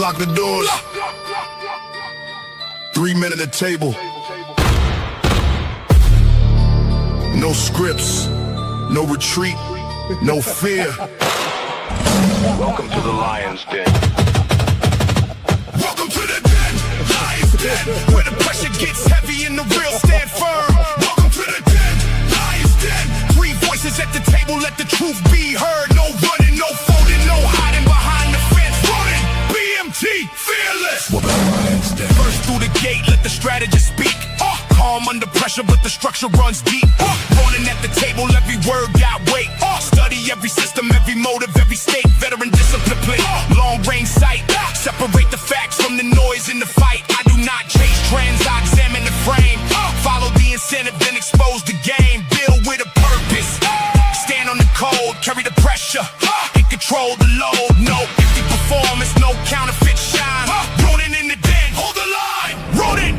lock the doors. 3 men at the table. No scripts, no retreat, no fear. Welcome to the Lion's Den. Welcome to the den, Lion's Den, where the pressure gets heavy and the real stand firm. Welcome to the den, Lion's Den. 3 voices at the table, let the truth be heard. No running, no folding, no hiding behind the fence. Running, BMT, fearless. Welcome to the Lion's Den. First through the gate, let the strategist speak. Calm under pressure, but the structure runs deep. Rolling at the table, every word got weight. Study every system, every motive, every state. Veteran discipline play. Long range sight. Separate the facts from the noise in the fight. I do not chase trends, I examine the frame. Follow the incentive, then expose the game. Build with a purpose. Stand on the code, carry the pressure. And control the load. No empty performance, no counterfeit shine. Rolling in the den, hold the line. Rolling.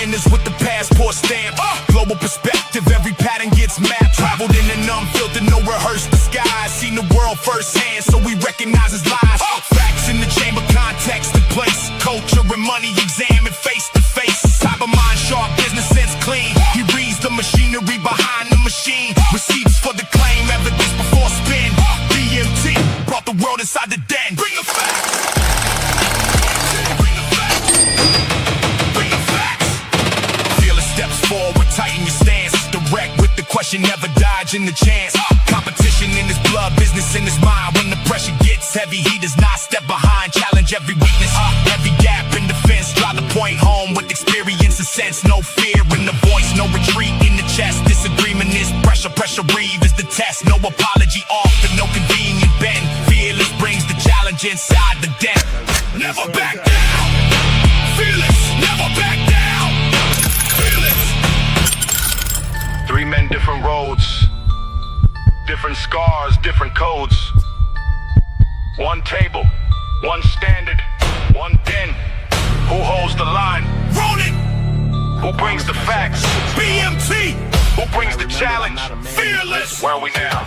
Enders with the passport stamp. Global perspective, every pattern gets mapped. Traveled in an unfiltered, no rehearsed disguise. Seen the world firsthand, so we recognize his lies. Facts in the chamber, context and place. Culture and money examined face to face. Cyber mind sharp, business sense clean. He reads the machinery behind the machine. Receipts for the claim, evidence before spin. BMT brought the world inside the den. Bring the facts. Steps forward, tighten your stance. Direct with the question, never dodging the chance. Competition in his blood, business in his mind. When the pressure gets heavy, he does not step behind. Challenge every weakness, every gap in defense. Drive the point home with experience and sense. No fear in the voice, no retreat in the chest. Disagreement is pressure, pressure breathe is the test. No apology offered, no convenient bend. Fearless brings the challenge inside the den. Never back down. Fearless, never back down. 3 men, different roads, different scars, different codes. 1 table, 1 standard, 1 den. Who holds the line? Rolling. Who brings the facts? BMT. Who brings the challenge? Fearless. Where are we now?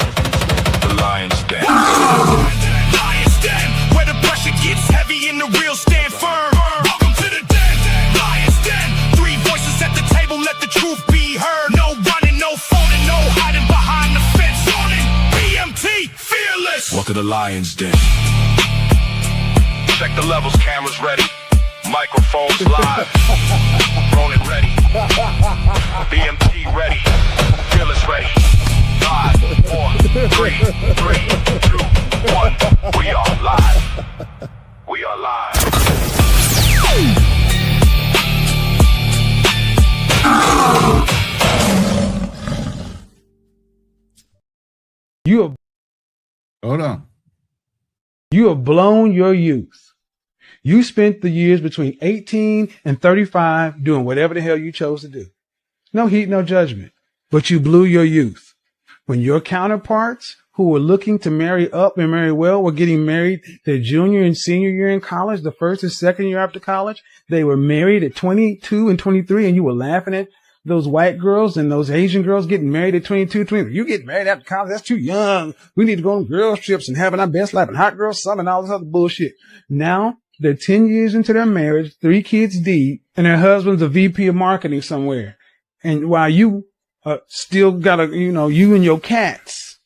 The Lion's Den. Lion's Den, where the pressure gets heavy and the real stand firm. Welcome to the den, Lion's Den. 3 voices at the table, let the truth be heard. No running, no folding, no hiding behind the fence. Running, BMT, fearless. Welcome to the Lion's Den. Check the levels, cameras ready. Microphones live. Ronin ready. BMT ready. Fearless ready. 5, 4, 3, 2, 1. We are live. We are live. Hold on. You have blown your youth. You spent the years between 18 and 35 doing whatever the hell you chose to do. No heat, no judgment. But you blew your youth. When your counterparts who were looking to marry up and marry well were getting married their junior and senior year in college, the first and second year after college, they were married at 22 and 23, and you were laughing at those white girls and those Asian girls getting married at 22, 23. You get married after college, that's too young. We need to go on girls trips and having our best life and hot girl summer and all this other bullshit. Now they're 10 years into their marriage, 3 kids deep, and their husband's a VP of marketing somewhere. And while you still got you and your cats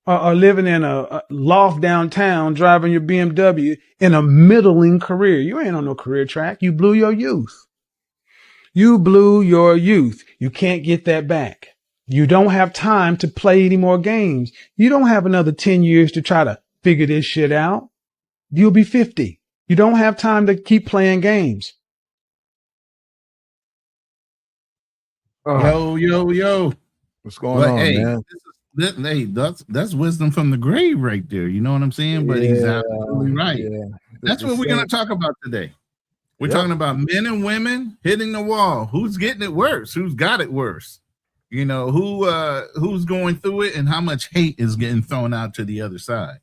are living in a loft downtown, driving your BMW in a middling career. You ain't on no career track. You blew your youth. You blew your youth. You can't get that back. You don't have time to play any more games. You don't have another 10 years to try to figure this shit out. You'll be 50. You don't have time to keep playing games. Yo. What's going on, hey, man? That's wisdom from the grave right there. You know what I'm saying? But he's absolutely right. Yeah. That's what we're going to talk about today. We're talking about men and women hitting the wall. Who's getting it worse? Who's got it worse? You know, who's going through it and how much hate is getting thrown out to the other side.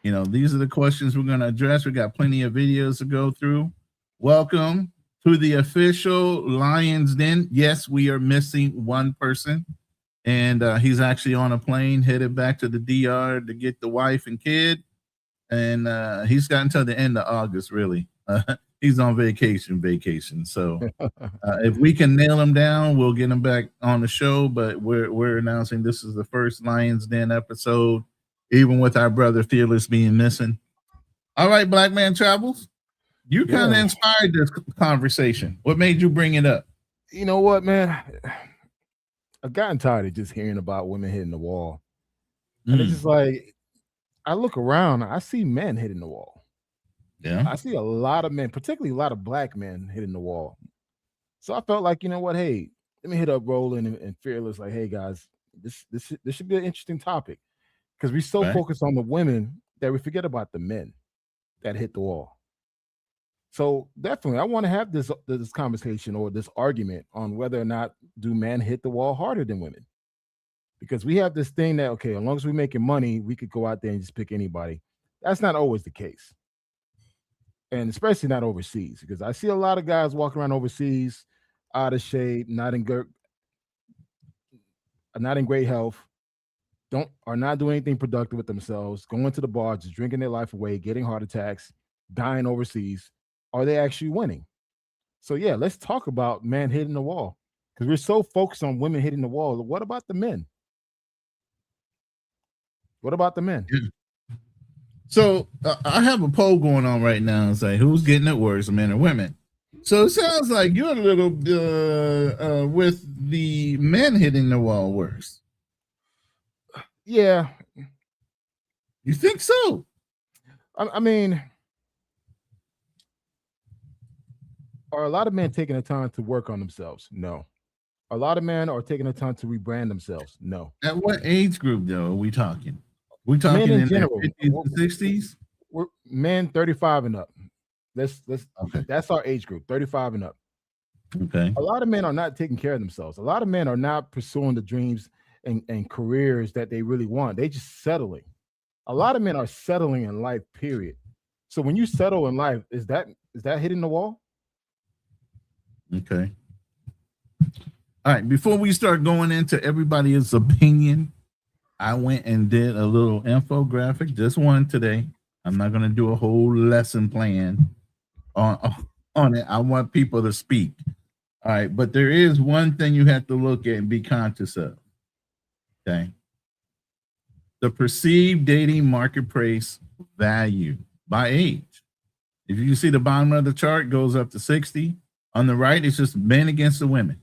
You know, these are the questions we're going to address. We got plenty of videos to go through. Welcome to the official Lion's Den. Yes, we are missing one person, and he's actually on a plane headed back to the DR to get the wife and kid. and he's got until the end of August. Really, he's on vacation. So if we can nail him down, we'll get him back on the show. But we're announcing this is the first Lions Den episode, even with our brother Fearless being missing. All right, Black Man Travels, you kind of inspired this conversation. What made you bring it up? You know what, man? I've gotten tired of just hearing about women hitting the wall. And it's just like, I look around, I see men hitting the wall. Yeah. I see a lot of men, particularly a lot of black men hitting the wall. So I felt like, you know what? Hey, let me hit up Roland and Fearless. Like, hey guys, this should be an interesting topic, because we so focused on the women that we forget about the men that hit the wall. So definitely, I want to have this conversation or this argument on whether or not do men hit the wall harder than women. Because we have this thing that, okay, as long as we're making money, we could go out there and just pick anybody. That's not always the case. And especially not overseas, because I see a lot of guys walking around overseas, out of shape, not in great health, are not doing anything productive with themselves, going to the bar, just drinking their life away, getting heart attacks, dying overseas. Are they actually winning? So yeah, let's talk about men hitting the wall, because we're so focused on women hitting the wall. What about the men? What about the men? So I have a poll going on right now and say who's getting it worse, men or women. So it sounds like you're a little with the men hitting the wall worse. Yeah. You think so? I mean, are a lot of men taking the time to work on themselves? No. A lot of men are taking the time to rebrand themselves? No. At what age group, though, are we talking? We talking in general, the 50s and 60s? We're men 35 and up. Let's okay. That's our age group, 35 and up. Okay. A lot of men are not taking care of themselves. A lot of men are not pursuing the dreams and careers that they really want. They just settling. A lot of men are settling in life, period. So when you settle in life, is that hitting the wall? Okay. All right. Before we start going into everybody's opinion, I went and did a little infographic, just one today. I'm not going to do a whole lesson plan on it. I want people to speak. All right. But there is one thing you have to look at and be conscious of. Okay. The perceived dating marketplace value by age. If you see the bottom of the chart goes up to 60. On the right, it's just men against the women.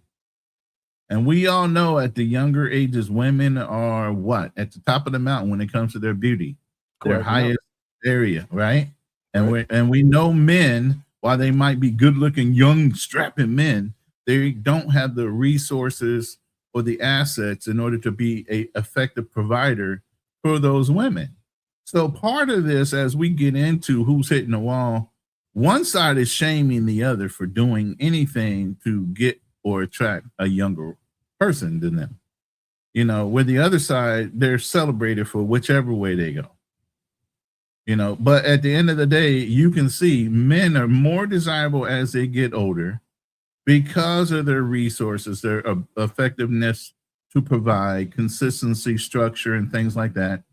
And we all know at the younger ages, women are what? At the top of the mountain when it comes to their beauty, their highest area, right? And we know men, while they might be good-looking, young, strapping men, they don't have the resources or the assets in order to be an effective provider for those women. So part of this, as we get into who's hitting the wall, one side is shaming the other for doing anything to get or attract a younger person than them. You know, with the other side, they're celebrated for whichever way they go. You know, but at the end of the day, you can see men are more desirable as they get older because of their resources, their effectiveness to provide consistency, structure, and things like that.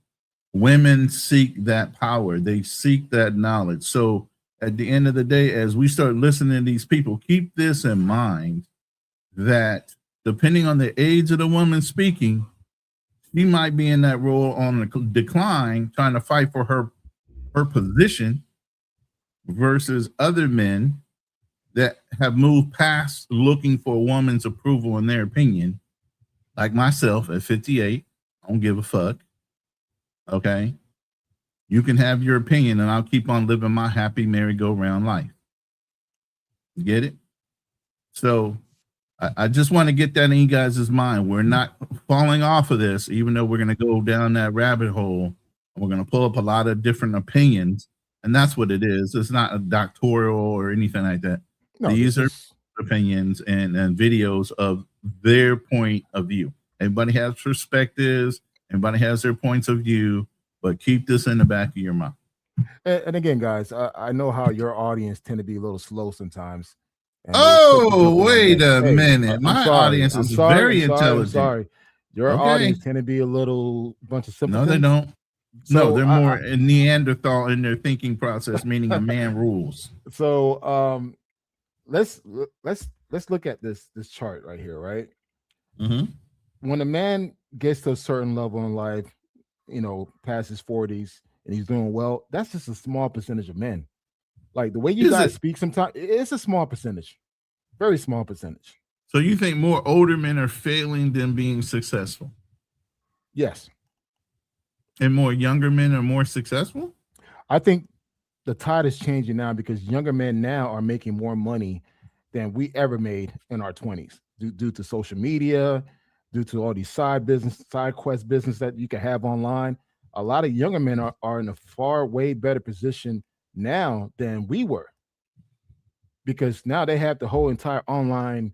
Women seek that power. They seek that knowledge. So at the end of the day, as we start listening to these people, keep this in mind, that depending on the age of the woman speaking, she might be in that role on the decline, trying to fight for her position, versus other men that have moved past looking for a woman's approval in their opinion, like myself at 58. I don't give a fuck. Okay. You can have your opinion and I'll keep on living my happy merry-go-round life. You get it? So I just want to get that in you guys' mind. We're not falling off of this, even though we're going to go down that rabbit hole. We're going to pull up a lot of different opinions, and that's what it is. It's not a doctoral or anything like that. No, these are opinions and videos of their point of view. Everybody has perspectives. Everybody has their points of view. But keep this in the back of your mind. And again, guys, I know how your audience tend to be a little slow sometimes. Wait a minute. My audience is very intelligent. Your audience tend to be a little bunch of sympathizers. No, they don't. No, So they're I- more a Neanderthal in their thinking process, meaning a man rules. So let's look at this chart right here, right? Mm-hmm. When a man gets to a certain level in life, past his 40s and he's doing well, that's just a small percentage of men. Like the way you Is guys it? speak sometimes, it's a small percentage, very small percentage. So you think more older men are failing than being successful, Yes. and more younger men are more successful? I think the tide is changing now because younger men now are making more money than we ever made in our 20s due to social media, due to all these side quest business that you can have online. A lot of younger men are in a far way better position now than we were because now they have the whole entire online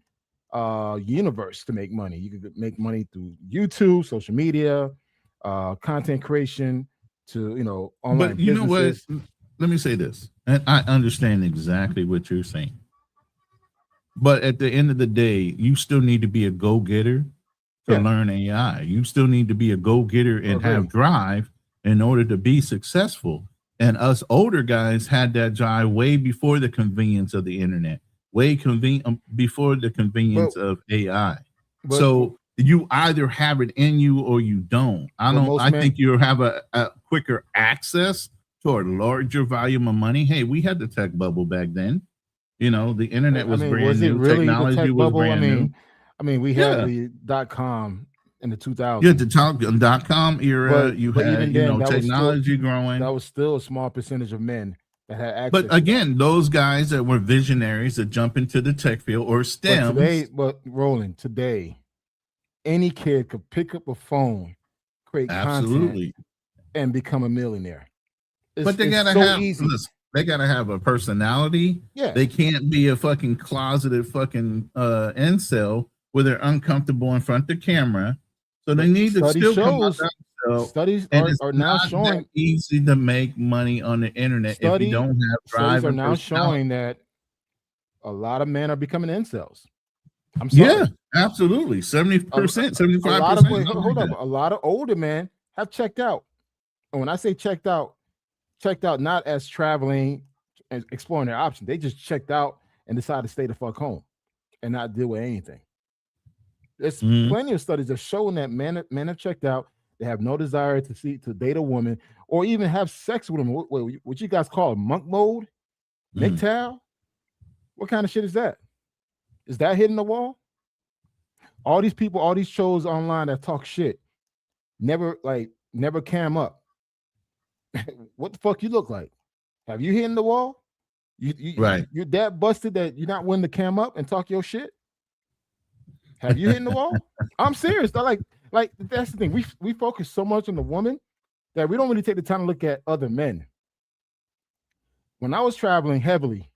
universe to make money. You can make money through YouTube, social media, content creation, to online But you know what? businesses. Let me say this, and I understand exactly what you're saying. But at the end of the day, you still need to be a go-getter to Yeah. learn AI. You still need to be a go-getter and Agree. have drive in order to be successful. And us older guys had that drive way before the convenience of the internet, way before the convenience of AI. But So you either have it in you or you don't. I think you have a quicker access to a larger volume of money. Hey, we had the tech bubble back then. The internet was brand was it new. really the Technology tech was bubble? brand new. We Yeah. had the .com in the 2000s. Yeah, the .com era, But you even had, then, that was technology growing. That was still a small percentage of men that had access. But again, those guys that were visionaries that jump into the tech field or STEM. Roland, today, any kid could pick up a phone, create Absolutely. content, and become a millionaire. But they gotta they gotta have a personality. Yeah. They can't be a fucking closeted fucking incel where they're uncomfortable in front of the camera. So they need to Study still come out shows- themselves. Studies And are it's now not showing. that easy to make money on the internet if you don't have drive. Studies are and now personality. showing that a lot of men are becoming incels. I'm sorry. Yeah, absolutely. 70%, 75%. A lot of hold up. A lot of older men have checked out. And when I say checked out not as traveling and exploring their options. They just checked out and decided to stay the fuck home and not deal with anything. There's plenty of studies that showing that men have checked out. They have no desire to date a woman or even have sex with them. What you guys call monk mode, MGTOW? What kind of shit is that? Is that hitting the wall? All these people, all these shows online that talk shit, never cam up. What the fuck you look like? Have you hitting the wall? Right. You're that busted that you're not willing to cam up and talk your shit. Have you hitting the wall? I'm serious. Like that's the thing. We focus so much on the woman that we don't really take the time to look at other men. When I was traveling heavily,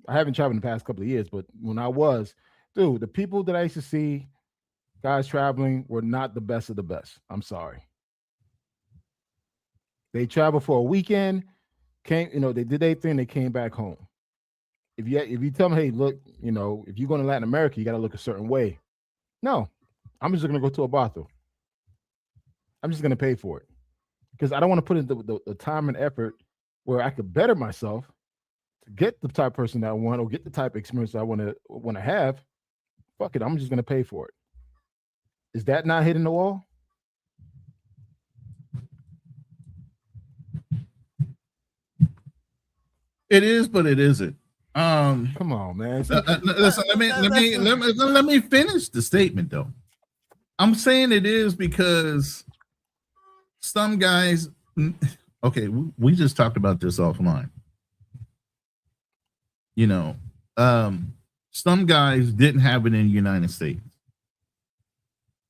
I haven't traveled in the past couple of years, but when I was, dude, the people that I used to see, guys traveling, were not the best of the best. I'm sorry. They traveled for a weekend, they did their thing, they came back home. If you tell them, hey, look, if you go to Latin America, you got to look a certain way. No, I'm just going to go to a brothel. I'm just going to pay for it because I don't want to put in the time and effort where I could better myself to get the type of person that I want or get the type of experience that I want to have. Fuck it, I'm just going to pay for it. Is that not hitting the wall? It is, but it isn't. Come on, man. Listen, let me finish the statement though. I'm saying it is because some guys. Okay, we just talked about this offline. Some guys didn't have it in the United States,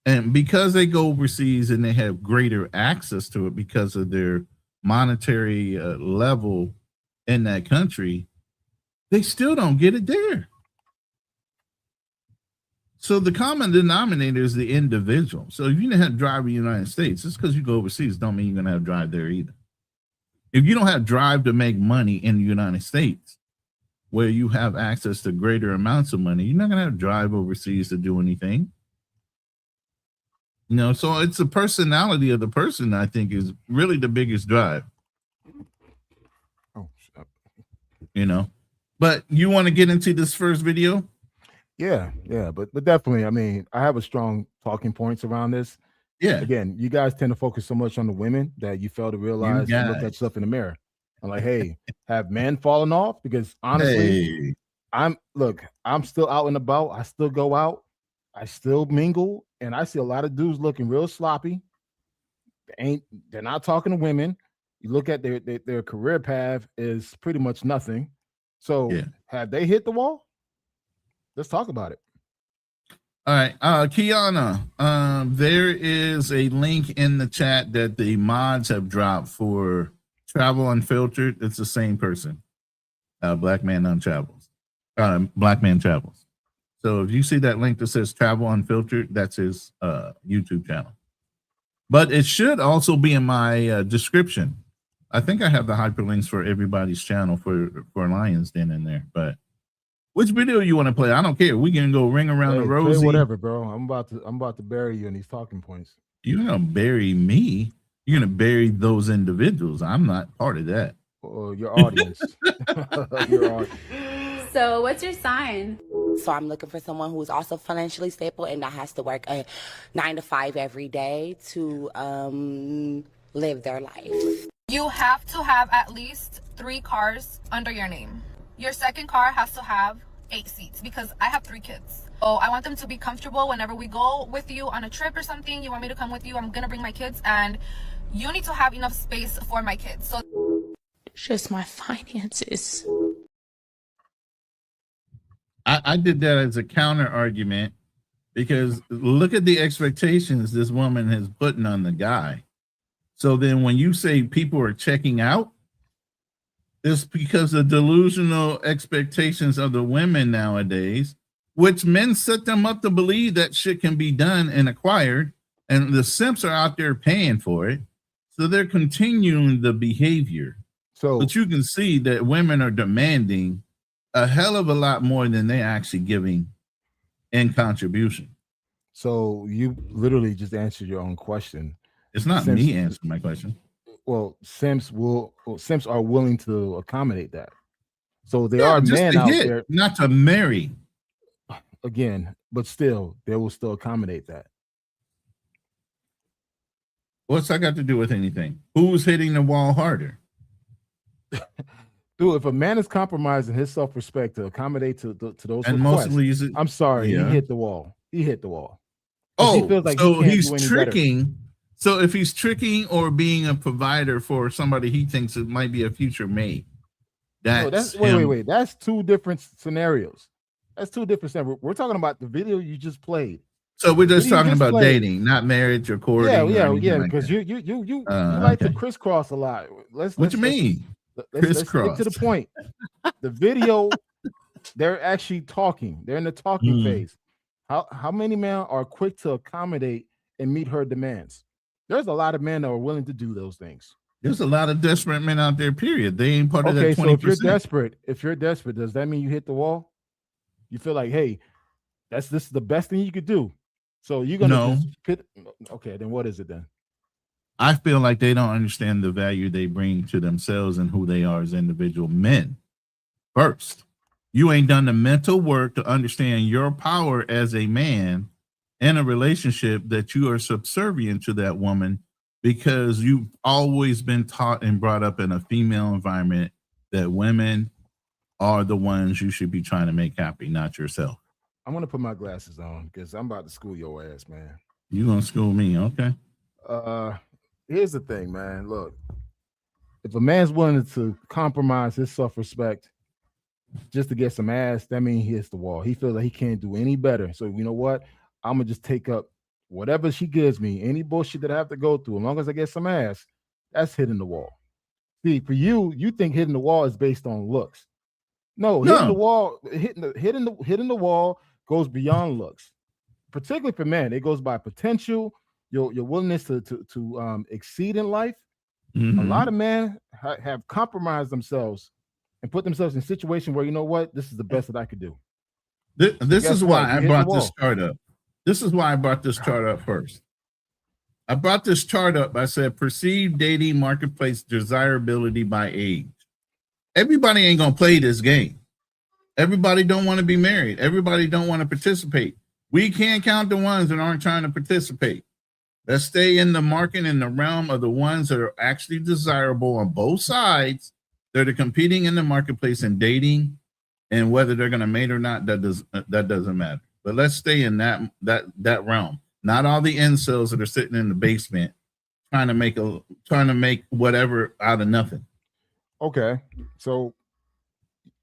and because they go overseas and they have greater access to it because of their monetary level in that country, they still don't get it there. So the common denominator is the individual. So if you didn't have drive in the United States, just because you go overseas don't mean you're going to have drive there either. If you don't have drive to make money in the United States, where you have access to greater amounts of money, you're not going to have drive overseas to do anything. You know, so it's the personality of the person, I think, is really the biggest drive, Oh, shut up. you know. But you want to get into this first video? Yeah, but definitely, I mean, I have a strong talking points around this. Yeah. Again, you guys tend to focus so much on the women that you fail to realize and look at guys. yourself in the mirror. I'm like, hey, have men fallen off? Because honestly, Hey, I'm still out and about. I still go out. I still mingle, and I see a lot of dudes looking real sloppy. They're not talking to women. You look at their career path is pretty much nothing. So Yeah. have they hit the wall? Let's talk about it. all right. Kiana, there is a link in the chat that the mods have dropped for Travel Unfiltered. It's the same person. Black Man Travels. Black Man Travels. So if you see that link that says Travel Unfiltered, that's his YouTube channel. But it should also be in my description. I think I have the hyperlinks for everybody's channel for Lions Den in there. But which video you want to play? I don't care. We can go ring around the Hey, play rosy. whatever, bro. I'm about to bury you in these talking points. You're gonna bury me. You're gonna bury those individuals. I'm not part of that. Or your audience. Your audience. So, what's your sign? So I'm looking for someone who is also financially stable and that has to work a 9 to 5 every day to live their life. You have to have at least 3 cars under your name. Your second car has to have 8 seats because I have 3 kids. So I want them to be comfortable whenever we go with you on a trip or something. You want me to come with you? I'm gonna bring my kids, and you need to have enough space for my kids. So It's just my finances. I did that as a counter argument because look at the expectations this woman has putting on the guy. So then when you say people are checking out, it's because of delusional expectations of the women nowadays, which men set them up to believe that shit can be done and acquired, and the simps are out there paying for it. So they're continuing the behavior. So But you can see that women are demanding a hell of a lot more than they're actually giving in contribution. So you literally just answered your own question. It's not Simps- me answering my question. Well, simps are willing to accommodate that. So there Yeah, are just men to out hit, there not to marry. again, but still they will still accommodate that. What's that got to do with anything? Who's hitting the wall harder? Dude, if a man is compromising his self-respect to accommodate to those And requests, mostly is it, I'm sorry, Yeah. he hit the wall. He hit the wall. 'Cause he oh, feels like he so can't he's do any better. tricking. So if he's tricking or being a provider for somebody he thinks it might be a future mate, No, that's wait, him. That's two different scenarios. That's two different scenarios. We're talking about the video you just played. So we're just You talking just about played. dating, not marriage or courting. Yeah, or anything like because that. you like to Okay. crisscross a lot. What you mean? Let's get to Crisscross. the point. The video, they're actually talking. They're in the talking Mm. phase. How many men are quick to accommodate and meet her demands? There's a lot of men that are willing to do those things. There's a lot of desperate men out there, period. They ain't part of Okay, that so if you're 20%. desperate, does that mean you hit the wall? You feel like, hey, this is the best thing you could do. So you're gonna No. just pit, okay, then what is it then? I feel like they don't understand the value they bring to themselves and who they are as individual men. First, you ain't done the mental work to understand your power as a man in a relationship that you are subservient to that woman because you've always been taught and brought up in a female environment that women are the ones you should be trying to make happy, not yourself. I'm gonna put my glasses on because I'm about to school your ass, man. You gonna school me, okay? Here's the thing, man. Look, if a man's willing to compromise his self-respect just to get some ass, that means he hits the wall. He feels like he can't do any better. So you know what? I'm gonna just take up whatever she gives me, any bullshit that I have to go through, as long as I get some ass. That's hitting the wall. See, for you think hitting the wall is based on looks. No, hitting the wall, hitting the wall goes beyond looks. Particularly for men, it goes by potential, your willingness to exceed in life. A Mhm. lot of men have compromised themselves and put themselves in a situation where, you know what, this is the best that I could do. This guess is what? why You I hit brought the this wall. chart up. This is why I brought this chart up first. I brought this chart up. I said perceived dating marketplace desirability by age. Everybody ain't gonna play this game. Everybody don't want to be married. Everybody don't want to participate. We can't count the ones that aren't trying to participate. Let's stay in the market in the realm of the ones that are actually desirable on both sides. That are competing in the marketplace and dating, and whether they're gonna mate or not, that doesn't matter. But let's stay in that realm. Not all the incels that are sitting in the basement trying to make whatever out of nothing. Okay, so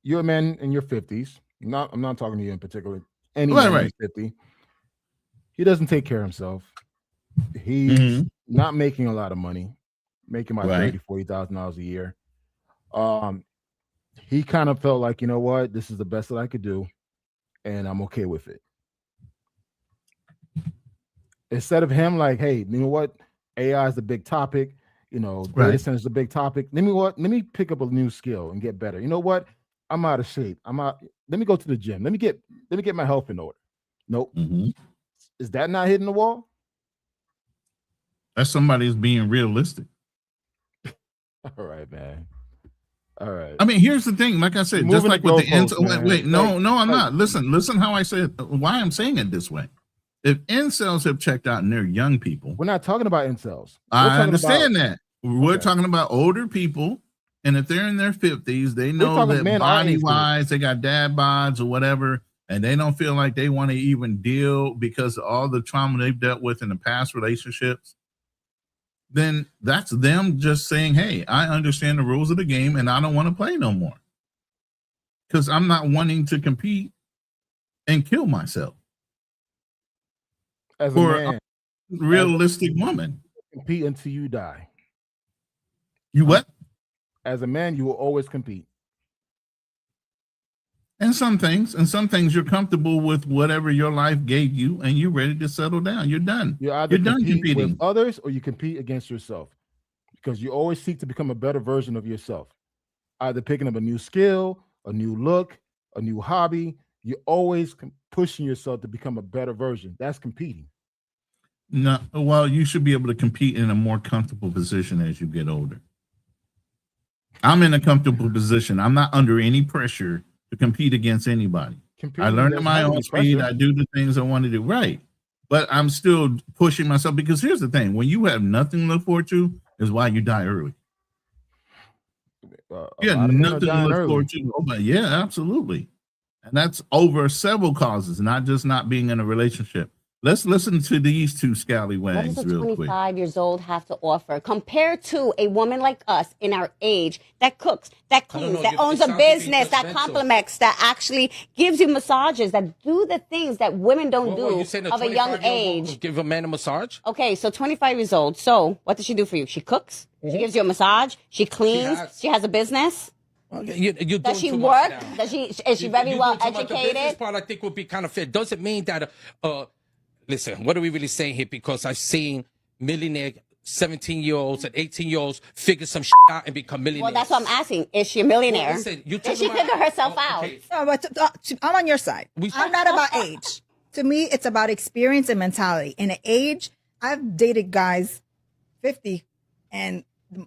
you're a man in your 50s. I'm not talking to you in particular. Any man in his 50. He doesn't take care of himself. He's not making a lot of money, making about $30,000-$40,000 a year. He kind of felt like, you know what, this is the best that I could do, and I'm okay with it. Instead of him like, hey, you know what, AI is the big topic, data center is the big topic. Let me pick up a new skill and get better. You know what? I'm out of shape. Let me go to the gym. Let me get my health in order. Nope. Is that not hitting the wall? That's somebody who's being realistic. All right, man. All right. I mean, here's the thing. Like I said, just like with the incels. Wait, no, I'm not. Listen how I said why I'm saying it this way. If incels have checked out and they're young people, we're not talking about incels. I understand that. We're talking about older people, and if they're in their 50s, they know that body-wise, they got dad bods or whatever, and they don't feel like they want to even deal because of all the trauma they've dealt with in the past relationships. Then that's them just saying, hey, I understand the rules of the game and I don't want to play no more. Because I'm not wanting to compete and kill myself. As for a man, realistic woman. Compete until you die. You what? As a man, you will always compete. And some things you're comfortable with whatever your life gave you, and you're ready to settle down. You're done. You're done competing with others, or you compete against yourself, because you always seek to become a better version of yourself. Either picking up a new skill, a new look, a new hobby. You're always pushing yourself to become a better version. That's competing. No, well, you should be able to compete in a more comfortable position as you get older. I'm in a comfortable position. I'm not under any pressure to compete against anybody. I learned at my own speed. I do the things I want to do. Right. But I'm still pushing myself, because here's the thing. When you have nothing to look forward to is why you die early. You have nothing to look forward to. Oh, but yeah, absolutely. And that's over several causes, not just not being in a relationship. Let's listen to these two scallywags real quick. What does a 25 years old have to offer compared to a woman like us in our age that cooks, that cleans, that owns a business, that compliments, that actually gives you massages, that do the things that women don't do of a young age? Give a man a massage? Okay, so 25 years old. So what does she do for you? She cooks. She gives you a massage. She cleans. She has a business. Okay, does she work? Is she very well educated? The business part, I think, would be kind of fit. Doesn't mean that. Listen, what are we really saying here? Because I've seen millionaire 17-year-olds and 18-year-olds figure some shit out and become millionaires. Well, that's what I'm asking. Is she a millionaire? Well, listen, did she figure herself out? Okay. No, but I'm on your side. I'm not about age. To me, it's about experience and mentality. In an age, I've dated guys 50 and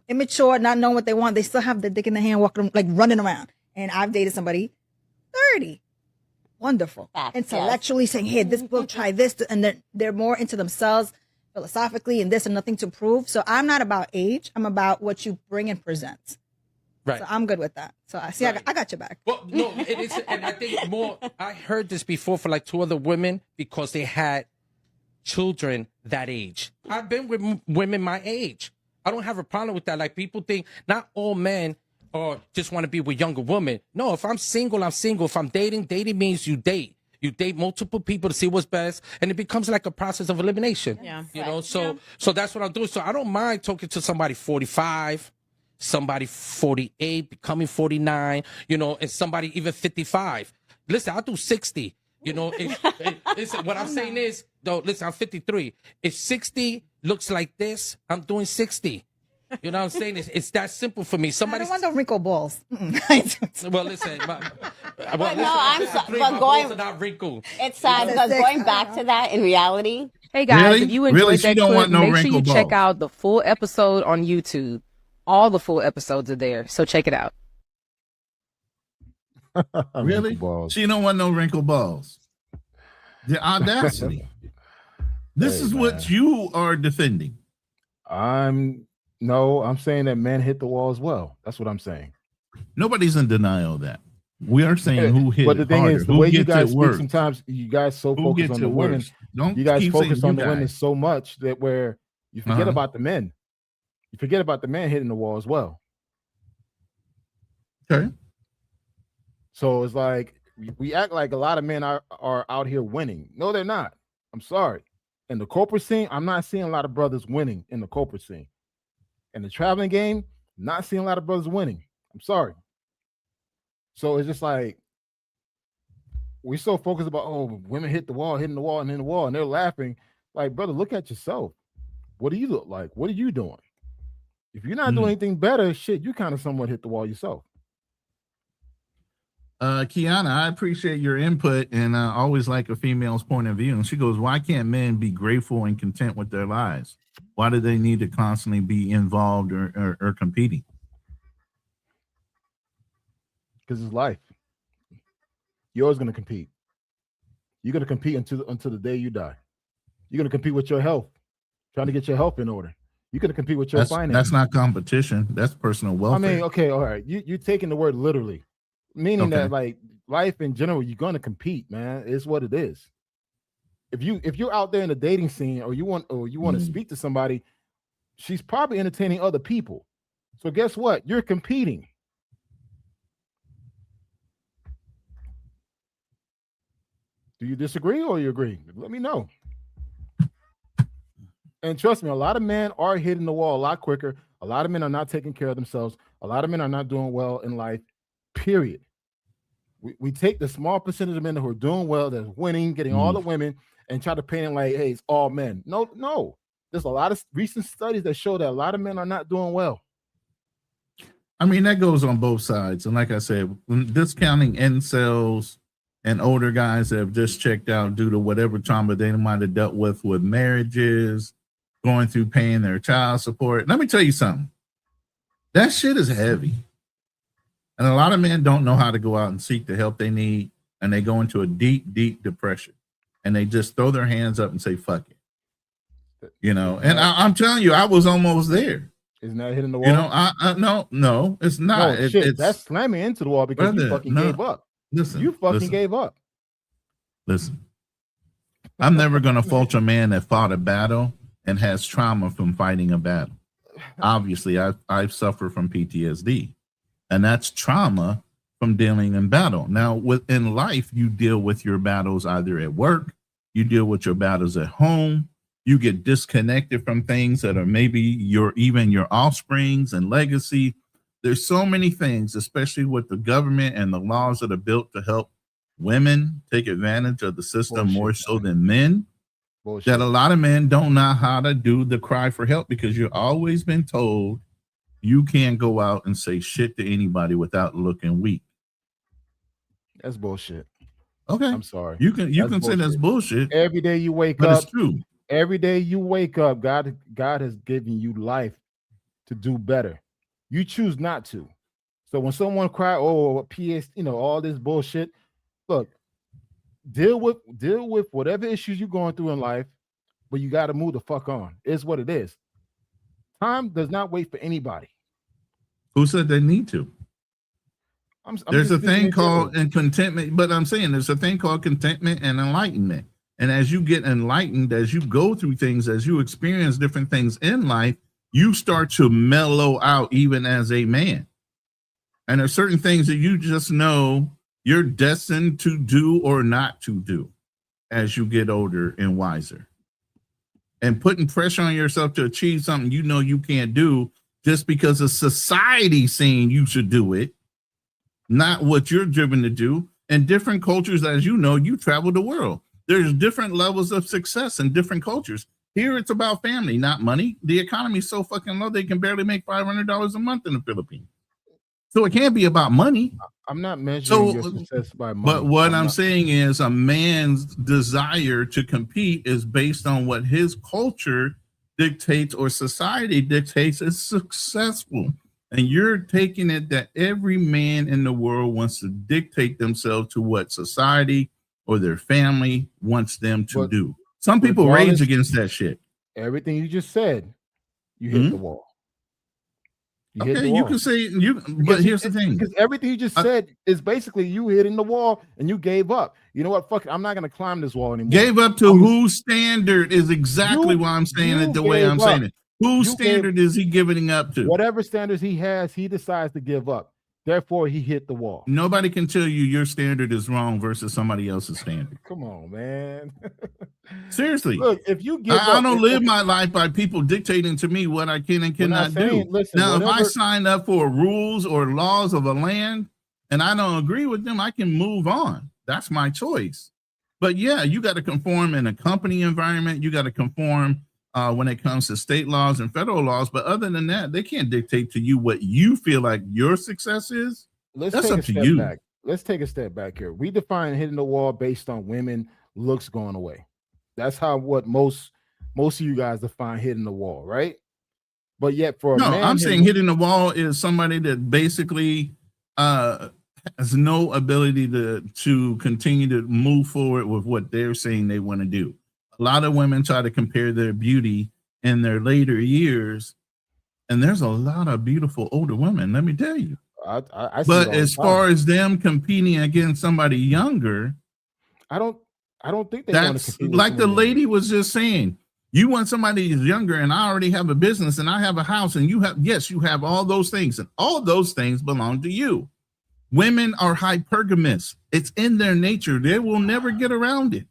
immature, not knowing what they want. They still have the dick in the hand, walking like running around. And I've dated somebody 30. Wonderful. Intellectually saying, hey, this will try this. And they're more into themselves philosophically and this and nothing to prove. So I'm not about age. I'm about what you bring and present. Right. So I'm good with that. So I see, I got your back. Well, no, it is. And I think more, I heard this before for like 2 other women because they had children that age. I've been with women my age. I don't have a problem with that. Like people think not all men or just want to be with younger women. No, if I'm single, I'm single. If I'm dating means you date. You date multiple people to see what's best, and it becomes like a process of elimination. Yeah. You know, so that's what I'm doing. So I don't mind talking to somebody 45, somebody 48, becoming 49, you know, and somebody even 55. Listen, I'll do 60. You know, listen, what I'm saying is, though, listen, I'm 53. If 60 looks like this, I'm doing 60. You know what I'm saying? It's that simple for me. Somebody. I don't want the wrinkle balls. Well, listen. But going back to that in reality, Hey guys, Really? if you enjoyed Really? She that don't clip, want no make sure you wrinkle check balls. out the full episode on YouTube. All the full episodes are there, so check it out. Really? Wrinkle balls. She don't want no wrinkle balls. The audacity. This Hey, is man. what you are defending. I'm saying that men hit the wall as well. That's what I'm saying. Nobody's in denial of that. We are saying who hit But the it thing harder, is, the who way you gets guys it speak, worse. sometimes you guys so Who focus gets on the it women. worse? Don't You guys keep focus saying on you the women guys. so much that where you forget Uh-huh. about the men. You forget about the man hitting the wall as well. Okay. So it's like we act like a lot of men are out here winning. No, they're not. I'm sorry. In the corporate scene, I'm not seeing a lot of brothers winning in the corporate scene. In the traveling game, not seeing a lot of brothers winning. I'm sorry. So it's just like we're so focused about, oh, women hit the wall, hitting the wall, and hitting the wall, and they're laughing. Like, brother, look at yourself. What do you look like? What are you doing? If you're not doing anything better, shit, you kind of somewhat hit the wall yourself. Kiana, I appreciate your input, and I always like a female's point of view. And she goes, why can't men be grateful and content with their lives? Why do they need to constantly be involved or competing? Because it's life. You're always going to compete. You're going to compete until the day you die. You're going to compete with your health, trying to get your health in order. You're going to compete with your finances. That's not competition. That's personal welfare. I mean, okay, all right. You're taking the word literally, meaning that like life in general, you're going to compete, man. It's what it is. If you're out there in the dating scene, or you want to speak to somebody, she's probably entertaining other people. So guess what? You're competing. Do you disagree or you agree? Let me know. And trust me, a lot of men are hitting the wall a lot quicker. A lot of men are not taking care of themselves. A lot of men are not doing well in life, period. We take the small percentage of men who are doing well, that's winning, getting all the women, and try to paint it like, hey, it's all men. No. There's a lot of recent studies that show that a lot of men are not doing well. I mean, that goes on both sides. And like I said, discounting incels and older guys that have just checked out due to whatever trauma they might have dealt with marriages, going through paying their child support. Let me tell you something. That shit is heavy. And a lot of men don't know how to go out and seek the help they need. And they go into a deep, deep depression. And they just throw their hands up and say, fuck it. You know, and I'm telling you, I was almost there. Isn't that hitting the wall? You know, no, it's not. No, it's that's slamming into the wall because you fucking gave up. Listen, you fucking gave up. Listen, I'm never going to fault a man that fought a battle and has trauma from fighting a battle. Obviously, I've suffered from PTSD, and that's trauma from dealing in battle. Now, within life, you deal with your battles either at work, you deal with your battles at home, you get disconnected from things that are maybe your offsprings and legacy. There's so many things, especially with the government and the laws that are built to help women take advantage of the system more so than men, that a lot of men don't know how to do the cry for help, because you've always been told you can't go out and say shit to anybody without looking weak. That's bullshit. Okay. I'm sorry. You can say that's bullshit. Every day you wake but up. It's true. Every day you wake up, God has given you life to do better. You choose not to. So when someone cry, oh, PS, all this bullshit, look, deal with whatever issues you're going through in life, but you got to move the fuck on. It's what it is. Time does not wait for anybody. Who said they need to? There's a thing called contentment, but I'm saying there's a thing called contentment and enlightenment. And as you get enlightened, as you go through things, as you experience different things in life, you start to mellow out even as a man. And there's certain things that you just know you're destined to do or not to do as you get older and wiser. And putting pressure on yourself to achieve something you know you can't do just because of society saying you should do it, not what you're driven to do. And different cultures, as you know, you travel the world. There's different levels of success in different cultures. Here, it's about family, not money. The economy is so fucking low, they can barely make $500 a month in the Philippines. So it can't be about money. I'm not measuring your So, success by money. but what I'm not- saying is a man's desire to compete is based on what his culture dictates or society dictates is successful. And you're taking it that every man in the world wants to dictate themselves to what society or their family wants them to do. Some people rage against that shit. Everything you just said, you hit the wall. You hit Okay, the you wall. can say you, but here's the thing. Because everything you just said is basically you hitting the wall and you gave up. You know what? Fuck it, I'm not gonna climb this wall anymore. Gave up to whose standard is exactly why I'm saying it the way I'm saying it. Whose standard is he giving up to? Whatever standards he has, he decides to give up. Therefore, he hit the wall. Nobody can tell you your standard is wrong versus somebody else's standard. Come on, man. Seriously. Look, if you give I up, don't live my life by people dictating to me what I can and cannot do. Listen, now, if I whatever- sign up for rules or laws of a land and I don't agree with them, I can move on. That's my choice. But yeah, you got to conform in a company environment. You got to conform when it comes to state laws and federal laws. But other than that, they can't dictate to you what you feel like your success is. Let's That's take up a to step you. back. Let's take a step back here. We define hitting the wall based on women looks going away. That's how what most of you guys define hitting the wall, right? But yet for a No, man, I'm saying hitting the wall is somebody that basically has no ability to continue to move forward with what they're saying they want to do. A lot of women try to compare their beauty in their later years, and there's a lot of beautiful older women, let me tell you. I see But it all as the far time. as them competing against somebody younger, I don't think they want to that's compete with like the someone lady was just saying. You want somebody who's younger, and I already have a business, and I have a house, and you have all those things, and all those things belong to you. Women are hypergamous. It's in their nature. They will never get around it.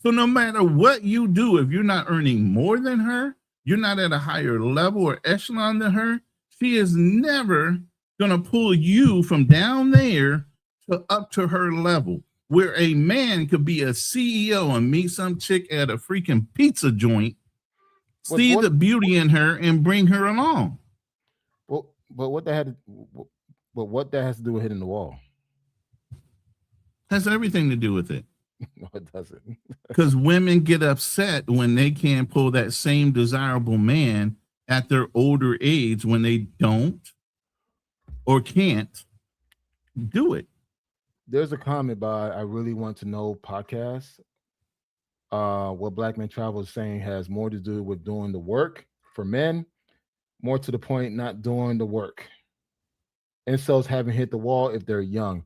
So no matter what you do, if you're not earning more than her, you're not at a higher level or echelon than her, she is never going to pull you from down there to up to her level. Where a man could be a CEO and meet some chick at a freaking pizza joint, see the beauty in her and bring her along. but what that has to do with hitting the wall? Has everything to do with it. No, it doesn't. Because women get upset when they can't pull that same desirable man at their older age when they don't or can't do it. There's a comment by I Really Want to Know podcast. What Black Men Travel is saying has more to do with doing the work for men, more to the point, not doing the work. Incels haven't hit the wall if they're young.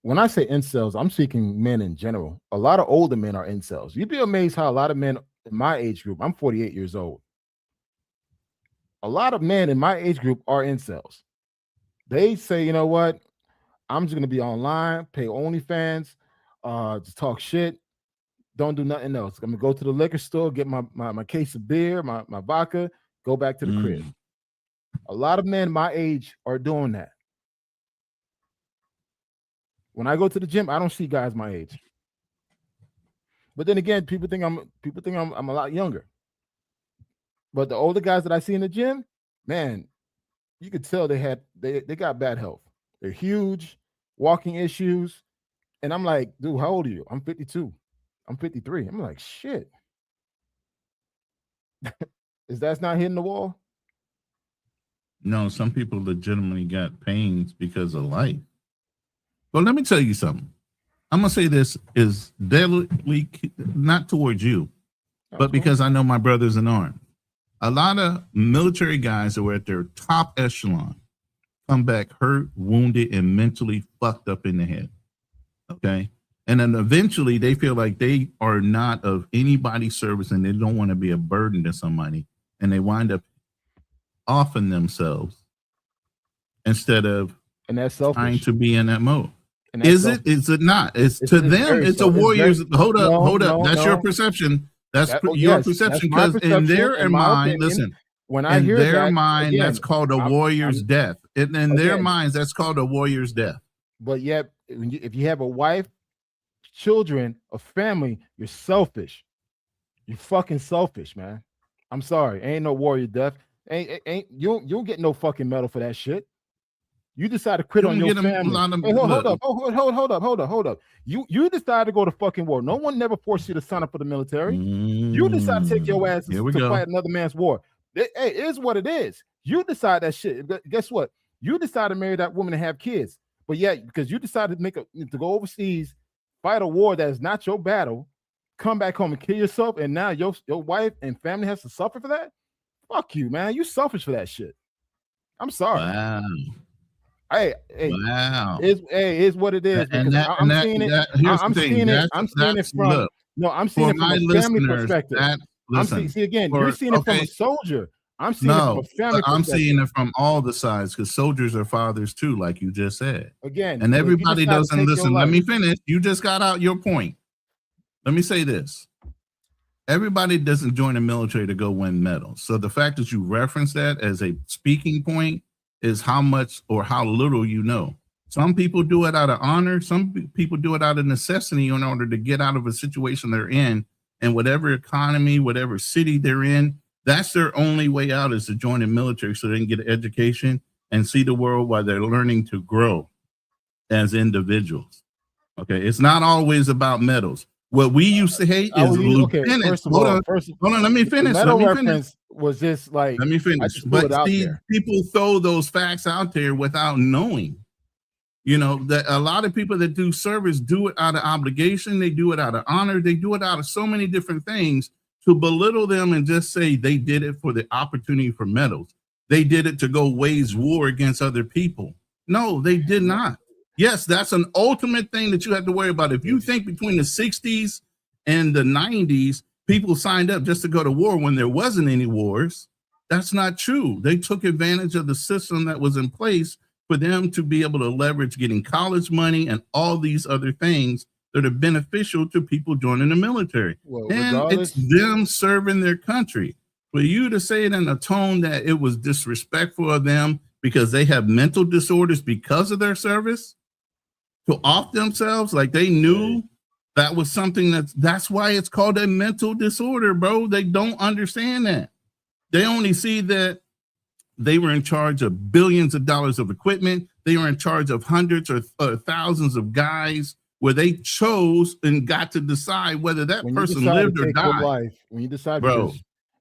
When I say incels, I'm speaking men in general. A lot of older men are incels. You'd be amazed how a lot of men in my age group, I'm 48 years old. A lot of men in my age group are incels. They say, you know what? I'm just gonna be online, pay OnlyFans, just talk shit, don't do nothing else. I'm gonna go to the liquor store, get my case of beer, my vodka, go back to the crib. A lot of men my age are doing that. When I go to the gym, I don't see guys my age. But then again, people think I'm a lot younger. But the older guys that I see in the gym, man, you could tell they got bad health. They're huge, walking issues. And I'm like, dude, how old are you? I'm 52. I'm 53. I'm like, shit. Is that not hitting the wall? No, some people legitimately got pains because of life. Well, let me tell you something. I'm going to say this is deadly, not towards you, but because I know my brothers in arms. A lot of military guys that were at their top echelon come back hurt, wounded, and mentally fucked up in the head. Okay? And then eventually they feel like they are not of anybody's service and they don't want to be a burden to somebody. And they wind up offing themselves instead of trying to be in that mode. Is it? Is it not? It's to them. It's a warrior's. Hold up. That's your perception. That's your perception. Because in their mind, listen. When I hear their that, mind, again, that's called a warrior's death. In their minds, that's called a warrior's death. But yet, if you have a wife, children, a family, you're selfish. You're fucking selfish, man. I'm sorry. Ain't no warrior death. Ain't you don't get no fucking medal for that shit. You decide to quit You on don't your get a family. lot of- Hey, hold look. up, hold up. You decide to go to fucking war. No one never forced you to sign up for the military. You decide to take your ass Here we to go. fight another man's war. Hey, it is what it is. You decide that shit. Guess what? You decide to marry that woman and have kids. But yet, because you decided to go overseas, fight a war that is not your battle, come back home and kill yourself, and now your wife and family has to suffer for that? Fuck you, man. You selfish for that shit. I'm sorry. Wow. Hey, Wow. Is what it is. And Because that- I'm and that- seeing it. that- here's the I'm thing, seeing it. that's- I'm seeing it that's- from look, no. I'm seeing for it from my a family listeners, perspective. listen, see again. for- You're seeing it from okay. a soldier. I'm seeing it from No, a family but I'm perspective. seeing it from all the sides because soldiers are fathers too, like you just said. Again, And if you everybody decide to doesn't take your listen. Let life- me finish. You just got out your point. Let me say this. Everybody doesn't join the military to go win medals. So the fact that you reference that as a speaking point is how much or how little you know. Some people do it out of honor. Some people do it out of necessity in order to get out of a situation they're in. And whatever economy, whatever city they're in, that's their only way out is to join the military so they can get an education and see the world while they're learning to grow as individuals. Okay, it's not always about medals. What we used to hate is lieutenants. First of Hold all, on, let me finish. The medal Let me finish. reference was just like Let me I finish. just threw it But out see, there. people throw those facts out there without knowing. You know, that a lot of people that do service do it out of obligation, they do it out of honor, they do it out of so many different things. To belittle them and just say they did it for the opportunity for medals. They did it to go wage war against other people. No, they did not. Yes, that's an ultimate thing that you have to worry about. If you think between the 60s and the 90s, people signed up just to go to war when there wasn't any wars, that's not true. They took advantage of the system that was in place for them to be able to leverage getting college money and all these other things that are beneficial to people joining the military. Well, And regardless- it's them serving their country. For you to say it in a tone that it was disrespectful of them because they have mental disorders because of their service, to off themselves like they knew that was something that's why it's called a mental disorder, bro. They don't understand that. They only see that they were in charge of billions of dollars of equipment. They were in charge of hundreds or thousands of guys where they chose and got to decide whether that When you person decide to lived or take your died. life, when you decide, Bro,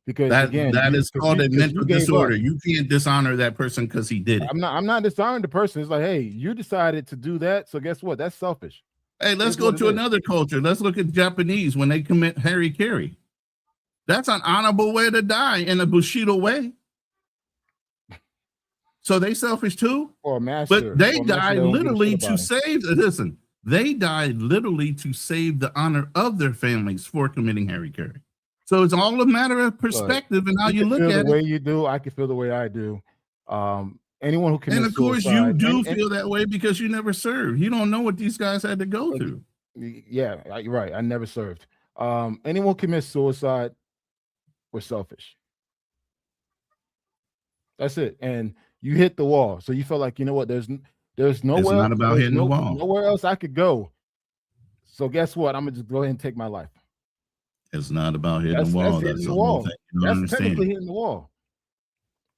because that again, that you- is 'cause called you- a 'cause mental you gave disorder. up. You can't dishonor that person because he did it. I'm not dishonoring the person. It's like, hey, you decided to do that, so guess what? That's selfish. Hey, let's It's go what it to is. another culture. Let's look at Japanese when they commit harikiri. That's an honorable way to die in a Bushido way. So they selfish too, Or a master, but they or a master died that don't give a literally shit to about save. Listen, they died literally to save the honor of their families for committing harikiri. So it's all a matter of perspective and how you can look feel at the way it. you do. I can feel the way I do. Anyone who commits And of course, you suicide- do and- feel that way because you never served. You don't know what these guys had to go through. Yeah, you're right. I never served. Anyone commits suicide, we're selfish. That's it. And you hit the wall, so you felt like, you know what? There's nowhere. not about there's hitting the wall. Nowhere else I could go. So guess what? I'm gonna just go ahead and take my life. It's not about hitting That's the wall. hitting That's the the wall. whole thing. You don't That's understand. technically hitting the wall.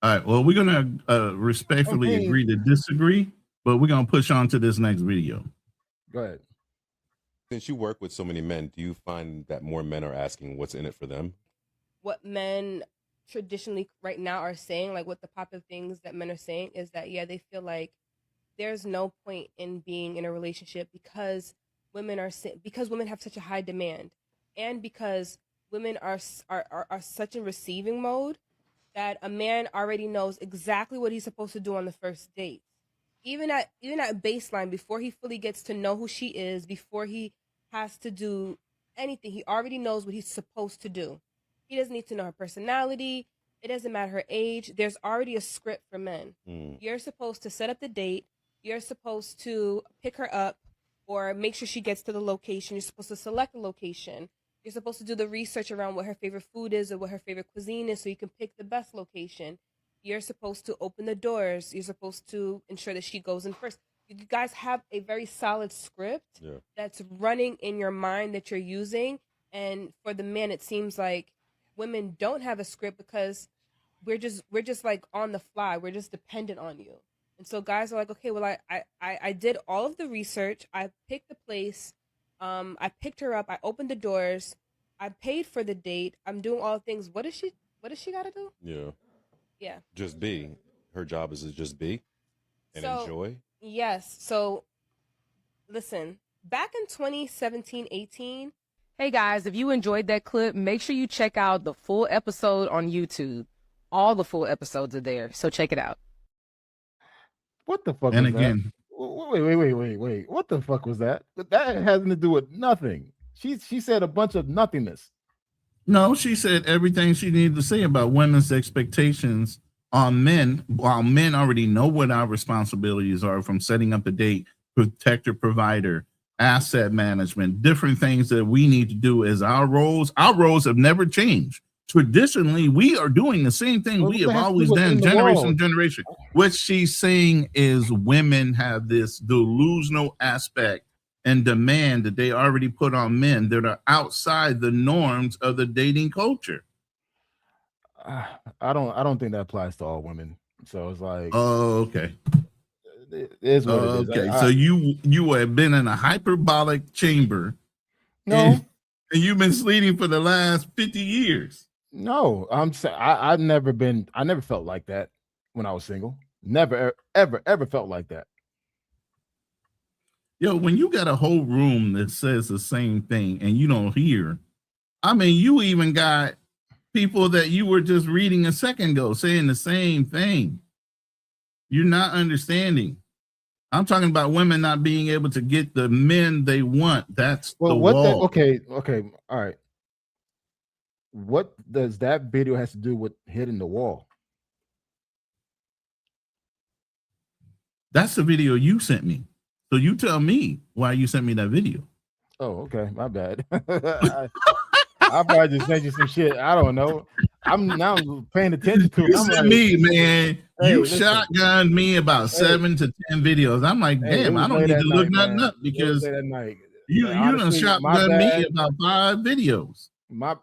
All right. Well, we're gonna respectfully Okay. agree to disagree, but we're gonna push on to this next video. Go ahead. Since you work with so many men, do you find that more men are asking what's in it for them? What men traditionally right now are saying, like what the popular things that men are saying is that, yeah, they feel like there's no point in being in a relationship because women have such a high demand, and because women are such in receiving mode that a man already knows exactly what he's supposed to do on the first date. Even at baseline, before he fully gets to know who she is, before he has to do anything, he already knows what he's supposed to do. He doesn't need to know her personality. It doesn't matter her age. There's already a script for men. You're supposed to set up the date. You're supposed to pick her up or make sure she gets to the location. You're supposed to select the location. You're supposed to do the research around what her favorite food is or what her favorite cuisine is so you can pick the best location. You're supposed to open the doors. You're supposed to ensure that she goes in first. You guys have a very solid script that's running in your mind that you're using. And for the men, it seems like women don't have a script because we're just like on the fly. We're just dependent on you. And so guys are like, okay, well, I did all of the research. I picked the place. I picked her up. I opened the doors. I paid for the date. I'm doing all the things. What does she got to do? Yeah. Yeah. Just be. Her job is to just be and enjoy. Yes. So listen, back in 2017-18. Hey guys, if you enjoyed that clip, make sure you check out the full episode on YouTube. All the full episodes are there, so check it out. What the fuck? And was again, that? Wait. What the fuck was that? That has nothing to do with nothing. She said a bunch of nothingness. no, she said everything she needed to say about women's expectations on men, while men already know what our responsibilities are, from setting up the date, protector, provider, asset management, different things that we need to do as our roles. Our roles have never changed. Traditionally, we are doing the same thing we have always done, generation to generation. What she's saying is women have this delusional aspect and demand that they already put on men that are outside the norms of the dating culture. I don't think that applies to all women. So it's like, oh, okay. It is what it is. Okay, so you have been in a hyperbolic chamber. No. And you've been sleeping for the last 50 years. No, I'm saying I never felt like that when I was single. Never, ever felt like that. Yo, when you got a whole room that says the same thing and you don't hear, I mean, you even got people that you were just reading a second ago saying the same thing. You're not understanding. I'm talking about women not being able to get the men they want. That's the wall. Okay, all right. What does that video has to do with hitting the wall? That's the video you sent me. So you tell me why you sent me that video. Oh, okay. My bad. I probably just sent you some shit. I don't know. I'm now paying attention to it. You sent me, man. Hey, you listen. shotgunned me about 7 to 10 videos. I'm like, damn, I don't need to look nothing up because you done shotgunned me about 5 videos.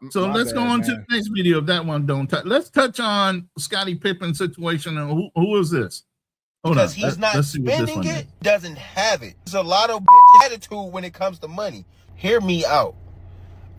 So let's go on to the next video. If that one don't touch, let's touch on Scottie Pippen's situation. And who is this? Hold because on. he's not let's see what this spending one it, doesn't have it. There's a lot of bitch attitude when it comes to money. Hear me out.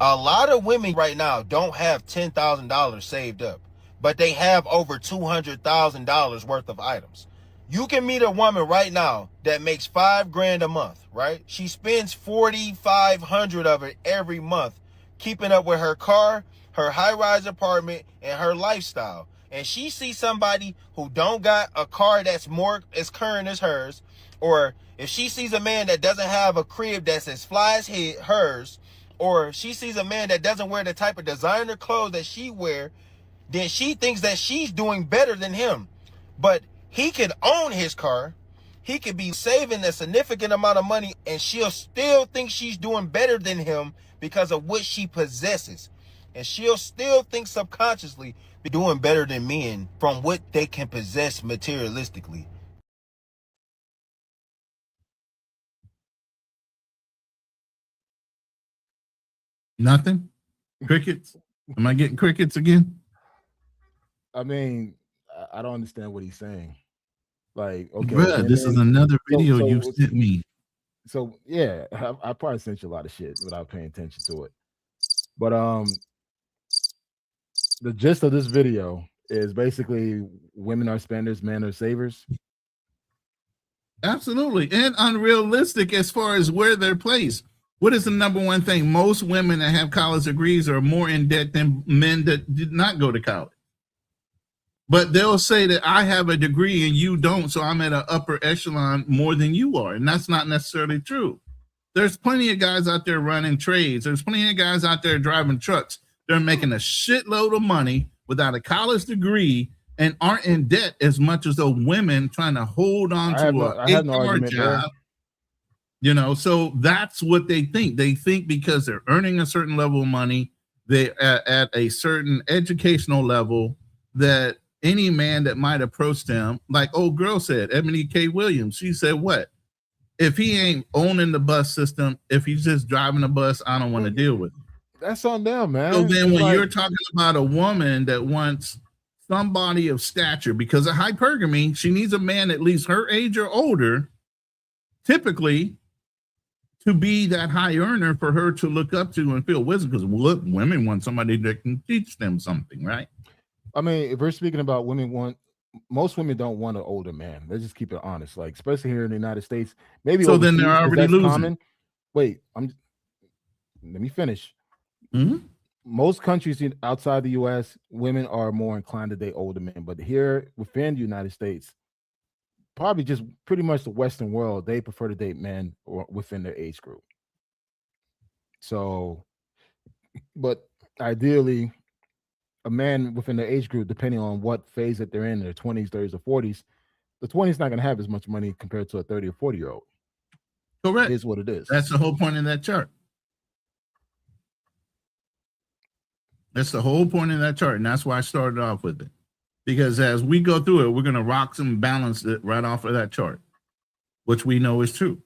A lot of women right now don't have $10,000 saved up, but they have over $200,000 worth of items. You can meet a woman right now that makes $5,000 a month, right? She spends $4,500 of it every month, keeping up with her car, her high-rise apartment, and her lifestyle. And she sees somebody who don't got a car that's more as current as hers, or if she sees a man that doesn't have a crib that's as fly as hers, or she sees a man that doesn't wear the type of designer clothes that she wear, then she thinks that she's doing better than him. But he could own his car, he could be saving a significant amount of money, and she'll still think she's doing better than him because of what she possesses. And she'll still think subconsciously be doing better than men from what they can possess materialistically. Nothing? Crickets? Am I getting crickets again? I mean, I don't understand what he's saying. Like, okay, Bruh, this is another video you sent me. So yeah, I probably sent you a lot of shit without paying attention to it. But the gist of this video is basically women are spenders, men are savers. Absolutely. And unrealistic as far as where they're placed. What is the number one thing? Most women that have college degrees are more in debt than men that did not go to college. But they'll say that I have a degree and you don't, so I'm at an upper echelon more than you are. And that's not necessarily true. There's plenty of guys out there running trades. There's plenty of guys out there driving trucks. They're making a shitload of money without a college degree and aren't in debt as much as the women trying to hold on to a car job. You know, so that's what they think. They think because they're earning a certain level of money, they're at a certain educational level, that any man that might approach them, like old girl said, Ebony K. Williams, she said, what? If he ain't owning the bus system, if he's just driving a bus, I don't want to deal with it. That's on them, man. So then when you're talking about a woman that wants somebody of stature because of hypergamy. She needs a man at least her age or older, typically, to be that high earner for her to look up to and feel wisdom. Because women want somebody that can teach them something, right? I mean, if we're speaking about most women don't want an older man. Let's just keep it honest. Like, especially here in the United States, maybe so then they're overseas, 'cause already that's losing. common. Wait, let me finish. Mhm. Most countries outside the U.S., women are more inclined to date older men, but here within the United States, probably just pretty much the Western world, they prefer to date men or within their age group. So, but ideally, a man within their age group, depending on what phase that they're in, their 20s, 30s, or 40s, the 20s not going to have as much money compared to a 30 or 40-year-old. Correct. It is what it is. That's the whole point of that chart. That's the whole point of that chart, and that's why I started off with it. Because as we go through it, we're going to rock some balance it right off of that chart, which we know is true.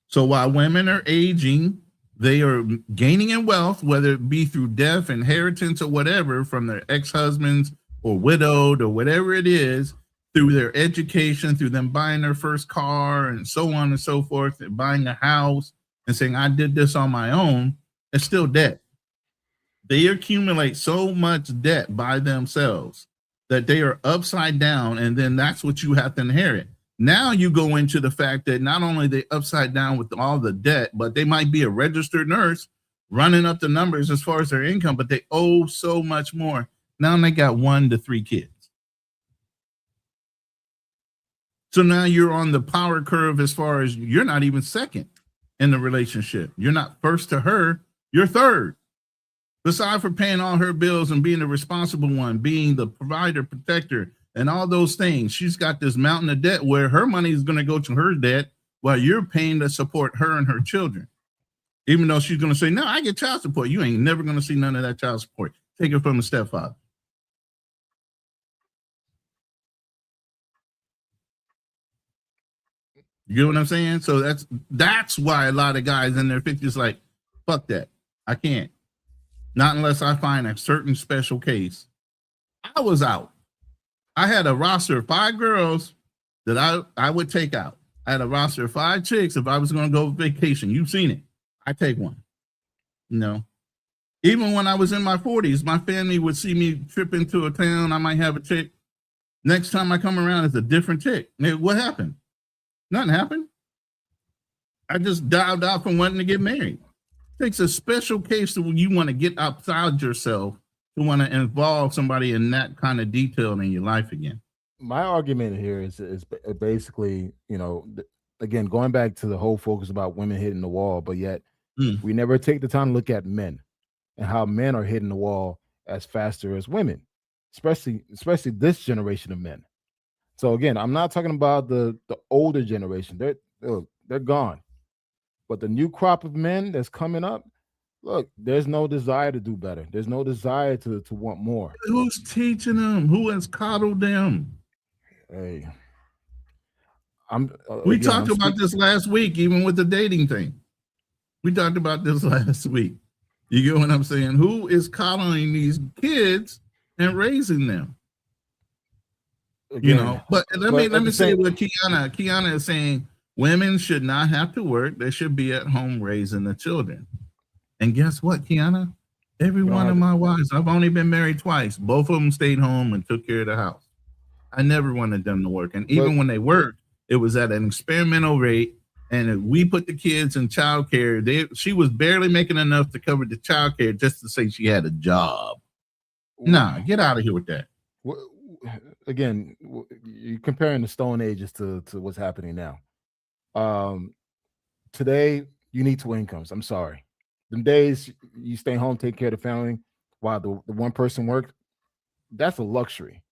So while women are aging, they are gaining in wealth, whether it be through death, inheritance, or whatever from their ex-husbands or widowed or whatever it is, through their education, through them buying their first car and so on and so forth, and buying a house and saying, I did this on my own. It's still debt. They accumulate so much debt by themselves that they are upside down, and then that's what you have to inherit. Now you go into the fact that not only they upside down with all the debt, but they might be a registered nurse running up the numbers as far as their income, but they owe so much more. Now they got 1 to 3 kids. So now you're on the power curve as far as you're not even second in the relationship. You're not first to her. You're third. Besides for paying all her bills and being the responsible one, being the provider, protector, and all those things, she's got this mountain of debt where her money is going to go to her debt while you're paying to support her and her children. Even though she's going to say, no, I get child support. You ain't never going to see none of that child support. Take it from the stepfather. You get what I'm saying? So that's why a lot of guys in their 50s like, fuck that. I can't. Not unless I find a certain special case. I was out. I had a roster of 5 girls that I would take out. I had a roster of 5 chicks if I was going to go vacation. You've seen it. I take one. You know, even when I was in my 40s, my family would see me trip into a town. I might have a chick. Next time I come around, it's a different chick. What happened? Nothing happened. I just dived out from wanting to get married. It takes a special case when you want to get outside yourself to want to involve somebody in that kind of detail in your life again. My argument here is basically, you know, again, going back to the whole focus about women hitting the wall, but yet we never take the time to look at men and how men are hitting the wall as faster as women, especially this generation of men. So again, I'm not talking about the older generation. They're gone. But the new crop of men that's coming up, look, there's no desire to do better. There's no desire to want more. Who's teaching them? Who has coddled them? Hey, we talked about this last week, even with the dating thing. We talked about this last week. You get what I'm saying? Who is coddling these kids and raising them? Again, you know, but let me say what Kiana is saying. Women should not have to work. They should be at home raising the children. And guess what, Kiana? Every one of my wives, I've only been married twice. Both of them stayed home and took care of the house. I never wanted them to work. And even when they worked, it was at an experimental rate. And if we put the kids in childcare, she was barely making enough to cover the childcare just to say she had a job. Nah, get out of here with that. Again, you're comparing the Stone Ages to what's happening now. Today, you need 2 incomes. I'm sorry. Them days you stay home, take care of the family while the one person worked, that's a luxury.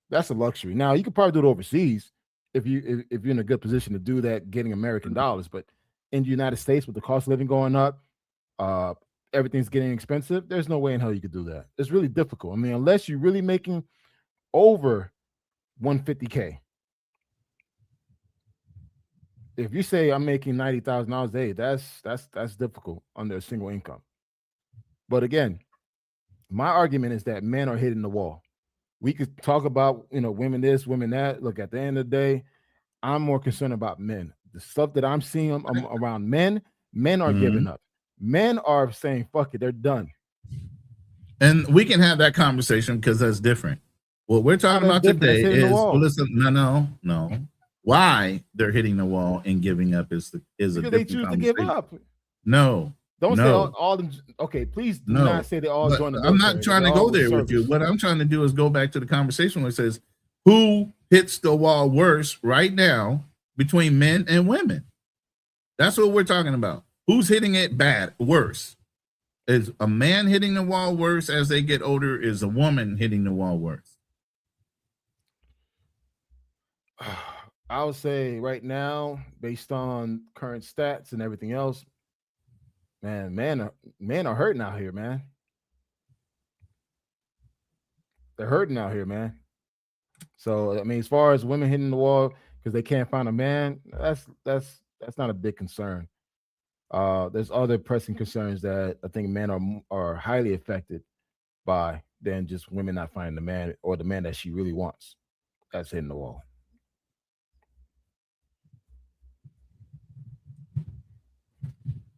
That's a luxury. Now, you could probably do it overseas if you're in a good position to do that, getting American dollars. But in the United States, with the cost of living going up, everything's getting expensive. There's no way in hell you could do that. It's really difficult. I mean, unless you're really making over $150K. If you say I'm making $90,000 a day, that's difficult under a single income. But again, My argument is that men are hitting the wall. We could talk about, women this, women that. Look, at the end of the day, I'm more concerned about men. The stuff that I'm seeing around men are giving up. Men are saying, fuck it, they're done. And we can have that conversation because that's different. What we're talking about today is, listen, no. Why they're hitting the wall and giving up is a different they choose to give up. No. Don't say all them. Okay, please do not say they all join the military. I'm not trying to go there with you. What I'm trying to do is go back to the conversation where it says, who hits the wall worse right now between men and women? That's what we're talking about. Who's hitting it worse? Is a man hitting the wall worse as they get older? Is a woman hitting the wall worse? I would say right now, based on current stats and everything else, men are hurting out here, man. They're hurting out here, man. So I mean, as far as women hitting the wall because they can't find a man, that's not a big concern. There's other pressing concerns that I think men are highly affected by than just women not finding the man or the man that she really wants. That's hitting the wall.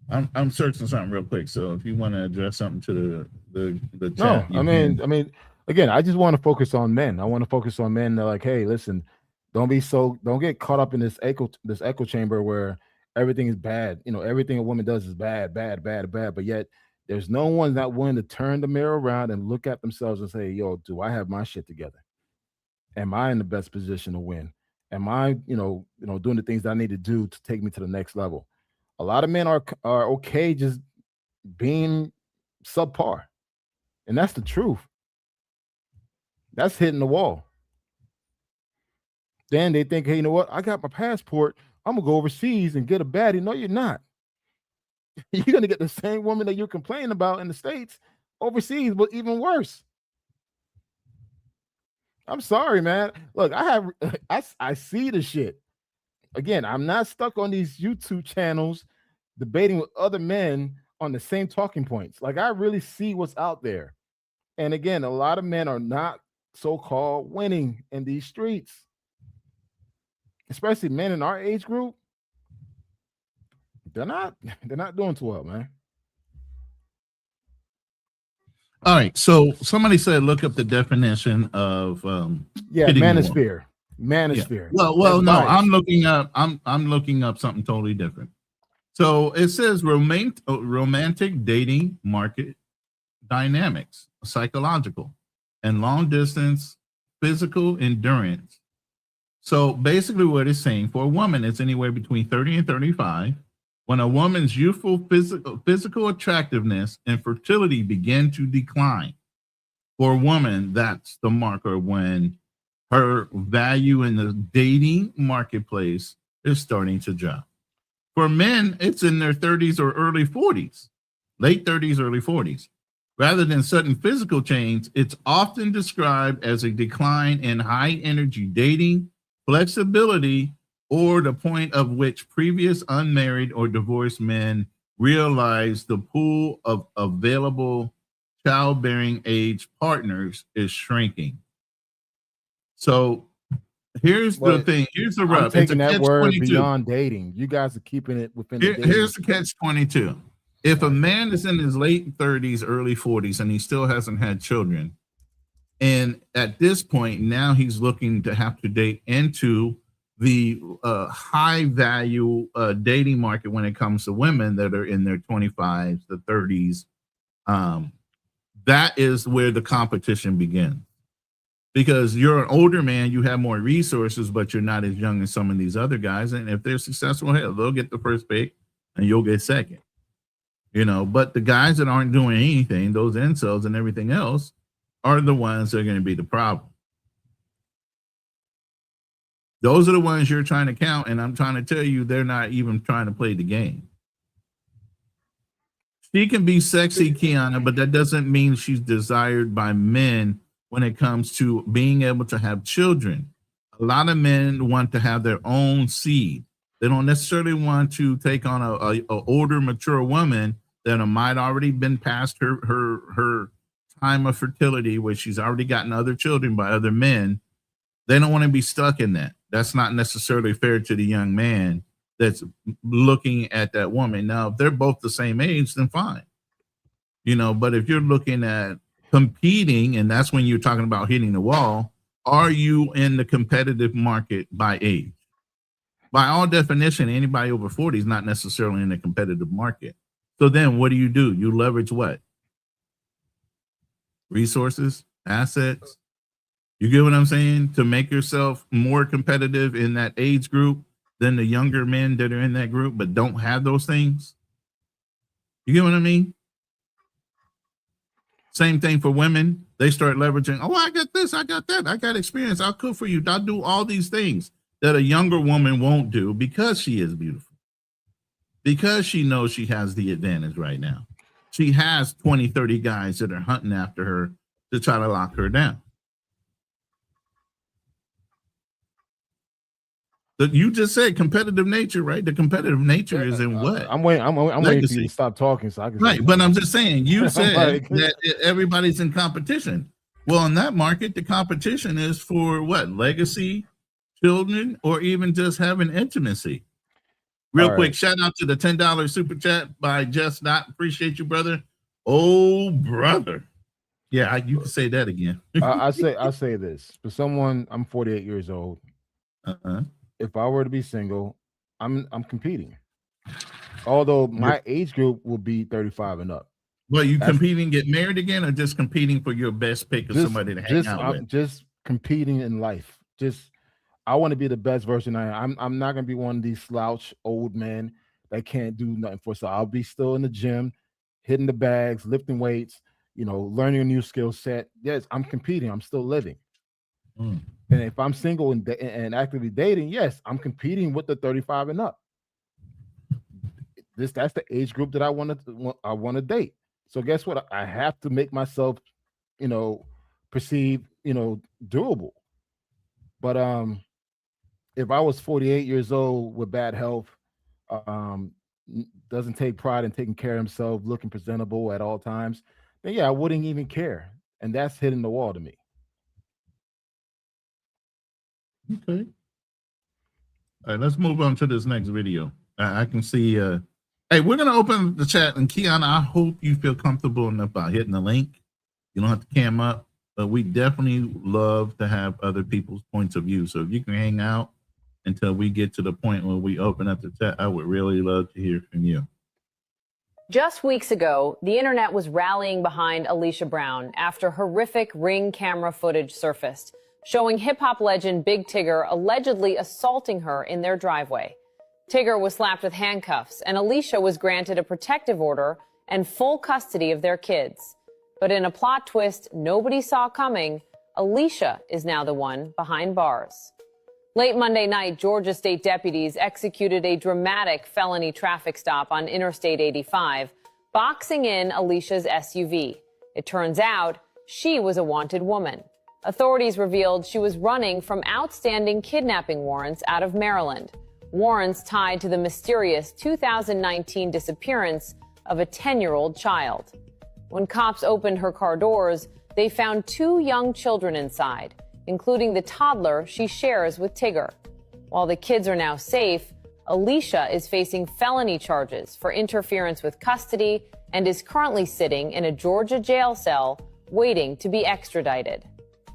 I'm searching something real quick. So if you want to address something to the chat, no, I mean, again, I just want to focus on men. I want to focus on men that are like, hey, listen, don't get caught up in this echo chamber where everything is bad. Everything a woman does is bad. But yet there's no one that willing to turn the mirror around and look at themselves and say, yo, do I have my shit together? Am I in the best position to win? Am I, doing the things that I need to do to take me to the next level? A lot of men are okay just being subpar. And that's the truth. That's hitting the wall. Then they think, hey, you know what? I got my passport. I'm going to go overseas and get a baddie. No, you're not. You're going to get the same woman that you're complaining about in the States overseas, but even worse. I'm sorry, man. Look, I see the shit. Again, I'm not stuck on these YouTube channels debating with other men on the same talking points. Like, I really see what's out there. And again, a lot of men are not so-called winning in these streets, especially men in our age group. They're not doing too well, man. All right. So somebody said, look up the definition of manosphere. Manosphere. Yeah. Well, no, I'm looking up something totally different. So it says romantic dating market dynamics, psychological, and long distance physical endurance. So basically what it's saying, for a woman, it's anywhere between 30 and 35. When a woman's youthful physical attractiveness and fertility begin to decline. For a woman, that's the marker when her value in the dating marketplace is starting to drop. For men, it's in their 30s or early 40s, late 30s, early 40s. Rather than sudden physical change, it's often described as a decline in high energy dating, flexibility, or the point of which previous unmarried or divorced men realize the pool of available childbearing age partners is shrinking. So here's the thing. Here's the rub. I'm taking that word beyond dating. You guys are keeping it within the dating. Here's the catch-22. If a man is in his late 30s, early 40s, and he still hasn't had children, and at this point, now he's looking to have to date into the high value dating market when it comes to women that are in their 25s, the 30s. That is where the competition begins. Because you're an older man, you have more resources, but you're not as young as some of these other guys. And if they're successful, hell, they'll get the first pick and you'll get second. But the guys that aren't doing anything, those incels and everything else, are the ones that are going to be the problem. Those are the ones you're trying to count, and I'm trying to tell you they're not even trying to play the game. She can be sexy, Kiana, but that doesn't mean she's desired by men when it comes to being able to have children. A lot of men want to have their own seed. They don't necessarily want to take on a older, mature woman that might already been past her time of fertility where she's already gotten other children by other men, they don't want to be stuck in that. That's not necessarily fair to the young man that's looking at that woman. Now, if they're both the same age, then fine. But if you're looking at competing, and that's when you're talking about hitting the wall, are you in the competitive market by age? By all definition, anybody over 40 is not necessarily in the competitive market. So then what do? You leverage what? Resources, assets. You get what I'm saying? To make yourself more competitive in that age group than the younger men that are in that group but don't have those things. You get what I mean? Same thing for women. They start leveraging, oh, I got this, I got that, I got experience, I'll cook for you, I'll do all these things that a younger woman won't do because she is beautiful. Because she knows she has the advantage right now. She has 20, 30 guys that are hunting after her to try to lock her down. You just said competitive nature, right? The competitive nature is in what? I'm waiting for you to stop talking so I can. Right, but I'm just saying, you said that everybody's in competition. Well, in that market, the competition is for what? Legacy, children, or even just having intimacy. Real quick, shout out to the $10 super chat by Just Not. Appreciate you, brother. Oh, brother. Yeah, you can say that again. I say this for someone. I'm 48 years old. If I were to be single, I'm competing. Although my age group will be 35 and up. Well, you competing, get married again, or just competing for your best pick of somebody to hang out with? Just competing in life. I want to be the best version I am. I'm not gonna be one of these slouch old men that can't do nothing for. So I'll be still in the gym, hitting the bags, lifting weights, learning a new skill set. Yes, I'm competing. I'm still living. And if I'm single and actively dating, yes, I'm competing with the 35 and up. That's the age group that I want to date. So guess what? I have to make myself, perceive, doable. But if I was 48 years old with bad health, doesn't take pride in taking care of himself, looking presentable at all times, then yeah, I wouldn't even care. And that's hitting the wall to me. Okay. All right, let's move on to this next video. I can see, hey, we're going to open the chat. And Kiana, I hope you feel comfortable enough about hitting the link. You don't have to cam up, but we definitely love to have other people's points of view. So if you can hang out until we get to the point where we open up the chat, I would really love to hear from you. Just weeks ago, the internet was rallying behind Alicia Brown after horrific Ring camera footage surfaced, showing hip-hop legend Big Tigger allegedly assaulting her in their driveway. Tigger was slapped with handcuffs, and Alicia was granted a protective order and full custody of their kids. But in a plot twist nobody saw coming, Alicia is now the one behind bars. Late Monday night, Georgia state deputies executed a dramatic felony traffic stop on Interstate 85, boxing in Alicia's SUV. It turns out she was a wanted woman. Authorities revealed she was running from outstanding kidnapping warrants out of Maryland, warrants tied to the mysterious 2019 disappearance of a 10-year-old child. When cops opened her car doors, they found 2 young children inside, including the toddler she shares with Tigger. While the kids are now safe, Alicia is facing felony charges for interference with custody and is currently sitting in a Georgia jail cell waiting to be extradited.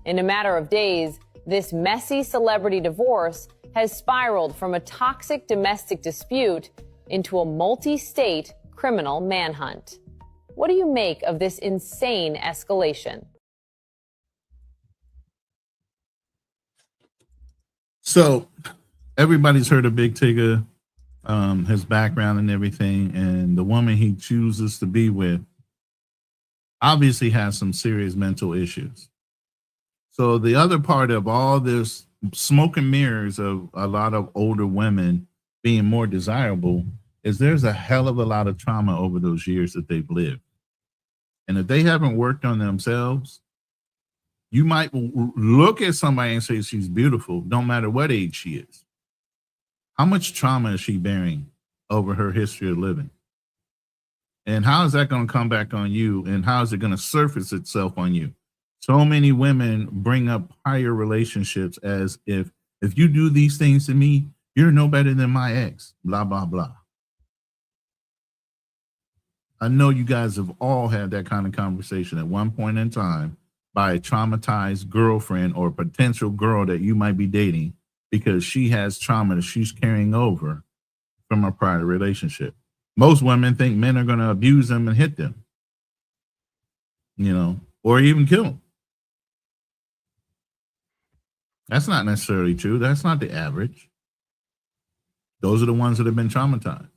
In a matter of days, this messy celebrity divorce has spiraled from a toxic domestic dispute into a multi-state criminal manhunt. What do you make of this insane escalation? So everybody's heard of Big Tigger, his background and everything, and the woman he chooses to be with obviously has some serious mental issues. So the other part of all this smoke and mirrors of a lot of older women being more desirable is there's a hell of a lot of trauma over those years that they've lived. And if they haven't worked on themselves, you might look at somebody and say she's beautiful, don't matter what age she is. How much trauma is she bearing over her history of living? And how is that going to come back on you? And how is it going to surface itself on you? So many women bring up prior relationships as if you do these things to me, you're no better than my ex, blah, blah, blah. I know you guys have all had that kind of conversation at one point in time by a traumatized girlfriend or potential girl that you might be dating because she has trauma that she's carrying over from a prior relationship. Most women think men are going to abuse them and hit them, or even kill them. That's not necessarily true. That's not the average. Those are the ones that have been traumatized.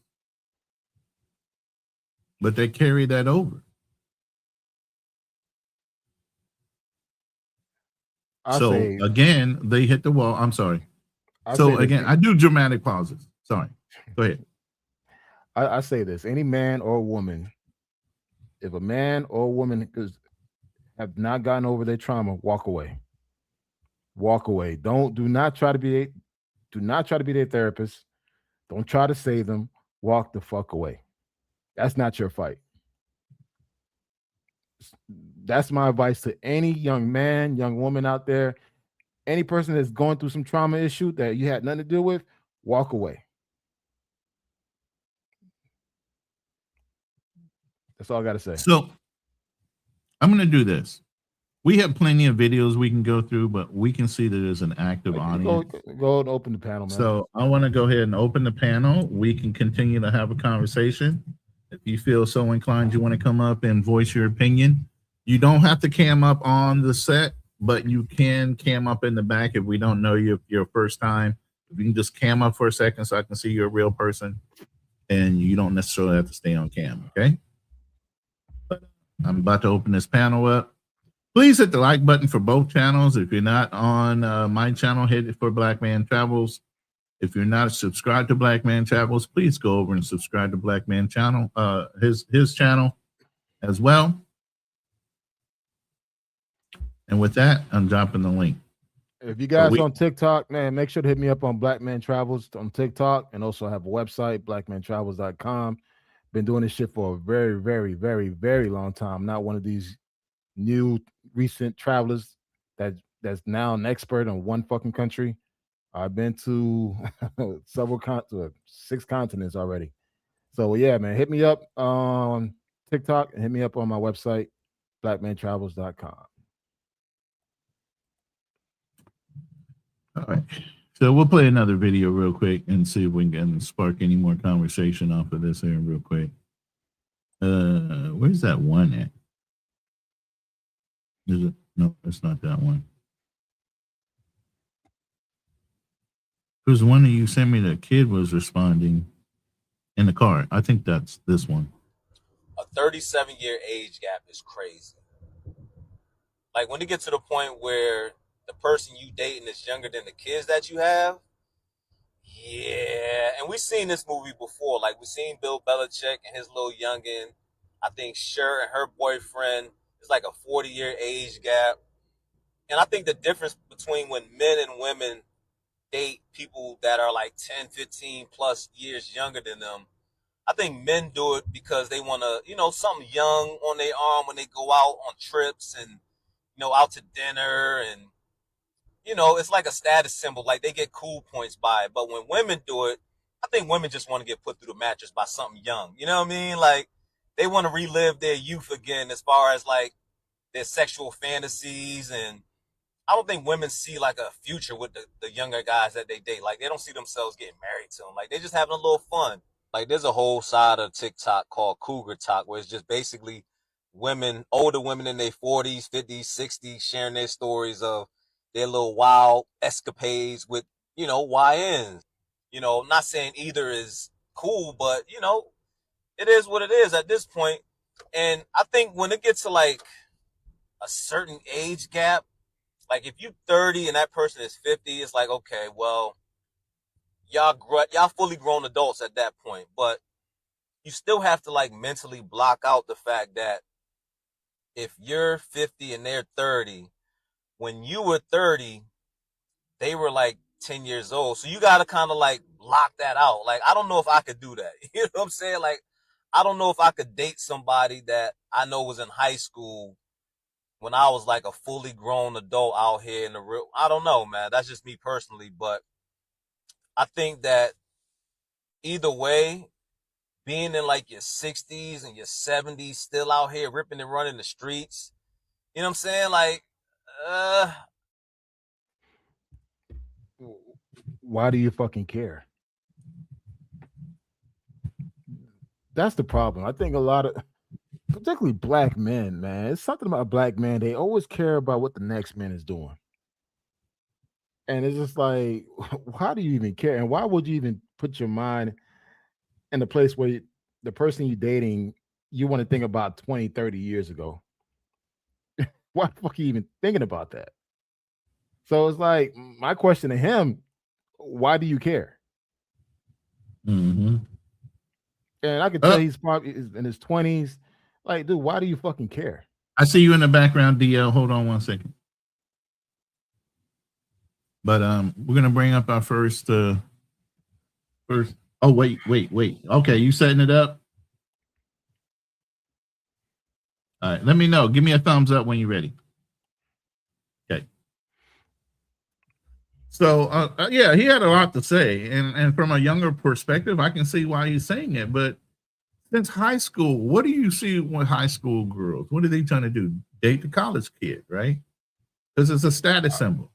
But they carry that over. Again, they hit the wall. I'm sorry. I do dramatic pauses. Sorry. Go ahead. I say this: any man or woman, if a man or woman have not gotten over their trauma, walk away. Walk away. Do not try to be their therapist. Don't try to save them. Walk the fuck away. That's not your fight. That's my advice to any young man, young woman out there. Any person that's going through some trauma issue that you had nothing to deal with, walk away. That's all I got to say. So I'm going to do this. We have plenty of videos we can go through, but we can see that there's an active audience. Go and open the panel, man. So I want to go ahead and open the panel. We can continue to have a conversation. If you feel so inclined, you want to come up and voice your opinion. You don't have to cam up on the set, but you can cam up in the back if we don't know you your first time. If you can just cam up for a second so I can see you're a real person, and you don't necessarily have to stay on cam, okay? But I'm about to open this panel up. Please hit the like button for both channels. If you're not on my channel, hit it for Black Man Travels. If you're not subscribed to Black Man Travels, please go over and subscribe to Black Man channel, his channel as well. And with that, I'm dropping the link. If you guys on TikTok, man, make sure to hit me up on Black Man Travels on TikTok, and also have a website, blackmantravels.com. Been doing this shit for a very, very, very, very long time. Not one of these new recent travelers that's now an expert on one fucking country. I've been to 6 continents already. So yeah, man, hit me up on TikTok and hit me up on my website, blackmantravels.com. All right. So we'll play another video real quick and see if we can spark any more conversation off of this here real quick. Where's that one at? Is it? No, it's not that one. There's one that you sent me. The kid was responding in the car. I think that's this one. A 37-year age gap is crazy. Like when you get to the point where the person you dating is younger than the kids that you have. Yeah. And we've seen this movie before. Like we've seen Bill Belichick and his little youngin'. I think Cher and her boyfriend is like a 40-year age gap. And I think the difference between when men and women date people that are like 10, 15 plus years younger than them, I think men do it because they want to, something young on their arm when they go out on trips and, out to dinner. And, it's like a status symbol. Like they get cool points by it. But when women do it, I think women just want to get put through the mattress by something young. You know what I mean? Like they want to relive their youth again as far as like their sexual fantasies. And I don't think women see like a future with the younger guys that they date. Like they don't see themselves getting married to them. Like they just having a little fun. Like there's a whole side of TikTok called Cougar Talk, where it's just basically women, older women in their 40s, 50s, 60s, sharing their stories of their little wild escapades with, YNs. I'm not saying either is cool, but, it is what it is at this point. And I think when it gets to like a certain age gap, like if you're 30 and that person is 50, it's like, okay, well, y'all fully grown adults at that point. But you still have to like mentally block out the fact that if you're 50 and they're 30, when you were 30, they were like 10 years old. So you got to kind of like block that out. Like, I don't know if I could do that. You know what I'm saying? Like, I don't know if I could date somebody that I know was in high school when I was like a fully grown adult out here in the real. I don't know, man. That's just me personally, but I think that either way, being in like your 60s and your 70s, still out here ripping and running the streets, you know what I'm saying? Like, why do you fucking care? That's the problem. I think a lot of, particularly black men, man, it's something about black men. They always care about what the next man is doing. And it's just like, why do you even care? And why would you even put your mind in the place where the person you're dating, you want to think about 20, 30 years ago? Why the fuck are you even thinking about that? So it's like, my question to him, why do you care? Mm-hmm. And I can tell he's probably in his 20s. Like, dude, why do you fucking care? I see you in the background, DL. Hold on 1 second. But we're gonna bring up our first. Oh, wait. Okay, you setting it up? All right, let me know. Give me a thumbs up when you're ready. Okay. So yeah, he had a lot to say, and from a younger perspective, I can see why he's saying it. But since high school, what do you see with high school girls? What are they trying to do? Date the college kid, right? Because it's a status symbol.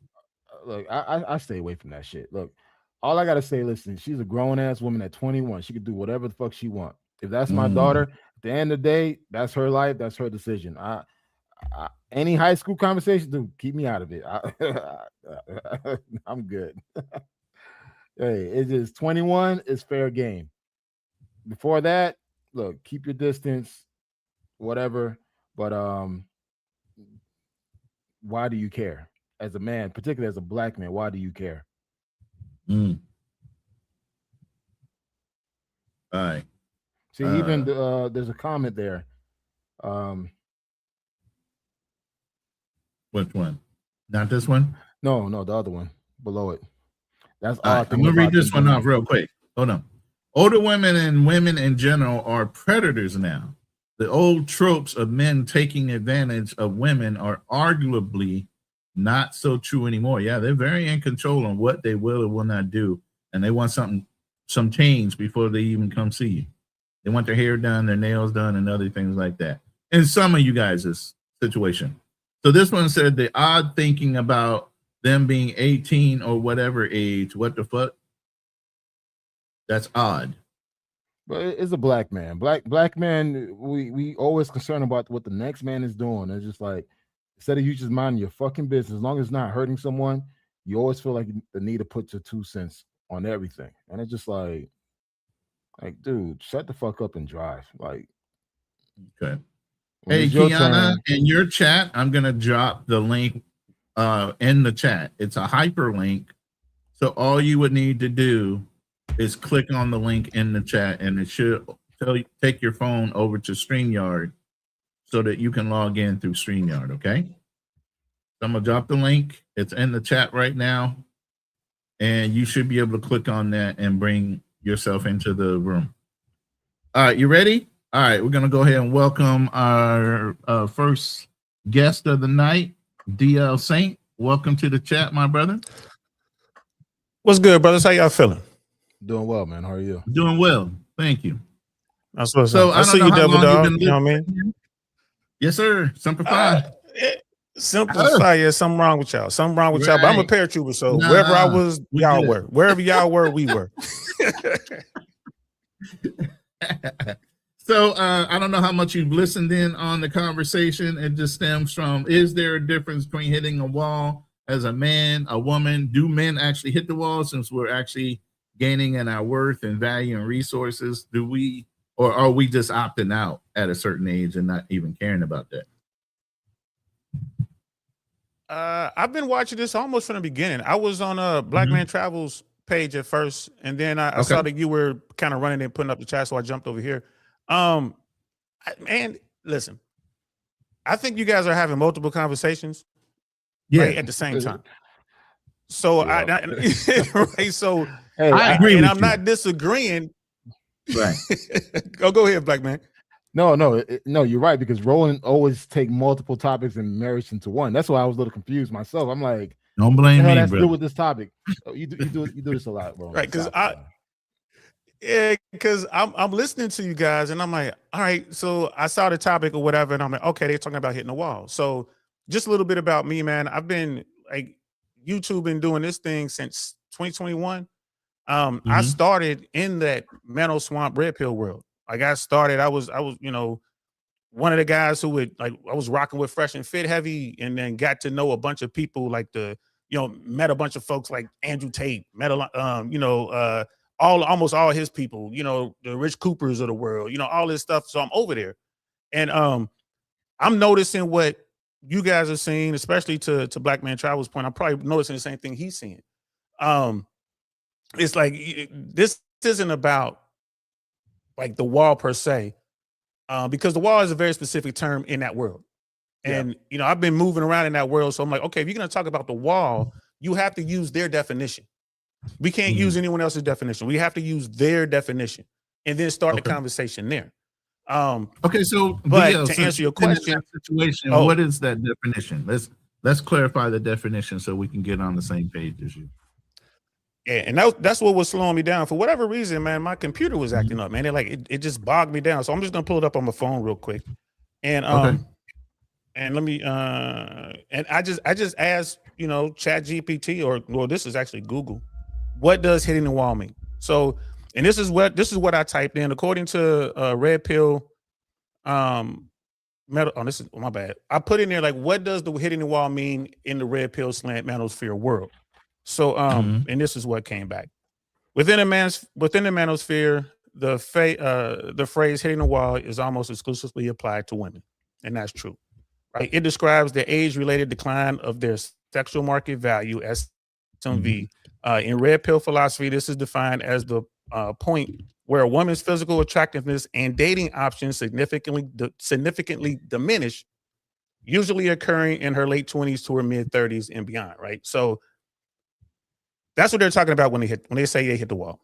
Look, I stay away from that shit. Look, all I gotta say, listen, she's a grown ass woman at 21. She could do whatever the fuck she wants. If that's my daughter, at the end of the day, that's her life, that's her decision. Any high school conversation, dude, keep me out of it. I'm good. Hey, it is 21, it's fair game. Before that, look, keep your distance, whatever. But why do you care? As a man, particularly as a black man, why do you care? All right. See, even there's a comment there. Which one? Not this one? No, the other one below it. That's all right, I'm gonna read this one off real quick. Hold on. Older women and women in general are predators now. The old tropes of men taking advantage of women are arguably not so true anymore. Yeah, they're very in control on what they will or will not do, and they want some change before they even come see you. They want their hair done, their nails done, and other things like that. In some of you guys' situation. So this one said the odd thinking about them being 18 or whatever age. What the fuck? That's odd. But it's a black man. Black men, we always concerned about what the next man is doing. It's just like, instead of you just minding your fucking business, as long as it's not hurting someone, you always feel like the need to put your 2 cents on everything. And it's just like, dude, shut the fuck up and drive. Like, okay. Hey, Kiana, in your chat, I'm gonna drop the link in the chat. It's a hyperlink. So all you would need to do is click on the link in the chat, and it should take your phone over to StreamYard so that you can log in through StreamYard, okay? So I'm gonna drop the link. It's in the chat right now, and you should be able to click on that and bring yourself into the room. All right, you ready? All right, we're gonna go ahead and welcome our first guest of the night, DL Saint. Welcome to the chat, my brother. What's good, brothers? How y'all feeling? Doing well, man. How are you? Doing well, thank you. That's what's so up. I see you, Devil Dog. You know what I mean? Yes, sir. Simplify. Simplify. Yeah, something wrong with y'all. Something wrong with y'all. But I'm a paratrooper, so wherever I was, y'all were. Wherever y'all were, we were. So I don't know how much you've listened in on the conversation. It just stems from, is there a difference between hitting a wall as a man, a woman? Do men actually hit the wall since we're actually gaining in our worth and value and resources? Do we, or are we just opting out at a certain age and not even caring about that? I've been watching this almost from the beginning. I was on a Black Man Travels page at first, and then I saw that you were kind of running and putting up the chat, so I jumped over here. Man, listen, I think you guys are having multiple conversations at the same time. So right, so hey, I agree with and I'm you. not disagreeing. Right. Go ahead, black man. No, you're right, because Roland always take multiple topics and marries into one. That's why I was a little confused myself. I'm like, don't blame me, that's bro. to do with this topic. Oh, you do this a lot, bro. Right, because I'm listening to you guys and I'm like, all right, so I saw the topic or whatever, and I'm like, okay, they're talking about hitting the wall. So just a little bit about me, man. I've been like YouTube been doing this thing since 2021. I started in that Manno Swamp Red Pill world. Like I was, one of the guys who would I was rocking with Fresh and Fit heavy, and then got to know a bunch of people met a bunch of folks like Andrew Tate, almost all his people, the Rich Coopers of the world, all this stuff. So I'm over there, and I'm noticing what you guys are seeing, especially to Black Man Travel's point. I'm probably noticing the same thing he's seeing. It's like this isn't about like the wall per se, because the wall is a very specific term in that world. And, I've been moving around in that world. So I'm like, okay, if you're going to talk about the wall, you have to use their definition. We can't use anyone else's definition. We have to use their definition and then start the conversation there. Okay, so but to answer your question, situation, what is that definition? Let's clarify the definition so we can get on the same page as you. Yeah, and that's what was slowing me down. For whatever reason, man, my computer was acting up, man. It just bogged me down. So I'm just gonna pull it up on my phone real quick. And and let me and I just asked, Chat GPT or this is actually Google, what does hitting the wall mean? So, and this is what I typed in according to Red Pill this is my bad. I put in there like, what does the hitting the wall mean in the Red Pill slant manosphere world? So and this is what came back. Within the manosphere, the phrase hitting the wall is almost exclusively applied to women, and that's true. Right? It describes the age-related decline of their sexual market value, SMV. In Red Pill philosophy, this is defined as the point where a woman's physical attractiveness and dating options significantly diminish, usually occurring in her late 20s to her mid 30s and beyond. Right. So that's what they're talking about when they say they hit the wall.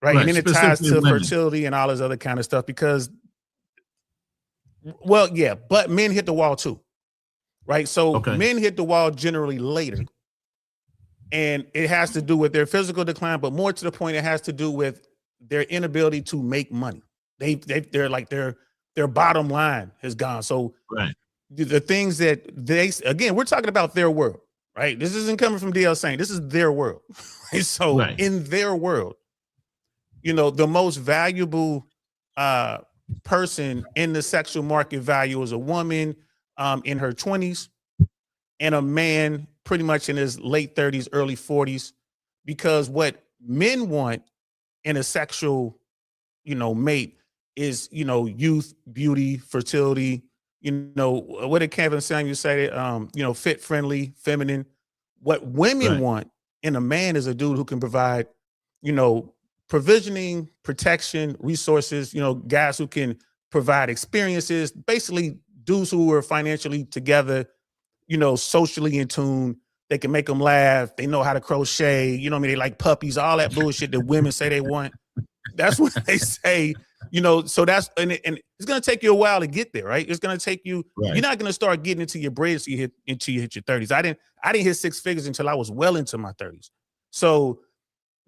Right. And then it ties to fertility and all this other kind of stuff because, but men hit the wall too. Right. So men hit the wall generally later. And it has to do with their physical decline, but more to the point, it has to do with their inability to make money. They're like their bottom line has gone. So the things that we're talking about their world, right? This isn't coming from DL Saint. This is their world. So in their world, the most valuable person in the sexual market value is a woman in her 20s and a man pretty much in his late 30s, early 40s, because what men want in a sexual, mate is, youth, beauty, fertility, what did Kevin Samuel say? Fit, friendly, feminine. What women want in a man is a dude who can provide, provisioning, protection, resources, guys who can provide experiences, basically dudes who are financially together, socially in tune. They can make them laugh. They know how to crochet. They like puppies, all that bullshit that women say they want. That's what they say, so that's, and it's going to take you a while to get there, right? It's going to take you, you're not going to start getting into your bread until you hit your 30s. I didn't hit six figures until I was well into my 30s. So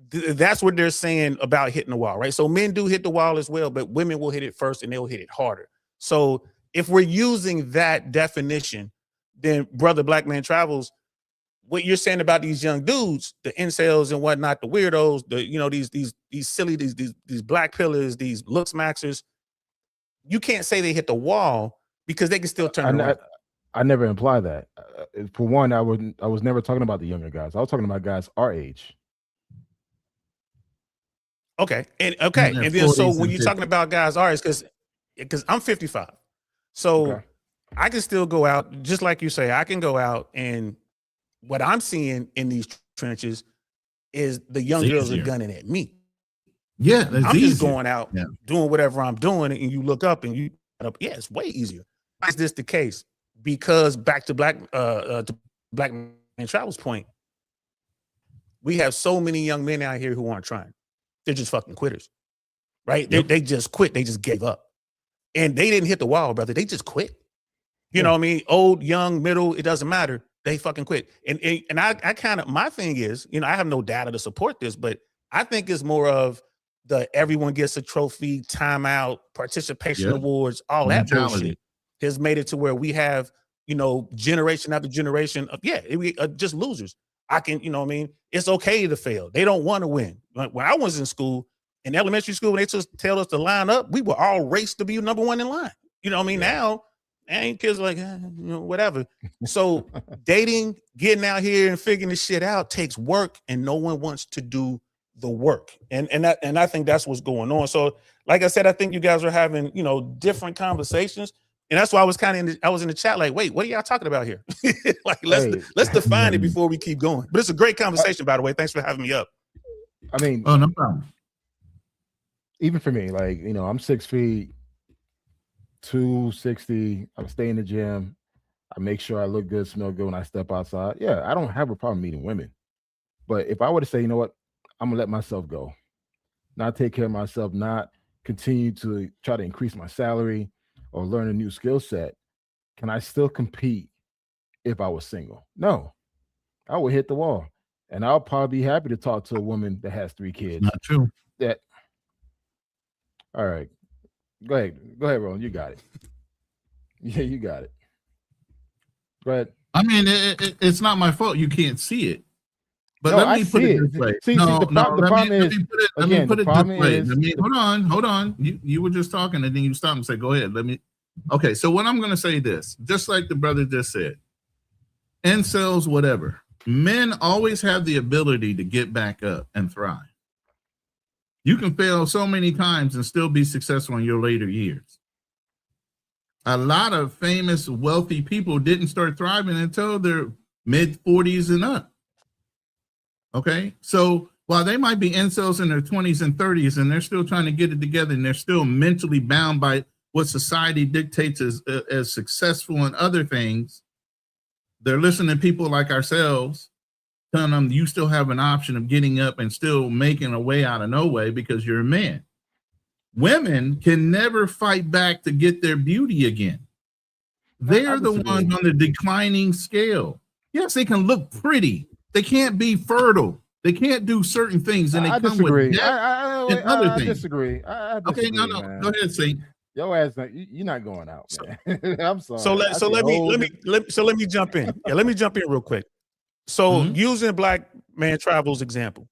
that's what they're saying about hitting the wall, right? So men do hit the wall as well, but women will hit it first and they'll hit it harder. So if we're using that definition, then Brother Black Man Travels, what you're saying about these young dudes, the incels and whatnot, the weirdos, these silly, these black pillars, these looks maxers, you can't say they hit the wall because they can still turn around. I never imply that. For one, I was never talking about the younger guys. I was talking about guys our age. Okay. And then so when you're talking about guys our age, because I'm 55. So I can still go out, just like you say, I can go out, and what I'm seeing in these trenches is the young girls are gunning at me. Yeah, I'm just going out doing whatever I'm doing, and you look up and you it's way easier. Why is this the case? Because back to Black Man Travel's point, we have so many young men out here who aren't trying. They're just fucking quitters. right? They just quit. They just gave up. And they didn't hit the wall, brother. They just quit. You know what I mean? Old, young, middle, it doesn't matter. They fucking quit. And I kind of, my thing is, I have no data to support this, but I think it's more of the everyone gets a trophy, timeout, participation awards, all that bullshit has made it to where we have, generation after generation of, just losers. I can, it's okay to fail. They don't want to win. When I was in school, in elementary school, when they just tell us to line up, we were all raced to be number one in line. You know what I mean? Now, ain't kids like, whatever. So dating, getting out here and figuring this shit out takes work, and no one wants to do the work. And I think that's what's going on. So like I said, I think you guys are having, different conversations. And that's why I was I was in the chat like, wait, what are y'all talking about here? Like, let's define it before we keep going. But it's a great conversation, by the way. Thanks for having me up. I mean, oh, no problem. Even for me, like, I'm 6 feet, 260. I stay in the gym. I make sure I look good, smell good when I step outside. Yeah, I don't have a problem meeting women. But if I were to say, you know what, I'm gonna let myself go, not take care of myself, not continue to try to increase my salary or learn a new skill set, can I still compete if I was single? No, I would hit the wall. And I'll probably be happy to talk to a woman that has 3 kids. Not true. All right. Go ahead, Roland. You got it. Yeah, you got it. Go ahead. I mean, it's not my fault you can't see it. But let me put it this way. The problem is, let me put it this way. Hold on. You were just talking and then you stopped and said, go ahead. Okay, so what I'm going to say this, just like the brother just said, incels, whatever. Men always have the ability to get back up and thrive. You can fail so many times and still be successful in your later years. A lot of famous, wealthy people didn't start thriving until their mid 40s and up. Okay, so while they might be incels in their 20s and 30s and they're still trying to get it together and they're still mentally bound by what society dictates as successful and other things, they're listening to people like ourselves telling them you still have an option of getting up and still making a way out of no way because you're a man. Women can never fight back to get their beauty again. They're the ones on the declining scale. Yes, they can look pretty. They can't be fertile. They can't do certain things, and they come disagree. with death and other things. I disagree. Okay, no. Go ahead, Saint. Your ass, you're not going out, man. I'm sorry. So let me jump in. Yeah, let me jump in real quick. So using Black Man Travels example,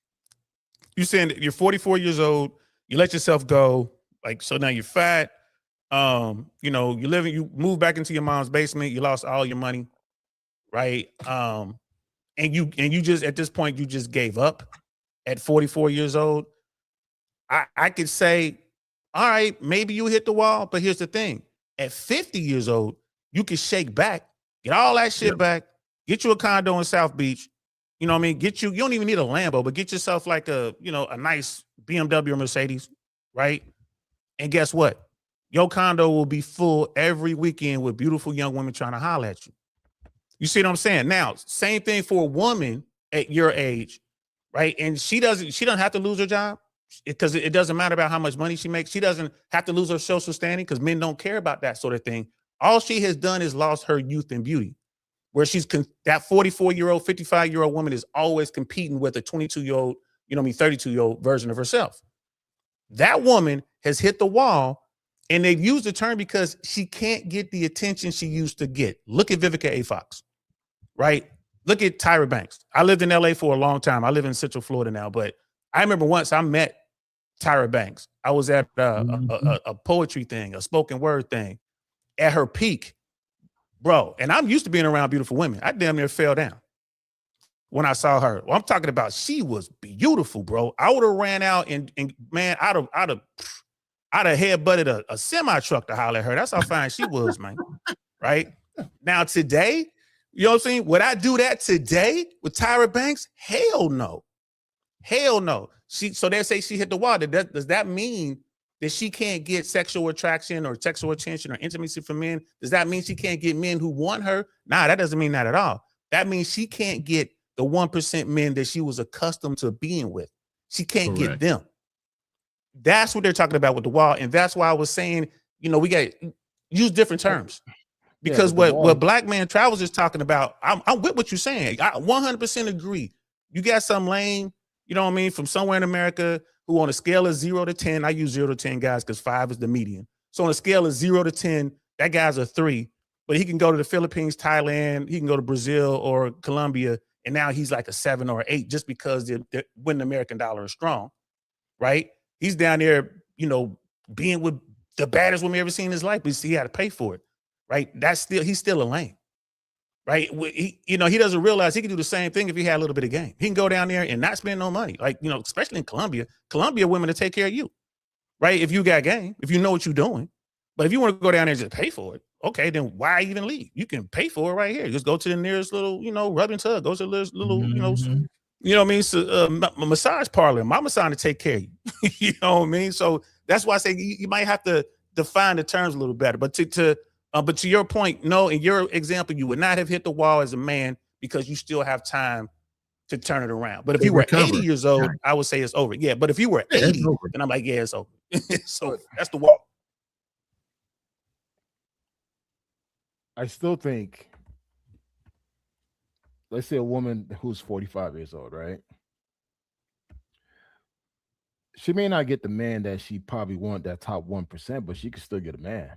you saying that you're 44 years old, you let yourself go, like, so now you're fat, you move back into your mom's basement, you lost all your money, right? And you just, at this point, you just gave up at 44 years old. I could say, all right, maybe you hit the wall, but here's the thing. At 50 years old, you can shake back, get all that shit back, get you a condo in South Beach. You know what I mean? You don't even need a Lambo, but get yourself like a nice BMW or Mercedes, right? And guess what? Your condo will be full every weekend with beautiful young women trying to holler at you. You see what I'm saying? Now, same thing for a woman at your age, right? And she doesn't have to lose her job because it doesn't matter about how much money she makes. She doesn't have to lose her social standing because men don't care about that sort of thing. All she has done is lost her youth and beauty. Where she's that 44-year-old, 55-year-old woman is always competing with a 22-year-old, 32-year-old version of herself. That woman has hit the wall, and they've used the term because she can't get the attention she used to get. Look at Vivica A. Fox, right? Look at Tyra Banks. I lived in LA for a long time. I live in Central Florida now, but I remember once I met Tyra Banks. I was at a poetry thing, a spoken word thing at her peak. Bro, and I'm used to being around beautiful women. I damn near fell down when I saw her. Well, I'm talking about she was beautiful, bro. I would have ran out and man, I'd have headbutted a semi-truck to holler at her. That's how fine she was, man. Right? Now today, you know what I'm saying? Would I do that today with Tyra Banks? Hell no. Hell no. So they say she hit the wall. Does that mean that she can't get sexual attraction or sexual attention or intimacy from men? Does that mean she can't get men who want her? Nah, that doesn't mean that at all. That means she can't get the 1% men that she was accustomed to being with. She can't get them. That's what they're talking about with the wall, and that's why I was saying, you know, we got use different terms. Because what Black Man Travels is talking about, I'm with what you're saying. I 100% agree. You got some lame, you know what I mean, from somewhere in America who on a scale of 0 to 10, I use 0 to 10 guys because 5 is the median. So on a scale of 0 to 10, that guy's a 3, but he can go to the Philippines, Thailand, he can go to Brazil or Colombia, and now he's like a 7 or 8 just because when the American dollar is strong, right? He's down there, you know, being with the baddest woman ever seen in his life, but he had to pay for it. Right, he's still a lame, right? He doesn't realize he can do the same thing if he had a little bit of game. He can go down there and not spend no money, like, you know, especially in Colombia women to take care of you, right? If you got game, if you know what you're doing. But if you want to go down there and just pay for it, okay, then why even leave? You can pay for it right here. Just go to the nearest little, you know, rub and tug. Go to the little, you know what I mean? So, massage parlor. My massage to take care of you. You know what I mean? So that's why I say you might have to define the terms a little better. But but to your point, no, in your example, you would not have hit the wall as a man because you still have time to turn it around. But if you were 80 years old, I would say it's over. Yeah, but if you were 80, then I'm like, yeah, it's over. So that's the wall. I still think, let's say a woman who's 45 years old, right? She may not get the man that she probably want, that top 1%, but she could still get a man.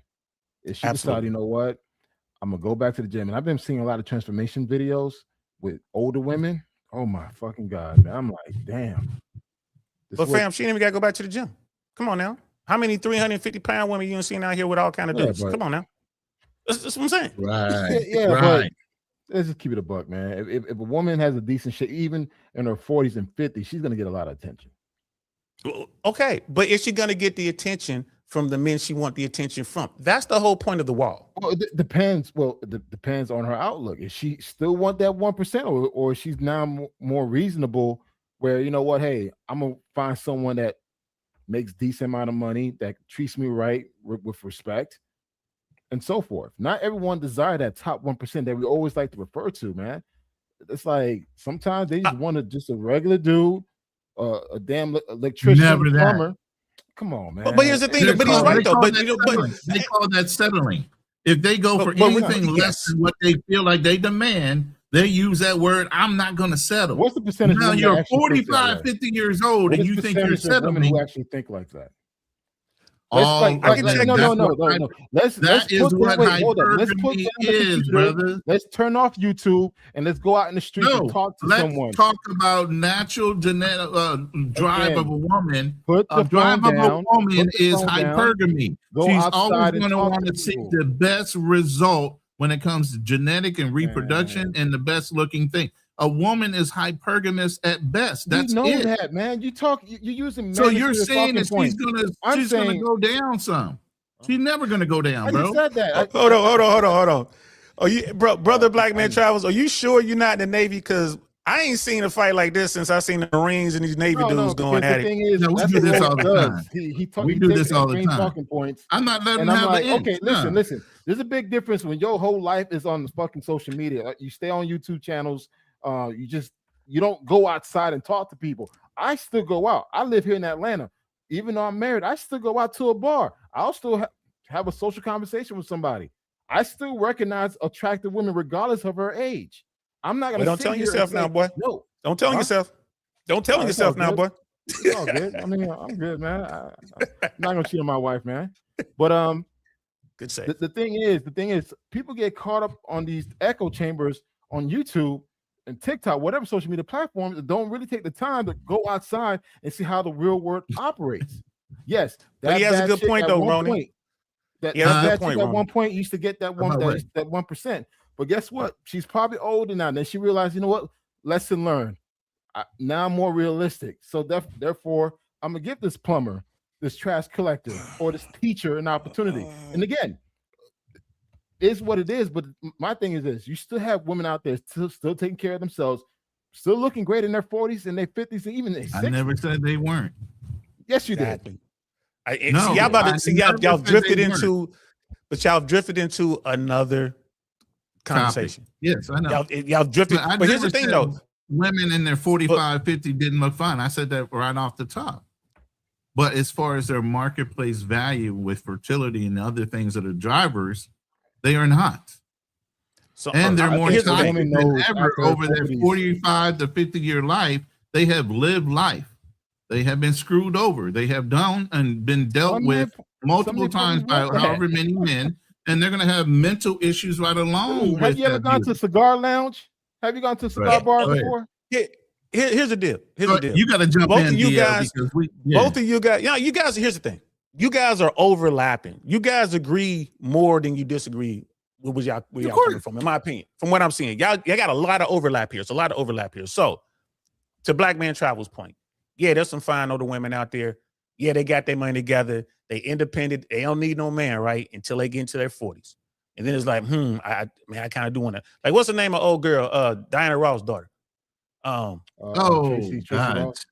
If she decide, you know what, I'm gonna go back to the gym, and I've been seeing a lot of transformation videos with older women. Oh my fucking God, man! I'm like, damn. But fam, she ain't even gotta go back to the gym. Come on now. How many 350-pound women you seen out here with all kind of dudes? Come on now. That's what I'm saying. Right. Yeah, right. But let's just keep it a buck, man. If a woman has a decent shape, even in her 40s and 50s, she's gonna get a lot of attention. Okay, but is she gonna get the attention from the men she want the attention from? That's the whole point of the wall. Well, it depends. Well, it depends on her outlook. If she still want that 1%, or she's now more reasonable, where, you know what, hey, I'm gonna find someone that makes decent amount of money, that treats me right with respect, and so forth. Not everyone desire that top 1% that we always like to refer to, man. It's like sometimes they just want just a regular dude, a damn electrician, plumber. Come on, man. But here's the thing. But he's right though. But they call that settling. If they go for anything less than what they feel like they demand, they use that word. I'm not going to settle. What's the percentage? Now you're 45, 50 years old, and you think you're settling. Who actually think like that? No. Let's put hypergamy is, brother. Let's turn off YouTube and let's go out in the street and talk to someone. Let's talk about natural genetic drive of a woman. The drive of a woman is hypergamy. She's always going to want to seek the best result when it comes to genetic and reproduction and the best looking thing. A woman is hypergamous at best. That's it. That, man. You're using. So you're saying that she's gonna go down some. She's never gonna go down, bro. Said that. Hold on. Are you, brother Black Man Travels? Are you sure you're not in the Navy? Because I ain't seen a fight like this since I seen the Marines and these Navy dudes going at it. We do this all the time. We do this all the time. Talking points. I'm not letting and them I'm have like, okay, listen. There's a big difference when your whole life is on the fucking social media. Like, you stay on YouTube channels. You don't go outside and talk to people. I still go out. I live here in Atlanta. Even though I'm married, I still go out to a bar. I'll still have a social conversation with somebody. I still recognize attractive women regardless of her age. I'm not gonna. Don't tell yourself now, boy. No, don't tell yourself. Don't tell yourself now, boy. It's all good. I mean, I'm good, man. I'm not gonna cheat on my wife, man. But good say. The thing is, people get caught up on these echo chambers on YouTube and TikTok, whatever social media platforms, that don't really take the time to go outside and see how the real world operates. Yes, but he has a good point though, Ronnie. At one point used to get that 1%. But guess what? She's probably older now. Then she realized, you know what? Lesson learned. Now I'm more realistic. So therefore, I'm gonna give this plumber, this trash collector, or this teacher an opportunity. And again, is what it is. But my thing is this: you still have women out there still taking care of themselves, still looking great in their 40s and their 50s, and even their 60s. I never said they weren't. Yes, you did. Y'all drifted into, but y'all drifted into another conversation. Topic. Yes, I know. Y'all drifted. But here's the thing, though: women in their 45, 50 didn't look fine. I said that right off the top. But as far as their marketplace value with fertility and other things that are drivers, they are not. So, and they're more here's the excited thing. than ever after over their 40s. 45 to 50-year life. They have lived life. They have been screwed over. They have done and been dealt with multiple times by however many men, and they're going to have mental issues right along with Have you ever that gone to beauty. Cigar Lounge? Have you gone to cigar bars Go ahead. before? Here's the deal. Here's the deal. You got to jump both in, of you DL, guys, because both of you guys, you guys. Here's the thing. You guys are overlapping. You guys agree more than you disagree with where y'all coming from, in my opinion. From what I'm seeing, y'all got a lot of overlap here. It's a lot of overlap here. So, to Black Man Travel's point, yeah, there's some fine older women out there. Yeah, they got their money together. They independent. They don't need no man, right? Until they get into their 40s. And then it's like, I kind of do want to. Like, what's the name of old girl? Diana Ross' daughter. Tracy God. Ross.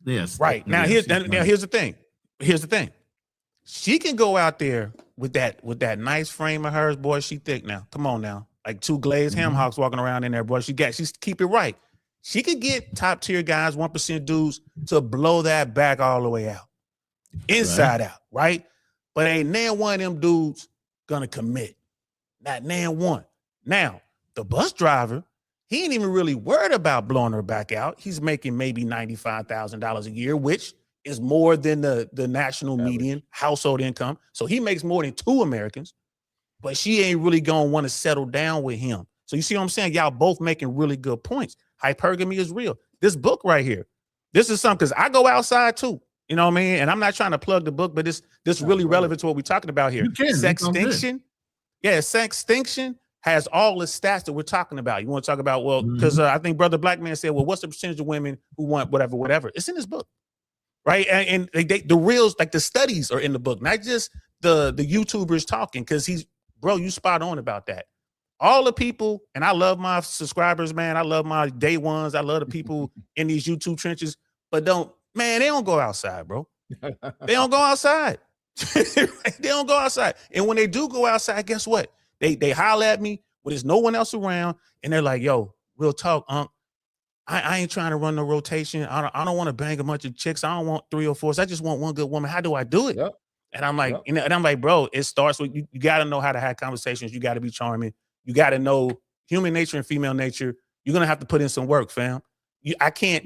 Yes. Right. Now, Yes, here's the thing. Here's the thing. She can go out there with that nice frame of hers, boy. She thick now. Come on now. Like two glazed ham hocks walking around in there, boy. She's keep it right. She could get top tier guys, 1% dudes to blow that back all the way out. Inside out, right? But ain't nan one of them dudes gonna commit. Not nan one. Now, the bus driver, he ain't even really worried about blowing her back out. He's making maybe $95,000 a year, which is more than the national median household income. So he makes more than 2 Americans, but she ain't really gonna want to settle down with him. So you see what I'm saying? Y'all both making really good points. Hypergamy is real. This book right here, this is something, because I go outside too. You know what I mean? And I'm not trying to plug the book, but this really relevant to what we're talking about here. Sextinction. Yeah, Sextinction has all the stats that we're talking about. You want to talk about, well, because I think Brother Black Man said, well, what's the percentage of women who want whatever? It's in this book, right? And the reals, like the studies are in the book, not just the YouTubers talking, because you spot on about that. All the people, and I love my subscribers, man. I love my day ones. I love the people in these YouTube trenches, but they don't go outside, bro. They don't go outside. They don't go outside. And when they do go outside, guess what? They holler at me when there's no one else around, and they're like, yo, real talk, I ain't trying to run no rotation. I don't want to bang a bunch of chicks. I don't want 3 or 4. I just want one good woman. How do I do it? Yep. And I'm like, and I'm like, bro, it starts with you got to know how to have conversations. You got to be charming. You got to know human nature and female nature. You're gonna have to put in some work, fam. I can't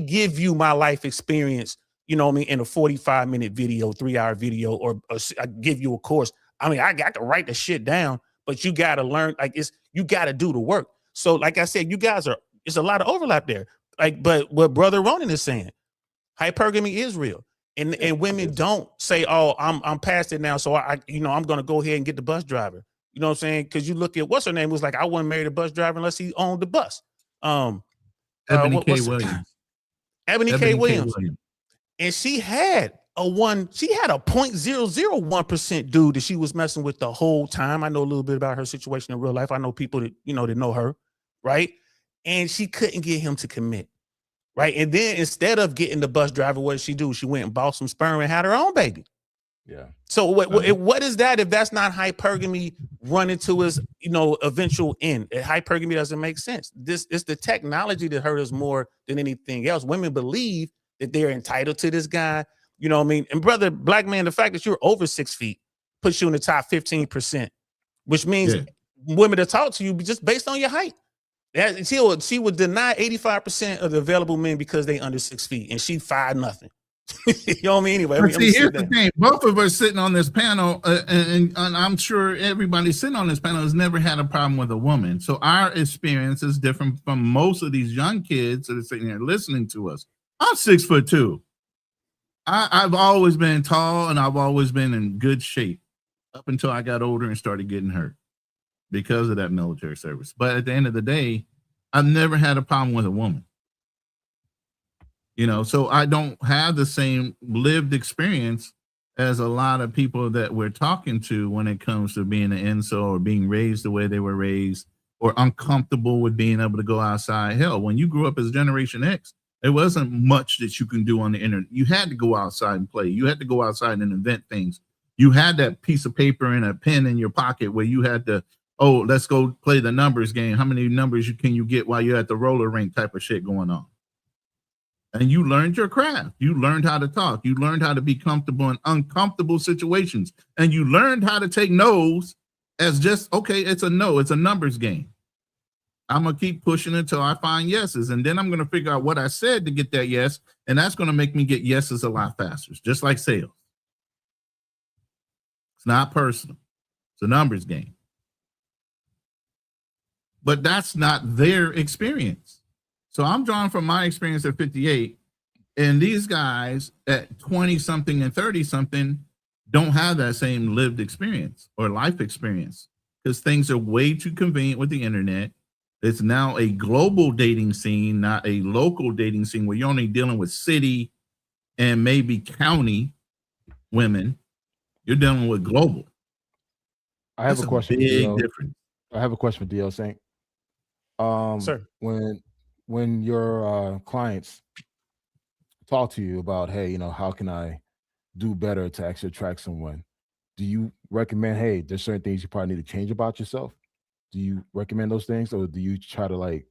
give you my life experience, you know what I mean, in a 45-minute video, 3-hour video, or I give you a course. I mean, I got to write the shit down, but you got to learn, you got to do the work. So like I said, you guys it's a lot of overlap there. Like, but what Brother Ronan is saying, hypergamy is real. And women don't say, oh, I'm past it now, so I'm going to go ahead and get the bus driver. You know what I'm saying? Because you look at, what's her name, was like, I wouldn't marry the bus driver unless he owned the bus. Ebony K. Williams. Ebony K. Williams. And she had a 0.001% dude that she was messing with the whole time. I know a little bit about her situation in real life. I know people that, that know her, right? And she couldn't get him to commit, right? And then instead of getting the bus driver, what did she do? She went and bought some sperm and had her own baby. Yeah. So what is that if that's not hypergamy running to its eventual end? Hypergamy doesn't make sense. It's the technology that hurt us more than anything else. Women believe that they're entitled to this guy. You know what I mean? And Brother Black Man, the fact that you're over 6 feet puts you in the top 15%, which means women to talk to you just based on your height. She would deny 85% of the available men because they under 6 feet, and she 5'0". You know what I mean? Anyway, here's the thing. Both of us sitting on this panel, and I'm sure everybody sitting on this panel has never had a problem with a woman. So our experience is different from most of these young kids that are sitting here listening to us. I'm 6'2". I've always been tall, and I've always been in good shape up until I got older and started getting hurt because of that military service. But at the end of the day, I've never had a problem with a woman. So I don't have the same lived experience as a lot of people that we're talking to when it comes to being an incel or being raised the way they were raised or uncomfortable with being able to go outside. Hell, when you grew up as Generation X, there wasn't much that you can do on the internet. You had to go outside and play. You had to go outside and invent things. You had that piece of paper and a pen in your pocket where you had to, let's go play the numbers game. How many numbers can you get while you're at the roller rink type of shit going on? and you learned your craft. You learned how to talk. You learned how to be comfortable in uncomfortable situations, and you learned how to take no's as just, okay, it's a no, it's a numbers game. I'm going to keep pushing until I find yeses, and then I'm going to figure out what I said to get that yes, and that's going to make me get yeses a lot faster, just like sales. It's not personal. It's a numbers game. But that's not their experience. So I'm drawing from my experience at 58, and these guys at 20-something and 30-something don't have that same lived experience or life experience because things are way too convenient with the internet. It's now a global dating scene, not a local dating scene where you're only dealing with city and maybe county women. You're dealing with global. I have That's a question. big DL. difference. I have a question for DL Saint. Sir. When your clients talk to you about, hey, how can I do better to actually attract someone? Do you recommend, hey, there's certain things you probably need to change about yourself? Do you recommend those things, or do you try to like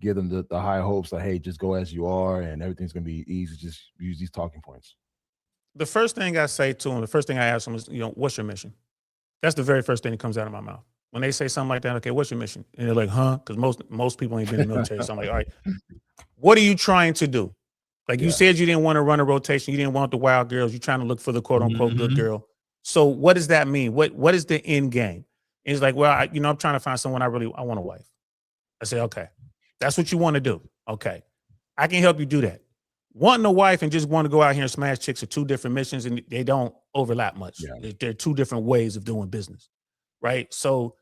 give them the high hopes that, hey, just go as you are and everything's gonna be easy? Just use these talking points. The first thing I say to them, the first thing I ask them is, what's your mission? That's the very first thing that comes out of my mouth. When they say something like that, okay, what's your mission? And they're like, huh? Because most people ain't been in the military. So I'm like, all right, what are you trying to do? Like you said, you didn't want to run a rotation. You didn't want the wild girls. You're trying to look for the quote unquote good girl. So what does that mean? What is the end game? And he's like, well, I'm trying to find someone I want a wife. I say, okay, that's what you want to do. Okay, I can help you do that. Wanting a wife and just want to go out here and smash chicks are two different missions, and they don't overlap much. Yeah. They're two different ways of doing business, right? So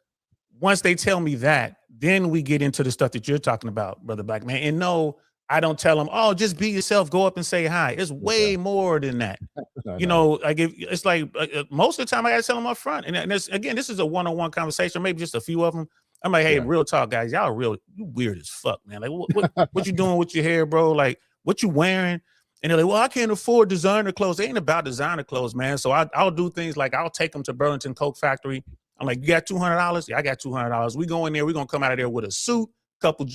once they tell me that, then we get into the stuff that you're talking about, Brother Black Man. And no, I don't tell them, oh, just be yourself, go up and say hi. It's way more than that. Like it's like most of the time I gotta tell them up front. And this is a one-on-one conversation, maybe just a few of them. I'm like, hey, real talk, guys, y'all you weird as fuck, man. Like what you doing with your hair, bro? Like what you wearing? And they're like, well, I can't afford designer clothes. It ain't about designer clothes, man. So I'll do things like I'll take them to Burlington Coke Factory. I'm like, you got $200? Yeah, I got $200. We go in there, we're gonna come out of there with a suit, couple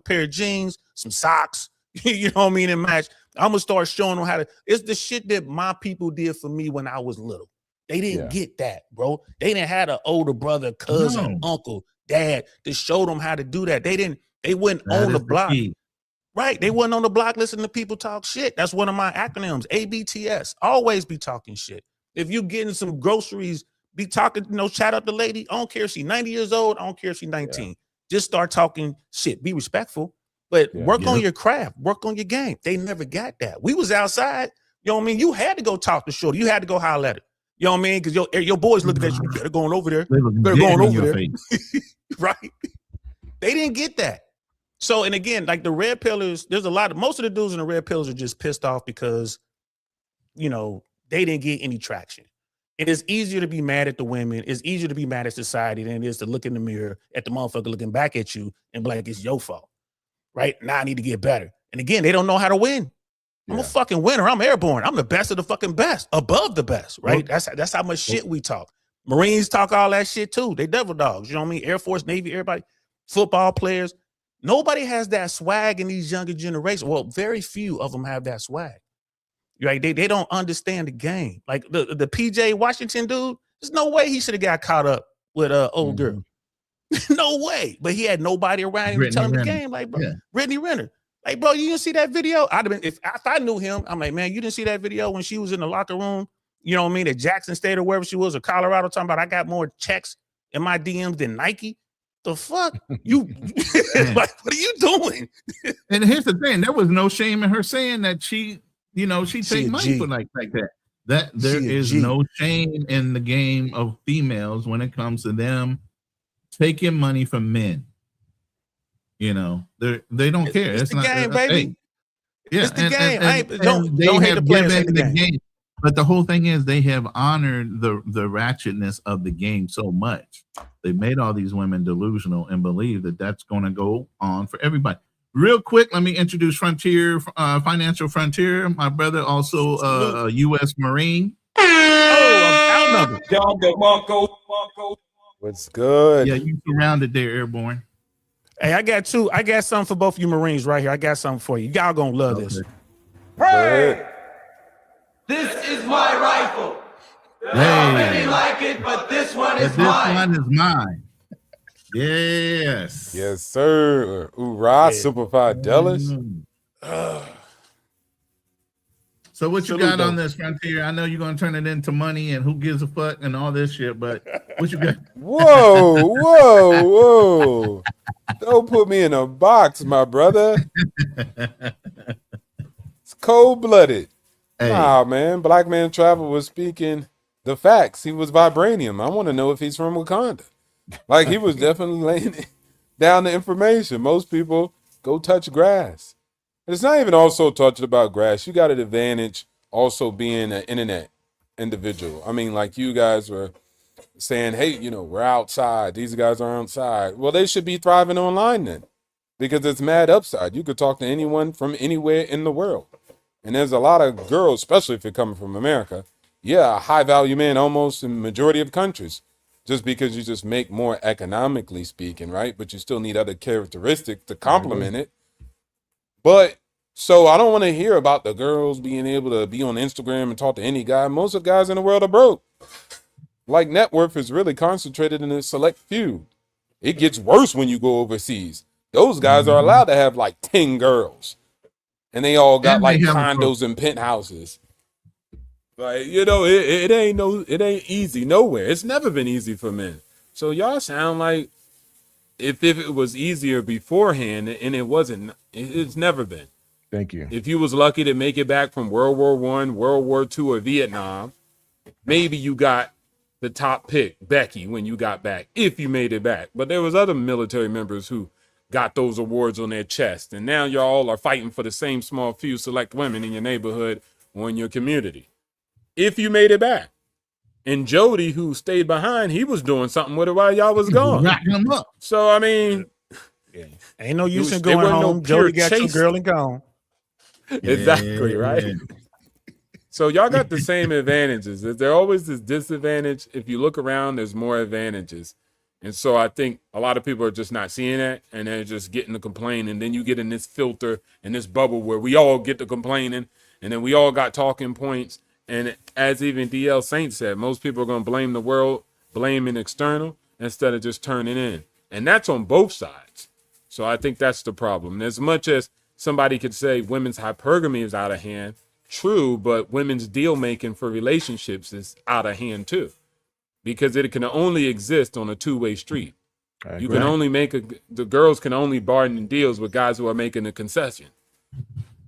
pair of jeans, some socks, you know what I mean, and match. I'm gonna start showing them how to. It's the shit that my people did for me when I was little. They didn't get that, bro. They didn't have an older brother, cousin, uncle, dad to show them how to do that. They went on the block. Right. They wasn't on the block listening to people talk shit. That's one of my acronyms, ABTS. Always be talking shit. If you getting some groceries, be talking, chat up the lady. I don't care if she's 90 years old. I don't care if she's 19. Just start talking shit. Be respectful, but work on your craft. Work on your game. They never got that. We was outside. You know what I mean? You had to go talk to shorty. You had to go holler at her. You know what I mean? Because your boys looking at you. They're going over there. They're going over there. Right? They didn't get that. So, and again, like the red pillars, most of the dudes in the red pillars are just pissed off because, they didn't get any traction. It is easier to be mad at the women. It's easier to be mad at society than it is to look in the mirror at the motherfucker looking back at you and be like, it's your fault. Right? Now I need to get better. And again, they don't know how to win. I'm a fucking winner. I'm airborne. I'm the best of the fucking best, above the best, right? That's how much shit we talk. Marines talk all that shit too. They devil dogs. You know what I mean? Air Force, Navy, everybody, football players. Nobody has that swag in these younger generations. Well, very few of them have that swag. Right? They don't understand the game. Like the PJ Washington dude, there's no way he should have got caught up with an old girl. No way. But he had nobody around him to tell him the game. Like, bro, Brittany Renner. Like, bro, you didn't see that video? I'd have been, if I knew him, I'm like, man, you didn't see that video when she was in the locker room, you know what I mean, at Jackson State or wherever she was, or Colorado, talking about I got more checks in my DMs than Nike. The fuck? You like, what are you doing? And here's the thing, there was no shame in her saying that she take money for like that. That there is no shame in the game of females when it comes to them taking money from men. They don't care. It's the not, game, baby. It's the game. Don't hate the players. Hate the game. But the whole thing is they have honored the ratchetness of the game so much. They made all these women delusional and believe that that's going to go on for everybody. Real quick, let me introduce Frontier, Financial Frontier. My brother, also a U.S. Marine. Oh, I'm outnumbered. What's good? Yeah, you surrounded there, Airborne. Hey, I got something for both you Marines right here. I got something for you. Y'all gonna love this. Hey! This is my rifle. Many like it, but this one is mine. Yes. Yes, sir. Hoorah, Super Fidelis. So what you got on this, Frontier? I know you're gonna turn it into money and who gives a fuck and all this shit, but what you got? Whoa. Don't put me in a box, my brother. It's cold-blooded. Hey. Nah, man. Black Man Travel was speaking the facts. He was vibranium. I want to know if he's from Wakanda. Like, he was definitely laying down the information. Most people go touch grass. It's not even also talking about grass. You got an advantage also being an internet individual. I mean, like you guys were saying, hey, we're outside. These guys are outside. Well, they should be thriving online then, because it's mad upside. You could talk to anyone from anywhere in the world. And there's a lot of girls, especially if you're coming from America. Yeah, a high value man almost in majority of countries, just because you just make more economically speaking, right? But you still need other characteristics to complement it. But so I don't want to hear about the girls being able to be on Instagram and talk to any guy. Most of the guys in the world are broke. Like, net worth is really concentrated in a select few. It gets worse when you go overseas. Those guys are allowed to have like 10 girls. And they all got like condos and penthouses. Like, it ain't easy nowhere. It's never been easy for men. So y'all sound like if it was easier beforehand, and it wasn't, it's never been. Thank you. If you was lucky to make it back from World War I, World War II, or Vietnam, maybe you got the top pick, Becky, when you got back, if you made it back. But there was other military members who got those awards on their chest. And now y'all are fighting for the same small few select women in your neighborhood or in your community. If you made it back. And Jody, who stayed behind, he was doing something with it while y'all was gone. Racking them up. So, I mean, ain't no use in going home. Jody got your girl and gone. Exactly, right? So y'all got the same advantages. There's always this disadvantage. If you look around, there's more advantages. And so I think a lot of people are just not seeing that, and they're just getting to complain. And then you get in this filter and this bubble where we all get to complaining, and then we all got talking points. And as even DL Saint said, most people are going to blame the world, blaming external, instead of just turning in. And that's on both sides. So I think that's the problem. And as much as somebody could say women's hypergamy is out of hand, true, but women's deal making for relationships is out of hand too, because it can only exist on a two-way street. You can only the girls can only bargain deals with guys who are making a concession.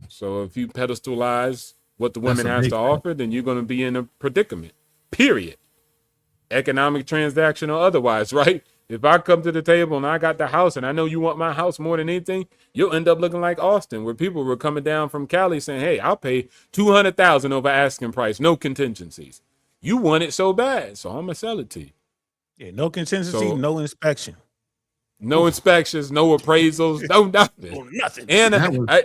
So if you pedestalize what the women has to offer, then you're going to be in a predicament, period. Economic transaction or otherwise, right? If I come to the table and I got the house and I know you want my house more than anything, you'll end up looking like Austin, where people were coming down from Cali saying, hey, I'll pay $200,000 over asking price, no contingencies. You want it so bad, so I'm going to sell it to you. Yeah, no contingency, no inspection. No inspections, no appraisals, no nothing. Oh, nothing. And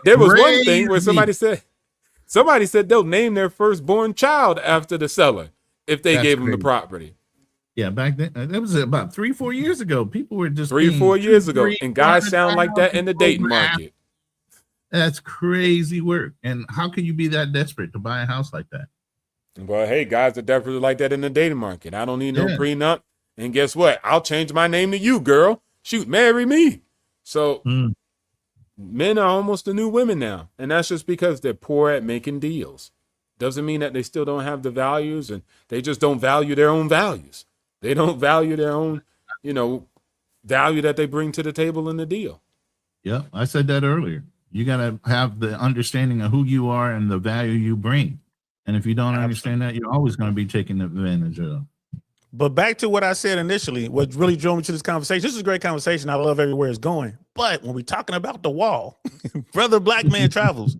there was one thing where somebody said they'll name their firstborn child after the seller if they gave them the property. Yeah, back then, that was about 3-4 years ago. People were just 3-4 years ago, and guys sound like that in the dating market. That's crazy work. And how can you be that desperate to buy a house like that? Well, hey, guys are desperate like that in the dating market. I don't need no prenup. And guess what? I'll change my name to you, girl. Shoot, marry me. So men are almost the new women now. And that's just because they're poor at making deals. Doesn't mean that they still don't have the values, and they just don't value their own values. They don't value their own, value that they bring to the table in the deal. Yeah, I said that earlier. You got to have the understanding of who you are and the value you bring. And if you don't understand that, you're always going to be taken advantage of. But back to what I said initially, what really drove me to this conversation. This is a great conversation. I love everywhere it's going. But when we're talking about the wall, brother Black Man Travels,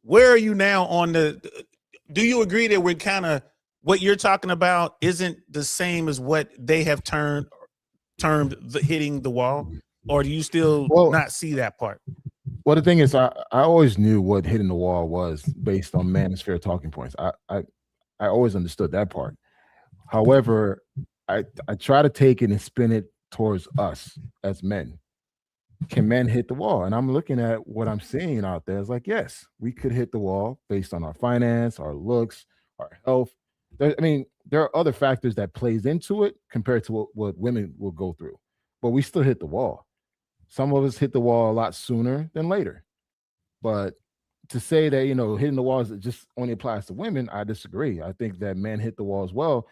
where are you now on do you agree that we're kind of, what you're talking about isn't the same as what they have termed the hitting the wall? Or do you still not see that part? Well, the thing is, I always knew what hitting the wall was based on manosphere talking points. I always understood that part. However, I try to take it and spin it towards us as men. can men hit the wall? And I'm looking at what I'm seeing out there. It's like, yes, we could hit the wall based on our finance, our looks, our health. I mean, there are other factors that plays into it compared to what women will go through, but we still hit the wall. Some of us hit the wall a lot sooner than later. But to say that, hitting the walls just only applies to women, I disagree. I think that men hit the wall as well.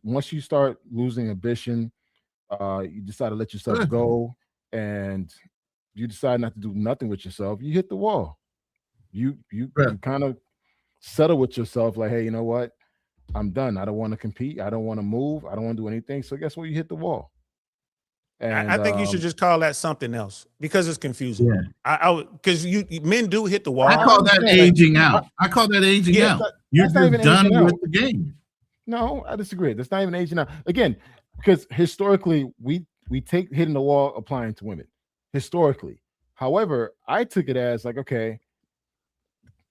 Once you start losing ambition, you decide to let yourself go, and you decide not to do nothing with yourself, you hit the wall. You kind of settle with yourself, like, hey, you know what? I'm done. I don't want to compete. I don't want to move. I don't want to do anything. So guess what? You hit the wall. And I think you should just call that something else because it's confusing. Yeah. Because men do hit the wall. I call that aging out. I call that aging out. You're just done with the game. No, I disagree. That's not even aging out. Again, because historically we take hitting the wall applying to women. Historically. However, I took it as like, okay,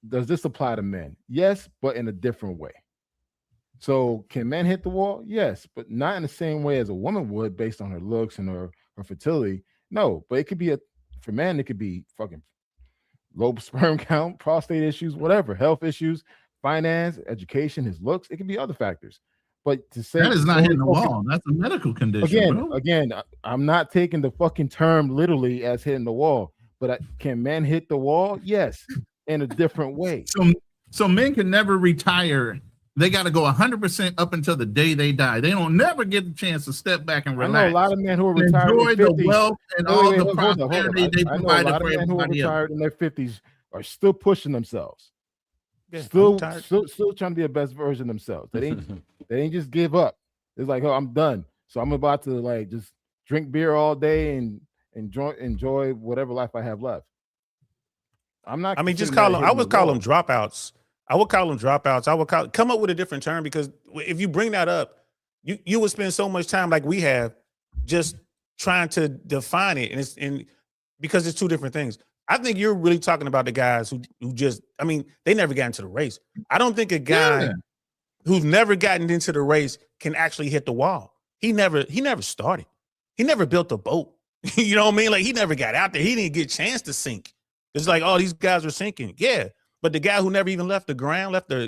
does this apply to men? Yes, but in a different way. So can men hit the wall? Yes, but not in the same way as a woman would based on her looks and her fertility. No, but it could be for men, it could be fucking low sperm count, prostate issues, whatever, health issues, finance, education, his looks. It could be other factors. But to say that is not hitting the wall, that's a medical condition. Again, I'm not taking the fucking term literally as hitting the wall, but can men hit the wall? Yes, in a different way. So men can never retire. They got to go 100% up until the day they die. They don't never get the chance to step back and relax. I know a lot of men who are retired enjoy in their 50s, the wealth and all the prosperity they provided for everybody else. Men who are retired in their 50s are still pushing themselves. Yeah, still trying to be a best version of themselves. They ain't just give up. It's like, oh, I'm done. So I'm about to like just drink beer all day and enjoy whatever life I have left. I'm not. I mean, just call them. I would call them dropouts. I would call them dropouts. I would come up with a different term, because if you bring that up, you would spend so much time like we have just trying to define it, and because it's two different things. I think you're really talking about the guys who just, I mean, they never got into the race. I don't think a guy who's never gotten into the race can actually hit the wall. He never started. He never built a boat. You know what I mean? Like, he never got out there. He didn't get a chance to sink. It's like, oh, these guys are sinking. Yeah. But the guy who never even left the ground, left the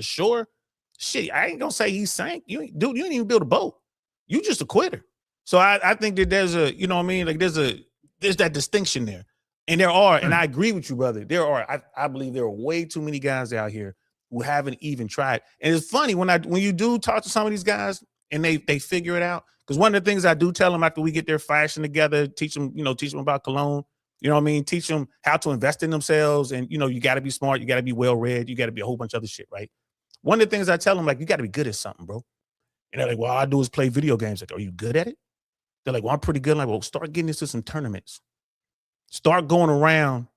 shore, shit, I ain't gonna say he sank. You didn't even build a boat. You just a quitter. So I think that there's a, you know what I mean? Like there's that distinction there. And there are, and I agree with you, brother. There are, I believe there are way too many guys out here who haven't even tried. And it's funny when you do talk to some of these guys and they figure it out. Because one of the things I do tell them after we get their fashion together, teach them about cologne. You know what I mean? Teach them how to invest in themselves. And, you got to be smart. You got to be well-read. You got to be a whole bunch of other shit, right? One of the things I tell them, like, you got to be good at something, bro. And they're like, well, all I do is play video games. Like, are you good at it? They're like, well, I'm pretty good. I'm like, well, start getting into some tournaments. Start going around,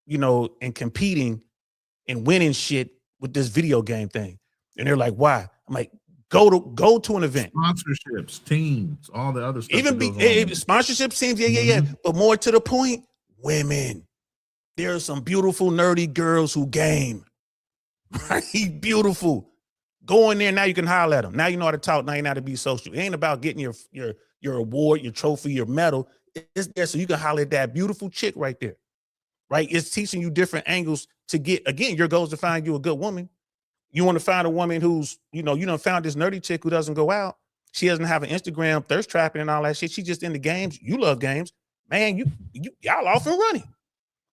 and competing and winning shit with this video game thing. And they're like, why? I'm like, go to an event. Sponsorships, teams, all the other stuff. Even sponsorship teams, yeah. But more to the point, women. There are some beautiful, nerdy girls who game. Right? Beautiful. Go in there, now you can holler at them. Now you know how to talk, now you know how to be social. It ain't about getting your award, your trophy, your medal. It's there so you can holler at that beautiful chick right there. Right? It's teaching you different angles to get, again, your goal is to find you a good woman. You want to find a woman who's, you done found this nerdy chick who doesn't go out. She doesn't have an Instagram, thirst trapping and all that shit. She just into games. You love games. Man, y'all off and running.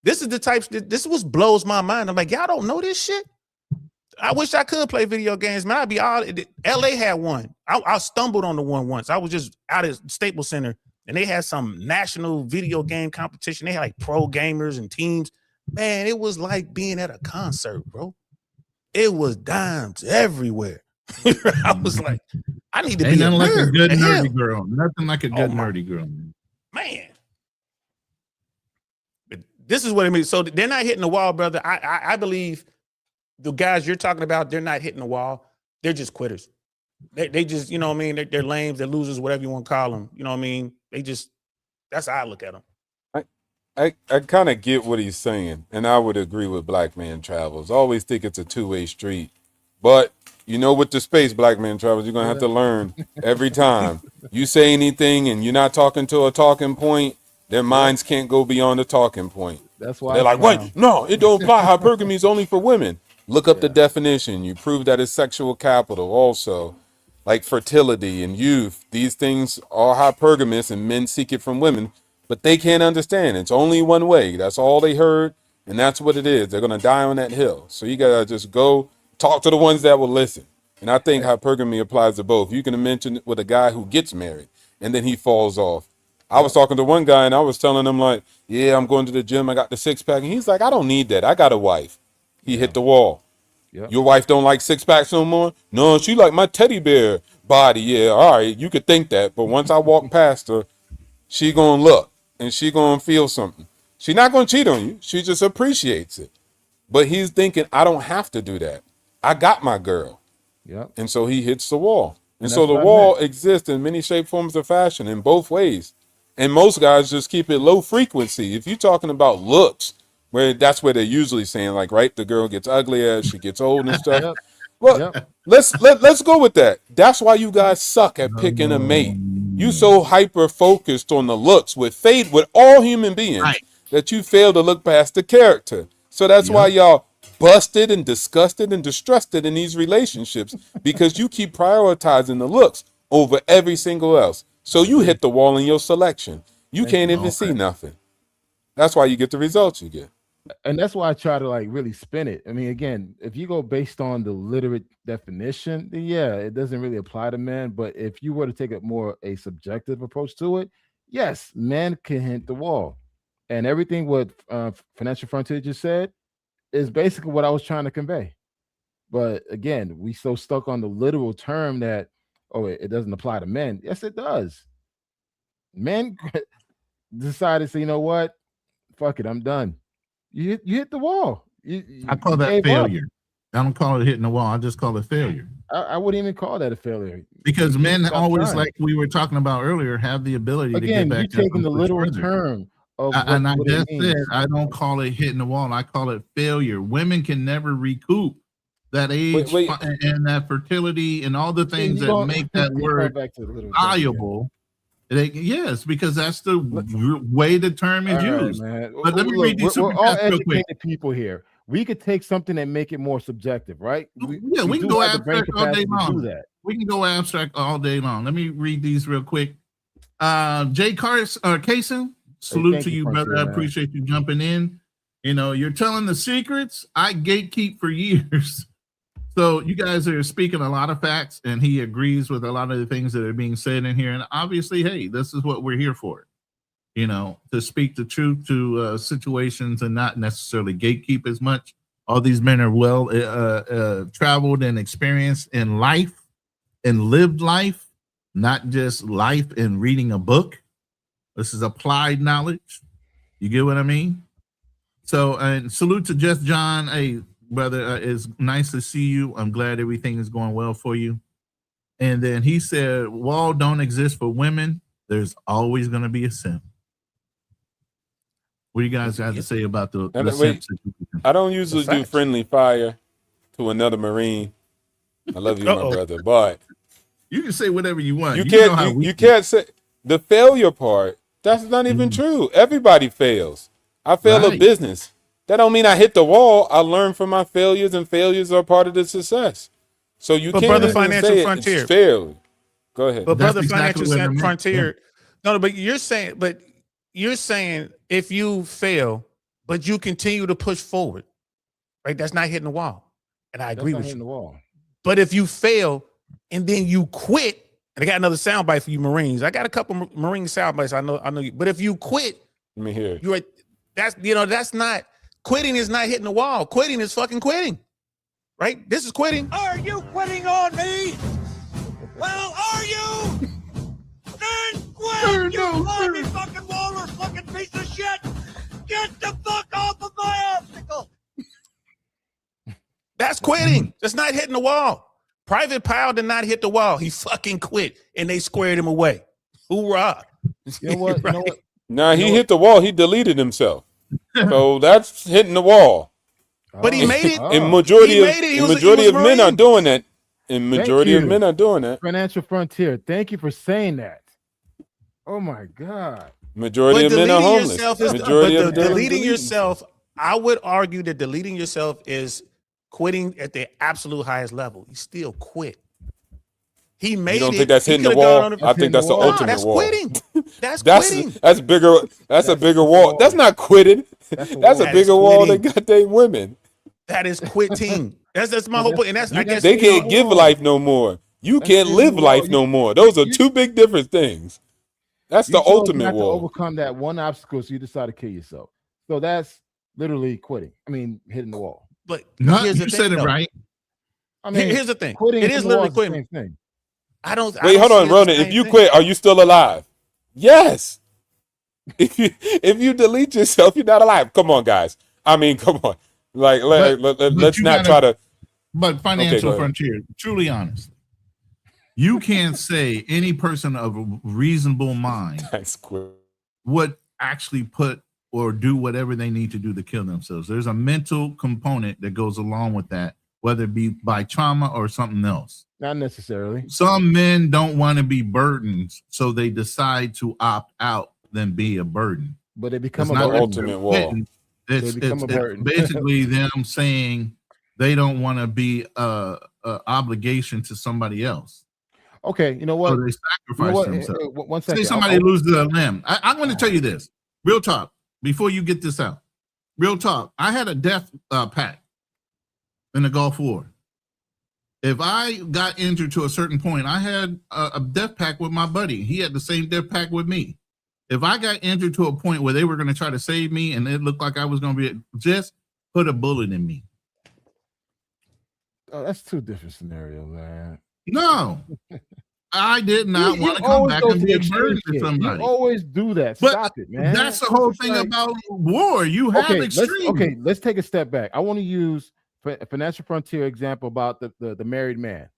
This is the this is what blows my mind. I'm like, y'all don't know this shit? I wish I could play video games, man. I'd be all, LA had one. I stumbled on the one once. I was just out at Staples Center and they had some national video game competition. They had like pro gamers and teams. Man, it was like being at a concert, bro. It was dimes everywhere. I was like, I need to be nothing like a good nerdy girl. Nothing like a good nerdy girl. Man. But this is what it means. So they're not hitting the wall, brother. I believe the guys you're talking about, they're not hitting the wall. They're just quitters. They just, you know what I mean? They're lames, they're losers, whatever you want to call them. You know what I mean? That's how I look at them. I kind of get what he's saying, and I would agree with Black Man Travels. I always think it's a two-way street, but You know, with the space, Black Man Travels, you're gonna have to learn every time you say anything and you're not talking to a talking point. Their minds can't go beyond the talking point. That's why They're like, wait, no, it don't apply. Hypergamy is only for women. Look up the definition. You prove that it's sexual capital also. Like fertility and youth. These things are hypergamous and men seek it from women, but they can't understand. It's only one way. That's all they heard, and that's what it is. They're going to die on that hill. So you got to just go talk to the ones that will listen. And I think hypergamy applies to both. You can mention it with a guy who gets married, and then he falls off. I was talking to one guy, and I was telling him, like, yeah, I'm going to the gym. I got the six-pack. And he's like, I don't need that. I got a wife. He hit the wall. Yep. Your wife don't like six-packs no more? No, she like my teddy bear body. Yeah, all right, you could think that. But once I walk past her, she going to look, and she going to feel something. She not going to cheat on you. She just appreciates it. But he's thinking, I don't have to do that. I got my girl. Yep. And so he hits the wall. And And so that's the what I wall meant. exists in many shape, forms, or fashion in both ways. And most guys just keep it low frequency. If you're talking about looks, where that's where they're usually saying, like, right, the girl gets ugly as she gets old and stuff. Yep. Well, let's go with that. That's why you guys suck at picking a mate. You so hyper focused on the looks with all human beings that you fail to look past the character. So that's why y'all busted and disgusted and distrusted in these relationships, because you keep prioritizing the looks over every single else. So you hit the wall in your selection. You can't even see nothing. That's why you get the results you get. And that's why I try to like really spin it. I mean, again, if you go based on the literate definition, then yeah, it doesn't really apply to men. But if you were to take a subjective approach to it, yes, men can hit the wall. And everything what Financial Frontier just said is basically what I was trying to convey. But again, we so stuck on the literal term that, oh, it doesn't apply to men. Yes, it does. Men decided to say, you know what? Fuck it, I'm done. You hit the wall. I call that gave up. failure. I don't call it hitting the wall. I just call it failure. I wouldn't even call that a failure. Because men Stop always, trying. like we were talking about earlier, have the ability Again, to you're get back. taking the literal term of and I what it just means. said I don't call it hitting the wall. I call it failure. Women can never recoup that age Wait. and that fertility and all the things you that don't- make that you go word back to the literal valuable. Yes, because that's the way the term is All right, used. man. But let me Look, read these we're super all chats real quick. educated people here. We could take something and make it more subjective, right? We can do go have the brain abstract all day capacity to long. do that. We can go abstract all day long. Let me read these real quick. Jay Kaysen, salute thank to you, you, Frontier, brother. I man. appreciate you jumping in. You know, you're telling the secrets. I gatekeep for years. So you guys are speaking a lot of facts, and he agrees with a lot of the things that are being said in here. And obviously, hey, this is what we're here for. You know, to speak the truth to situations and not necessarily gatekeep as much. All these men are well traveled and experienced in life and lived life, not just life and reading a book. This is applied knowledge. You get what I mean? So, and salute to Just John. Hey, brother, it's nice to see you. I'm glad everything is going well for you. And then he said, wall don't exist for women. There's always going to be a simp. What do you guys have to say about the And simp wait, situation? I don't usually do facts. friendly fire to another Marine. I love you, my Uh-oh. brother, but You can say whatever you want. you know how can't we you can't say the failure part. That's not even true. Everybody fails. I fail a Right. business. That don't mean I hit the wall. I learn from my failures, and failures are part of the success. So you But can't Brother even Financial say Frontier. it's failure. Go ahead. But That's brother, exactly Financial what I meant. Frontier. No, but you're saying if you fail, but you continue to push forward, right? That's not hitting the wall, and I agree That's not with hitting you. the wall. But if you fail and then you quit, and I got another soundbite for you Marines. I got a couple Marine soundbites. I know you. But if you quit, Let me hear it. that's not quitting. Is not hitting the wall. Quitting is fucking quitting, right? This is quitting. Are you quitting on me? Well, are you? Then quit, you climbing fucking walrus fucking piece of shit! Get the fuck off of my obstacle! That's quitting. That's not hitting the wall. Private Powell did not hit the wall. He fucking quit, and they squared him away. Hoorah! You know what? You know what? Nah, he hit the wall. He deleted himself. So that's hitting the wall. But he made it. And majority He of made it. He the was a- majority he was of men are Marine. doing that. And majority of men are doing that. Financial Frontier. Thank you for saying that. Oh my God. Majority of men are homeless. Deleting yourself, I would argue that deleting yourself is quitting at the absolute highest level. You still quit. He made it. You don't think that's hitting the wall? I think that's the ultimate that's wall. Quitting. That's quitting. That's bigger. That's a bigger wall. That's not quitting. That's a bigger wall than goddamn women. That is quitting. That's my whole point. And that's I guess they can't give life no more. You can't live life no more. Those are two big different things. That's the ultimate wall. To overcome that one obstacle, so you decide to kill yourself. So that's literally quitting. I mean, hitting the wall. But you said it right. I mean, here's the thing. Quitting It is literally quitting. the same thing. Wait, hold on, Ronan. If you quit, are you still alive? Yes. If you delete yourself, you're not alive. Come on, guys. I mean, come on. Like, let's not try to. But Financial Frontier, truly honest, you can't say any person of a reasonable mind would actually put or do whatever they need to do to kill themselves. There's a mental component that goes along with that, whether it be by trauma or something else. Not necessarily. Some men don't want to be burdens, so they decide to opt out than be a burden. But they become a ultimate wall. It's basically them saying they don't want to be a obligation to somebody else. Okay, you know what? So they sacrifice themselves. One second. Say somebody loses a limb. I'm going to tell you this. Real talk. Before you get this out. Real talk. I had a death pact in the Gulf War. If I got injured to a certain point, I had a death pact with my buddy. He had the same death pact with me. If I got injured to a point where they were going to try to save me and it looked like I was going to be, just put a bullet in me. Oh, that's two different scenarios, man. No, I did not want to come back and be a burden to somebody. You always do that. But Stop it, man. That's the whole thing about war. You have extreme. Let's take a step back. I want to use a Financial Frontier example about the married man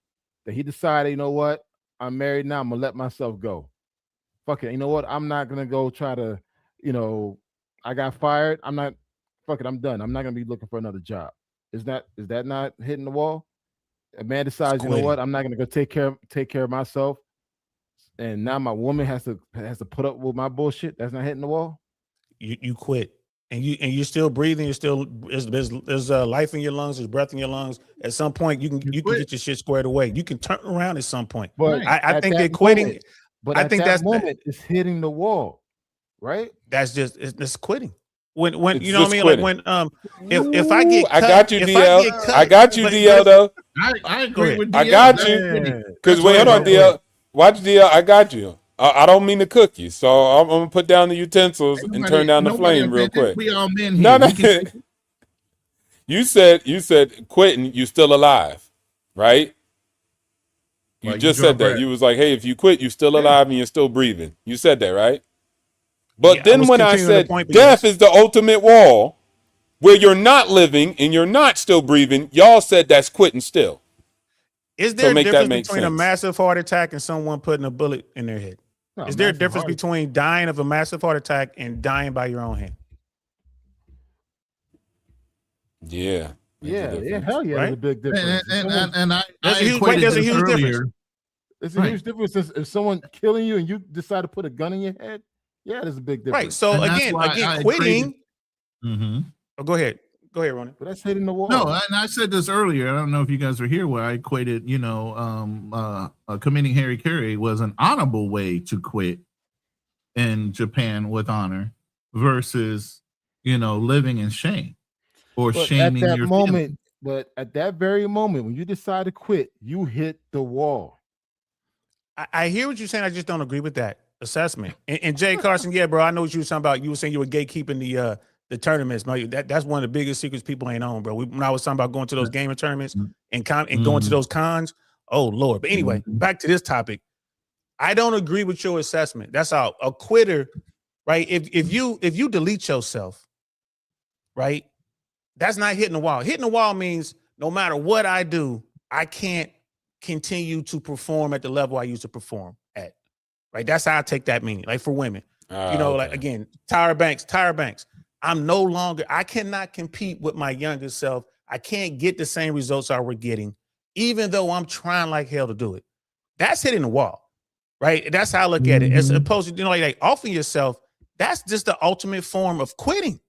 that he decided, you know what, I'm married now. I'm gonna let myself go. Fuck it. You know what? I'm not gonna go try to, I got fired. I'm not. Fuck it. I'm done. I'm not gonna be looking for another job. Is that not hitting the wall? A man decides, you know what? I'm not gonna go take care of myself, and now my woman has to put up with my bullshit. That's not hitting the wall. You quit, and you're still breathing. You're still there's life in your lungs. There's breath in your lungs. At some point, you can get your shit squared away. You can turn around at some point. But I think that quitting. But I think that moment is hitting the wall, right? That's just it's quitting. When you know what I mean? Quitting. Like when if I get cut, I got you, DL. I got you, DL. Though I agree with DL. I got you. Because wait, hold on, DL. Watch DL. I got you. I don't mean to cook you, so I'm gonna put down the utensils and turn down the flame real quick. We all men here. No. You said quitting. You still alive, right? You just said that. You was like, hey, if you quit, you still alive and you're still breathing. You said that, right? But then when I said death is the ultimate wall where you're not living and you're not still breathing, y'all said that's quitting still. Is there a difference between a massive heart attack and someone putting a bullet in their head? Is there a difference between dying of a massive heart attack and dying by your own hand? Yeah. Hell yeah, there's a big difference. And I there's a huge difference. There's a huge difference if someone killing you and you decide to put a gun in your head. Yeah, there's a big difference. Right. So again, quitting. Oh, go ahead, Ronnie. But that's hitting the wall. No, and I said this earlier. I don't know if you guys were here where I equated, committing harikiri was an honorable way to quit in Japan with honor versus, living in shame or shaming your moment. feelings. But at that very moment, when you decide to quit, you hit the wall. I hear what you're saying. I just don't agree with that assessment. And Jay Carson, yeah, bro, I know what you were talking about. You were saying you were gatekeeping the tournaments. That's one of the biggest secrets people ain't on, bro. When I was talking about going to those gaming tournaments and going to those cons, oh Lord. But anyway, back to this topic. I don't agree with your assessment. That's all. A quitter, right? If you delete yourself, right? That's not hitting the wall. Hitting the wall means no matter what I do, I can't continue to perform at the level I used to perform at. Right? That's how I take that meaning. Like for women, like again, Tyra Banks. I cannot compete with my younger self. I can't get the same results I were getting even though I'm trying like hell to do it. That's hitting the wall, right? That's how I look at it. As opposed to, like offering yourself, that's just the ultimate form of quitting.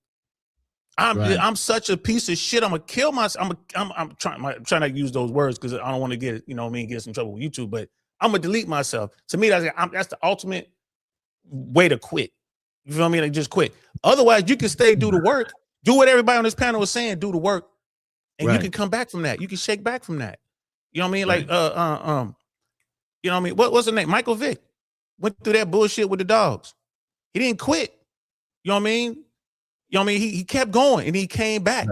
I'm such a piece of shit. I'm gonna kill myself. I'm trying not to use those words because I don't want to get, get in trouble with YouTube, but I'm gonna delete myself. To me, that's the ultimate way to quit. You feel me? Like just quit. Otherwise, you can stay, do the work, do what everybody on this panel was saying, do the work, and you can come back from that. You can shake back from that. You know what I mean? Like, you know what I mean? What's the name? Michael Vick went through that bullshit with the dogs. He didn't quit. You know what I mean? You know what I mean? He kept going and he came back.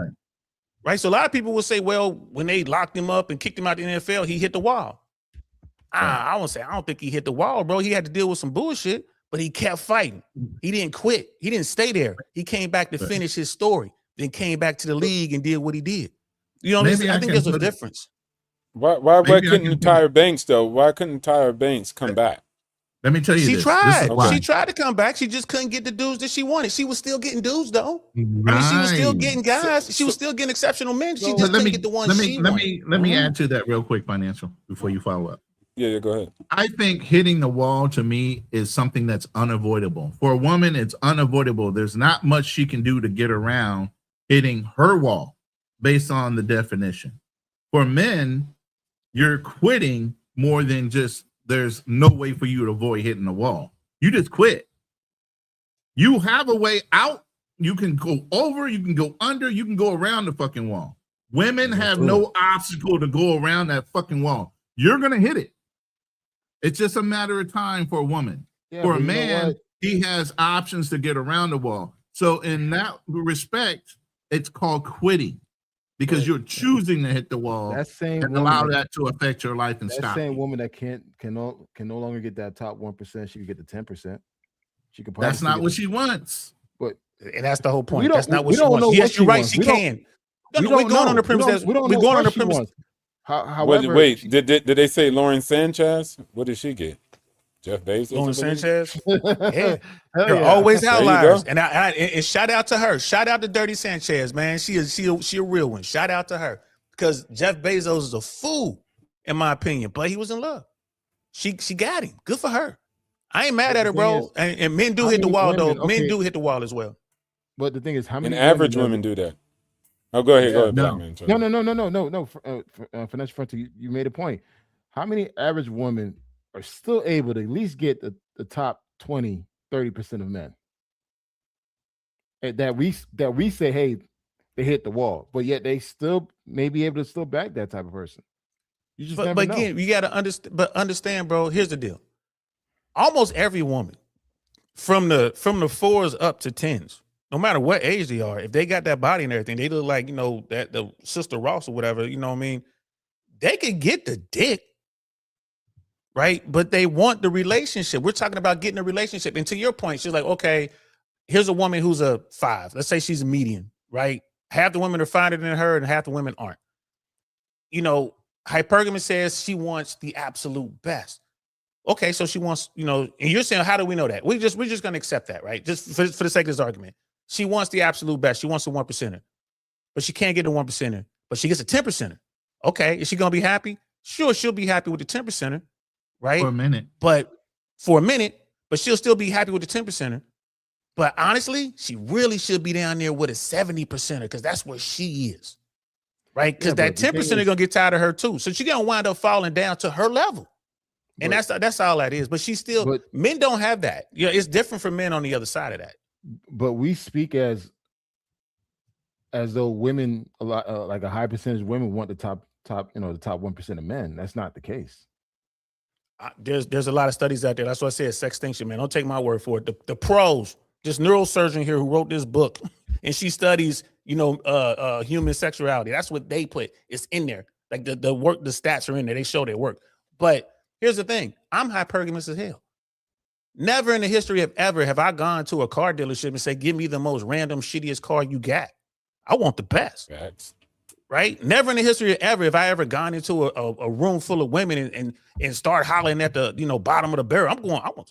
Right. So a lot of people will say, well, when they locked him up and kicked him out the NFL, he hit the wall. I won't say I don't think he hit the wall, bro. He had to deal with some bullshit, but he kept fighting. He didn't quit. He didn't stay there. He came back to finish his story, then came back to the league and did what he did. You know what I mean? I think there's a difference. Why couldn't Tyra Banks though? Why couldn't Tyra Banks come back? Let me tell you, she this. tried. This She tried to come back. She just couldn't get the dudes that she wanted. She was still getting dudes though. I mean, she was still getting guys. She was still getting exceptional men. She just couldn't get the ones she wanted. Let me add to that real quick, financial, before you follow up. Yeah, go ahead. I think hitting the wall to me is something that's unavoidable. For a woman, it's unavoidable. There's not much she can do to get around hitting her wall based on the definition. For men, you're quitting more than just there's no way for you to avoid hitting the wall. You just quit. You have a way out. You can go over, you can go under, you can go around the fucking wall. Women have no obstacle to go around that fucking wall. You're going to hit it. It's just a matter of time for a woman. Yeah, for a man, he has options to get around the wall. So in that respect, it's called quitting because you're choosing to hit the wall and allow that to affect your life and that stop. same woman that can no longer get that top 1%, she can get the 10%. She can. That's not what she wants. But and that's the whole point. That's not what she wants. Yes, you're right. She can. No, we're going on the premise that we're going on the premise. However, wait, did they say Lauren Sanchez? What did she get? Jeff Bezos? Lauren Sanchez? Yeah. They're always outliers. And and shout out to her. Shout out to Dirty Sanchez, man. She a real one. Shout out to her. Because Jeff Bezos is a fool, in my opinion. But he was in love. She got him. Good for her. I ain't mad at her, bro. And men do hit the wall, though. Men do hit the wall as well. But the thing is, how many average women do that? Oh, go ahead. Go ahead, no. Black Man. No. Financial Frontier, you made a point. How many average women are still able to at least get the top 20, 30% of men? And that we say, hey, they hit the wall, but yet they still may be able to still back that type of person. You just never know. Again, you got to understand, bro. Here's the deal. Almost every woman, from the 4s up to 10s, no matter what age they are, if they got that body and everything, they look like, that the Sister Ross or whatever, you know what I mean? They could get the dick, right? But they want the relationship. We're talking about getting a relationship. And to your point, she's like, okay, here's a woman who's a 5. Let's say she's a median, right? Half the women are finer than her and half the women aren't. Hypergamy says she wants the absolute best. Okay, so she wants, and you're saying, how do we know that? We're just going to accept that, right? Just for the sake of this argument. She wants the absolute best. She wants the 1%er, but she can't get the 1%er, but she gets a 10%er. Okay, is she going to be happy? Sure, she'll be happy with the 10%er, right? For a minute. But she'll still be happy with the 10%er. But honestly, she really should be down there with a 70%er because that's where she is, right? Because that 10%er going to get tired of her too. So she's going to wind up falling down to her level. And that's all that is. But men don't have that. It's different for men on the other side of that. But we speak as though women, a lot like a high percentage of women want the top the top 1% of men. That's not the case. There's a lot of studies out there. That's why I said sextinction, man. Don't take my word for it. The pros, this neurosurgeon here who wrote this book, and she studies, human sexuality. That's what they put. It's in there. Like the work, the stats are in there. They show their work. But here's the thing. I'm hypergamous as hell. Never in the history of ever have I gone to a car dealership and say, give me the most random, shittiest car you got. I want the best. Facts. Right? Never in the history of ever have I ever gone into a room full of women and start hollering at the bottom of the barrel.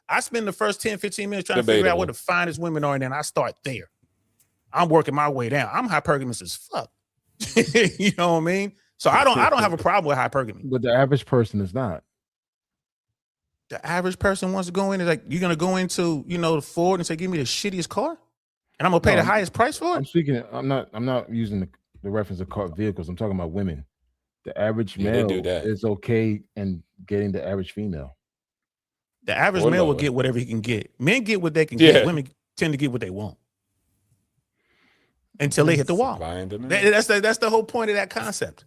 I spend the first 10, 15 minutes trying to figure out what the finest women are, and then I start there. I'm working my way down. I'm hypergamous as fuck. You know what I mean? So I don't have a problem with hypergamy. But the average person is not. The average person wants to go in, is like, you're gonna go into, the Ford and say, give me the shittiest car, and I'm gonna pay the highest price for it. I'm speaking. I'm not using the reference of car vehicles. I'm talking about women. The average male is okay in getting the average female. The average male will get whatever he can get. Men get what they can get. Women tend to get what they want until they hit the wall. That's the whole point of that concept.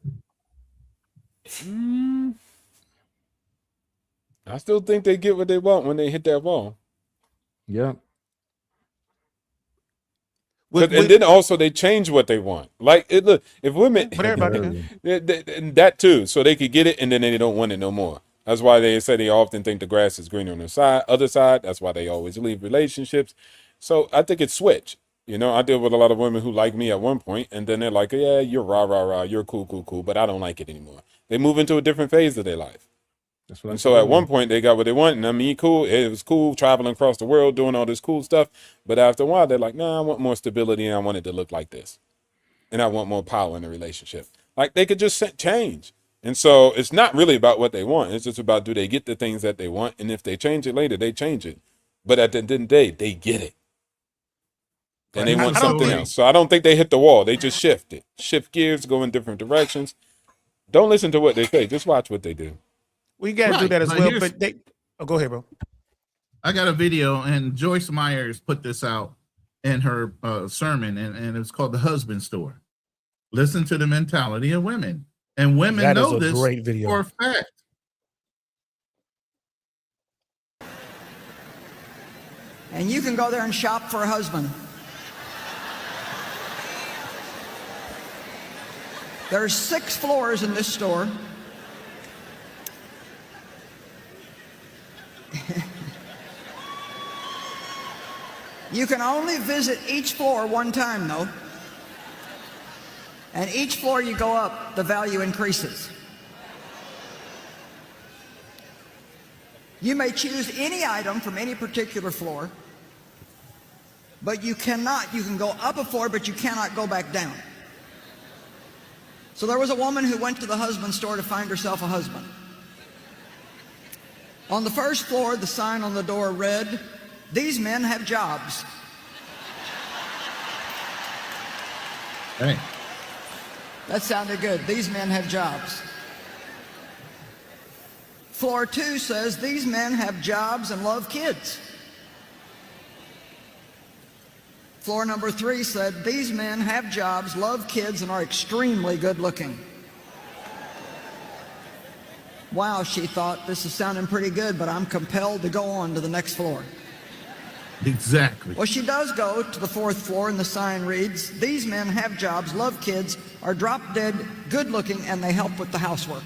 I still think they get what they want when they hit that wall. Yeah. And then also they change what they want. Like, look, if women, and that too, so they could get it and then they don't want it no more. That's why they say they often think the grass is greener on the other side. That's why they always leave relationships. So I think it's switch. I deal with a lot of women who like me at one point, and then they're like, yeah, you're rah, you're cool, but I don't like it anymore. They move into a different phase of their life. And so at one point they got what they want, and I mean, cool. It was cool traveling across the world, doing all this cool stuff. But after a while, they're like, nah, I want more stability, and I want it to look like this, and I want more power in the relationship. Like, they could just change. And so it's not really about what they want. It's just about, do they get the things that they want? And if they change it later, they change it. But at the end of the day, they get it. And they want something else. So I don't think they hit the wall. They just shift gears, go in different directions. Don't listen to what they say. Just watch what they do. We got to do that as well. But go ahead, bro. I got a video, and Joyce Myers put this out in her sermon, and it's called The Husband Store. Listen to the mentality of women. And women know this for a fact. And you can go there and shop for a husband. There's 6 floors in this store. You can only visit each floor one time, though. And each floor you go up, the value increases. You may choose any item from any particular floor, but you can go up a floor, but you cannot go back down. So there was a woman who went to the husband store to find herself a husband. On the first floor, the sign on the door read, "These men have jobs." Hey. That sounded good. These men have jobs. Floor 2 says, "These men have jobs and love kids." Floor number 3 said, "These men have jobs, love kids, and are extremely good looking." Wow, she thought, this is sounding pretty good, but I'm compelled to go on to the next floor. Exactly. Well, she does go to the 4th floor, and the sign reads, "These men have jobs, love kids, are drop-dead good looking, and they help with the housework."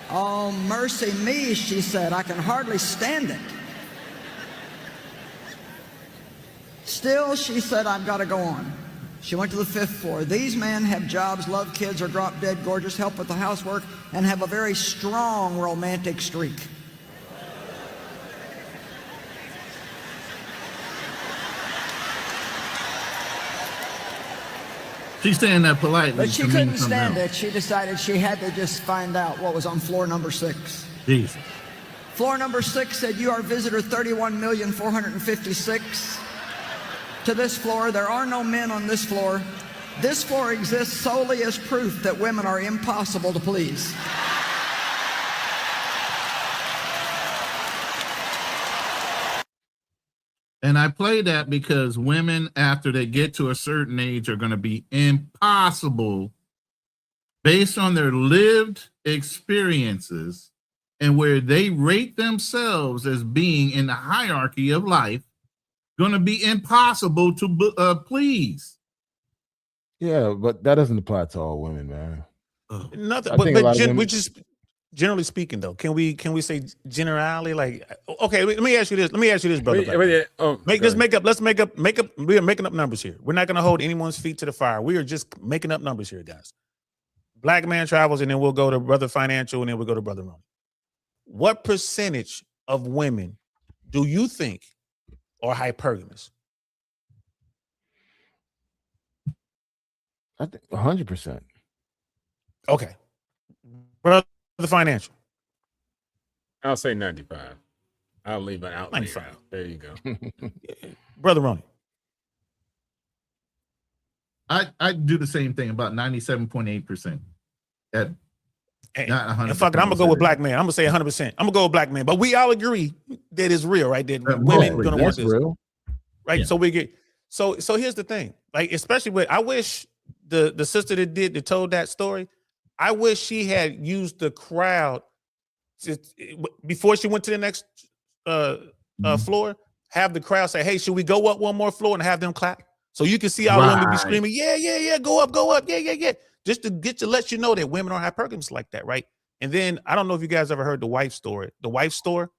Oh, mercy me, she said, I can hardly stand it. Still, she said, I've got to go on. She went to the 5th floor. "These men have jobs, love kids, are drop-dead gorgeous, help with the housework, and have a very strong romantic streak." She's saying that politely. But she couldn't stand it. She decided she had to just find out what was on floor number 6. Jesus. Floor number 6 said, "You are visitor 31,456. To this floor, there are no men on this floor. This floor exists solely as proof that women are impossible to please." And I play that because women, after they get to a certain age, are going to be impossible based on their lived experiences and where they rate themselves as being in the hierarchy of life, going to be impossible to please. Yeah, but that doesn't apply to all women, man. Nothing, but just generally speaking, though, can we say generally, like, okay, let me ask you this, brother. Let's make up. We are making up numbers here. We're not going to hold anyone's feet to the fire. We are just making up numbers here, guys. Black Man Travels, and then we'll go to Brother Financial, and then we'll go to Brother Ronnie. What percentage of women do you think are hypergamous? I think 100%. Okay. Brother Financial. I'll say 95. I'll leave an out. 95. There you go. Brother Ronnie. I do the same thing, about 97.8%. At not 100. And fuck it, I'm gonna go with black man. I'm gonna say 100%. I'm gonna go with black man. But we all agree that it's real, right? That women gonna want this. Real. Right. Yeah. So we get so here's the thing. Like, especially with I wish the sister that told that story, I wish she had used the crowd before she went to the next floor, have the crowd say, hey, should we go up one more floor, and have them clap? So you can see all the women be screaming, yeah, go up, yeah. Just to let you know that women don't have hypergamy like that, right? And then I don't know if you guys ever heard the wife story. The wife store.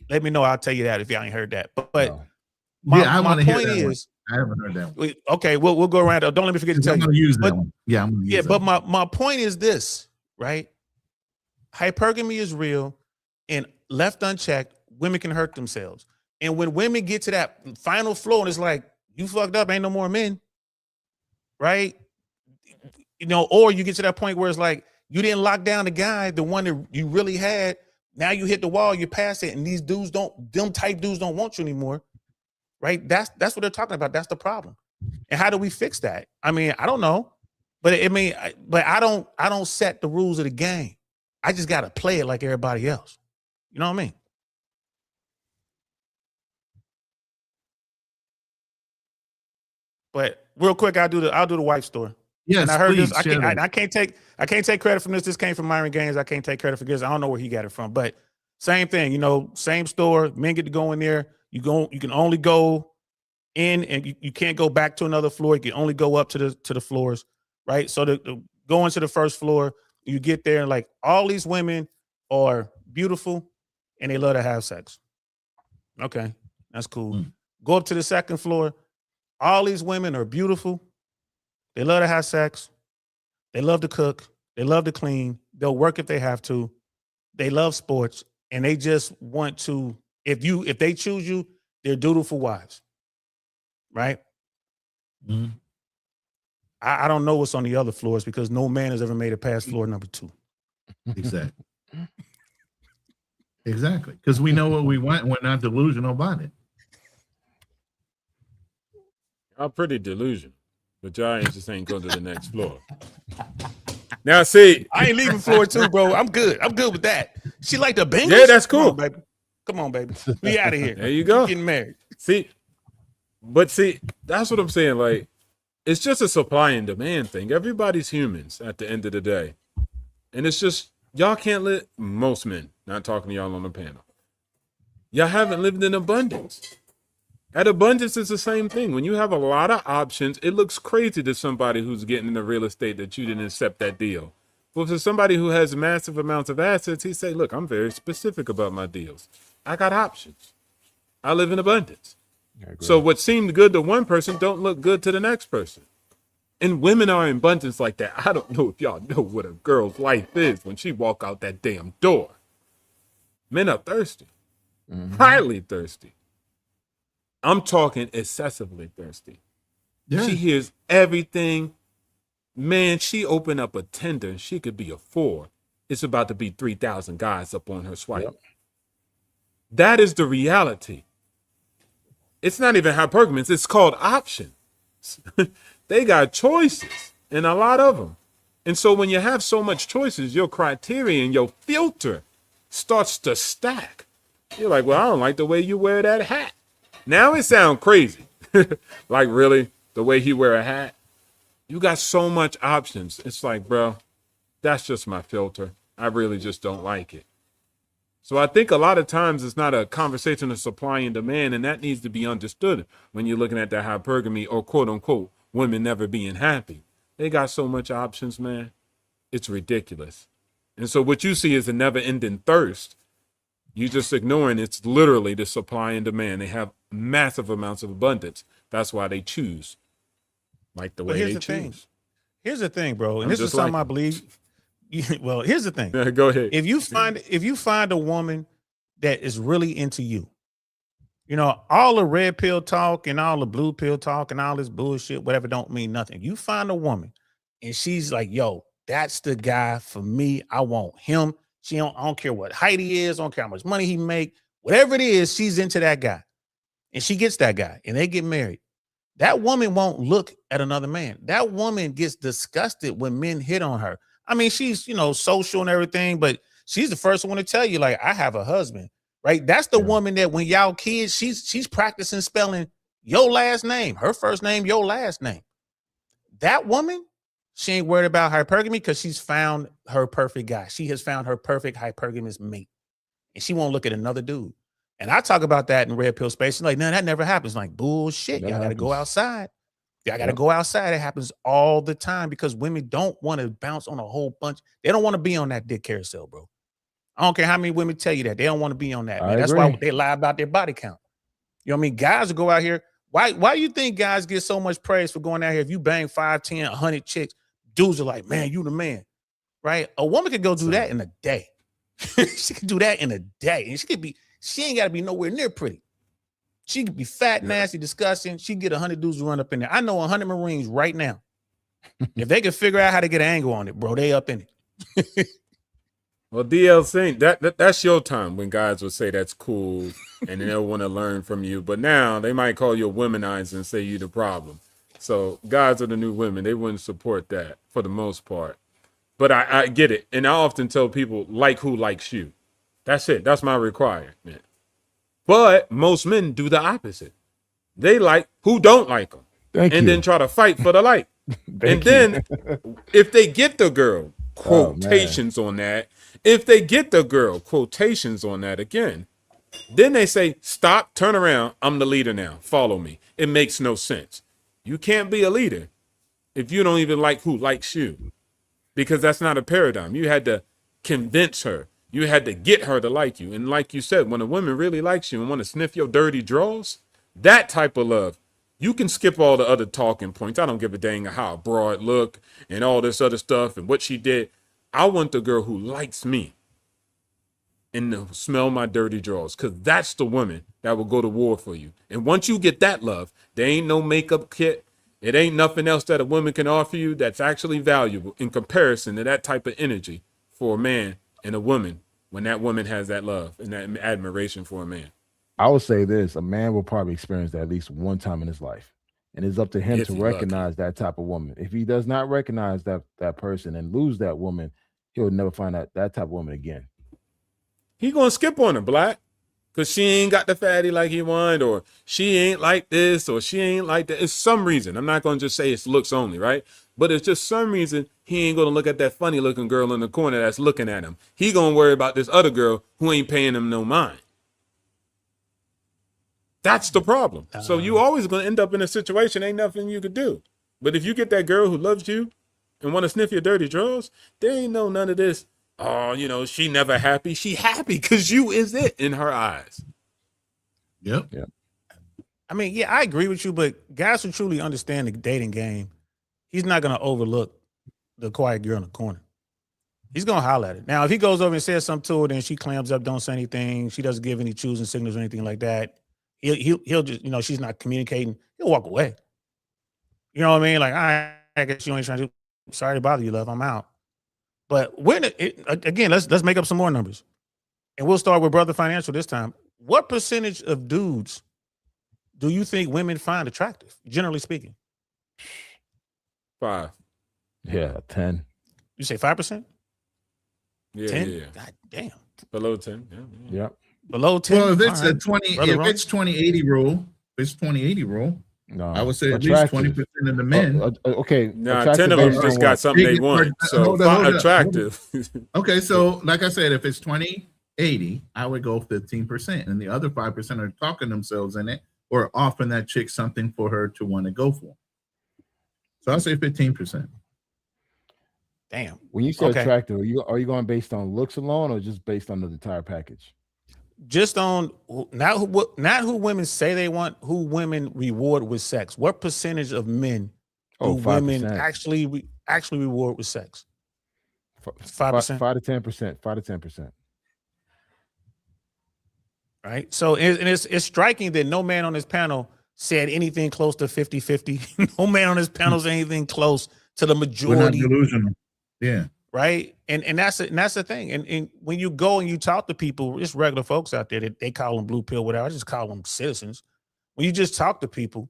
Let me know. I'll tell you that if y'all ain't heard that. But my point is, I haven't heard that one. Okay, we'll go around. Don't let me forget to tell I'm you. gonna use that But, one. Yeah, I'm gonna use that but one. my point is this, right? Hypergamy is real, and left unchecked, women can hurt themselves. And when women get to that final floor, and it's like, you fucked up, ain't no more men, right? You know, or you get to that point where it's like, you didn't lock down the guy, the one that you really had. Now you hit the wall, you pass it, and these dudes them type dudes don't want you anymore, right? That's what they're talking about. That's the problem. And how do we fix that? I mean, I don't know, but I don't set the rules of the game. I just got to play it like everybody else. You know what I mean? But real quick, I'll do the wife story. Yes, and I heard please, this. I can't take credit from this. This came from Myron Gaines. I can't take credit for this. I don't know where he got it from, but same thing. You know, same store. Men get to go in there. You can only go in, and you can't go back to another floor. You can only go up to the floors, right? So go into the first floor. You get there, and like all these women are beautiful, and they love to have sex. Okay, that's cool. Go up to the second floor. All these women are beautiful. They love to have sex. They love to cook. They love to clean. They'll work if they have to. They love sports, and they just want to. If they choose you, they're dutiful wives, right? Mm-hmm. I don't know what's on the other floors because no man has ever made it past floor number 2. Exactly. Exactly. Because we know what we want. We're not delusional about it. I'm pretty delusional, but y'all just ain't going to the next floor. Now, see, I ain't leaving floor 2, bro. I'm good. I'm good with that. She like the Bengals. Yeah, that's cool. Come on, baby. We out of here. There you go. We're getting married. See, that's what I'm saying. Like, it's just a supply and demand thing. Everybody's humans at the end of the day. And it's just, y'all can't live, most men, not talking to y'all on the panel. Y'all haven't lived in abundance. At abundance, it's the same thing. When you have a lot of options, it looks crazy to somebody who's getting into real estate that you didn't accept that deal. But for somebody who has massive amounts of assets, he say, look, I'm very specific about my deals. I got options. I live in abundance. So what seemed good to one person don't look good to the next person. And women are in abundance like that. I don't know if y'all know what a girl's life is when she walk out that damn door. Men are thirsty. Highly thirsty. I'm talking excessively thirsty. Yeah. She hears everything. Man, she opened up a Tinder. She could be a 4. It's about to be 3,000 guys up on her swipe. Yep. That is the reality. It's not even hypergamous. It's called options. They got choices, and a lot of them. And so when you have so much choices, your criterion, your filter starts to stack. You're like, well, I don't like the way you wear that hat. Now it sounds crazy. Like, really? The way he wear a hat? You got so much options. It's like, bro, that's just my filter. I really just don't like it. So I think a lot of times it's not a conversation of supply and demand, and that needs to be understood when you're looking at that hypergamy or quote unquote women never being happy. They got so much options, man. It's ridiculous. And so what you see is a never ending thirst. You just ignoring it's literally the supply and demand. They have massive amounts of abundance. That's why they choose like the way they choose. Here's the thing, bro. And this is something I believe. Well, here's the thing. Go ahead. If you find a woman that is really into you, you know, all the red pill talk and all the blue pill talk and all this bullshit, whatever, don't mean nothing. You find a woman and she's like, yo, that's the guy for me. I want him. I don't care what height he is. I don't care how much money he make. Whatever it is, she's into that guy. And she gets that guy and they get married. That woman won't look at another man. That woman gets disgusted when men hit on her. I mean, she's, social and everything, but she's the first one to tell you, like, I have a husband, right? That's the woman that when y'all kids, she's practicing spelling your last name, her first name, your last name. That woman, she ain't worried about hypergamy because she's found her perfect guy. She has found her perfect hypergamous mate. And she won't look at another dude. And I talk about that in Red Pill Space. Like, no, that never happens. Like, bullshit. Y'all got to go outside. Y'all got to go outside. It happens all the time because women don't want to bounce on a whole bunch. They don't want to be on that dick carousel, bro. I don't care how many women tell you that. They don't want to be on that, man. That's why they lie about their body count. You know what I mean? Guys will go out here. Why do you think guys get so much praise for going out here? If you bang 5, 10, 100 chicks, dudes are like, man, you the man, right? A woman could go do that in a day. She could do that in a day. And she ain't got to be nowhere near pretty. She could be fat, nasty, disgusting. She get 100 dudes to run up in there. I know 100 Marines right now. If they could figure out how to get an angle on it, bro, they up in it. Well, DL saying that's your time when guys would say that's cool and they'll want to learn from you. But now they might call you a womanizer and say you the problem. So guys are the new women. They wouldn't support that for the most part. But I get it. And I often tell people, like who likes you. That's it. That's my requirement. But most men do the opposite. They like who don't like them. Then try to fight for the like. Then if they get the girl, quotations on that. If they get the girl, quotations on that again, then they say, stop, turn around. I'm the leader now. Follow me. It makes no sense. You can't be a leader if you don't even like who likes you, because that's not a paradigm. You had to convince her. You had to get her to like you. And like you said, when a woman really likes you and want to sniff your dirty drawers, that type of love, you can skip all the other talking points. I don't give a dang how broad look and all this other stuff and what she did. I want the girl who likes me and to smell my dirty drawers, because that's the woman that will go to war for you. And once you get that love, there ain't no makeup kit. It ain't nothing else that a woman can offer you that's actually valuable in comparison to that type of energy for a man and a woman when that woman has that love and that admiration for a man. I would say this: a man will probably experience that at least one time in his life, and it's up to him to recognize that type of woman. If he does not recognize that person and lose that woman, he'll never find that type of woman again. He gonna skip on her, Black, because she ain't got the fatty like he wanted, or she ain't like this, or she ain't like that. It's some reason. I'm not gonna just say it's looks only, right? But it's just some reason he ain't gonna look at that funny looking girl in the corner that's looking at him. He gonna worry about this other girl who ain't paying him no mind. That's the problem. So you always gonna end up in a situation, ain't nothing you could do. But if you get that girl who loves you and want to sniff your dirty drawers, there ain't none of this. Oh, she never happy. She happy because you is it in her eyes. Yep. I mean, yeah, I agree with you, but guys who truly understand the dating game, he's not gonna overlook the quiet girl in the corner. He's gonna holler at her. Now, if he goes over and says something to her, then she clams up, don't say anything, she doesn't give any choosing signals or anything like that. He'll just, she's not communicating. He'll walk away. You know what I mean? Like, I guess you ain't trying to. Sorry to bother you, love. I'm out. But again, let's make up some more numbers, and we'll start with Brother Financial this time. What percentage of dudes do you think women find attractive, generally speaking? 5. Yeah, 10. You say 5%? Yeah, 10? yeah. God damn. Below 10. Yeah. Yep. Below 10. Well, if it's All a right. 20, Brother if Ron? it's 20-80 rule, No, I would say at least 20% of the men. Okay. Nah, 10 of them just got something they want. So Hold on. attractive. Okay, so like I said, if it's 20-80, I would go 15%, and the other 5% are talking themselves in it or offering that chick something for her to want to go for. So I'll say 15%. Damn. When you say Okay. attractive, are you going based on looks alone or just based on the entire package? Just on not who women say they want, who women reward with sex. What percentage of men do women 5%. actually reward with sex? 5%. 5 to 10%. 5 to 10%. Right. So it's striking that no man on this panel said anything close to 50-50. No man on this panel said anything close to the We're not majority. delusional. Yeah. Right. And that's the thing. And when you go and you talk to people, just regular folks out there that they call them blue pill, whatever. I just call them citizens. When you just talk to people,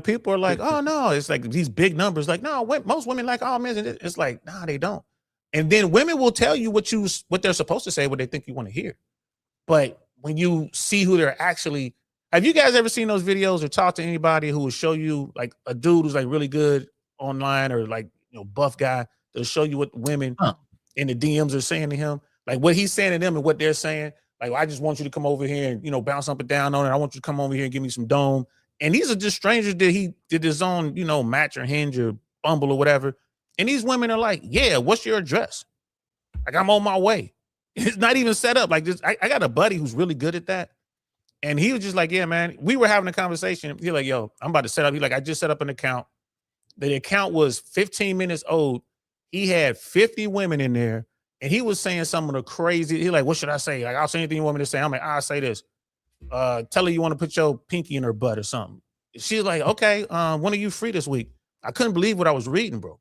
people are like, oh no, it's like these big numbers. Like, no, most women like, oh man, it's like, nah, they don't. And then women will tell you what they're supposed to say, what they think you want to hear. But when you see who they're actually, have you guys ever seen those videos or talked to anybody who will show you like a dude who's like really good online or like, buff guy, they'll show you what women in the DMs are saying to him, like what he's saying to them and what they're saying. Like, I just want you to come over here and, bounce up and down on it. I want you to come over here and give me some dome. And these are just strangers that he did his own, Match or Hinge or Bumble or whatever. And these women are like, yeah, what's your address? Like, I'm on my way. It's not even set up. Like this. I got a buddy who's really good at that. And he was just like, yeah, man, we were having a conversation. He's like, yo, I'm about to set up. He's like, I just set up an account. The account was 15 minutes old. He had 50 women in there. And he was saying some of the crazy. He's like, what should I say? Like, I'll say anything you want me to say. I'm like, I'll say this. Tell her you want to put your pinky in her butt or something. She's like, okay, when are you free this week? I couldn't believe what I was reading, bro.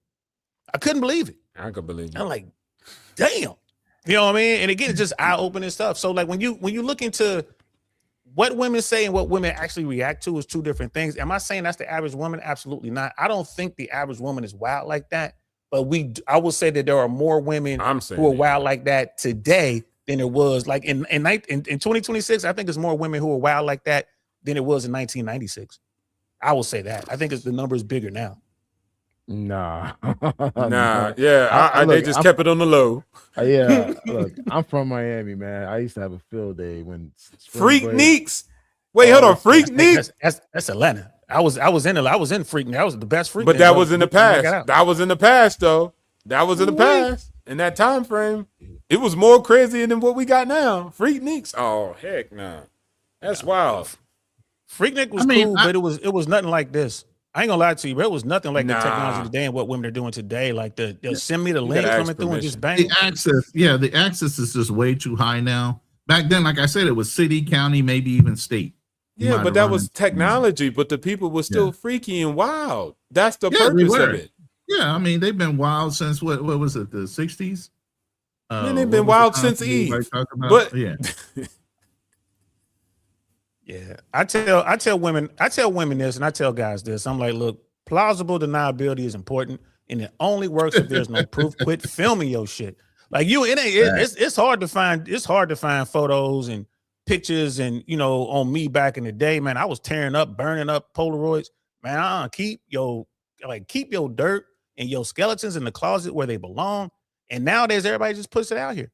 I couldn't believe it. I could believe it. I'm like, damn. You know what I mean? And again, it's just eye-opening stuff. So like when you look into what women say and what women actually react to is two different things. Am I saying that's the average woman? Absolutely not. I don't think the average woman is wild like that. But I will say that there are more women who are wild like that today than there was like in 2026. I think there's more women who are wild like that than it was in 1996. I will say that. I think the number is bigger now. Nah. Yeah. They just kept it on the low. Yeah. Look, I'm from Miami, man. I used to have a field day when Freakniks. Wait, hold on. Freakniks. That's Atlanta. I was in Freaknik. That was the best Freaknik. But that was in the past. That was in the past, though. That was in the past. In that time frame, it was more crazy than what we got now. Freakniks. Oh heck, nah. That's wild. Freaknik was cool, but it was nothing like this. I ain't gonna lie to you, but it was nothing like the technology today and what women are doing today. Like they'll send me the link coming through and just bang. The access is just way too high now. Back then, like I said, it was city, county, maybe even state. Yeah, but that was technology, but the people were still freaky and wild. That's the purpose of it. Yeah, I mean, they've been wild since what was it, the 60s? Man, they've been wild since Eve. But yeah. Yeah. I tell women this and I tell guys this. I'm like, look, plausible deniability is important and it only works if there's no proof. Quit filming your shit. Like it's hard to find photos and pictures and on me back in the day, man. I was tearing up, burning up Polaroids. Man, keep your dirt and your skeletons in the closet where they belong. And nowadays everybody just puts it out here.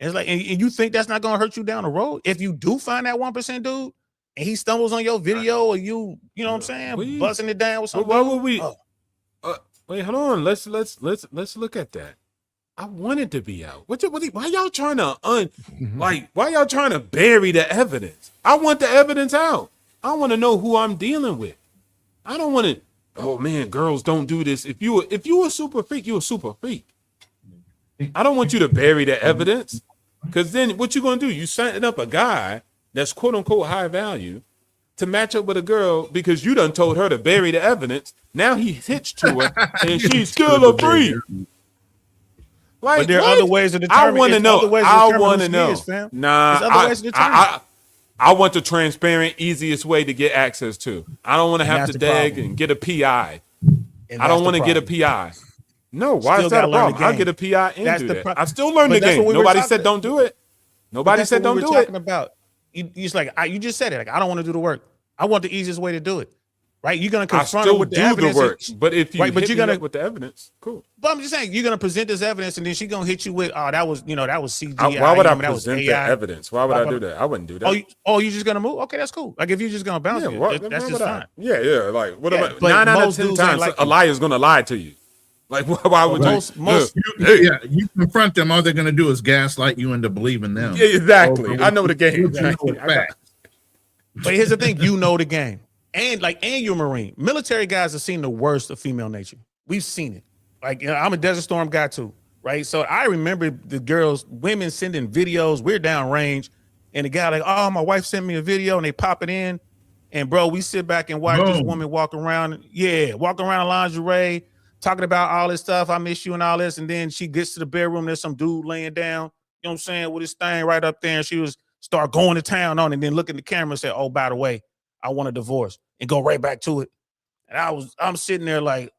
And it's like, and you think that's not gonna hurt you down the road? If you do find that 1% dude and he stumbles on your video or you know what I'm saying, busting it down with something. Why would we wait, hold on. Let's look at that. I wanted to be out. Why y'all trying to why y'all trying to bury the evidence? I want the evidence out. I want to know who I'm dealing with. I don't want to. Oh man, girls don't do this. If you a super freak, you a super freak. I don't want you to bury the evidence, because then what you gonna do? You setting up a guy that's quote unquote high value to match up with a girl because you done told her to bury the evidence. Now he's hitched to her and she's still a freak. Like, but there are other ways to determine. I want to know. I want to know. I want the transparent, easiest way to get access to. I don't want to have to dig and get a PI. I don't want to get a PI. No, why is that a problem? I'll get a PI and do that. I still learn the game. Nobody said don't do it. Nobody said don't do it. About. You just said it. Like, I don't want to do the work. I want the easiest way to do it. Right? You're gonna confront her with the evidence. But if you hit me up with the evidence, cool. But I'm just saying, you're gonna present this evidence, and then she's gonna hit you with, that was CGI. Why would I present the evidence? Why would I do that? I wouldn't do that. You just gonna move? Okay, that's cool. Like if you're just gonna bounce it, that's just fine. Yeah. Like what about 9 out of 10 times a liar's gonna lie to you? Like why would you confront them? All they're gonna do is gaslight you into believing them. Yeah, exactly. I know the game. But here's the thing: you know the game. And you're a Marine. Military guys have seen the worst of female nature. We've seen it. Like, I'm a Desert Storm guy too, right? So I remember the women sending videos. We're down range, and the guy like, oh, my wife sent me a video, and they pop it in, and bro, we sit back and watch this woman walk around in lingerie, talking about all this stuff. I miss you and all this. And then she gets to the bedroom. There's some dude laying down, you know what I'm saying, with his thing right up there. And she was start going to town on it, and then look at the camera and say, oh, by the way, I want a divorce, and go right back to it. And I'm sitting there like,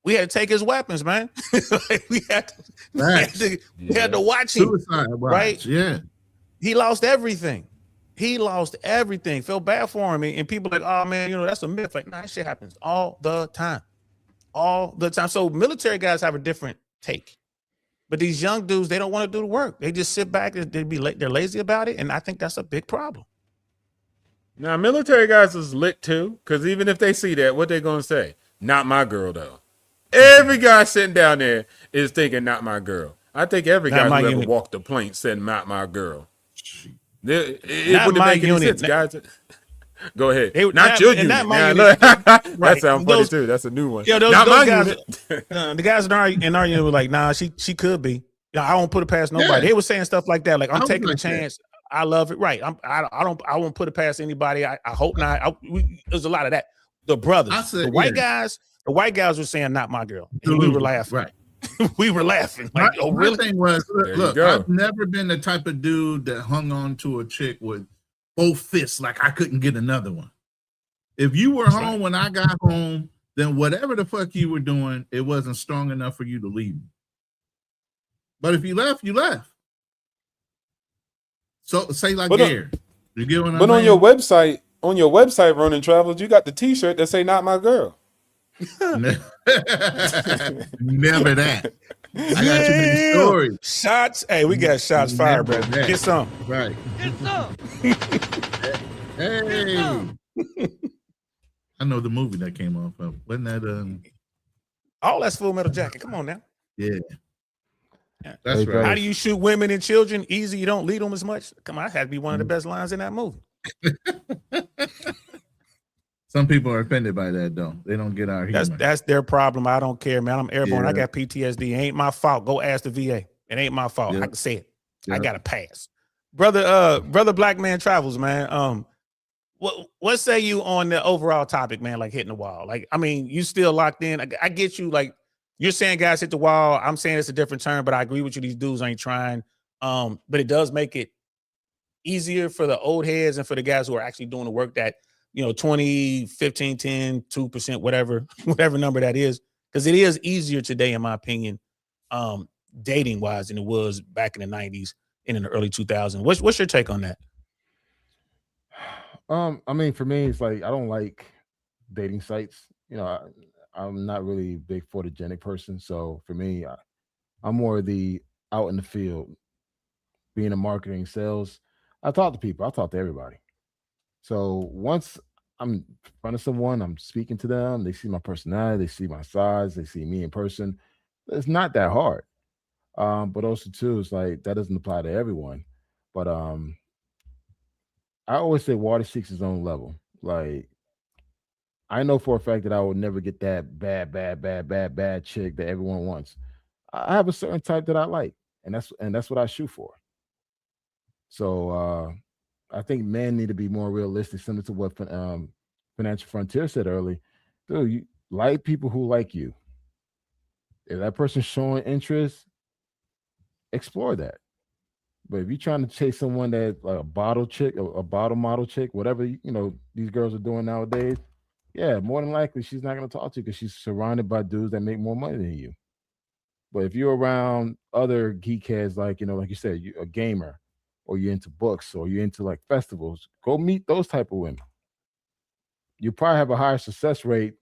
we had to take his weapons, man. Like, we had to watch him. Suicide watch, right? Yeah. He lost everything. Feel bad for him. And people like, oh man, that's a myth. Like, nah, that shit happens all the time. All the time. So military guys have a different take. But these young dudes, they don't want to do the work. They just sit back and they're lazy about it. And I think that's a big problem. Now, military guys is lit too, because even if they see that, what they gonna say? Not my girl, though. Every guy sitting down there is thinking, not my girl. I think every guy who ever walked the plane said, not my girl. It wouldn't make any sense, guys. Go ahead. Not your unit. That sounds funny too. That's a new one. Yeah, not my guys, unit. The guys in our unit were like, nah, she could be. I won't put it past nobody. They were saying stuff like that. Like, I'm taking a chance. I love it. Right. I won't put it past anybody. I hope not. There's a lot of that. The brothers, the white guys were saying, not my girl. And we were laughing. Right. We were laughing. Like, oh, really? My thing was, look, I've never been the type of dude that hung on to a chick with both fists like I couldn't get another one. If you were home when I got home, then whatever the fuck you were doing, it wasn't strong enough for you to leave me. But if you left, you left. So say like Gary. You get what I'm saying? On your website, Ronin Travels, you got the T-shirt that say "Not my girl." Never that. I got too many stories. Shots. Hey, we got shots fired, bro. Get some. Right. Get some. Hey. I know the movie that came off of. Wasn't that all that's Full Metal Jacket. Come on now. Yeah. That's right. How do you shoot women and children? Easy, you don't lead them as much. Come on, that had to be one of the best lines in that movie. Some people are offended by that, though. They don't get our humor. That's their problem. I don't care, man. I'm airborne. I got PTSD. It ain't my fault. Go ask the VA. It ain't my fault. I can say it. I got to pass. Brother Black Man Travels, man. What say you on the overall topic, man, like hitting the wall? Like, I mean, you still locked in. I get you. Like, you're saying guys hit the wall. I'm saying it's a different term, but I agree with you. These dudes ain't trying. But it does make it easier for the old heads and for the guys who are actually doing the work that, 20, 15, 10, 2%, whatever number that is. Because it is easier today, in my opinion, dating wise than it was back in the 90s and in the early 2000s. What's your take on that? I mean, for me, it's like I don't like dating sites. I'm not really a big photogenic person. So for me, I'm more the out in the field, being in marketing, sales. I talk to people. I talk to everybody. So once I'm in front of someone, I'm speaking to them. They see my personality. They see my size. They see me in person. It's not that hard. But also too, it's like that doesn't apply to everyone. But I always say water seeks its own level. Like, I know for a fact that I will never get that bad chick that everyone wants. I have a certain type that I like, and that's what I shoot for. So I think men need to be more realistic, similar to what Financial Frontier said early. Dude, you like people who like you. If that person's showing interest, explore that. But if you're trying to chase someone that's like a bottle chick, a bottle model chick, whatever these girls are doing nowadays, yeah, more than likely she's not going to talk to you because she's surrounded by dudes that make more money than you. But if you're around other geek heads, like like you said, you're a gamer, or you're into books, or you're into like festivals, go meet those type of women. You probably have a higher success rate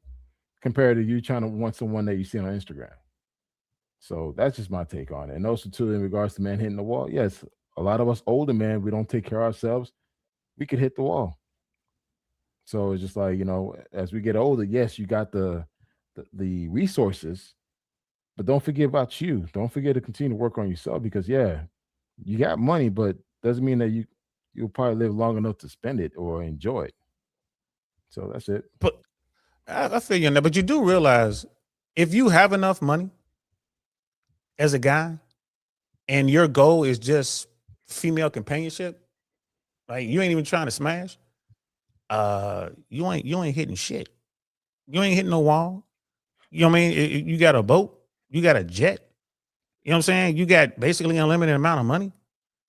compared to you trying to want someone that you see on Instagram. So that's just my take on it. And also too, in regards to men hitting the wall, yes, a lot of us older men, we don't take care of ourselves. We could hit the wall. So it's just like, as we get older, yes, you got the resources, but don't forget about you. Don't forget to continue to work on yourself because, yeah, you got money, but doesn't mean that you'll probably live long enough to spend it or enjoy it. So that's it. But I feel you on that. But you do realize if you have enough money as a guy and your goal is just female companionship, like you ain't even trying to smash, you ain't hitting shit. You ain't hitting no wall. You know what I mean? You got a boat, you got a jet. You know what I'm saying? You got basically unlimited amount of money.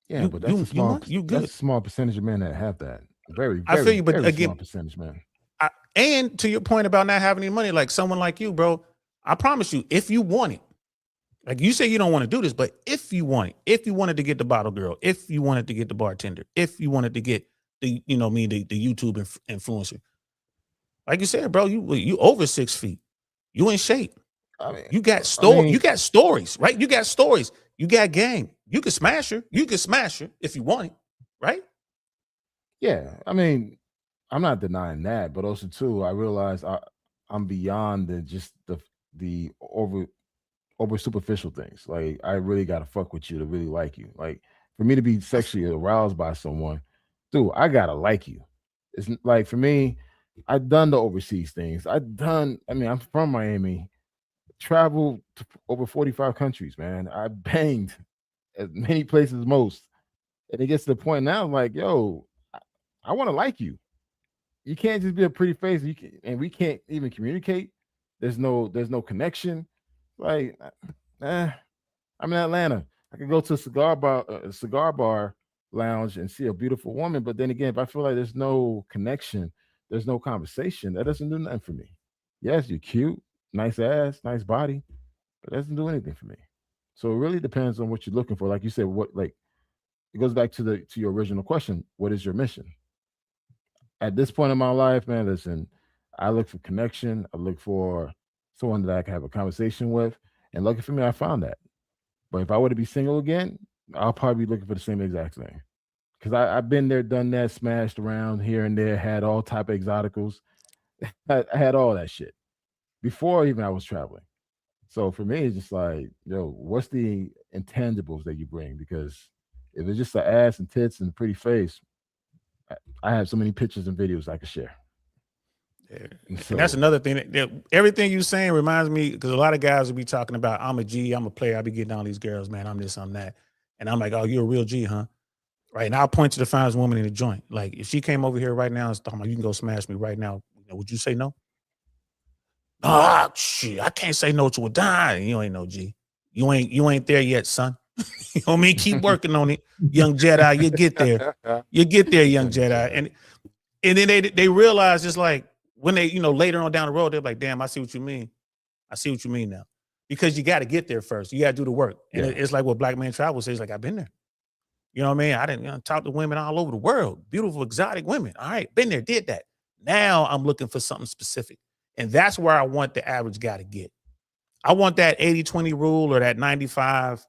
Yeah, but that's you that's good. a small percentage of men that have that. Very, I feel you, but very again, small percentage, man. And to your point about not having any money, like someone like you, bro, I promise you, if you want it, like you say you don't want to do this, but if you want it, if you wanted to get the bottle girl, if you wanted to get the bartender, if you wanted to get the, you know, the YouTube influencer, like you said, bro, you over 6 feet, you in shape. I mean, you got you got stories, right? You got stories, you got game. You can smash her. You can smash her if you want it, right? Yeah, I mean, I'm not denying that, but also too, I realize I'm beyond just the over superficial things. Like, I really got to fuck with you to really like you. Like, for me to be sexually aroused by someone, dude, I gotta like you. It's like, for me, I've done the overseas things. I mean, I'm from Miami, traveled to over 45 countries, man. I banged as many places as most. And it gets to the point now, I'm like, yo, I want to like you. You can't just be a pretty face, and we can't even communicate. There's no connection. Like, I'm in Atlanta. I could go to a cigar bar lounge and see a beautiful woman, but then again, if I feel like there's no connection, there's no conversation, that doesn't do nothing for me. Yes, you're cute, nice ass, nice body, but that doesn't do anything for me. So it really depends on what you're looking for. Like you said, it goes back to your original question. What is your mission? At this point in my life, man, listen, I look for connection. I look for someone that I can have a conversation with. And lucky for me, I found that. But if I were to be single again, I'll probably be looking for the same exact thing. Because I've been there, done that, smashed around here and there, had all type of exoticals. I had all that shit before even I was traveling. So for me, it's just like, yo, what's the intangibles that you bring? Because if it's just an ass and tits and a pretty face, I have so many pictures and videos I could share. Yeah. So, and that's another thing that everything you're saying reminds me, because a lot of guys will be talking about, I'm a G, I'm a player, I be getting all these girls, man, I'm this, I'm that. And I'm like, oh, you're a real G, huh? Right. And I'll point to the finest woman in the joint. Like, if she came over here right now and was talking about, you can go smash me right now, would you say no? Ah, shit, I can't say no to a dime. You ain't no G. You ain't there yet, son. You know what I mean? Keep working on it, young Jedi. You'll get there. You'll get there, young Jedi. And then they realize, it's like, when they, later on down the road, they're like, damn, I see what you mean. I see what you mean now. Because you got to get there first. You got to do the work. And it's like what Black Man Travel says, like, I've been there. You know what I mean? I didn't talk to women all over the world. Beautiful, exotic women. All right, been there, did that. Now I'm looking for something specific. And that's where I want the average guy to get. I want that 80-20 rule or that 95-5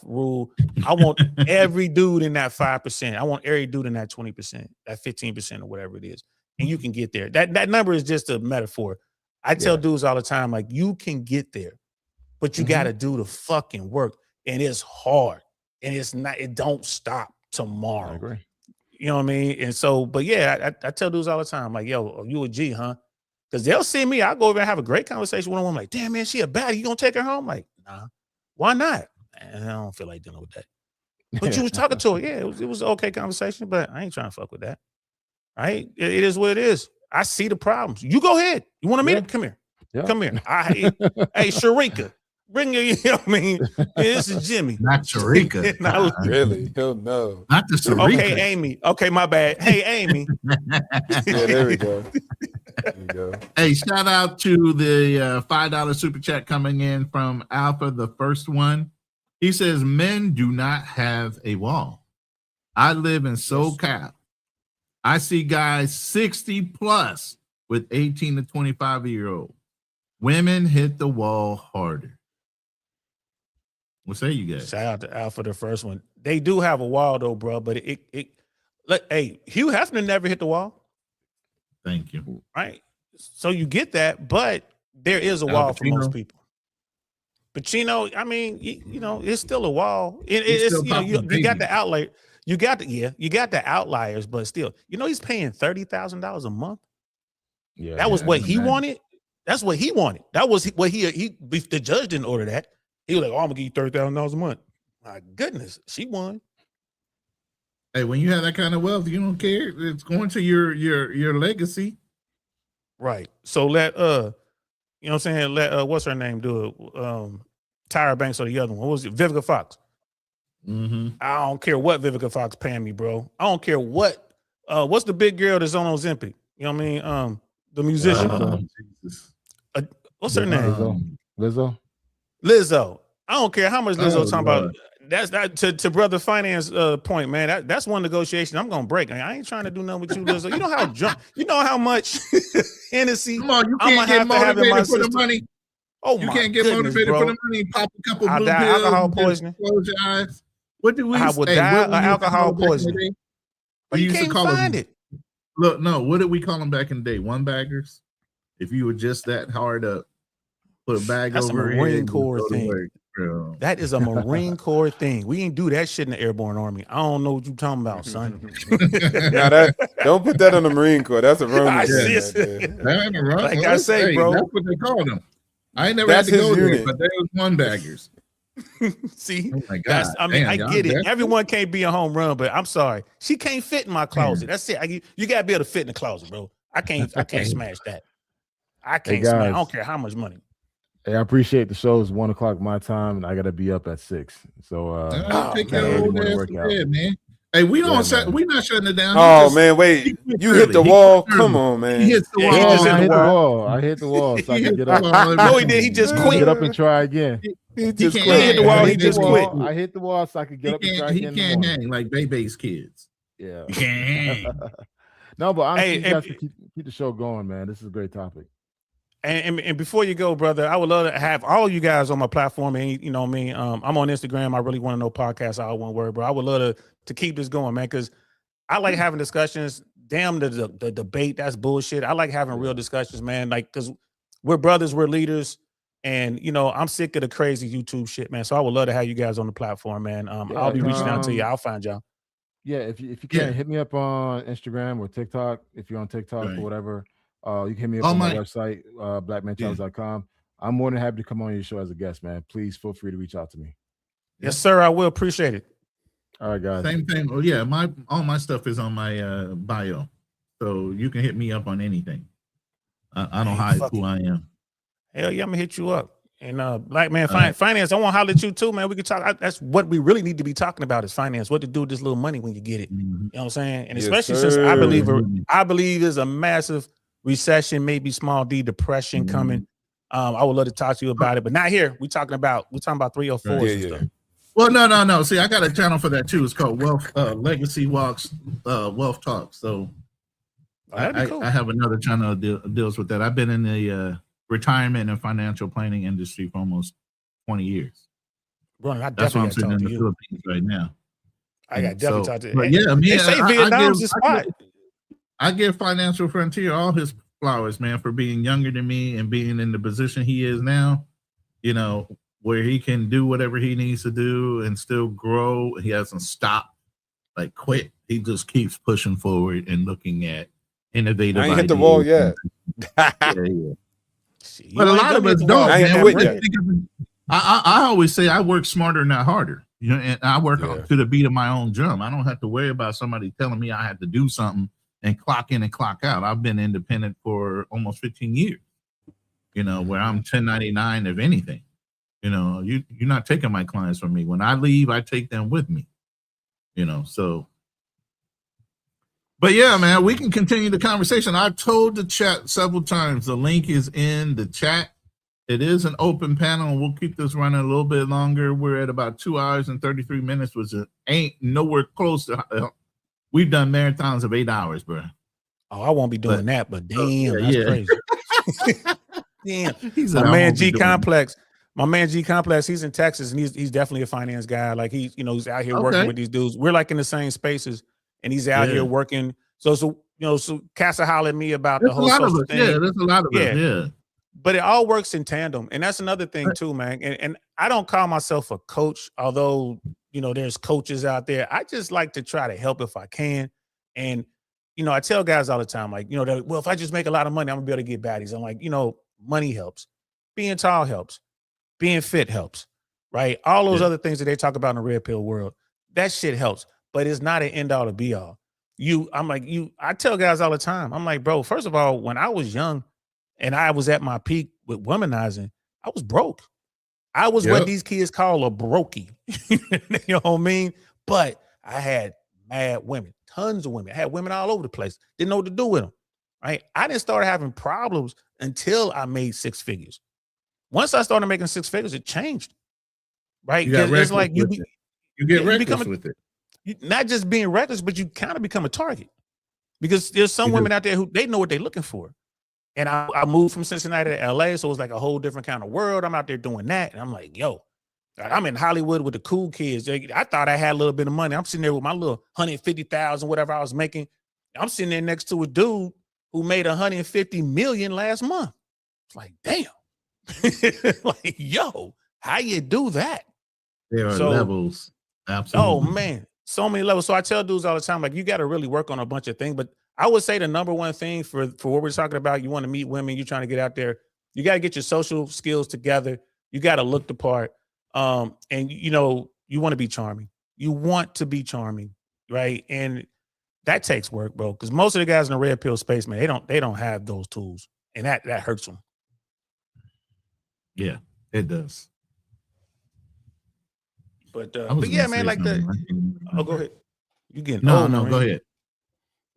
rule. I want every dude in that 5%. I want every dude in that 20%, that 15% or whatever it is. And you can get there. That number is just a metaphor. I tell dudes all the time, like, you can get there, but you got to do the fucking work. And it's hard. And it don't stop tomorrow. I agree. You know what I mean? And so, but yeah, I tell dudes all the time, like, yo, are you a G, huh? Because they'll see me. I'll go over and have a great conversation with a woman. Like, damn, man, she a baddie. You gonna take her home? Like, nah. Why not? And I don't feel like dealing with that. But you was talking to her. Yeah, it was an okay conversation, but I ain't trying to fuck with that. Right? It is what it is. I see the problems. You go ahead. You want to meet her? Come here. Yeah. Come here. Hey, Sharika. Bring your, you know what I mean? Yeah, this is Jimmy. Not Sharika. Really? Hell no. Not the Sharika. Okay, Amy. Okay, my bad. Hey, Amy. Yeah, there we go. There you go. Hey, shout out to the $5 super chat coming in from Alpha, the first one. He says, men do not have a wall. I live in SoCal. I see guys 60 plus with 18 to 25-year-old. Women hit the wall harder. What say you guys? Shout out to Alpha, the first one. They do have a wall though, bro. But hey, Hugh Hefner never hit the wall. Thank you. Right. So you get that, but there is a wall for most people. Pacino, I mean, it's still a wall. It's you got the outlier. You got the outliers, but still, he's paying $30,000 a month. Yeah, that was what he wanted. That's what he wanted. That was what the judge didn't order that. He was like, oh, I'm gonna give you $30,000 a month. My goodness, she won. Hey, when you have that kind of wealth, you don't care. It's going to your legacy. Right. So let you know what I'm saying? Let what's her name do it? Tyra Banks or the other one? What was it? Vivica Fox. I don't care what Vivica Fox paying me, bro. I don't care what. What's the big girl that's on Ozempic? You know what I mean? The musician. What's her name? Lizzo. I don't care how much Lizzo talking about. That's that to brother finance point, man. That's one negotiation I'm gonna break. I ain't trying to do nothing with you, Lizzo. You know how drunk. You know how much Hennessy. Come on, you can't get motivated for the money. Oh, you can't get motivated for the money. Pop a couple blue pills. Alcohol poisoning. Close your eyes. What do we? I would die of alcohol poisoning. We you used can't to call find them, it. Look, no. What did we call them back in the day? One baggers. If you were just that hard up, put a bag That's over a Marine Corps thing. That is a Marine Corps thing. We ain't do that shit in the Airborne Army. I don't know what you talking about, son. Now don't put that on the Marine Corps. That's a Roman. That ain't a wrong. Like I say, bro, that's what they call them. I ain't never had to go there, but they was one baggers. See, oh my God. I get it. Everyone can't be a home run, but I'm sorry, she can't fit in my closet. That's it. You gotta be able to fit in the closet, bro. I can't smash that. I can't smash. I don't care how much money. Hey, I appreciate the show. It's 1 o'clock my time, and I gotta be up at 6. So take your old ass to bed, man. Hey, we don't we not shutting it down. Oh man, wait. You hit the wall. Come on, man. He hits the wall. I hit the wall. I hit the wall so I can get up. No, he did. He just quit. Get up and try again. He just quit. He hit the wall. He just quit. I hit the wall so I could get up and try again. He can't hang like Bebe's kids. Yeah. He can't hang. No, but honestly, you guys can keep the show going, man. This is a great topic. And before you go, brother, I would love to have all of you guys on my platform. And you know what I mean? I'm on Instagram. I really want to know podcast, all one word, bro. I would love to keep this going, man, because I like having discussions. Damn the debate, that's bullshit. I like having real discussions, man. Like, because we're brothers, we're leaders, and you know, I'm sick of the crazy YouTube shit, man. So I would love to have you guys on the platform, man. I'll be reaching out to you. I'll find y'all. Yeah, if you can hit me up on Instagram or TikTok, if you're on TikTok or whatever. You can hit me up on my website, blackmanchallenge.com. I'm more than happy to come on your show as a guest, man. Please feel free to reach out to me. Yes, sir. I will appreciate it. All right, guys. Same thing. Oh, yeah, all my stuff is on my bio, so you can hit me up on anything. I don't hide who I am. Hell yeah, I'm gonna hit you up. And Black Man Finance, I want to holler at you too, man. We can talk. That's what we really need to be talking about is finance. What to do with this little money when you get it. You know what I'm saying? And especially since I believe there's a massive recession, maybe small D depression coming. I would love to talk to you about it, but not here. We're talking about 304. Yeah. Well, no. See, I got a channel for that too. It's called Legacy Walks, Wealth Talk. So I have another channel that deals with that. I've been in the retirement and financial planning industry for almost 20 years. Bro, that's why I'm sitting in the Philippines right now. I got definitely talk to you. But yeah, they say Vietnam's the spot. I give Financial Frontier all his flowers, man, for being younger than me and being in the position he is now, you know, where he can do whatever he needs to do and still grow. He hasn't stopped, like quit. He just keeps pushing forward and looking at innovative I ain't hit the ideas. wall yet. But a lot of us don't. I always say I work smarter, not harder. You know, and I work to the beat of my own drum. I don't have to worry about somebody telling me I have to do something and clock in and clock out. I've been independent for almost 15 years, you know, where I'm 1099 of anything. You know, you're not taking my clients from me. When I leave, I take them with me, you know, so. But yeah, man, we can continue the conversation. I've told the chat several times. The link is in the chat. It is an open panel, and we'll keep this running a little bit longer. We're at about 2 hours and 33 minutes, which ain't nowhere close to. We've done marathons of 8 hours, bro. Oh, I won't be doing that, but damn, that's crazy. Damn, my man G Complex, he's in Texas, and he's definitely a finance guy. Like he's out here working with these dudes. We're like in the same spaces, and he's out here working. So Casa hollered at me about the whole social thing. Yeah, there's a lot of us. Yeah. But it all works in tandem, and that's another thing too, man. And I don't call myself a coach, although there's coaches out there. I just like to try to help if I can. And I tell guys all the time, like, well, if I just make a lot of money, I'm gonna be able to get baddies. I'm like, money helps, being tall helps, being fit helps, right? All those other things that they talk about in the red pill world, that shit helps, but it's not an end all to be all. I tell guys all the time, I'm like, bro, first of all, when I was young and I was at my peak, with womanizing, I was broke. I was what these kids call a brokey. You know what I mean? But I had mad women, tons of women. I had women all over the place. Didn't know what to do with them. Right? I didn't start having problems until I made 6 figures. Once I started making 6 figures, it changed. Right? You got It's like you get reckless become with it. not just being reckless, but you kind of become a target. Because there's some women out there who they know what they're looking for. And I moved from Cincinnati to LA, so it was like a whole different kind of world. I'm out there doing that. And I'm like, yo, I'm in Hollywood with the cool kids. I thought I had a little bit of money. I'm sitting there with my little 150,000, whatever I was making. I'm sitting there next to a dude who made 150 million last month. It's like, damn. Like, yo, how you do that? There are levels. Absolutely. Oh, man. So many levels. So I tell dudes all the time, like, you got to really work on a bunch of things. But I would say the number one thing for what we're talking about, you want to meet women, you're trying to get out there, you got to get your social skills together. You got to look the part. And, you know, you want to be charming. You want to be charming, right? And that takes work, bro, because most of the guys in the red pill space, man, they don't have those tools. And that hurts them. Yeah, it does. But yeah, man, like oh, go ahead. You getting no, old, no, man. go ahead.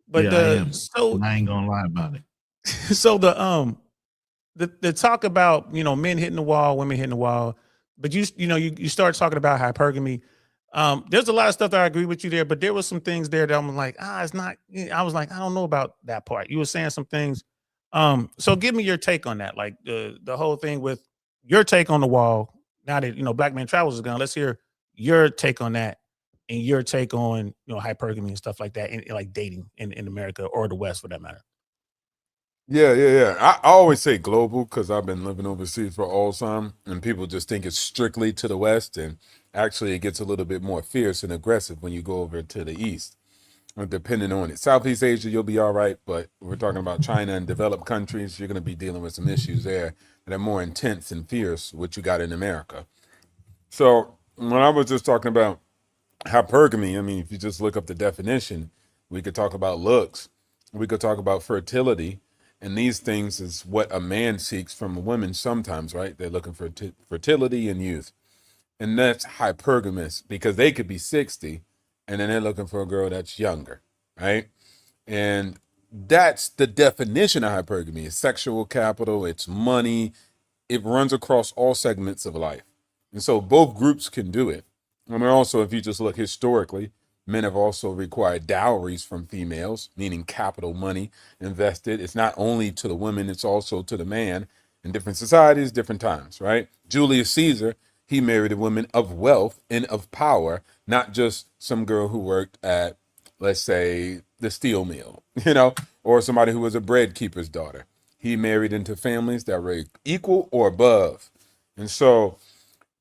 But yeah, so I ain't gonna lie about it. So the talk about, you know, men hitting the wall, women hitting the wall, but you start talking about hypergamy. There's a lot of stuff that I agree with you there, but there was some things there that I'm like, it's not. I was like, I don't know about that part. You were saying some things. So give me your take on that, like the whole thing with your take on the wall. Now that, you know, Black Man Travels is gone, let's hear your take on that and your take on, you know, hypergamy and stuff like that, and like dating in America or the West for that matter. Yeah. I always say global because I've been living overseas for all time, and people just think it's strictly to the West, and actually it gets a little bit more fierce and aggressive when you go over to the East, depending on it. Southeast Asia, you'll be all right, but we're talking about China and developed countries, you're going to be dealing with some issues there that are more intense and fierce, what you got in America. So when I was just talking about hypergamy, I mean, if you just look up the definition, we could talk about looks, we could talk about fertility, and these things is what a man seeks from a woman sometimes, right? They're looking for fertility and youth. And that's hypergamous because they could be 60 and then they're looking for a girl that's younger, right? And that's the definition of hypergamy. It's sexual capital, it's money, it runs across all segments of life. And so both groups can do it. And also, if you just look historically, men have also required dowries from females, meaning capital money invested. It's not only to the women, it's also to the man in different societies, different times, right? Julius Caesar, he married a woman of wealth and of power, not just some girl who worked at, let's say, the steel mill, you know, or somebody who was a bread keeper's daughter. He married into families that were equal or above. And so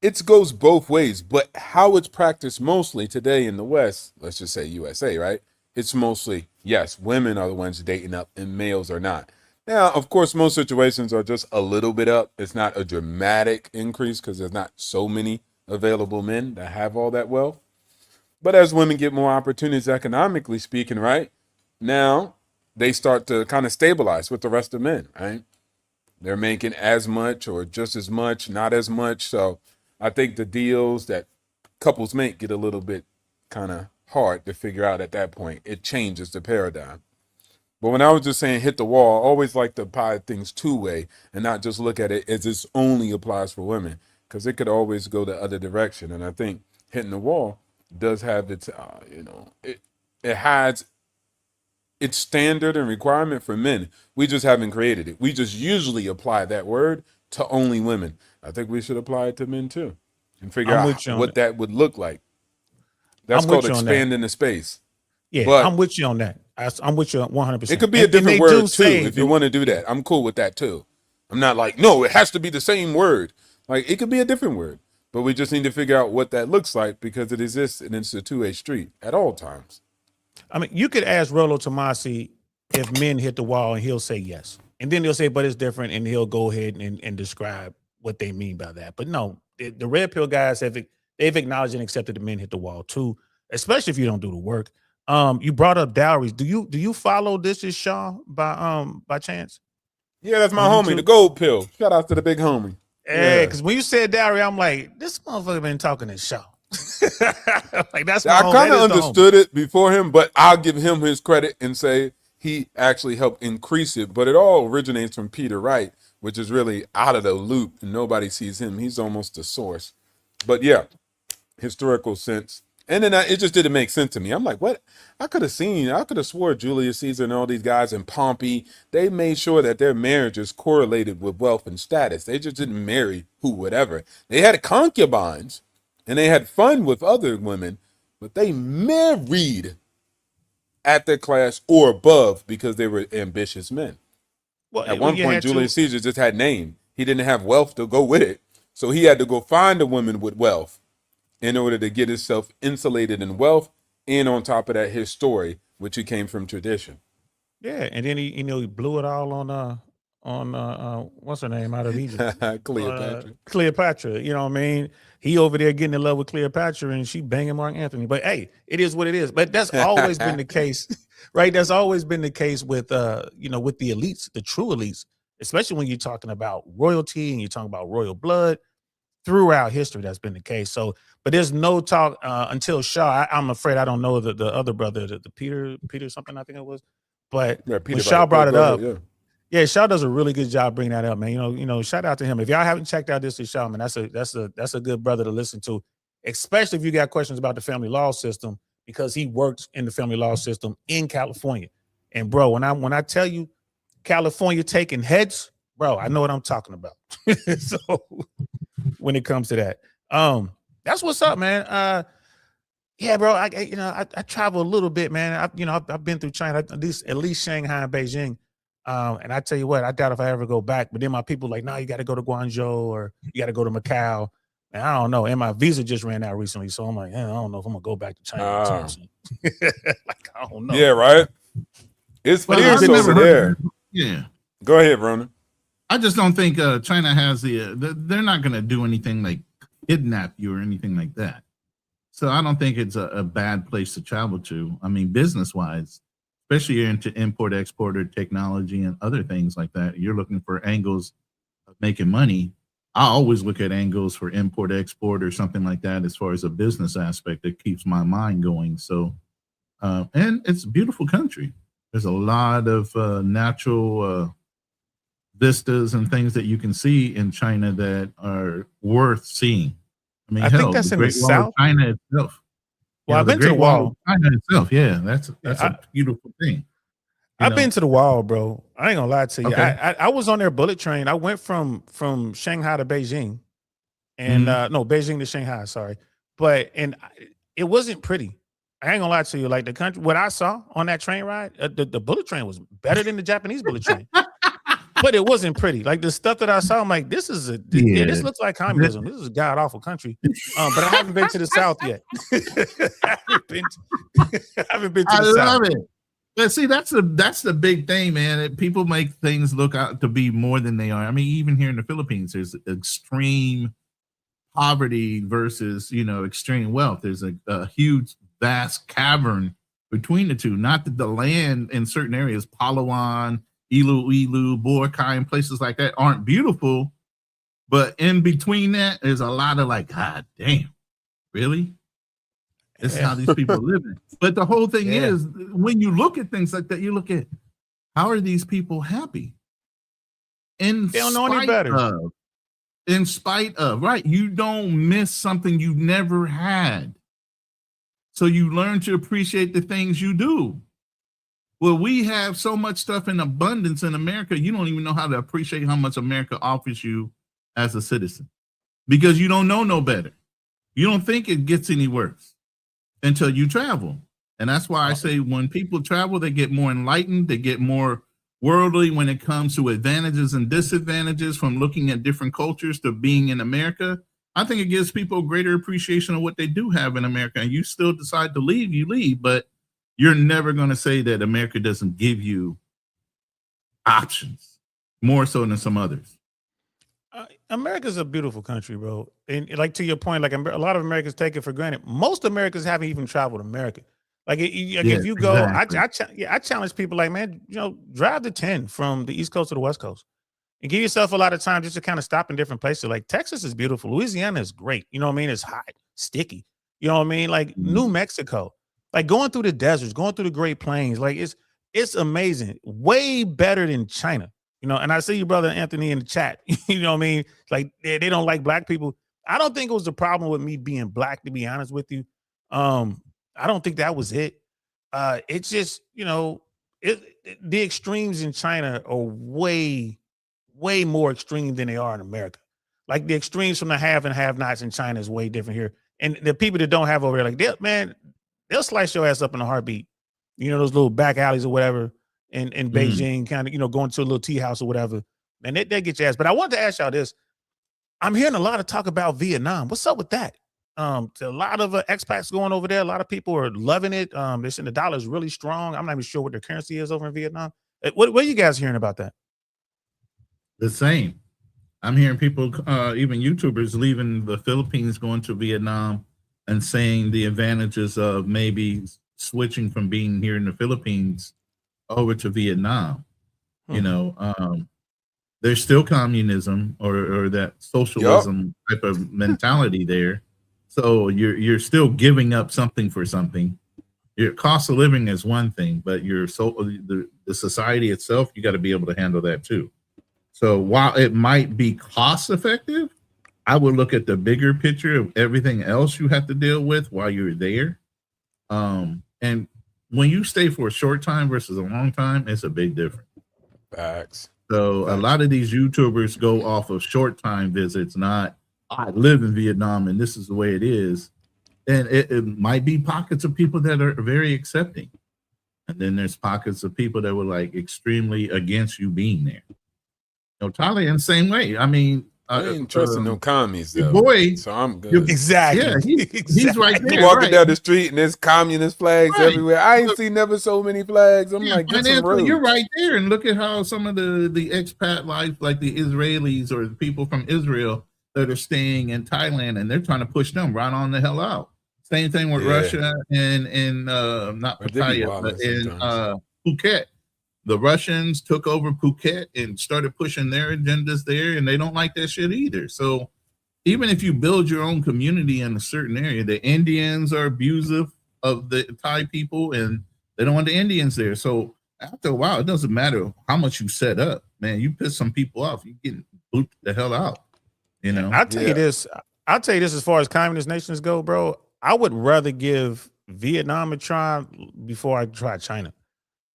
it goes both ways, but how it's practiced mostly today in the West, let's just say USA, right? It's mostly, yes, women are the ones dating up and males are not. Now, of course, most situations are just a little bit up. It's not a dramatic increase because there's not so many available men that have all that wealth. But as women get more opportunities, economically speaking, right, now they start to kind of stabilize with the rest of men, right? They're making as much or just as much, not as much. So I think the deals that couples make get a little bit kind of hard to figure out at that point. It changes the paradigm. But when I was just saying hit the wall, I always like to apply things two-way and not just look at it as this only applies for women, because it could always go the other direction. And I think hitting the wall does have its, it has its standard and requirement for men. We just haven't created it. We just usually apply that word to only women. I think we should apply it to men too and figure out what that would look like. That's called expanding the space. Yeah, but I'm with you on that. I'm with you 100%. It could be a different word too if you want to do that. I'm cool with that too. I'm not like, no, it has to be the same word. Like, it could be a different word, but we just need to figure out what that looks like because it exists and it's a two-way street at all times. I mean, you could ask Rollo Tomasi if men hit the wall and he'll say yes. And then he'll say, but it's different. And he'll go ahead and describe what they mean by that. But no, the red pill guys they've acknowledged and accepted the men hit the wall too, especially if you don't do the work. You brought up dowries. Do you follow This Is Shaw by chance? Yeah, that's my homie, the gold pill. Shout out to the big homie. Hey, Yeah. because when you said dowry, I'm like, this motherfucker been talking this show. Like that's my I homie. kind That of is the understood it before him, but I'll give him his credit and say he actually helped increase it. But it all originates from Peter Wright, which is really out of the loop, and nobody sees him. He's almost the source. But yeah, historical sense. And then it just didn't make sense to me. I'm like, what? I could have swore Julius Caesar and all these guys in Pompey, they made sure that their marriages correlated with wealth and status. They just didn't marry who, whatever. They had concubines and they had fun with other women, but they married at their class or above because they were ambitious men. Well, At one point, Julius Caesar just had name. He didn't have wealth to go with it. So he had to go find a woman with wealth in order to get himself insulated in wealth, and on top of that, his story, which he came from tradition. Yeah, and then he blew it all on what's her name out of Egypt, Cleopatra. Cleopatra. You know what I mean? He over there getting in love with Cleopatra, and she banging Mark Anthony. But hey, it is what it is. But that's always been the case, right? That's always been the case with with the elites, the true elites, especially when you're talking about royalty and you're talking about royal blood. Throughout history, that's been the case. So, but there's no talk until Shaw. I'm afraid I don't know the other brother, the Peter something I think it was. But Yeah, Peter when Shaw brought it up, yeah. yeah, Shaw does a really good job bringing that up, man. You know, shout out to him. If y'all haven't checked out this is Shaw, man, that's a good brother to listen to, especially if you got questions about the family law system, because he works in the family law system in California. And bro, when I tell you California taking heads, bro, I know what I'm talking about. So when it comes to that, that's what's up, man. Yeah, bro. I travel a little bit, man. I've been through China, at least Shanghai and Beijing. And I tell you what, I doubt if I ever go back. But then my people like, no, you got to go to Guangzhou or you got to go to Macau. And I don't know. And my visa just ran out recently, so I'm like, I don't know if I'm gonna go back to China. Like, I don't know. Yeah, right. It's fierce over there. Yeah. Go ahead, Ronan. I just don't think China has they're not going to do anything like kidnap you or anything like that. So I don't think it's a bad place to travel to. I mean, business wise, especially into import, export, or technology and other things like that. You're looking for angles of making money. I always look at angles for import, export, or something like that as far as a business aspect that keeps my mind going. So, and it's a beautiful country. There's a lot of natural vistas and things that you can see in China that are worth seeing. I mean, I think that's in the south. China itself. Well, I've been to the wall. China itself, yeah, that's a beautiful thing. I've been to the wall, bro. I ain't gonna lie to you. Okay. I was on their bullet train. I went from Shanghai to Beijing, and no, Beijing to Shanghai. Sorry, it wasn't pretty. I ain't gonna lie to you. Like the country, what I saw on that train ride, the bullet train was better than the Japanese bullet train. But it wasn't pretty. Like the stuff that I saw, I'm like, this looks like communism. This is a god awful country. But I haven't been to the South yet. I haven't been to the South. I love it. But see, that's the big thing, man. People make things look out to be more than they are. I mean, even here in the Philippines, there's extreme poverty versus, extreme wealth. There's a huge, vast cavern between the two. Not that the land in certain areas, Palawan, Iloilo, Boracay, and places like that aren't beautiful, but in between that, there's a lot of like, God damn, really? This is how these people are living. But the whole thing is, when you look at things like that, you look at how are these people happy? They don't know any better. In spite of, right? You don't miss something you never had. So you learn to appreciate the things you do. Well, we have so much stuff in abundance in America, you don't even know how to appreciate how much America offers you as a citizen because you don't know no better. You don't think it gets any worse until you travel. And that's why I say when people travel, they get more enlightened, they get more worldly when it comes to advantages and disadvantages from looking at different cultures to being in America. I think it gives people a greater appreciation of what they do have in America. And you still decide to leave, you leave, but you're never going to say that America doesn't give you options more so than some others. America's a beautiful country, bro. And like to your point, like a lot of Americans take it for granted. Most Americans haven't even traveled America. Like, if you go, exactly. I challenge people like, man, drive the 10 from the East Coast to the West Coast. and give yourself a lot of time just to kind of stop in different places. Like Texas is beautiful. Louisiana is great. You know what I mean? It's hot, sticky. You know what I mean? Like New Mexico, like going through the deserts, going through the Great Plains. Like it's amazing. Way better than China. You know, and I see your brother Anthony in the chat. You know what I mean? Like they don't like black people. I don't think it was a problem with me being black, to be honest with you. I don't think that was it. It's just, you know, the extremes in China are way more extreme than they are in America. Like the extremes from the have and have-nots in China is way different here. And the people that don't have over there, like they'll slice your ass up in a heartbeat. You know, those little back alleys or whatever in Beijing, kind of, you know, going to a little tea house or whatever. And they get your ass. But I wanted to ask y'all this. I'm hearing a lot of talk about Vietnam. What's up with that? A lot of expats going over there. A lot of people are loving it. They're saying the dollar is really strong. I'm not even sure what their currency is over in Vietnam. What are you guys hearing about that? The same. I'm hearing people, even YouTubers, leaving the Philippines, going to Vietnam, and saying the advantages of maybe switching from being here in the Philippines over to Vietnam. You know, there's still communism or that socialism type of mentality there. So you're still giving up something for something. Your cost of living is one thing, but the society itself, you got to be able to handle that too. So while it might be cost effective, I would look at the bigger picture of everything else you have to deal with while you're there. And when you stay for a short time versus a long time, it's a big difference. Facts. So a lot of these YouTubers go off of short time visits, not I live in Vietnam and this is the way it is. And it might be pockets of people that are very accepting. And then there's pockets of people that were like extremely against you being there. You know, Thailand, same way. I mean, I ain't trusting no commies though. Boy, so I'm good. Exactly. Yeah, he's right there. Walking down the street and there's communist flags everywhere. I ain't seen never so many flags. I'm like, get some roads. You're right there, and look at how some of the expat life, like the Israelis or the people from Israel that are staying in Thailand, and they're trying to push them right on the hell out. Same thing with Russia and not Pattaya, but in Phuket. The Russians took over Phuket and started pushing their agendas there, and they don't like that shit either. So even if you build your own community in a certain area, the Indians are abusive of the Thai people, and they don't want the Indians there. So after a while, it doesn't matter how much you set up, man. You piss some people off, you get booped the hell out. You know, I'll tell you this. I'll tell you this: as far as communist nations go, bro, I would rather give Vietnam a try before I try China.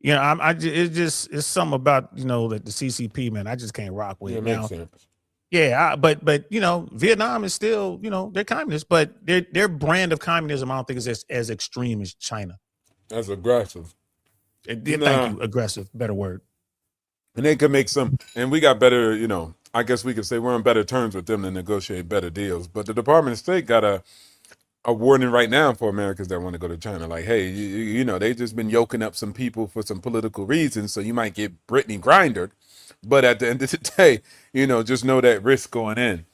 You know, it's something about, you know, the CCP, man. I just can't rock with it now. Yeah, but you know, Vietnam is still, you know, they're communist, but their brand of communism, I don't think is as extreme as China. That's aggressive. Thank you, aggressive, better word. And they could make some, and we got better, you know, I guess we could say we're on better terms with them to negotiate better deals. But the Department of State got a warning right now for Americans that want to go to China. Like, hey, you know, they just been yoking up some people for some political reasons, so you might get Brittany Grindr. But at the end of the day, you know, just know that risk going in.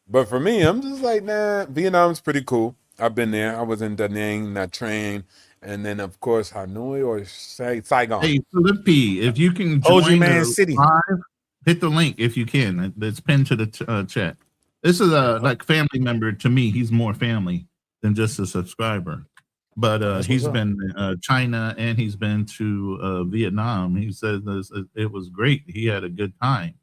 But for me, I'm just like, nah, Vietnam's pretty cool. I've been there. I was in Da Nang, Nha Trang, and then, of course, Hanoi or Saigon. Hey, Philippi, if you can join the City live, hit the link if you can. It's pinned to the chat. This is a like family member to me. He's more family than just a subscriber, but he's been China and he's been to Vietnam. He said it was great. He had a good time.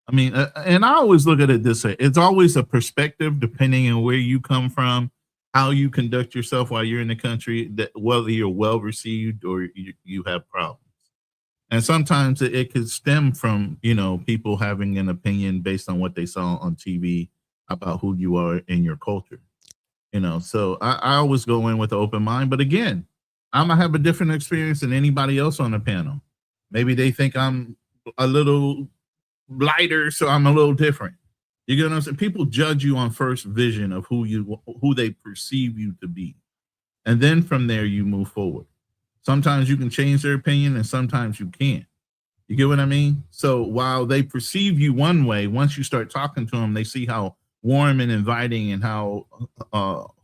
I mean, and I always look at it this way: it's always a perspective depending on where you come from, how you conduct yourself while you're in the country, that whether you're well received or you have problems. And sometimes it could stem from, you know, people having an opinion based on what they saw on TV about who you are in your culture. You know, so I always go in with an open mind. But again, I'm going to have a different experience than anybody else on the panel. Maybe they think I'm a little lighter, so I'm a little different. You get what I'm saying? People judge you on first vision of who they perceive you to be. And then from there, you move forward. Sometimes you can change their opinion and sometimes you can't. You get what I mean? So while they perceive you one way, once you start talking to them, they see how warm and inviting and how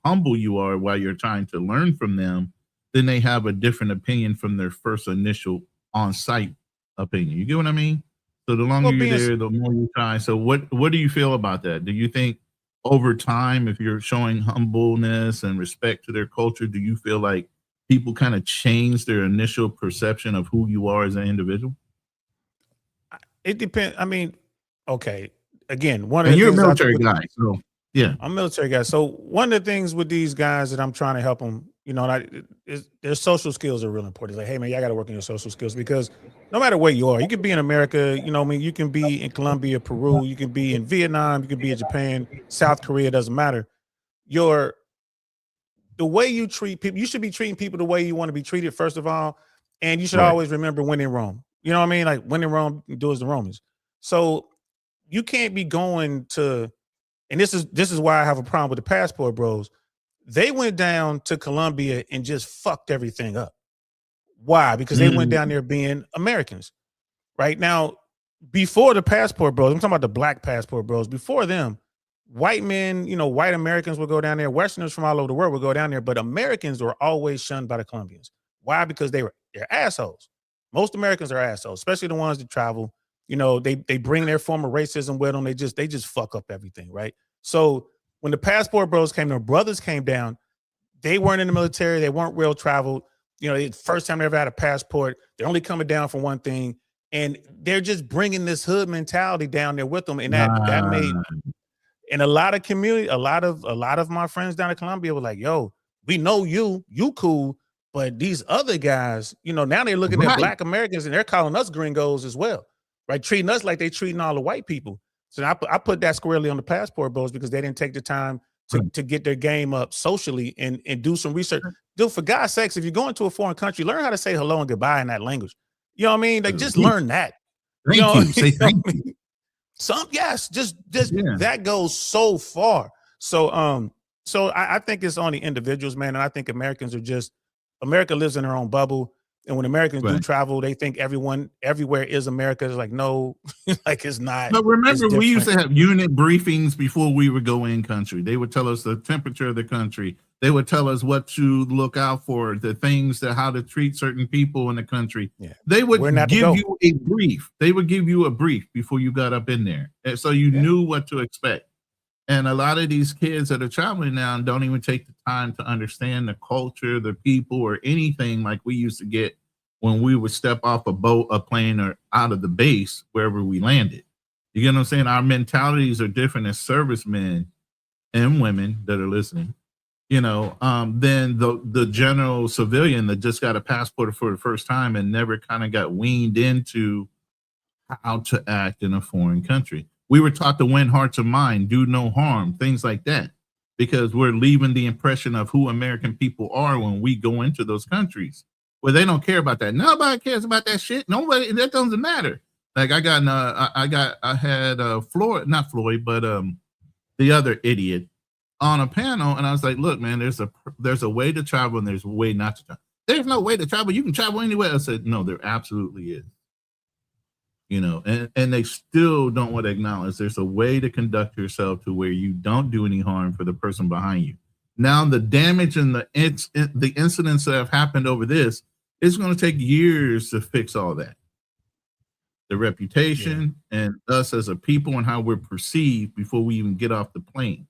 humble you are while you're trying to learn from them, then they have a different opinion from their first initial on-site opinion. You get what I mean? So the longer Well, you're being there, the more you try. So what do you feel about that? Do you think over time, if you're showing humbleness and respect to their culture, do you feel like people kind of change their initial perception of who you are as an individual? it depends. I mean, okay. Again, one of And the you're a things I military think with- guy, so yeah. I'm a military guy. So one of the things with these guys that I'm trying to help them, you know, is their social skills are real important. It's like, hey man, y'all got to work on your social skills because no matter where you are, you can be in America, you know, I mean, you can be in Colombia, Peru, you can be in Vietnam, you can be in Japan, South Korea, doesn't matter. The way you treat people, you should be treating people the way you want to be treated, first of all. And you should Right. always remember when in Rome. You know what I mean? Like when in Rome, do as the Romans. So you can't be going to, and this is why I have a problem with the passport bros. They went down to Colombia and just fucked everything up. Why? Because they went down there being Americans. Right now, before the passport bros, I'm talking about the black passport bros, before them, white men, you know, white Americans would go down there, Westerners from all over the world would go down there, but Americans were always shunned by the Colombians. Why? Because they're assholes. Most Americans are assholes, especially the ones that travel. You know, they bring their form of racism with them. They just fuck up everything, right? So when the passport bros came, their brothers came down, they weren't in the military, they weren't well traveled. You know, it's the first time they ever had a passport. They're only coming down for one thing, and they're just bringing this hood mentality down there with them, and that made. And a lot of community, a lot of my friends down in Colombia were like, "Yo, we know you cool, but these other guys, you know, now they're looking at Black Americans and they're calling us gringos as well, right? Treating us like they treating all the white people." So I put that squarely on the passport bros because they didn't take the time to get their game up socially and do some research. Dude, for God's sakes, if you go into a foreign country, learn how to say hello and goodbye in that language. You know what I mean? Like just learn that. Thank you know, you. Say thank you. Just that goes so far. So I think it's on the individuals, man. And I think Americans America lives in their own bubble. And when Americans do travel, they think everywhere is America. It's like, no, like it's not. But remember, we used to have unit briefings before we would go in country. They would tell us the temperature of the country. They would tell us what to look out for, the things how to treat certain people in the country. Yeah. They would give go. you a brief. They would give you a brief before you got up in there. And so you knew what to expect. And a lot of these kids that are traveling now don't even take the time to understand the culture, the people, or anything like we used to get when we would step off a boat, a plane, or out of the base wherever we landed. You get what I'm saying? Our mentalities are different as servicemen and women that are listening, you know, than the general civilian that just got a passport for the first time and never kind of got weaned into how to act in a foreign country. We were taught to win hearts and mind, do no harm, things like that, because we're leaving the impression of who American people are when we go into those countries where they don't care about that. Nobody cares about that shit. Nobody, that doesn't matter. Like I had Floyd, not Floyd, but the other idiot on a panel, and I was like, look, man, there's a way to travel and there's a way not to travel. There's no way to travel. You can travel anywhere. I said, no, there absolutely is. You know, and they still don't want to acknowledge there's a way to conduct yourself to where you don't do any harm for the person behind you. Now, the damage and the incidents that have happened over this, it's going to take years to fix all that. The reputation and us as a people and how we're perceived before we even get off the plane.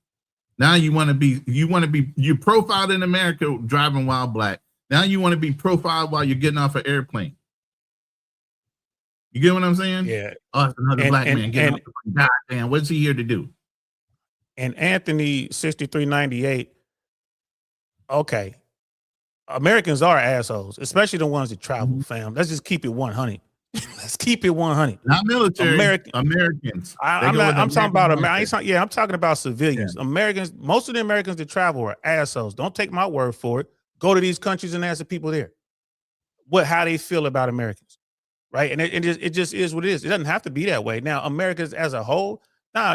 Now you're profiled in America driving while black. Now you want to be profiled while you're getting off an airplane. You get what I'm saying? Yeah. Oh, it's another black man getting off the plane. Goddamn, what's he here to do? And Anthony 6398. Okay. Americans are assholes, especially the ones that travel, fam. Let's just keep it 100. Let's keep it 100. Not military. Americans. I'm talking about civilians. Yeah. Americans, most of the Americans that travel are assholes. Don't take my word for it. Go to these countries and ask the people there how they feel about Americans. Right. And it just is what it is. It doesn't have to be that way. Now, Americans as a whole,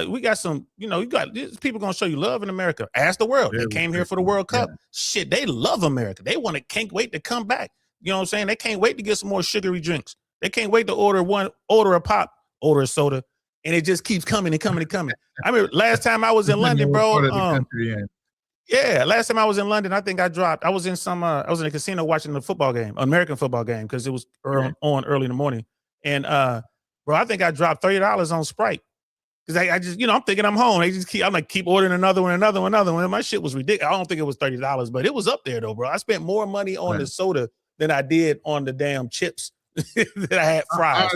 we got some, you got people going to show you love in America. Ask the world. They came here for the World Cup. Shit, they love America. They can't wait to come back. You know what I'm saying? They can't wait to get some more sugary drinks. They can't wait to order a pop, order a soda, and it just keeps coming and coming and coming. I remember last time I was in London, bro. Last time I was in London, I think I was in a casino watching the football game, American football game, because it was on early in the morning. And bro. I think I dropped $30 on Sprite because I just, I'm thinking I'm home. I'm like, keep ordering another one. And my shit was ridiculous. I don't think it was $30, but it was up there though, bro. I spent more money on the soda than I did on the damn chips that I had fries.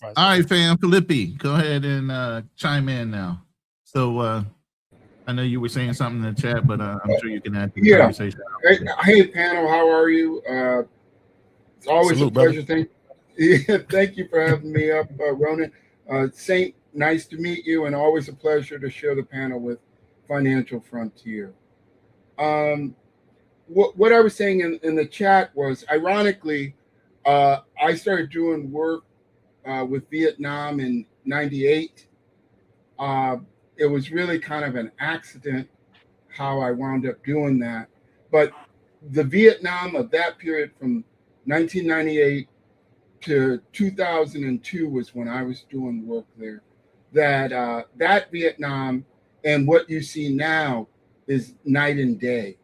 All right, fam. Felipe, go ahead and chime in now. So I know you were saying something in the chat, but I'm sure you can add to the conversation. Hey, panel, how are you? It's always a pleasure. Thank you for having me up, Ronan. Saint, nice to meet you, and always a pleasure to share the panel with Financial Frontier. What I was saying in the chat was, ironically, I started doing work with Vietnam in '98. It was really kind of an accident how I wound up doing that. But the Vietnam of that period from 1998 to 2002 was when I was doing work there. That Vietnam and what you see now is night and day.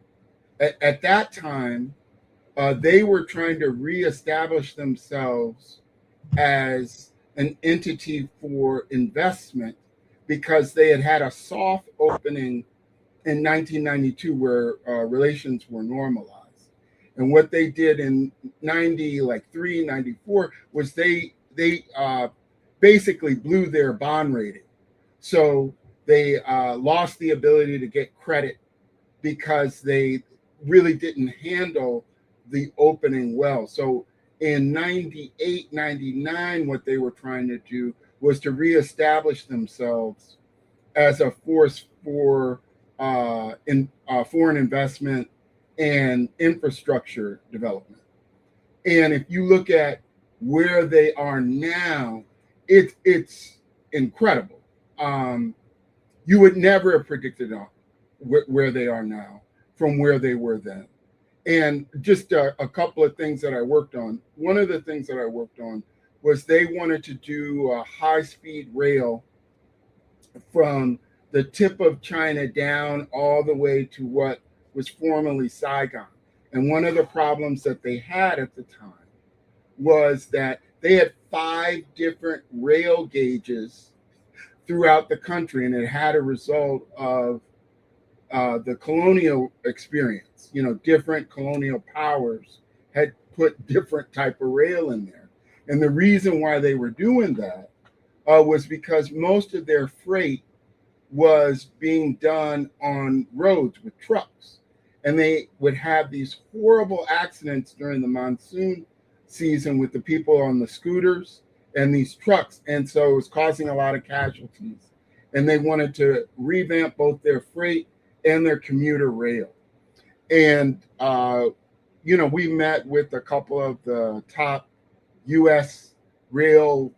At that time, they were trying to reestablish themselves as an entity for investment because they had a soft opening in 1992 where relations were normalized. And what they did in 93, 94 was they basically blew their bond rating. So they lost the ability to get credit because they really didn't handle the opening well. So in 98, 99, what they were trying to do was to reestablish themselves as a force for foreign investment and infrastructure development. And if you look at where they are now, it's incredible. You would never have predicted where they are now from where they were then. And just a couple of things that I worked on. One of the things that I worked on was they wanted to do a high-speed rail from the tip of China down all the way to what was formerly Saigon. And one of the problems that they had at the time was that they had 5 different rail gauges throughout the country, and it had a result of the colonial experience. Different colonial powers had put different type of rail in there. And the reason why they were doing that was because most of their freight was being done on roads with trucks. And they would have these horrible accidents during the monsoon season with the people on the scooters and these trucks. And so it was causing a lot of casualties. And they wanted to revamp both their freight and their commuter rail. And, we met with a couple of the top U.S. rail,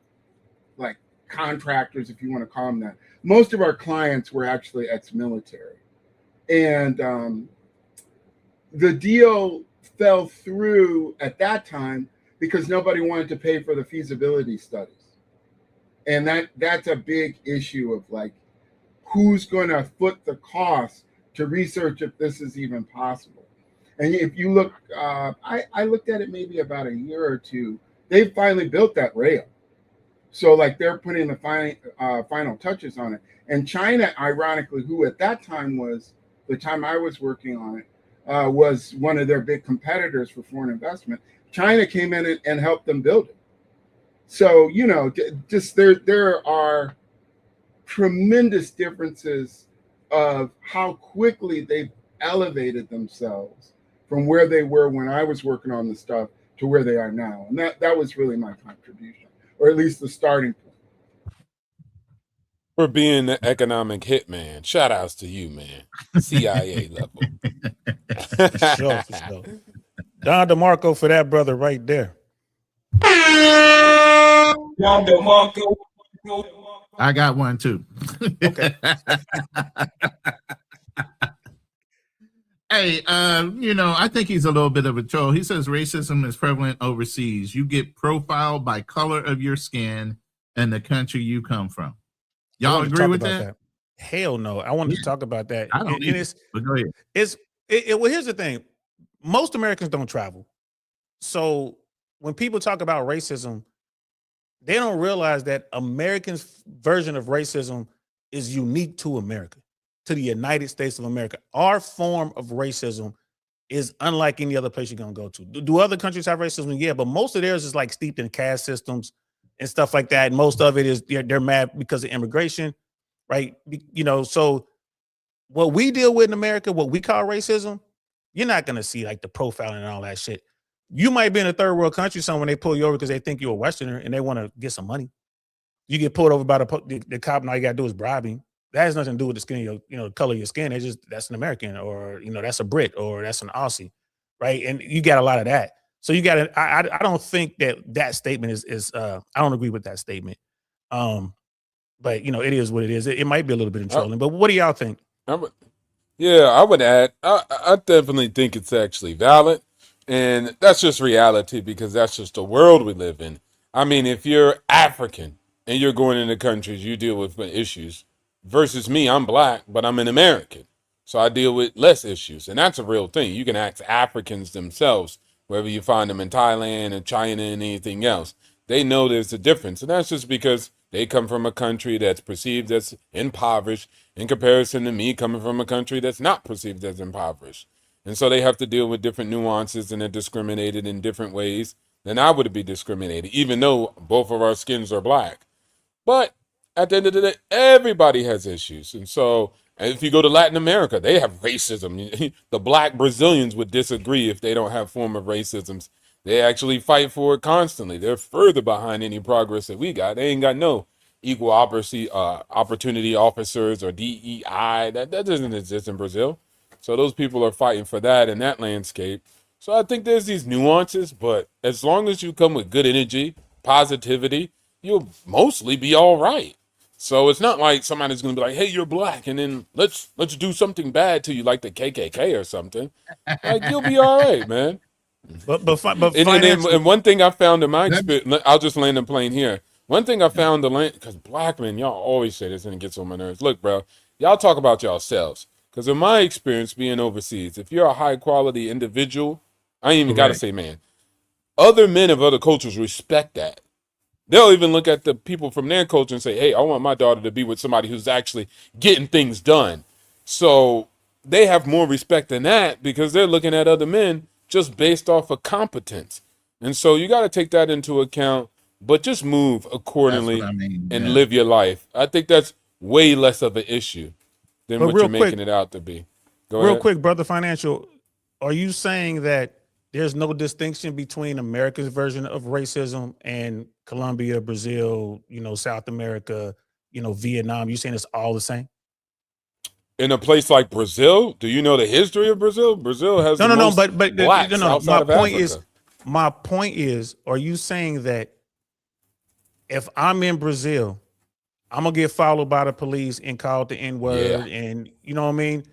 contractors, if you want to call them that. Most of our clients were actually ex-military. And the deal fell through at that time because nobody wanted to pay for the feasibility studies. And that's a big issue of who's going to foot the cost to research if this is even possible. And if you look, I looked at it maybe about a year or two, they finally built that rail. So they're putting the final touches on it. And China, ironically, who at that time was, the time I was working on it, was one of their big competitors for foreign investment. China came in and helped them build it. So, just there are tremendous differences of how quickly they've elevated themselves from where they were when I was working on the stuff to where they are now. And that was really my contribution, or at least the starting point. For being the economic hitman. Shout outs to you, man. CIA level. For sure. Don DeMarco for that brother right there. Don DeMarco. I got one too. Okay. Hey, I think he's a little bit of a troll. He says racism is prevalent overseas. You get profiled by color of your skin and the country you come from. Y'all agree with that? Hell no. I wanted to talk about that. I don't either, but go ahead. Well, here's the thing. Most Americans don't travel. So when people talk about racism, they don't realize that Americans' version of racism is unique to America, to the United States of America. Our form of racism is unlike any other place you're gonna go to. Do other countries have racism? Yeah, but most of theirs is like steeped in caste systems and stuff like that. And most of it is they're mad because of immigration, right? You know, so what we deal with in America, what we call racism, you're not gonna see like the profiling and all that shit. You might be in a third world country somewhere when they pull you over because they think you're a Westerner and they want to get some money. You get pulled over by the cop, and all you gotta do is bribe him. That has nothing to do with the skin of your, the color of your skin. It's just that's an American, or that's a Brit, or that's an Aussie, right? And you got a lot of that. So you got to. I don't think that statement is. I don't agree with that statement. But it is what it is. It might be a little bit of trolling. But what do y'all think? I would add. I definitely think it's actually valid, and that's just reality because that's just the world we live in. I mean, if you're African and you're going into countries, you deal with issues. Versus me, I'm black, but I'm an American. So I deal with less issues. And that's a real thing. You can ask Africans themselves, wherever you find them in Thailand and China and anything else. They know there's a difference. And that's just because they come from a country that's perceived as impoverished in comparison to me coming from a country that's not perceived as impoverished. And so they have to deal with different nuances, and they're discriminated in different ways than I would be discriminated, even though both of our skins are black. But at the end of the day, everybody has issues. And so if you go to Latin America, they have racism. The black Brazilians would disagree if they don't have form of racisms. They actually fight for it constantly. They're further behind any progress that we got. They ain't got no equal opportunity officers or DEI. That doesn't exist in Brazil. So those people are fighting for that in that landscape. So I think there's these nuances, but as long as you come with good energy, positivity, you'll mostly be all right. So it's not like somebody's going to be like, hey, you're black, and then let's do something bad to you like the KKK or something. Like, you'll be all right, man. And one thing I found in my experience, I'll just land the plane here. One thing I found because black men, y'all always say this and it gets on my nerves. Look, bro, y'all talk about yourselves. Because in my experience being overseas, if you're a high quality individual, I ain't even got to say man, other men of other cultures respect that. They'll even look at the people from their culture and say, hey, I want my daughter to be with somebody who's actually getting things done. So they have more respect than that because they're looking at other men just based off of competence. And so you got to take that into account, but just move accordingly and live your life. I think that's way less of an issue than what you're making it out to be. Go ahead. Quick, Brother Financial, are you saying that there's no distinction between America's version of racism and Colombia, Brazil, South America, Vietnam? You saying it's all the same? In a place like Brazil, do you know the history of Brazil? Brazil has My point is, are you saying that if I'm in Brazil, I'm gonna get followed by the police and called the N-word, and you know what I mean?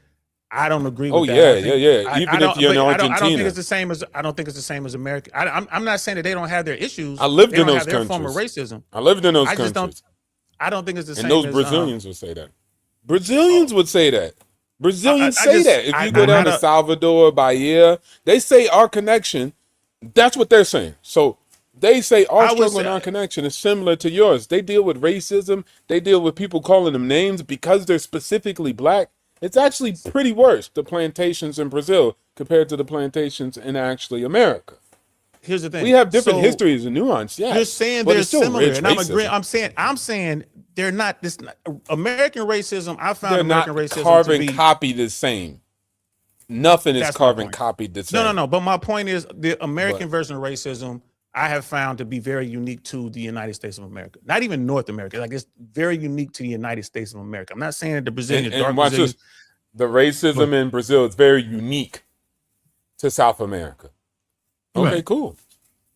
I don't agree with that. Even if you're in Argentina, I don't think it's the same as. I don't think it's the same as America. I'm not saying that they don't have their issues. I lived in those countries. Form of racism. I lived in those countries. I don't think it's the same. And those Brazilians would say that. Brazilians would say that. Brazilians say that. If you go down to Salvador, Bahia, they say our connection. That's what they're saying. So they say our struggle and our connection is similar to yours. They deal with racism. They deal with people calling them names because they're specifically black. It's actually pretty worse, the plantations in Brazil compared to the plantations in actually America. Here's the thing. We have different histories and nuance. Yeah. You're saying they're similar, and I'm saying they're not. American racism. I found they're American not racism carbon to be copy the same. Nothing is carbon copied the same. No. But my point is the American version of racism I have found to be very unique to the United States of America. Not even North America. Like, it's very unique to the United States of America. I'm not saying that the Brazilians, and watch this. The racism in Brazil is very unique to South America. Okay, Right. cool.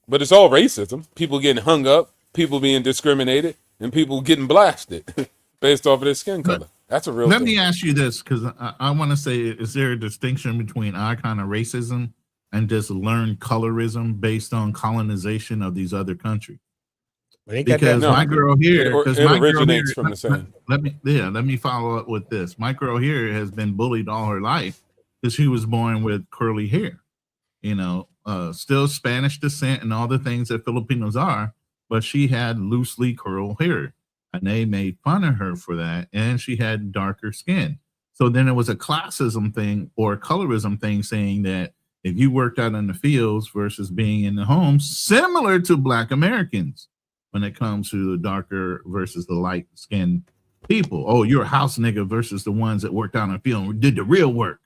But it's all racism. People getting hung up, people being discriminated, and people getting blasted based off of their skin color. That's a real Let thing. me ask you this, because I want to say, is there a distinction between our kind of racism and just learned colorism based on colonization of these other countries? Because my girl here, from the same. Let me follow up with this. My girl here has been bullied all her life because she was born with curly hair. Still Spanish descent and all the things that Filipinos are, but she had loosely curled hair, and they made fun of her for that. And she had darker skin. So then it was a classism thing or a colorism thing, saying that if you worked out in the fields versus being in the homes, similar to Black Americans when it comes to the darker versus the light skinned people. Oh, you're a house nigga versus the ones that worked out in the field and did the real work.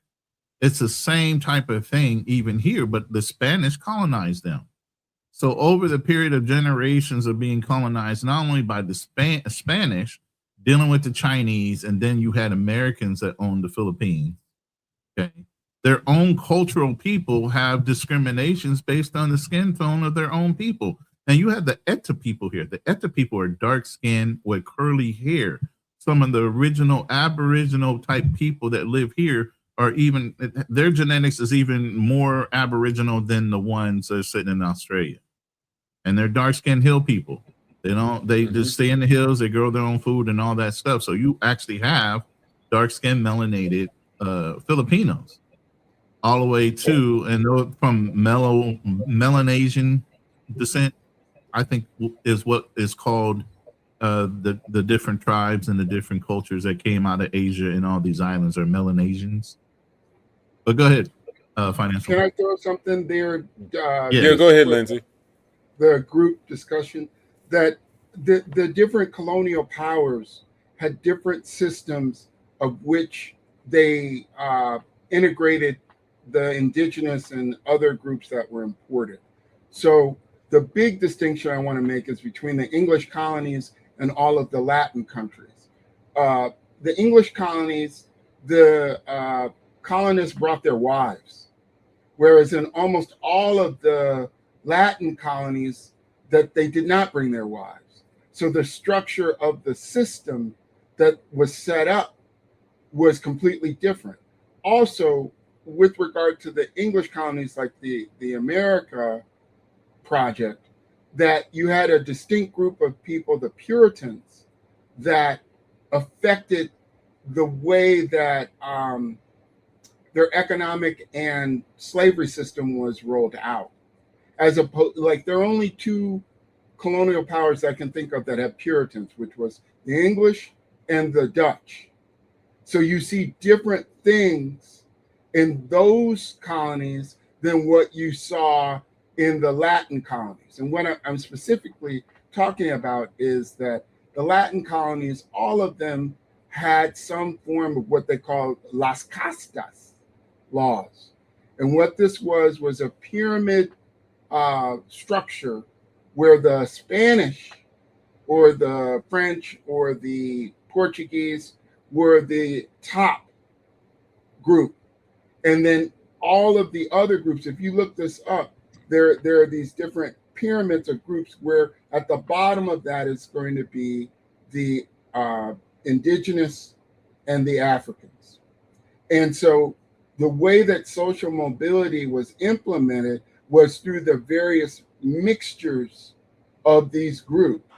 It's the same type of thing even here, but the Spanish colonized them. So over the period of generations of being colonized, not only by the Spanish, dealing with the Chinese, and then you had Americans that owned the Philippines. Okay, their own cultural people have discriminations based on the skin tone of their own people. And you have the Eta people here. The Eta people are dark skinned with curly hair. Some of the original Aboriginal type people that live here are even, their genetics is even more Aboriginal than the ones that are sitting in Australia. And they're dark skinned hill people. They just stay in the hills, they grow their own food and all that stuff. So you actually have dark skinned melanated Filipinos all the way to, and from Melanesian descent, I think is what is called the different tribes and the different cultures that came out of Asia and all these islands are Melanesians. But go ahead, Financial. Can I throw something there? Yeah, go ahead, Lindsay. The group discussion that the different colonial powers had different systems of which they integrated the indigenous and other groups that were imported. So the big distinction I want to make is between the English colonies and all of the Latin countries. The English colonies, the colonists brought their wives, whereas in almost all of the Latin colonies that they did not bring their wives. So the structure of the system that was set up was completely different. Also, with regard to the English colonies, like the America Project, that you had a distinct group of people, the Puritans, that affected the way that their economic and slavery system was rolled out. As opposed, like there are only two colonial powers I can think of that have Puritans, which was the English and the Dutch. So you see different things in those colonies than what you saw in the Latin colonies. And what I'm specifically talking about is that the Latin colonies, all of them had some form of what they call las castas laws. And what this was a pyramid structure where the Spanish or the French or the Portuguese were the top group. And then all of the other groups, if you look this up, there are these different pyramids of groups where at the bottom of that is going to be the indigenous and the Africans. And so the way that social mobility was implemented was through the various mixtures of these groups.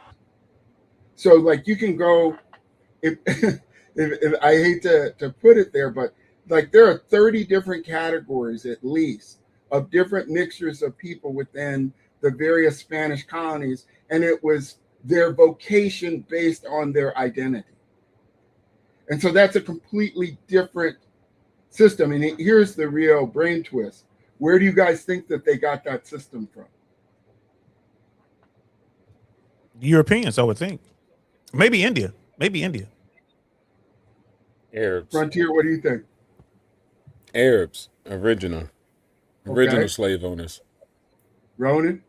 So like you can go, if I hate to put it there, but like there are 30 different categories at least of different mixtures of people within the various Spanish colonies, and it was their vocation based on their identity. And so that's a completely different system. And here's the real brain twist. Where do you guys think that they got that system from? Europeans, I would think. Maybe India. Arabs. Frontier, what do you think? Arabs, original slave owners. Ronan?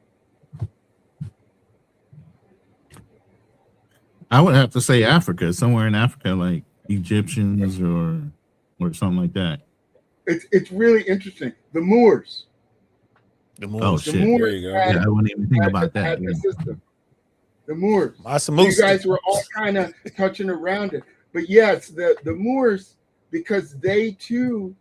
I would have to say Africa, somewhere in Africa, like Egyptians or something like that. It's really interesting. The Moors. Oh shit! The Moors there you go. Yeah, I wouldn't even think about that. The system. The Moors. Awesome. You guys were all kind of touching around it, but yes, the Moors, because they too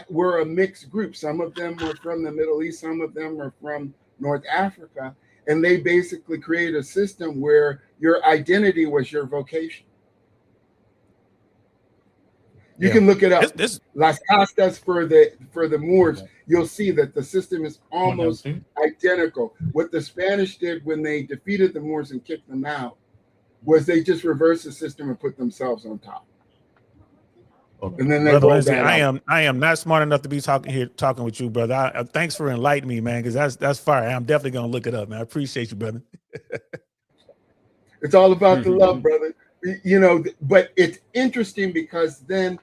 were a mixed group. Some of them were from the Middle East, some of them were from North Africa, and they basically created a system where your identity was your vocation. You can look it up. Las Castas for the Moors. You'll see that the system is almost identical. What the Spanish did when they defeated the Moors and kicked them out was they just reversed the system and put themselves on top. And then they Brother rolled Lindsay, that out. I am not smart enough to be talking with you, brother. Thanks for enlightening me, man, because that's fire. I'm definitely gonna look it up, man. I appreciate you, brother. It's all about the love, brother. You know, but it's interesting because then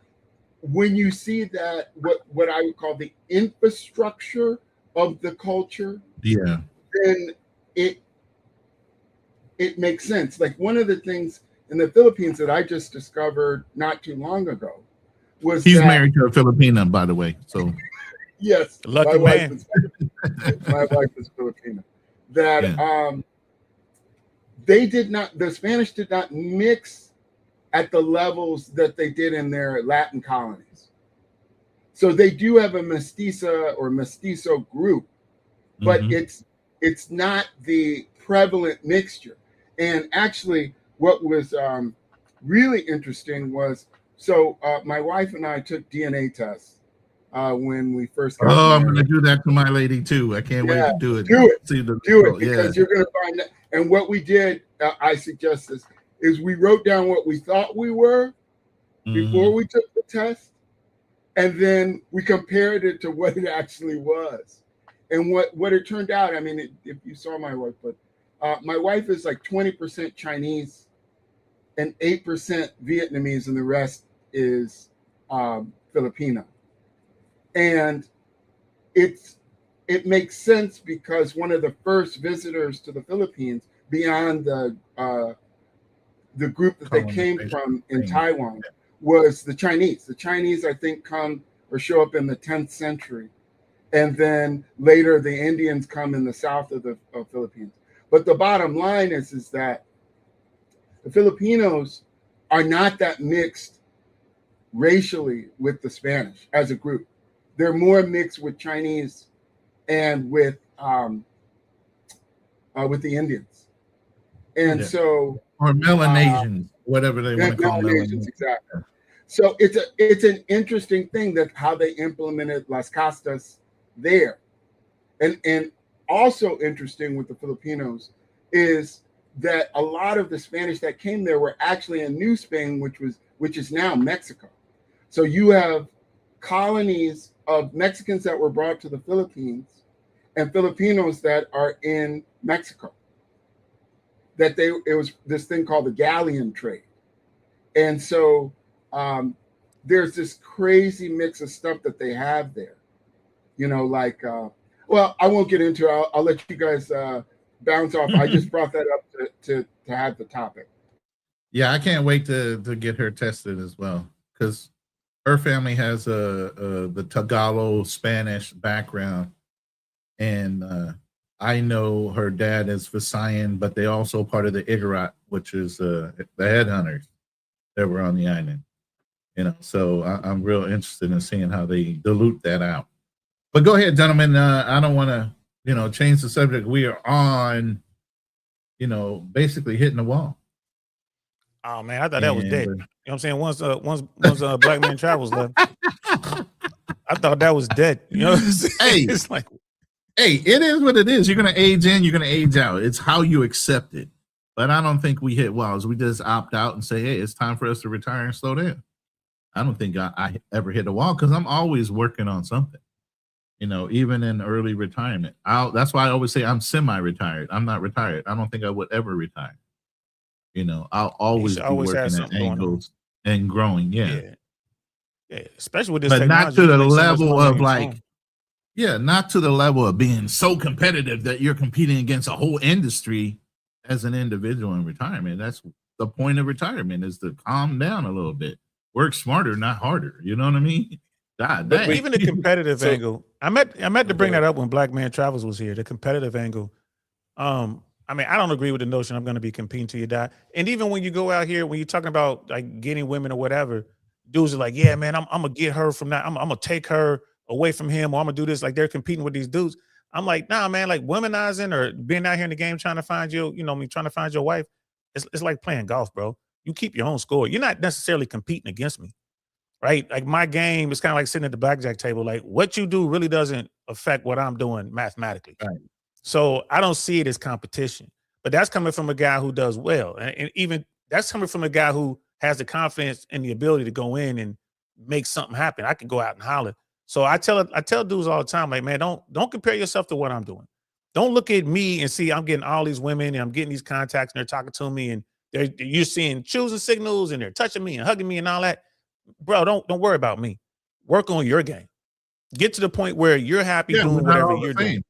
when you see that what I would call the infrastructure of the culture, then it makes sense. Like one of the things in the Philippines that I just discovered not too long ago was he's married to a Filipina, by the way. So yes, lucky man. My wife is Filipina. That the Spanish did not mix at the levels that they did in their Latin colonies. So they do have a mestiza or mestizo group, but it's not the prevalent mixture. And actually, what was really interesting was, my wife and I took DNA tests when we first got married. I'm going to do that to my lady too. I can't wait to do it. Do it because you're going to find that. And what we did, I suggest this, is we wrote down what we thought we were before we took the test, and then we compared it to what it actually was. And what it turned out, I mean, if you saw my wife, but my wife is like 20% Chinese and 8% Vietnamese, and the rest is Filipino. And it makes sense because one of the first visitors to the Philippines beyond the group that they came from in Taiwan was the Chinese. The Chinese, I think, come or show up in the 10th century. And then later the Indians come in the south of the Philippines. But the bottom line is that the Filipinos are not that mixed racially with the Spanish as a group. They're more mixed with Chinese and with the Indians. And so or Melanesians, whatever they want to call Melanesians, exactly. So it's an interesting thing that how they implemented Las Castas there. And also interesting with the Filipinos is that a lot of the Spanish that came there were actually in New Spain, which is now Mexico. So you have colonies of Mexicans that were brought to the Philippines and Filipinos that are in Mexico. It was this thing called the galleon trade. And so there's this crazy mix of stuff that they have there. You know, like, well, I won't get into it. I'll let you guys bounce off. I just brought that up to have the topic. Yeah, I can't wait to get her tested as well, because her family has the Tagalog Spanish background, and I know her dad is Visayan, but they also part of the Igorot, which is the headhunters that were on the island. You know, so I'm real interested in seeing how they dilute that out. But go ahead, gentlemen. I don't want to, change the subject. We are on, basically hitting the wall. Oh man, I thought that was dead. You know what I'm saying? Once Black Man Travels left, I thought that was dead. You know, hey, it's like, hey, it is what it is. You're gonna age in, you're gonna age out. It's how you accept it. But I don't think we hit walls. We just opt out and say, hey, it's time for us to retire and slow down. I don't think I ever hit a wall because I'm always working on something. Even in early retirement. That's why I always say I'm semi-retired. I'm not retired. I don't think I would ever retire. I'll always be working at angles and growing. Yeah. Especially with this, but not to the level of not to the level of being so competitive that you're competing against a whole industry as an individual in retirement. That's the point of retirement, is to calm down a little bit, work smarter, not harder. You know what I mean? God, but even the competitive angle, I meant to bring that up when Black Man Travels was here. The competitive angle. I mean, I don't agree with the notion I'm going to be competing till you die. And even when you go out here, when you're talking about like getting women or whatever, dudes are like, yeah, man, I'm gonna get her from that. I'm gonna take her away from him, or I'm gonna do this. Like, they're competing with these dudes. I'm like, nah, man, like womanizing or being out here in the game trying to find you, trying to find your wife. It's like playing golf, bro. You keep your own score. You're not necessarily competing against me. right? Like my game is kind of like sitting at the blackjack table. Like what you do really doesn't affect what I'm doing mathematically. Right. So I don't see it as competition. But that's coming from a guy who does well. And even that's coming from a guy who has the confidence and the ability to go in and make something happen. I can go out and holler. So I tell dudes all the time, like, man, don't compare yourself to what I'm doing. Don't look at me and see I'm getting all these women and I'm getting these contacts and they're talking to me and you're seeing choosing signals and they're touching me and hugging me and all that. Bro, don't worry about me. Work on your game. Get to the point where you're happy doing whatever you're doing.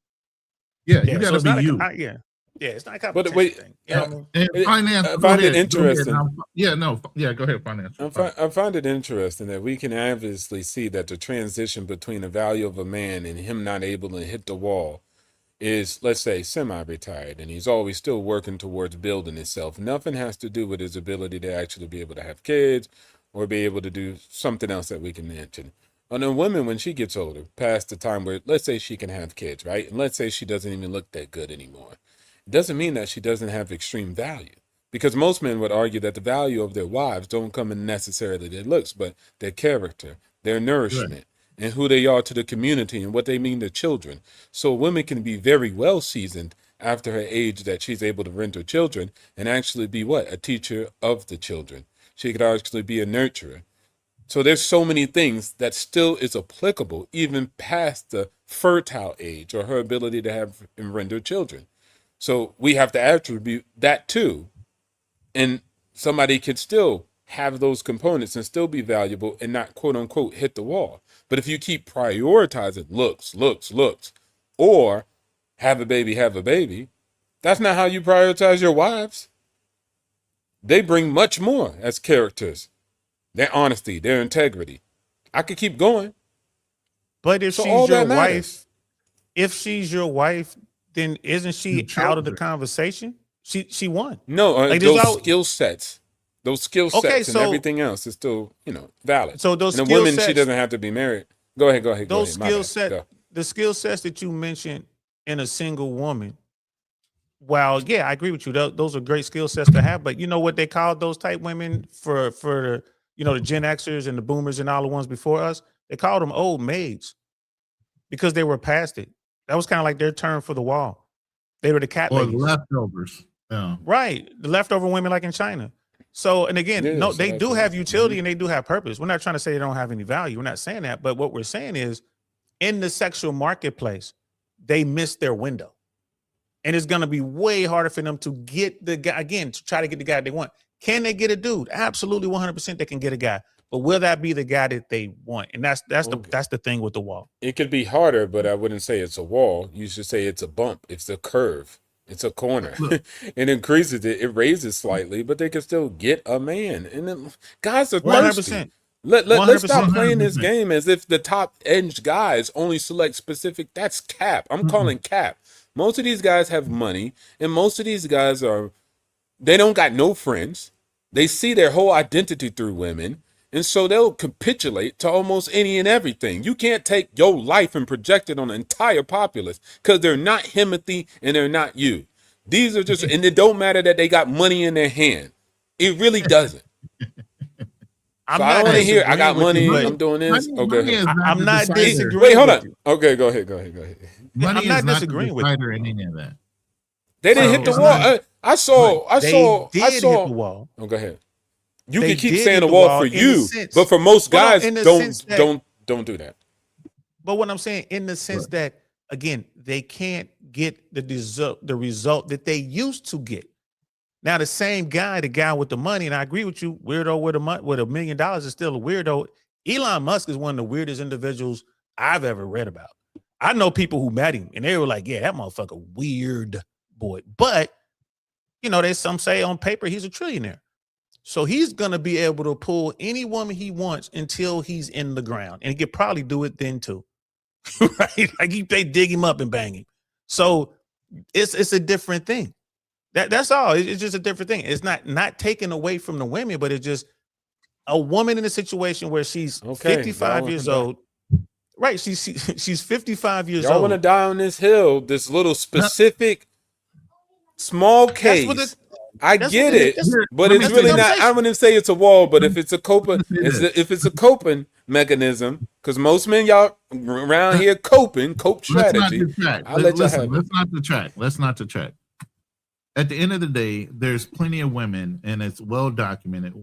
Yeah, you got to be you. Yeah, it's not a But competition wait, thing. You know what I mean? And finance. I find it interesting. Go ahead, finance. I find it interesting that we can obviously see that the transition between the value of a man and him not able to hit the wall is, let's say, semi-retired, and he's always still working towards building himself. Nothing has to do with his ability to actually be able to have kids or be able to do something else that we can mention. And a woman, when she gets older, past the time where, let's say she can have kids, right? And let's say she doesn't even look that good anymore. It doesn't mean that she doesn't have extreme value, because most men would argue that the value of their wives don't come in necessarily their looks, but their character, their nourishment, and who they are to the community and what they mean to children. So a woman can be very well seasoned after her age that she's able to rent her children and actually be what? A teacher of the children. She could actually be a nurturer. So there's so many things that still is applicable even past the fertile age or her ability to have and render children. So we have to attribute that too. And somebody could still have those components and still be valuable and not quote unquote hit the wall. But if you keep prioritizing looks, or have a baby, that's not how you prioritize your wives. They bring much more as characters. Their honesty, their integrity. I could keep going. But if she's your wife, then isn't she out of the conversation? She won. No, Like, those there's skill sets. Those skill sets Okay, and so- everything else is still, valid. So those and a skill woman, she sets- doesn't have to be married. Go ahead. Those My skill bad. sets, Go. the skill sets that you mentioned in a single woman, while yeah, I agree with you. Those are great skill sets to have. But you know what they called those type women for the the Gen Xers and the Boomers and all the ones before us? They called them old maids because they were past it. That was kind of like their term for the wall. They were the cat Or ladies. leftovers. Yeah. Right. The leftover women like in China. So, and again, Yeah, no, so they that's do what- have utility and they do have purpose. We're not trying to say they don't have any value. We're not saying that. But what we're saying is in the sexual marketplace, they missed their window. And it's going to be way harder for them to get the guy, again, to try to get the guy they want. Can they get a dude? Absolutely 100% they can get a guy. But will that be the guy that they want? And that's the thing with the wall. It could be harder, but I wouldn't say it's a wall. You should say it's a bump. It's a curve. It's a corner. It increases it. It raises slightly, but they can still get a man. And then guys are thirsty. 100%. Let's stop 100%. playing this game as if the top edge guys only select specific. That's cap. I'm calling cap. Most of these guys have money, and most of these guys they don't got no friends. They see their whole identity through women. And so they'll capitulate to almost any and everything. You can't take your life and project it on the entire populace because they're not Himothy and they're not you. These are just, and it don't matter that they got money in their hand. It really doesn't. I'm So I not don't want to hear, I disagreeing got with money, you, but I'm doing this. Money Okay. is not I'm the not decider. disagreeing. Wait, hold with on. you. Okay, go ahead. Money I'm not is not disagreeing the with you. decider in any of that. They didn't hit the it's wall. not- I saw. They did hit the wall. Oh, go ahead. You They can keep did saying hit the the wall wall for in the you, sense- but for most Well, no, guys, in the sense that- don't do that. But what I'm saying, in the sense that, again, they can't get the result that they used to get. Now, the same guy, the guy with the money, and I agree with you, weirdo with $1 million is still a weirdo. Elon Musk is one of the weirdest individuals I've ever read about. I know people who met him, and they were like, yeah, that motherfucker weird boy. But, they some say on paper he's a trillionaire. So he's going to be able to pull any woman he wants until he's in the ground. And he could probably do it then too. Right? Like they dig him up and bang him. So it's a different thing. That's all. It's just a different thing. It's not taken away from the women, but it's just a woman in a situation where she's 55 years old. Right. She's 55 years Y'all old. want to die on this hill, this little specific small case. I get it, but it's really not. I wouldn't say it's a wall, but if it's a coping mechanism, because most men y'all around here cope strategy. Let's not detract. At the end of the day, there's plenty of women, and it's well documented.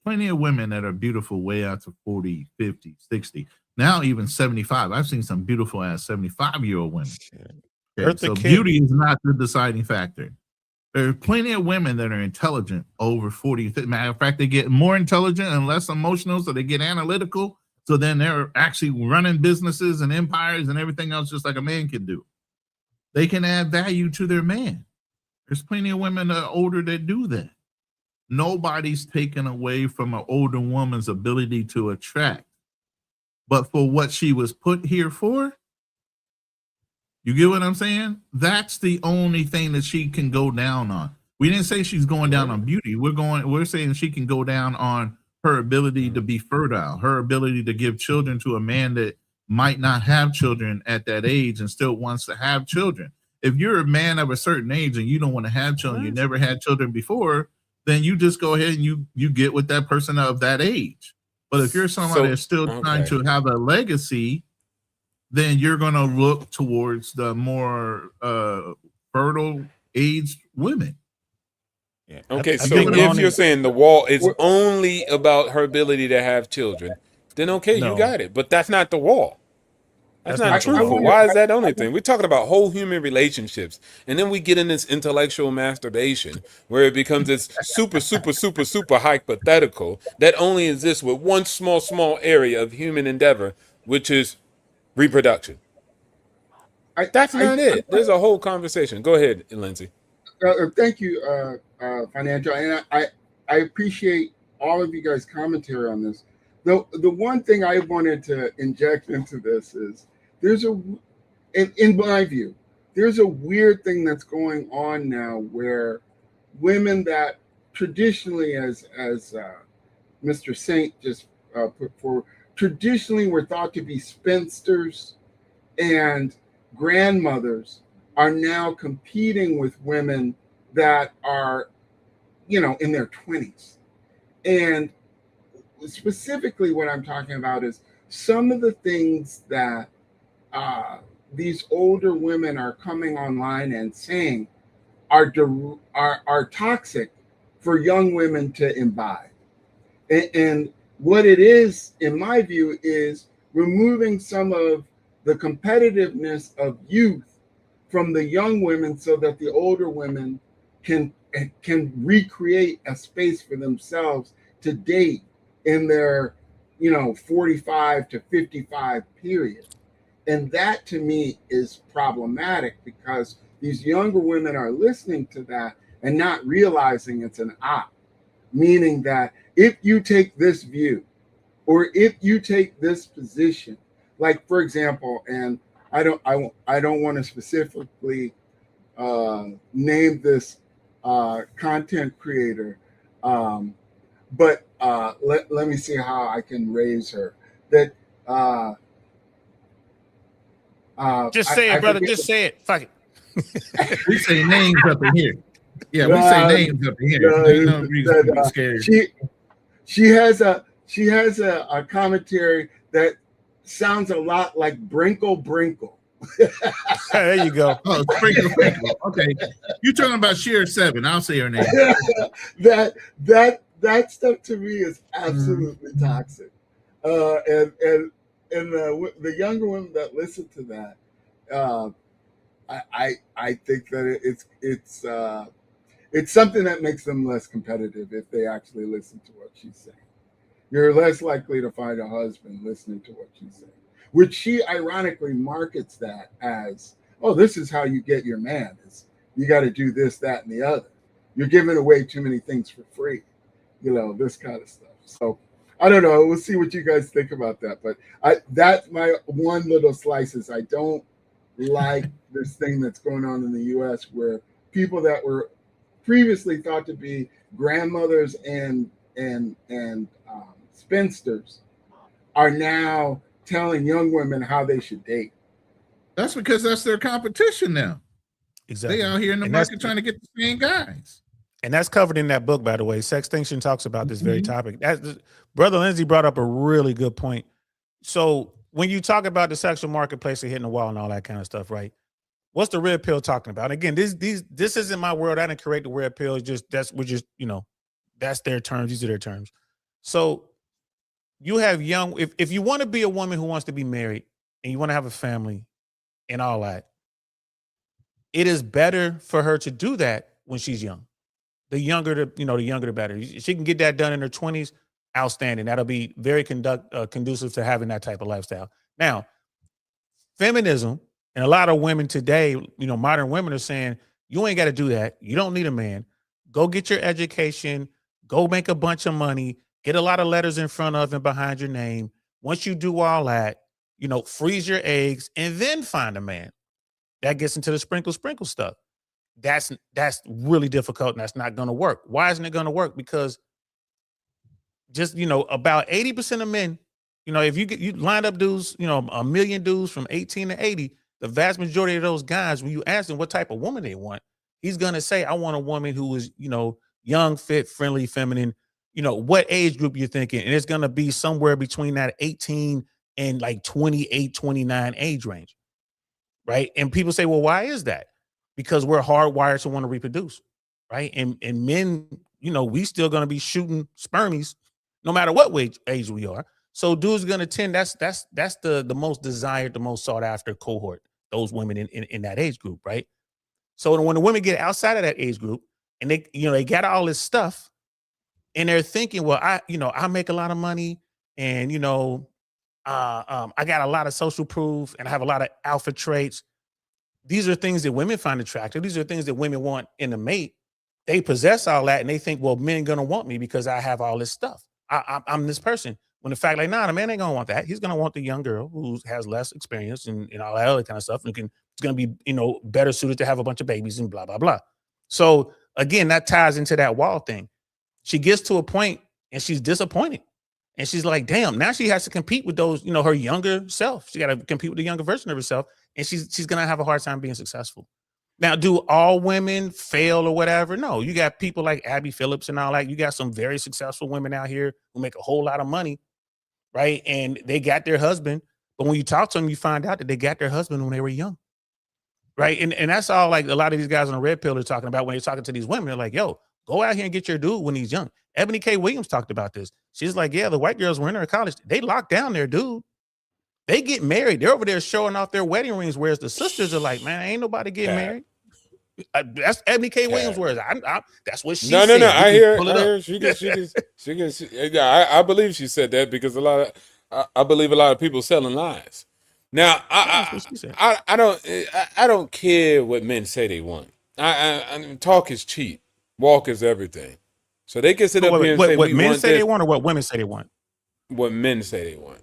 Plenty of women that are beautiful way out to 40, 50, 60, now even 75. I've seen some beautiful ass 75-year-old women. Okay, so beauty is not the deciding factor. There are plenty of women that are intelligent over 40. Matter of fact, they get more intelligent and less emotional, so they get analytical. So then they're actually running businesses and empires and everything else just like a man can do. They can add value to their man. There's plenty of women that are older that do that. Nobody's taken away from an older woman's ability to attract. But for what she was put here for, you get what I'm saying? That's the only thing that she can go down on. We didn't say she's going down on beauty. We're saying she can go down on her ability to be fertile, her ability to give children to a man that might not have children at that age and still wants to have children. If you're a man of a certain age and you don't want to have children, you never had children before, then you just go ahead and you get with that person of that age. But if you're somebody that's still trying to have a legacy, then you're going to look towards the more fertile aged women. Yeah. Okay, so if you're saying the wall is only about her ability to have children, then okay, you got it. But that's not the wall. That's not truthful. Why is that the only thing? We're talking about whole human relationships. And then we get in this intellectual masturbation where it becomes this super hypothetical that only exists with one small area of human endeavor, which is reproduction. That's not it. There's a whole conversation. Go ahead, Lindsay. Thank you, Financial. And I appreciate all of you guys' commentary on this. The one thing I wanted to inject into this is in my view, there's a weird thing that's going on now where women that traditionally, as Mr. Saint just put forward, traditionally were thought to be spinsters and grandmothers are now competing with women that are, in their 20s. And specifically what I'm talking about is some of the things that these older women are coming online and saying are toxic for young women to imbibe. And what it is, in my view, is removing some of the competitiveness of youth from the young women so that the older women can recreate a space for themselves to date in their 45 to 55 period. And that to me is problematic because these younger women are listening to that and not realizing it's an op, meaning that if you take this view or if you take this position, like for example, and I don't want to specifically name this content creator, but let me see how I can raise her. That just say it, brother. Just say it. Fuck it. We say names up in here. Yeah, we say names up in here. There's no reason to be scared. She has a commentary that sounds a lot like Brinkle Brinkle. There you go. Oh, Sprinkle. Okay, you're talking about Sheer 7. I'll say her name. That stuff to me is absolutely toxic. And the younger women that listen to that, I think that it's something that makes them less competitive if they actually listen to what she's saying. You're less likely to find a husband listening to what she's saying, which she ironically markets that as, oh, this is how you get your man. You got to do this, that, and the other. You're giving away too many things for free, this kind of stuff. So I don't know. We'll see what you guys think about that. But that's my one little slices. I don't like this thing that's going on in the U.S. where people that were previously thought to be grandmothers and spinsters are now telling young women how they should date. That's because that's their competition now. Exactly. They out here in the market trying to get the same guys. And that's covered in that book, by the way. Sextinction talks about this very topic. Brother Lindsay brought up a really good point. So when you talk about the sexual marketplace and hitting the wall and all that kind of stuff, right? What's the red pill talking about? And again, this isn't my world. I didn't create the red pill. It's just that's their terms. These are their terms. So you have if you want to be a woman who wants to be married and you want to have a family and all that, it is better for her to do that when she's young. The younger the better. She can get that done in her 20s. Outstanding. That'll be very conducive to having that type of lifestyle. Now, feminism and a lot of women today, modern women are saying, you ain't got to do that. You don't need a man. Go get your education. Go make a bunch of money. Get a lot of letters in front of and behind your name. Once you do all that, freeze your eggs and then find a man. That gets into the sprinkle stuff. That's really difficult and that's not going to work. Why isn't it going to work? Because just, about 80% of men, if you line up dudes, a million dudes from 18 to 80, the vast majority of those guys, when you ask them what type of woman they want, he's going to say, I want a woman who is, young, fit, friendly, feminine, what age group you're thinking. And it's going to be somewhere between that 18 and like 28, 29 age range. Right. And people say, well, why is that? Because we're hardwired to want to reproduce. Right. And men, we still going to be shooting spermies no matter what age we are. So dudes going to tend, that's the most desired, the most sought after cohort, those women in that age group. Right. So when the women get outside of that age group and they got all this stuff and they're thinking, well, I make a lot of money and, I got a lot of social proof and I have a lot of alpha traits. These are things that women find attractive. These are things that women want in a mate. They possess all that and they think, well, men going to want me because I have all this stuff. I'm this person. When the fact, the man ain't going to want that. He's going to want the young girl who has less experience and all that other kind of stuff. And it's going to be, better suited to have a bunch of babies and blah, blah, blah. So again, that ties into that wall thing. She gets to a point and she's disappointed. And she's like, damn, now she has to compete with those, her younger self. She got to compete with the younger version of herself. And she's going to have a hard time being successful. Now, do all women fail or whatever? No, you got people like Abby Phillips and all that. You got some very successful women out here who make a whole lot of money, right? And they got their husband. But when you talk to them, you find out that they got their husband when they were young, right? And that's all like a lot of these guys on the red pill are talking about when they're talking to these women. They're like, yo, go out here and get your dude when he's young. Ebony K. Williams talked about this. She's like, yeah, the white girls were in her college. They locked down their dude. They get married. They're over there showing off their wedding rings, whereas the sisters are like, man, ain't nobody getting married. That's Ebony K. Williams' words. That's what she said. No. I hear. She can. I believe she said that because I believe a lot of people selling lies. Now, I don't care what men say they want. I talk is cheap. Walk is everything. So they can sit up here and say what men say they want or what women say they want? What men say they want.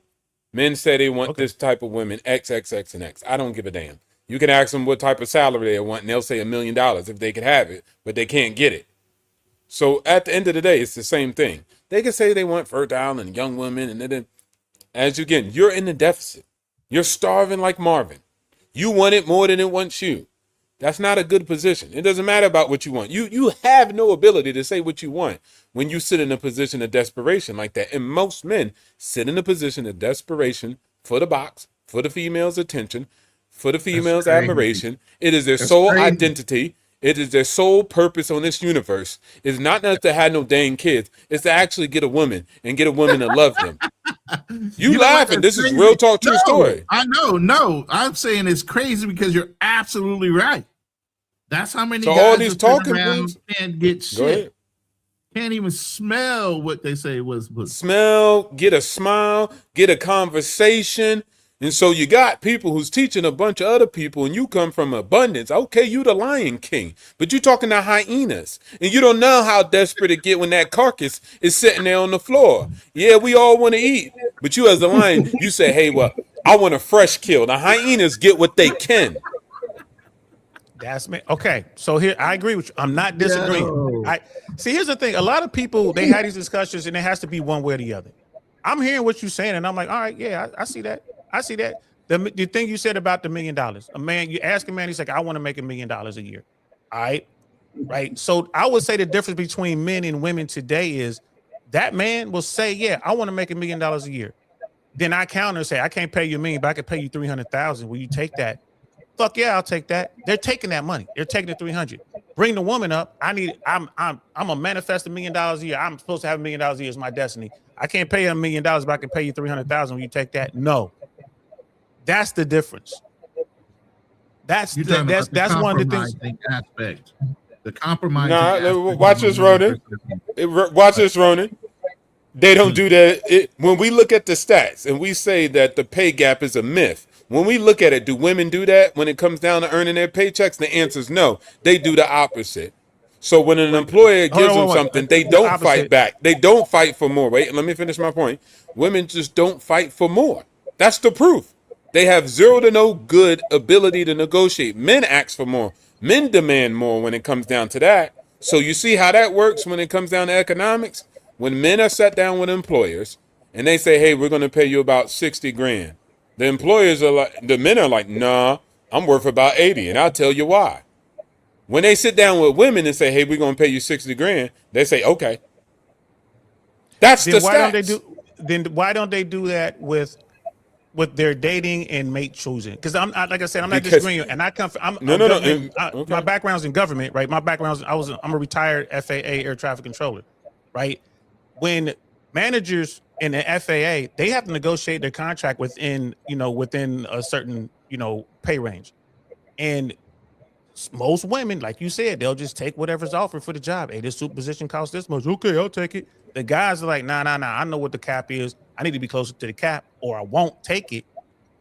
Men say they want this type of women, X, X, X, and X. I don't give a damn. You can ask them what type of salary they want, and they'll say $1 million if they could have it, but they can't get it. So at the end of the day, it's the same thing. They can say they want fertile and young women, and then you're in the deficit. You're starving like Marvin. You want it more than it wants you. That's not a good position. It doesn't matter about what you want. You have no ability to say what you want when you sit in a position of desperation like that. And most men sit in a position of desperation for the box, for the female's attention, for the female's admiration. It is their sole identity. It is their sole purpose on this universe. It's not to have no dang kids. It's to actually get a woman and get a woman to love them. You laughing. This is real talk, true story. I know. No, I'm saying it's crazy because you're absolutely right. That's how many guys all these talking can't get shit. Can't even smell what they say was. Smell, get a smile, get a conversation. And so you got people who's teaching a bunch of other people and you come from abundance. Okay, you the Lion King, but you talking to hyenas and you don't know how desperate it get when that carcass is sitting there on the floor. Yeah, we all want to eat, but you as the lion, you say, hey, well, I want a fresh kill. The hyenas get what they can. That's me. Okay, so here I agree with you. I'm not disagreeing. Here's the thing. A lot of people, they had these discussions and it has to be one way or the other. I'm hearing what you're saying and I'm like, all right, yeah, I see that. I see that. The thing you said about the $1 million. A man, you ask a man, he's like, I want to make $1 million a year. All right. right? So I would say the difference between men and women today is that man will say, yeah, I want to make $1 million a year. Then I counter and say, I can't pay you $1 million, but I can pay you 300,000. Will you take that? Fuck yeah, I'll take that. They're taking that money. They're taking the 300. Bring the woman up. I'm a manifest $1 million a year. I'm supposed to have $1 million a year as my destiny. I can't pay you $1 million, but I can pay you 300,000. Will you take that? No. That's the difference. That's one of the things. Aspect. The compromise. Watch this, Ronan. Watch this, Ronan. They don't do that. When we look at the stats and we say that the pay gap is a myth, when we look at it, do women do that when it comes down to earning their paychecks? The answer is no. They do the opposite. So when an employer gives them something, they don't fight back. They don't fight for more. Wait, let me finish my point. Women just don't fight for more. That's the proof. They have zero to no good ability to negotiate. Men ask for more. Men demand more when it comes down to that. So you see how that works when it comes down to economics? When men are sat down with employers and they say, hey, we're going to pay you about 60 grand. The employers are like, the men are like, nah, I'm worth about 80. And I'll tell you why. When they sit down with women and say, hey, we're going to pay you 60 grand, they say, okay. That's the stats. Why don't they do that with their dating and mate choosing? Because like I said, I'm not Because- disagreeing. And I come from Okay. my background's in government, right? My background's I'm a retired FAA air traffic controller, right? When managers in the FAA, they have to negotiate their contract within a certain, pay range. And most women, like you said, they'll just take whatever's offered for the job. Hey, this super position costs this much. Okay, I'll take it. The guys are like, nah. I know what the cap is. I need to be closer to the cap, or I won't take it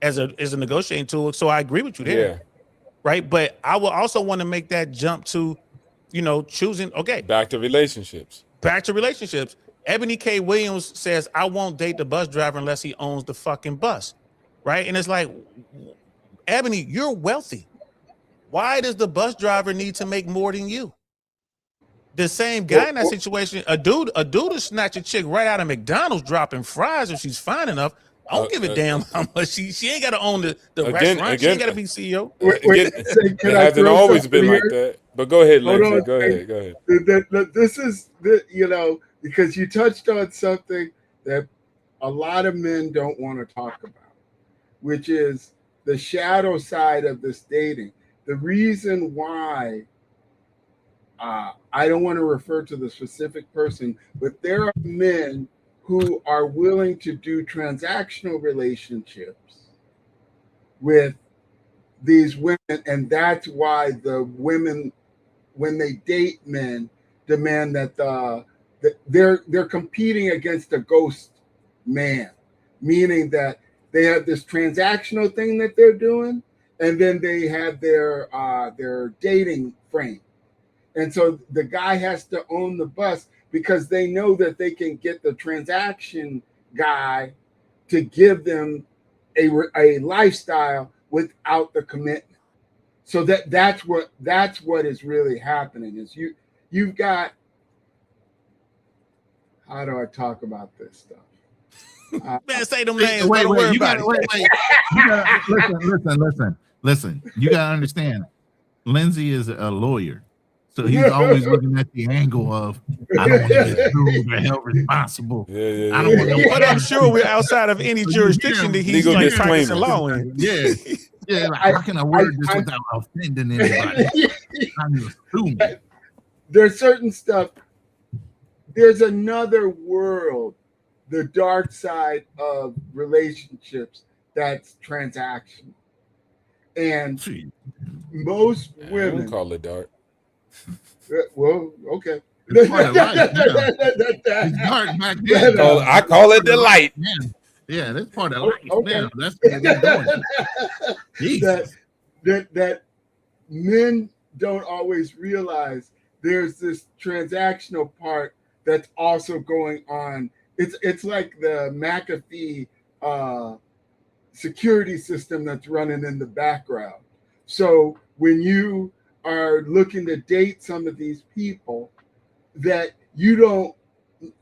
as a negotiating tool. So I agree with you there, Yeah. right? But I will also want to make that jump to, choosing. Okay, Back to relationships. Ebony K. Williams says, I won't date the bus driver unless he owns the fucking bus, right? And it's like, Ebony, you're wealthy. Why does the bus driver need to make more than you? The same guy in that situation, a dude will snatch a chick right out of McDonald's dropping fries if she's fine enough. I don't give a damn how much she ain't got to own the restaurant. She ain't got to be CEO. It hasn't always been like that. But go ahead, Lindsay. Go ahead. This is because you touched on something that a lot of men don't want to talk about, which is the shadow side of this dating. The reason why I don't want to refer to the specific person, but there are men who are willing to do transactional relationships with these women, and that's why the women, when they date men, demand that they're competing against a ghost man, meaning that they have this transactional thing that they're doing, and then they have their dating frame. And so the guy has to own the bus because they know that they can get the transaction guy to give them a lifestyle without the commitment. So that's what is really happening is you've got, how do I talk about this stuff? Man, say them names. Wait. Don't worry You about gotta, it. listen. You gotta understand. Lindsay is a lawyer, so he's always looking at the angle of I don't want to get sued or held responsible. I don't want to. But I'm sure we're outside of any jurisdiction that he's like practicing law in. Yeah. Like, how can I word this without offending anybody? I'm assuming. There's certain stuff. There's another world, the dark side of relationships that's transactional. And most women don't call it dark. Well, okay. It's part of life, it's dark back then. I call it the light. Yeah, that's part of life. Okay. Now. That's what they're doing. that men don't always realize there's this transactional part that's also going on. It's like the McAfee security system that's running in the background. So when you are looking to date some of these people that you don't,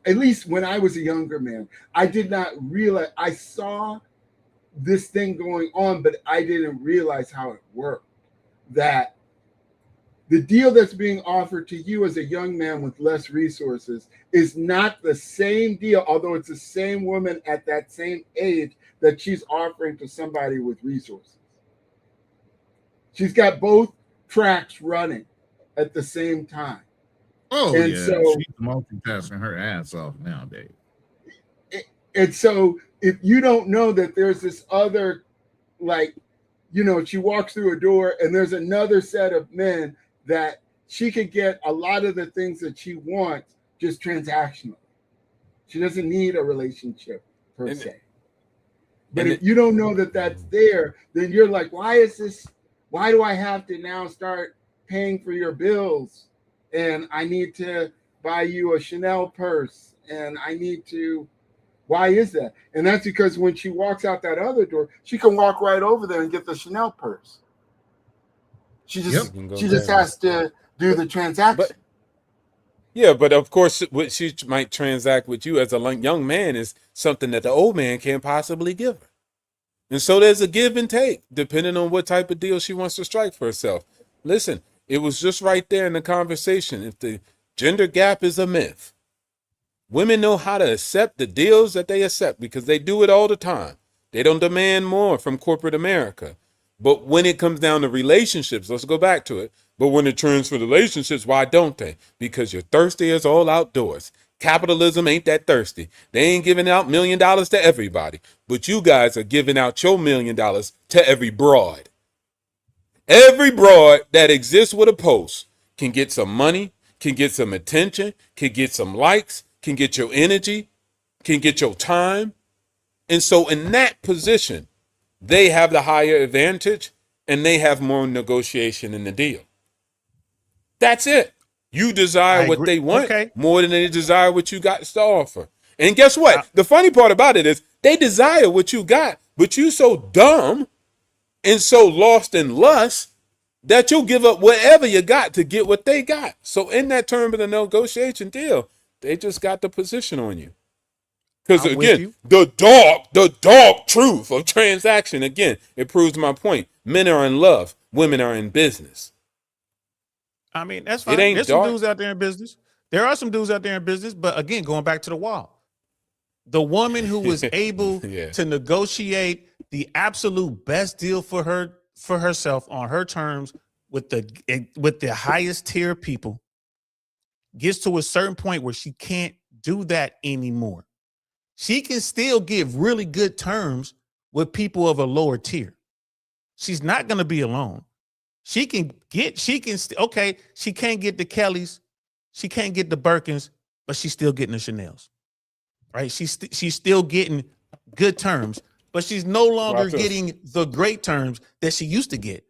at least when I was a younger man, I did not realize, I saw this thing going on, but I didn't realize how it worked. That the deal that's being offered to you as a young man with less resources is not the same deal, although it's the same woman at that same age that she's offering to somebody with resources. She's got both tracks running at the same time. Oh, and yeah. So, she's multitasking her ass off nowadays. And so if you don't know that there's this other, like, you know, she walks through a door and there's another set of men that she could get a lot of the things that she wants just transactionally. She doesn't need a relationship per se. But if you don't know that that's there, then you're like, why do I have to now start paying for your bills? And I need to buy you a Chanel purse. And I need to, why is that? And that's because when she walks out that other door, she can walk right over there and get the Chanel purse. She just has to do the transaction. But of course, what she might transact with you as a young man is something that the old man can't possibly give her. And so there's a give and take, depending on what type of deal she wants to strike for herself. Listen, it was just right there in the conversation. If the gender gap is a myth, women know how to accept the deals that they accept because they do it all the time. They don't demand more from corporate America. But when it comes down to relationships, let's go back to it. But when it turns for relationships, why don't they? Because you're thirsty as all outdoors. Capitalism ain't that thirsty. They ain't giving out $1 million to everybody. But you guys are giving out your $1 million to every broad. Every broad that exists with a post can get some money, can get some attention, can get some likes, can get your energy, can get your time. And so in that position, they have the higher advantage and they have more negotiation in the deal. That's it. You desire what they want more than they desire what you got to offer. And guess what? The funny part about it is they desire what you got, but you so dumb and so lost in lust that you'll give up whatever you got to get what they got. So in that term of the negotiation deal, they just got the position on you. Because again, the dark truth of transaction, again, it proves my point. Men are in love, women are in business. I mean, that's fine. There's some dudes out there in business. There are some dudes out there in business, but again, going back to the wall, the woman who was able to negotiate the absolute best deal for herself on her terms with the highest tier people gets to a certain point where she can't do that anymore. She can still give really good terms with people of a lower tier. She's not going to be alone. She can't get the Kellys, she can't get the Birkins, but she's still getting the Chanels, right? She's still getting good terms, but she's no longer getting the great terms that she used to get.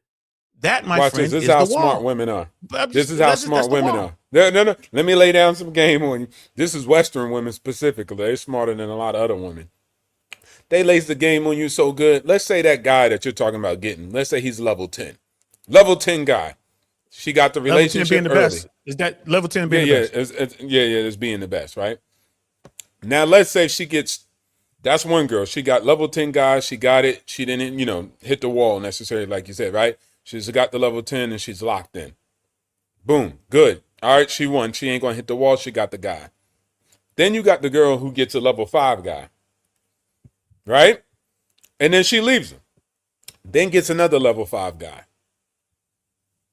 That, my friend, this is how the wall. smart women are. This is how smart women are. No. Let me lay down some game on you. This is Western women specifically. They're smarter than a lot of other women. They lays the game on you so good. Let's say that guy that you're talking about getting, let's say he's level 10. Level 10 guy. She got the relationship being the early. best. Is that level 10 being the best? It's being the best, right? Now, let's say she gets, that's one girl. She got level 10 guys. She got it. She didn't, hit the wall necessarily, like you said, right? She's got the level 10 and she's locked in. Boom. Good. All right, she won. She ain't going to hit the wall. She got the guy. Then you got the girl who gets a level 5 guy. Right? And then she leaves him. Then gets another level 5 guy.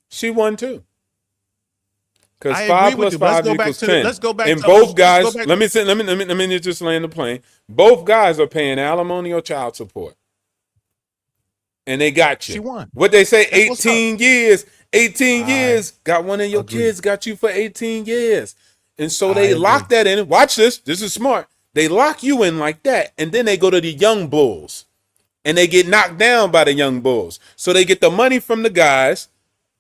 She won too. Because 5 plus 5 equals 10. Let's go back. And both guys, let me just land the plane. Both guys are paying alimony or child support. And they got you. She won. What they say, 18 years. 18 years. Got one of your kids, got you for 18 years. And so they lock that in. Watch this. This is smart. They lock you in like that. And then they go to the young bulls. And they get knocked down by the young bulls. So they get the money from the guys.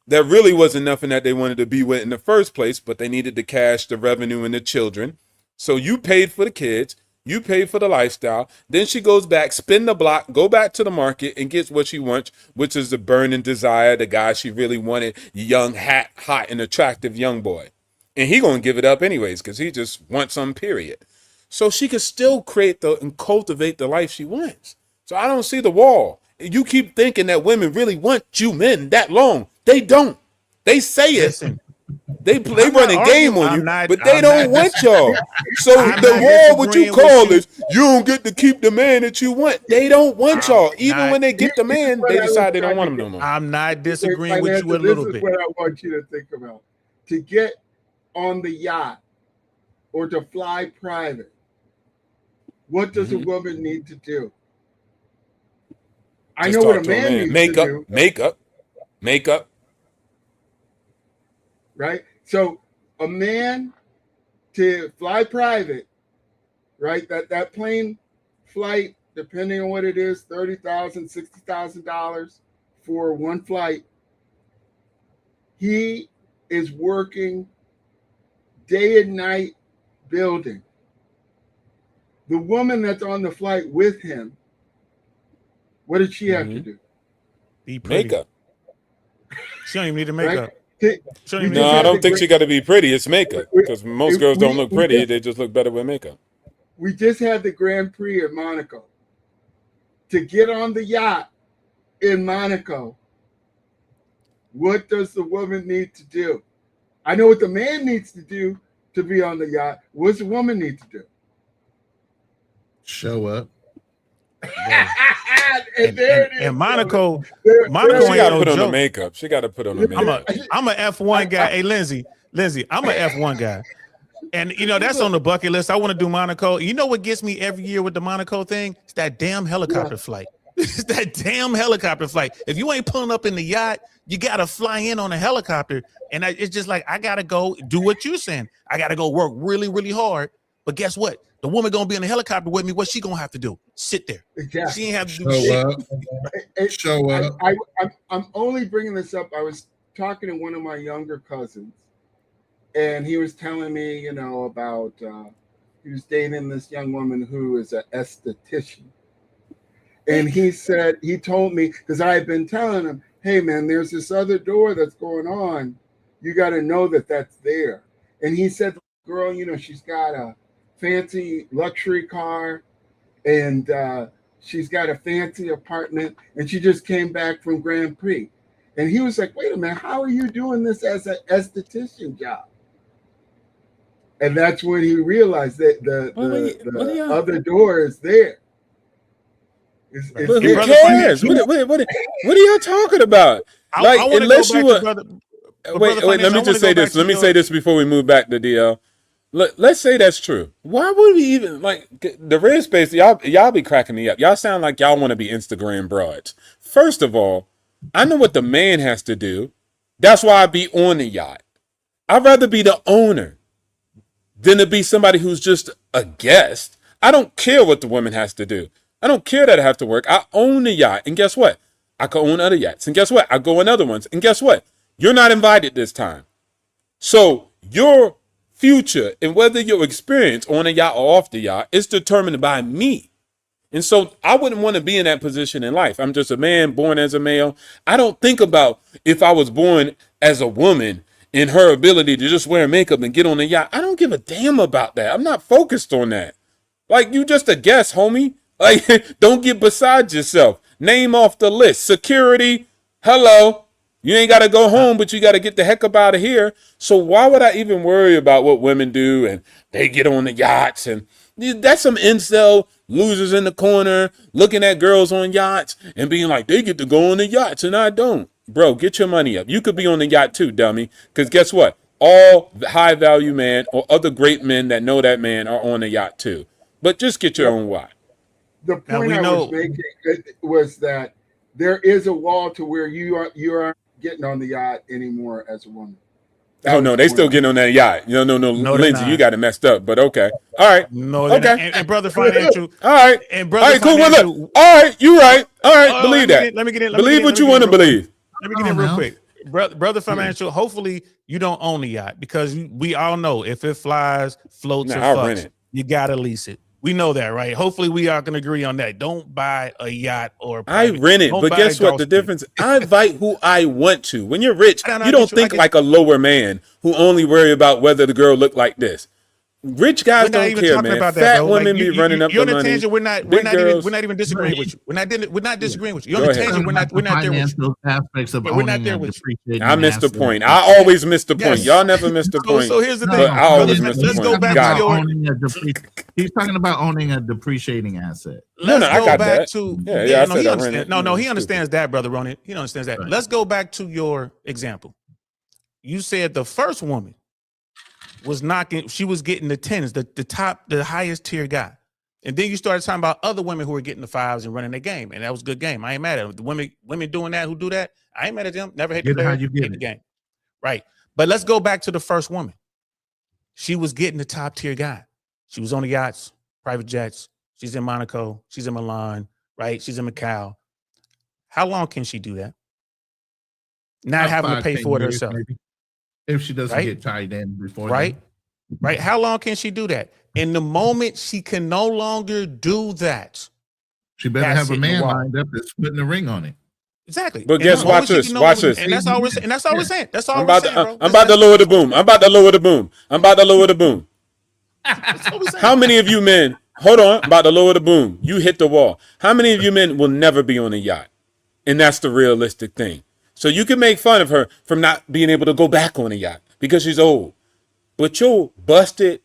That really wasn't nothing that they wanted to be with in the first place, but they needed the cash, the revenue, and the children. So you paid for the kids, you paid for the lifestyle. Then she goes back, spin the block, go back to the market, and gets what she wants, which is the burning desire, the guy she really wanted, young, hot, and attractive young boy. And he gonna give it up anyways, because he just wants some, period. So she can still create and cultivate the life she wants. So I don't see the wall. You keep thinking that women really want you men that long. They don't. They say it. Listen, They run a game on you, but they I'm don't not want y'all. So I'm the not wall, what you disagreeing call with is, you don't get to keep the man that you want. They don't want y'all. Even not- when they get the man, they decide they don't want him no more. I'm not disagreeing with Financial, you a little this is bit. what I want you to think about. To get on the yacht or to fly private, what does a woman need to do? I Just know what talk a to a man needs Makeup, to do, makeup. right? So a man to fly private, right? That plane flight, depending on what it is, $30,000, $60,000 for one flight. He is working day and night building. The woman that's on the flight with him, what did she have to do? Be pretty. Makeup. She don't even need to Right? makeup. She don't even No, need I to don't make think up. she got to be pretty. It's makeup. Because most girls don't look pretty. They just look better with makeup. We just had the Grand Prix in Monaco. To get on the yacht in Monaco, what does the woman need to do? I know what the man needs to do to be on the yacht. What's the woman need to do? Show up. And there it is. And Monaco, There- Monaco She ain't got to no put on the joke. makeup. She got to put on the makeup. I'm a F1 guy. Hey, Lindsay, I'm a F1 guy. And you know, that's on the bucket list. I want to do Monaco. You know what gets me every year with the Monaco thing? It's that damn helicopter flight. It's that damn helicopter flight. If you ain't pulling up in the yacht, you gotta fly in on a helicopter. And it's just like, I gotta go do what you're saying. I gotta go work really, really hard. But guess what? The woman gonna be in the helicopter with me. What's she gonna have to do? Sit there. Exactly. She ain't have to do Show shit. up. Show up. I'm only bringing this up. I was talking to one of my younger cousins, and he was telling me, you know, about he was dating this young woman who is an esthetician. And he said, he told me, because I had been telling him, hey, man, there's this other door that's going on. You got to know that that's there. And he said, girl, you know, she's got a fancy luxury car and she's got a fancy apartment and she just came back from Grand Prix. And he was like, wait a minute, how are you doing this as an esthetician job? And that's when he realized that the other door is there. But who cares? What are y'all talking about? Like, I wanna unless go you back were. to brother- Wait, Brother let me Financial, just say this. Let me say this before we move back to DL. Let's say that's true. Why would we even like the red space? Y'all be cracking me up. Y'all sound like y'all want to be Instagram broads. First of all, I know what the man has to do. That's why I be on the yacht. I'd rather be the owner than to be somebody who's just a guest. I don't care what the woman has to do. I don't care that I have to work. I own the yacht. And guess what? I can own other yachts. And guess what? I go on other ones. And guess what? You're not invited this time. So your future and whether your experience on a yacht or off the yacht is determined by me. And so I wouldn't want to be in that position in life. I'm just a man born as a male. I don't think about if I was born as a woman and her ability to just wear makeup and get on a yacht. I don't give a damn about that. I'm not focused on that. Like, you just a guest, homie. Like, don't get beside yourself. Name off the list. Security, hello. You ain't got to go home, but you got to get the heck up out of here. So why would I even worry about what women do and they get on the yachts? And that's some incel losers in the corner looking at girls on yachts and being like, they get to go on the yachts and I don't. Bro, get your money up. You could be on the yacht too, dummy. Because guess what? All high value men or other great men that know that man are on the yacht too. But just get your own yacht. The point I was making was that there is a wall to where you aren't getting on the yacht anymore as a woman. Oh no, they still getting on that yacht. No, Lindsay, you got it messed up. But okay, all right. No, okay. And brother Financial. All right. And brother all right, cool. Financial. Well, look. All right, you right. All right, believe that. Let me get in. Believe what you want to believe. Let me get in real quick. Brother Financial, hopefully you don't own the yacht because we all know if it flies, floats, or I'll rent fucks, it. you gotta lease it. We know that, right? Hopefully we all can agree on that. Don't buy a yacht or a I private. rent it, Don't but buy guess a what? The Gulfstream. difference, I invite who I want to. When you're rich, I you don't get you, think like a lower man who only worry about whether the girl look like this. Rich guys We're not don't even care, talking man. about that, Fat bro. women Like, be running up you're the on a money. tangent. We're not even disagreeing with you. We're not disagreeing with you. You're on Go a ahead. tangent. We're not there with you. Financial aspects of Yeah, we're not owning there a with you. depreciating I missed the asset. point. I always miss the point. Yes. Y'all never miss the point. So here's the but thing. I always Let's miss the go point. back Got to it. He's talking about owning a depreciating asset. Let's I go got back that. to Yeah, no, I he said I ran understands. it. No, he Stupid. understands that, brother Ronan. He understands that. Right. Let's go back to your example. You said the first woman was knocking, she was getting the 10s, the highest tier guy. And then you started talking about other women who were getting the 5s and running their game. And that was a good game. I ain't mad at them. The women doing that, who do that, I ain't mad at them. Never hate the Get it how player, you get hate the it. game. Right. But let's go back to the first woman. She was getting the top tier guy. She was on the yachts, private jets. She's in Monaco. She's in Milan, right? She's in Macau. How long can she do that? Not About having to 5, pay 10 for it years, herself. maybe. If she doesn't Right? get tied in before Right? then. Right? How long can she do that? In the moment she can no longer do that. She better That's have a hitting the man wall. lined up that's putting the ring on it. Exactly. But And guess the watch moment she this. can no Watch longer- this. And that's all we're saying. And that's all we're saying. That's all I'm we're about saying, to, bro. I'm about to lower the boom. I'm about to lower the boom. I'm about to lower the boom. How many of you men, hold on, I'm about to lower the boom. You hit the wall. How many of you men will never be on a yacht? And that's the realistic thing. So you can make fun of her from not being able to go back on a yacht because she's old. But your busted,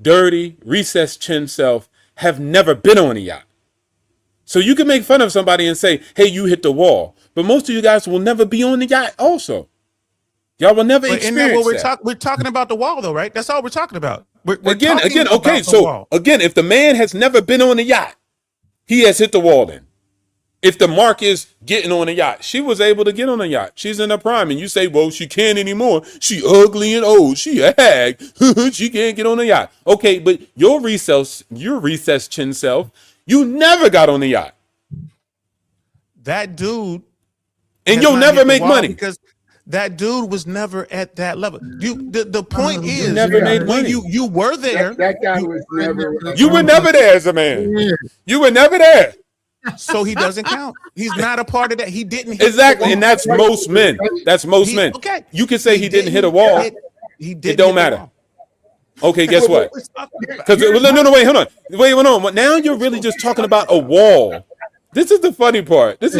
dirty, recessed chin self have never been on a yacht. So you can make fun of somebody and say, hey, you hit the wall. But most of you guys will never be on the yacht also. Y'all will never But isn't that experience what that. we're talking about the wall, though, right? That's all we're talking about. We're Again, talking okay. about the So wall. again, if the man has never been on a yacht, he has hit the wall then. If the mark is getting on a yacht, she was able to get on a yacht. She's in her prime. And you say, well, she can't anymore. She ugly and old. She a hag. She can't get on a yacht. Okay, but your recessed chin self, you never got on the yacht. That dude, And has you'll not never hit the make wall money. because that dude was never at that level. The point is, never made when money. you were there, That guy was never. You were never there as a man. You were never there. so he doesn't count. He's not a part of that. He didn't hit the Exactly. wall. And that's most men. That's most men. Okay. You can say he didn't hit a wall. He didn't. It don't matter. Okay, guess what? Because no, wait, hold on. Wait, hold on. Now you're really just talking about a wall. This is the funny part. This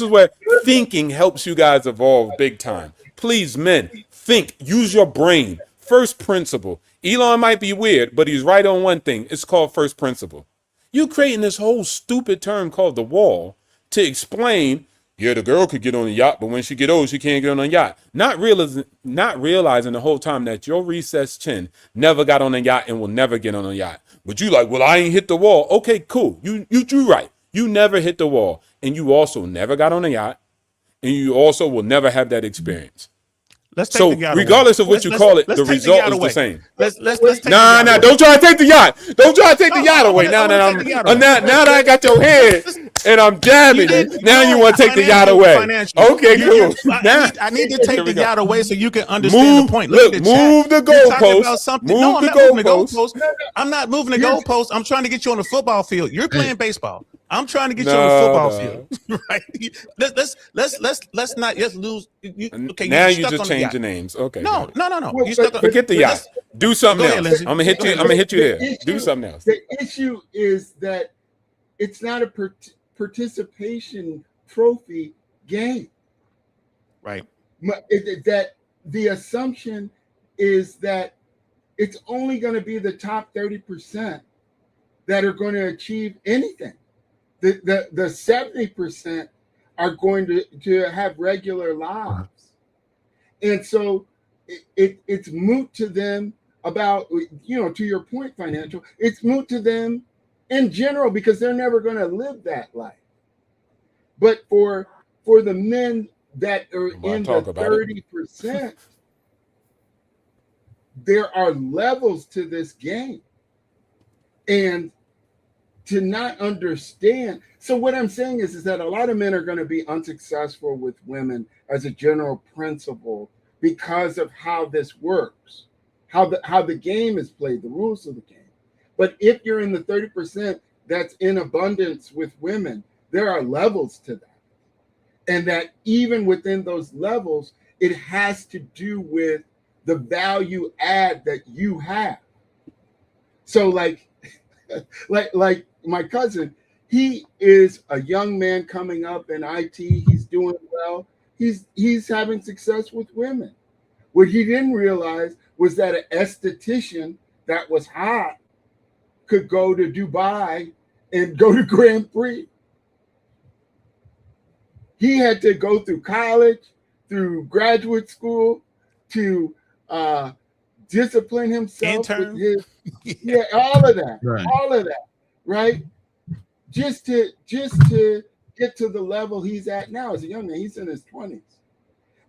is where thinking helps you guys evolve big time. Please, men, think. Use your brain. First principle. Elon might be weird, but he's right on one thing. It's called first principle. You creating this whole stupid term called the wall to explain, yeah, the girl could get on a yacht, but when she get old, she can't get on a yacht. Not realizing the whole time that your recessed chin never got on a yacht and will never get on a yacht. But you like, well, I ain't hit the wall. Okay, cool. You right. You never hit the wall. And you also never got on a yacht. And you also will never have that experience. Let's take So the yacht regardless away. of what you call it, the result is the same. Let's take Nah, don't try to take the yacht. Don't try to take the yacht away. Now that I got your head and I'm jamming you, now you want to take the yacht away. Okay, cool. I need to take the yacht away so you can understand the point. Look, move the goalpost. No, I'm not moving the goalpost. I'm not moving the goalpost. I'm trying to get you on the football field. You're playing baseball. I'm trying to get you on the football field. Right? Let's not just lose. Okay, now you stuck just on the change yacht. your names. Okay. No. Well, You stuck on- Forget the yacht. Do something Go ahead, else. Lindsay. I'm gonna hit you there. Do something else. The issue is that it's not a participation trophy game. Right. That the assumption is that it's only going to be the top 30% that are going to achieve anything. The 70% are going to have regular lives. And so it's moot to them about, to your point, financial, it's moot to them in general because they're never going to live that life. But for the men that are in the 30%, there are levels to this game. And to not understand. So what I'm saying is that a lot of men are going to be unsuccessful with women as a general principle because of how this works, how the game is played, the rules of the game. But if you're in the 30% that's in abundance with women, there are levels to that. And that even within those levels, it has to do with the value add that you have. So like my cousin, he is a young man coming up in IT. He's doing well. He's having success with women. What he didn't realize was that an esthetician that was hot could go to Dubai and go to Grand Prix. He had to go through college, through graduate school to discipline himself with his, all of that, right? Just to get to the level he's at now as a young man. He's in his 20s.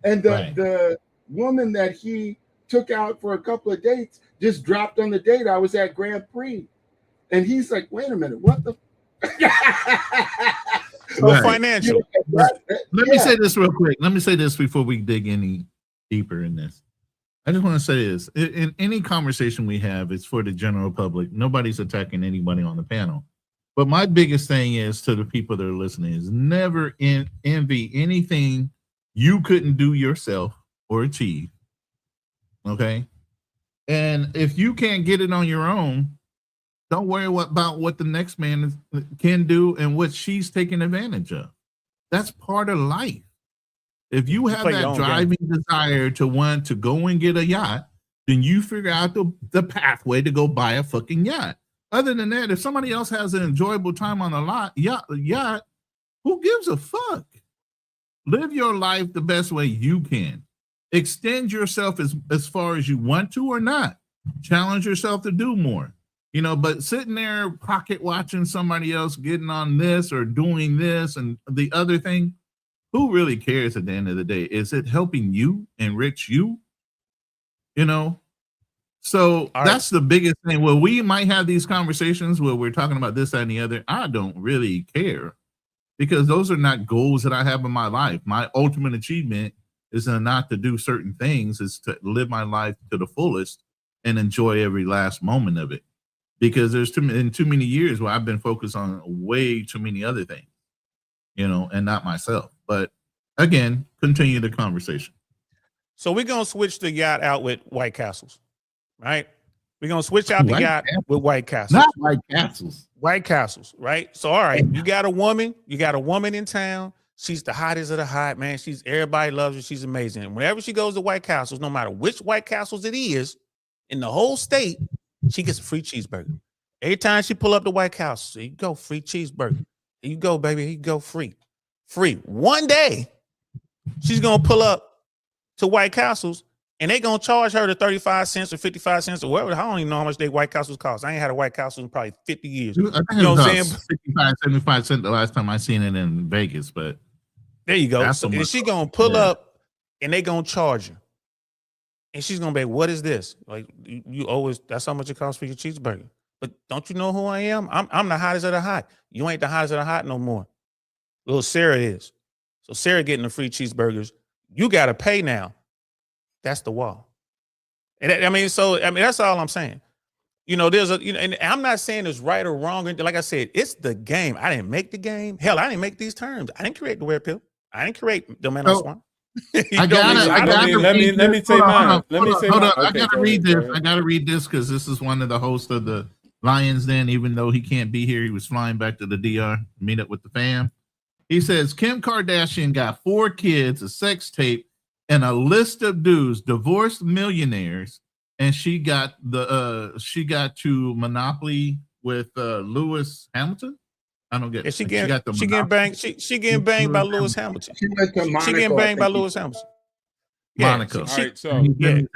And the woman that he took out for a couple of dates just dropped on the date. I was at Grand Prix. And he's like, wait a minute, what the financial. Let me say this real quick. Let me say this before we dig any deeper in this. I just want to say this. In any conversation we have, it's for the general public. Nobody's attacking anybody on the panel. But my biggest thing is to the people that are listening is never envy anything you couldn't do yourself or achieve. Okay? And if you can't get it on your own, don't worry about what the next man can do and what she's taking advantage of. That's part of life. If you have that driving desire to want to go and get a yacht, then you figure out the pathway to go buy a fucking yacht. Other than that, if somebody else has an enjoyable time on a yacht, who gives a fuck? Live your life the best way you can. Extend yourself as far as you want to or not. Challenge yourself to do more. But sitting there pocket watching somebody else getting on this or doing this and the other thing, who really cares at the end of the day? Is it helping you enrich you? So that's the biggest thing. Well, we might have these conversations where we're talking about this, that, and the other. I don't really care because those are not goals that I have in my life. My ultimate achievement is not to do certain things, is to live my life to the fullest and enjoy every last moment of it. Because there's too many years where I've been focused on way too many other things, and not myself. But again, continue the conversation. So we're going to switch the yacht out with White Castles, right? We're going to switch out the yacht with White Castles. Not White Castles. White Castles, right? So, all right, you got a woman in town. She's the hottest of the hot, man. Everybody loves her. She's amazing. And whenever she goes to White Castles, no matter which White Castles it is in the whole state, she gets a free cheeseburger. Every time she pull up the White House, here you go, free cheeseburger. Here you go, baby. Here you go, free. One day, she's going to pull up to White Castles, and they're going to charge her the 35 cents or 55 cents or whatever. I don't even know how much they White Castles cost. I ain't had a White Castles in probably 50 years. I think you know what I'm saying? 55, 75 cents the last time I seen it in Vegas, but there you go. So, and she's going to pull up, and they're going to charge her. And she's gonna be, what is this? Like you always, that's how much it costs for your cheeseburger. But don't you know who I am? I'm the hottest of the hot. You ain't the hottest of the hot no more. Little Sarah is. So Sarah getting the free cheeseburgers. You gotta pay now. That's the wall. And that's all I'm saying. And I'm not saying it's right or wrong. Like I said, it's the game. I didn't make the game. Hell, I didn't make these terms. I didn't create the wear pill. I didn't create the man on swamp. Let me say mine. I gotta read this. I gotta read this because this is one of the hosts of the Lions Den. Even though he can't be here, he was flying back to the DR to meet up with the fam. He says Kim Kardashian got 4 kids, a sex tape, and a list of dudes, divorced millionaires, and she got to Monopoly with Lewis Hamilton. I don't get it. She getting banged. She getting banged by Lewis Hamilton. She getting banged by Lewis Hamilton. Monaco. All right, so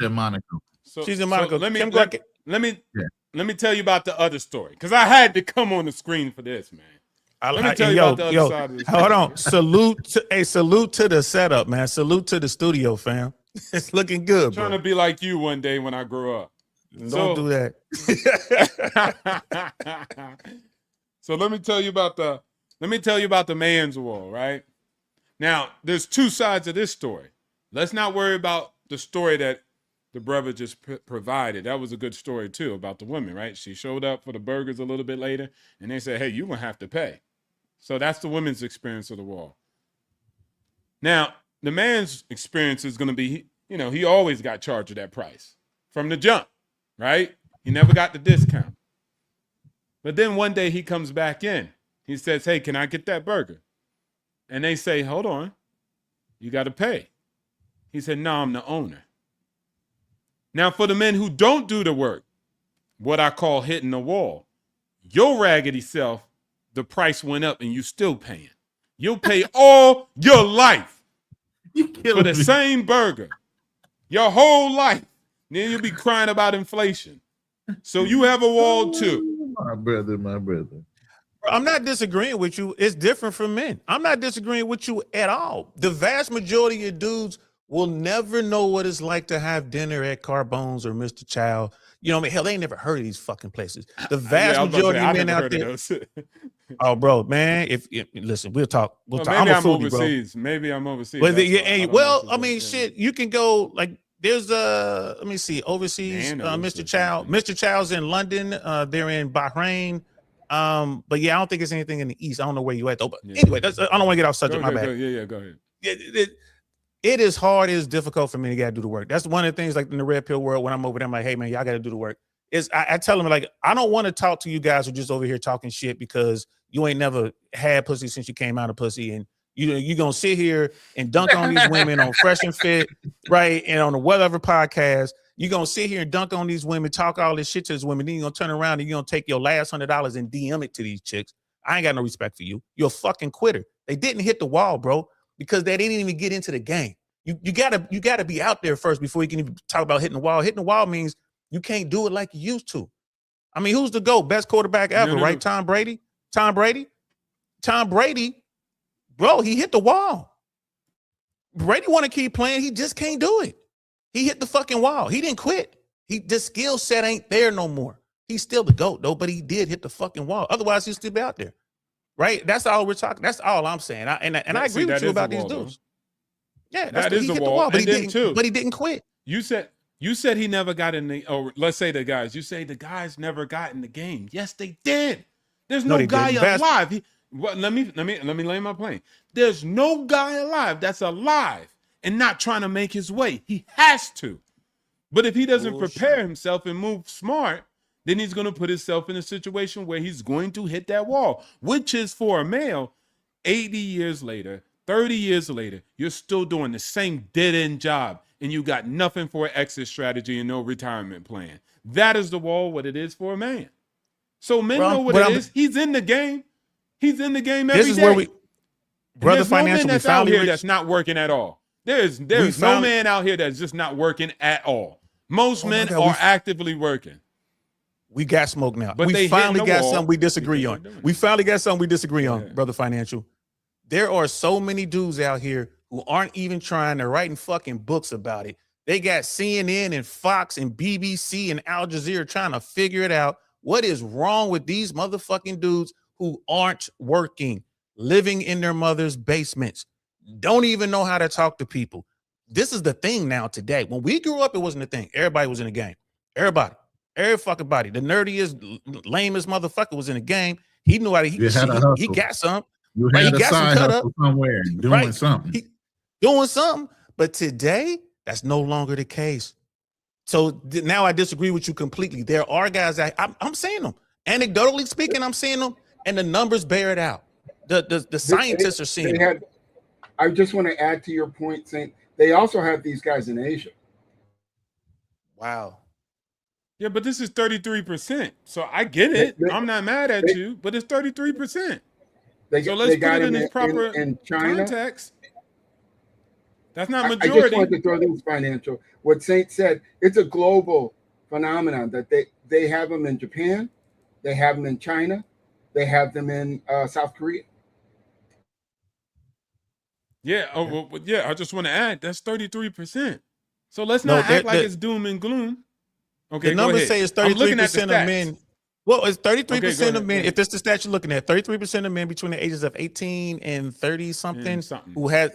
Monaco. She's in Monaco. Let me tell you about the other story because I had to come on the screen for this, man. Let me tell you about the other side of this. Hold on. Salute to the setup, man. Salute to the studio, fam. It's looking good, trying to be like you one day when I grow up. Don't do that. So let me tell you about the man's wall, right? Now, there's 2 sides of this story. Let's not worry about the story that the brother just provided. That was a good story too about the woman, right? She showed up for the burgers a little bit later, and they said, "Hey, you're gonna have to pay." So that's the women's experience of the wall. Now, the man's experience is gonna be, he always got charged at that price from the jump, right? He never got the discount. But then one day he comes back in. He says, hey, can I get that burger? And they say, hold on, you got to pay. He said, no, I'm the owner. Now, for the men who don't do the work, what I call hitting the wall, your raggedy self, the price went up and you still paying. You'll pay all your life for the same burger, your whole life. Then you'll be crying about inflation. So you have a wall too. My brother. I'm not disagreeing with you. It's different from men. I'm not disagreeing with you at all. The vast majority of dudes will never know what it's like to have dinner at Carbone's or Mr. Chow. You know what I mean? Hell, they ain't never heard of these fucking places. The vast majority of men out there. Oh, bro, man. If listen, we'll talk. Maybe I'm I'm foodie, overseas. Bro. Maybe I'm overseas. Well, I mean, shit. You can go like. There's let me see, overseas. Mr. Chow. Mr. Chow's in London. They're in Bahrain. But yeah, I don't think it's anything in the East. I don't know where you at though. But anyway, I don't want to get off subject. My bad. Go ahead. It is hard. It is difficult for me to gotta do the work. That's one of the things, like in the red pill world, when I'm over there, I'm like, hey man, y'all gotta do the work. I tell them, like, I don't want to talk to you guys who just over here talking shit because you ain't never had pussy since you came out of pussy, and you're gonna sit here and dunk on these women on Fresh and Fit, right? And on the whatever podcast, you're gonna sit here and dunk on these women, talk all this shit to these women, then you're gonna turn around and you're gonna take your last $100 and DM it to these chicks. I ain't got no respect for you. You're a fucking quitter. They didn't hit the wall, bro, because they didn't even get into the game. You gotta be out there first before you can even talk about hitting the wall. Hitting the wall means you can't do it like you used to. I mean, who's the GOAT? Best quarterback ever, right? Tom Brady, bro, he hit the wall. Brady want to keep playing. He just can't do it. He hit the fucking wall. He didn't quit. The skill set ain't there no more. He's still the GOAT though, but he did hit the fucking wall. Otherwise, he'd still be out there, right? That's all we're talking. That's all I'm saying. I agree with you about these dudes. Yeah, that is the wall. But he didn't quit. You said he never got in the, or let's say the guys. You say the guys never got in the game. Yes, they did. There's no guy alive. Let me lay my plane. There's no guy alive that's alive and not trying to make his way. He has to. But if he doesn't prepare himself and move smart, then he's going to put himself in a situation where he's going to hit that wall, which is for a male 80 years later. 30 years later, you're still doing the same dead-end job, and you got nothing for an exit strategy and no retirement plan. That is the wall, what it is for a man. So men know what it is. He's in the game. He's in the game every day. This is where Brother Financial, no man that's out here that's not working at all. There's no man out here that's just not working at all. Most men are actively working. We got smoke now. But we finally got something we disagree on. We finally got something we disagree on, Brother Financial. There are so many dudes out here who aren't even trying to write fucking books about it. They got CNN and Fox and BBC and Al Jazeera trying to figure it out. What is wrong with these motherfucking dudes who aren't working, living in their mother's basements, don't even know how to talk to people? This is the thing now today. When we grew up, it wasn't a thing. Everybody was in the game. Every fucking body. The nerdiest, lamest motherfucker was in the game. He knew how to, he got some. You had a side hustle somewhere, doing something. Doing something. But today, that's no longer the case. So now I disagree with you completely. There are guys that I'm seeing them. Anecdotally speaking, I'm seeing them, and the numbers bear it out. The scientists are seeing it. I just want to add to your point, saying they also have these guys in Asia. Wow. Yeah, but this is 33%. So I get it. I'm not mad at you, but it's 33%. So let's put it in its proper context. That's not majority. I just wanted to throw this financial. What Saint said, it's a global phenomenon that they have them in Japan, they have them in China, they have them in South Korea. Yeah. Oh, well, yeah. I just want to add that's 33%. So let's not act like it's doom and gloom. Okay. The numbers say it's 33% of men. Well, it's 33% of men. If that's the stat you're looking at, 33% of men between the ages of 18 and 30 something who had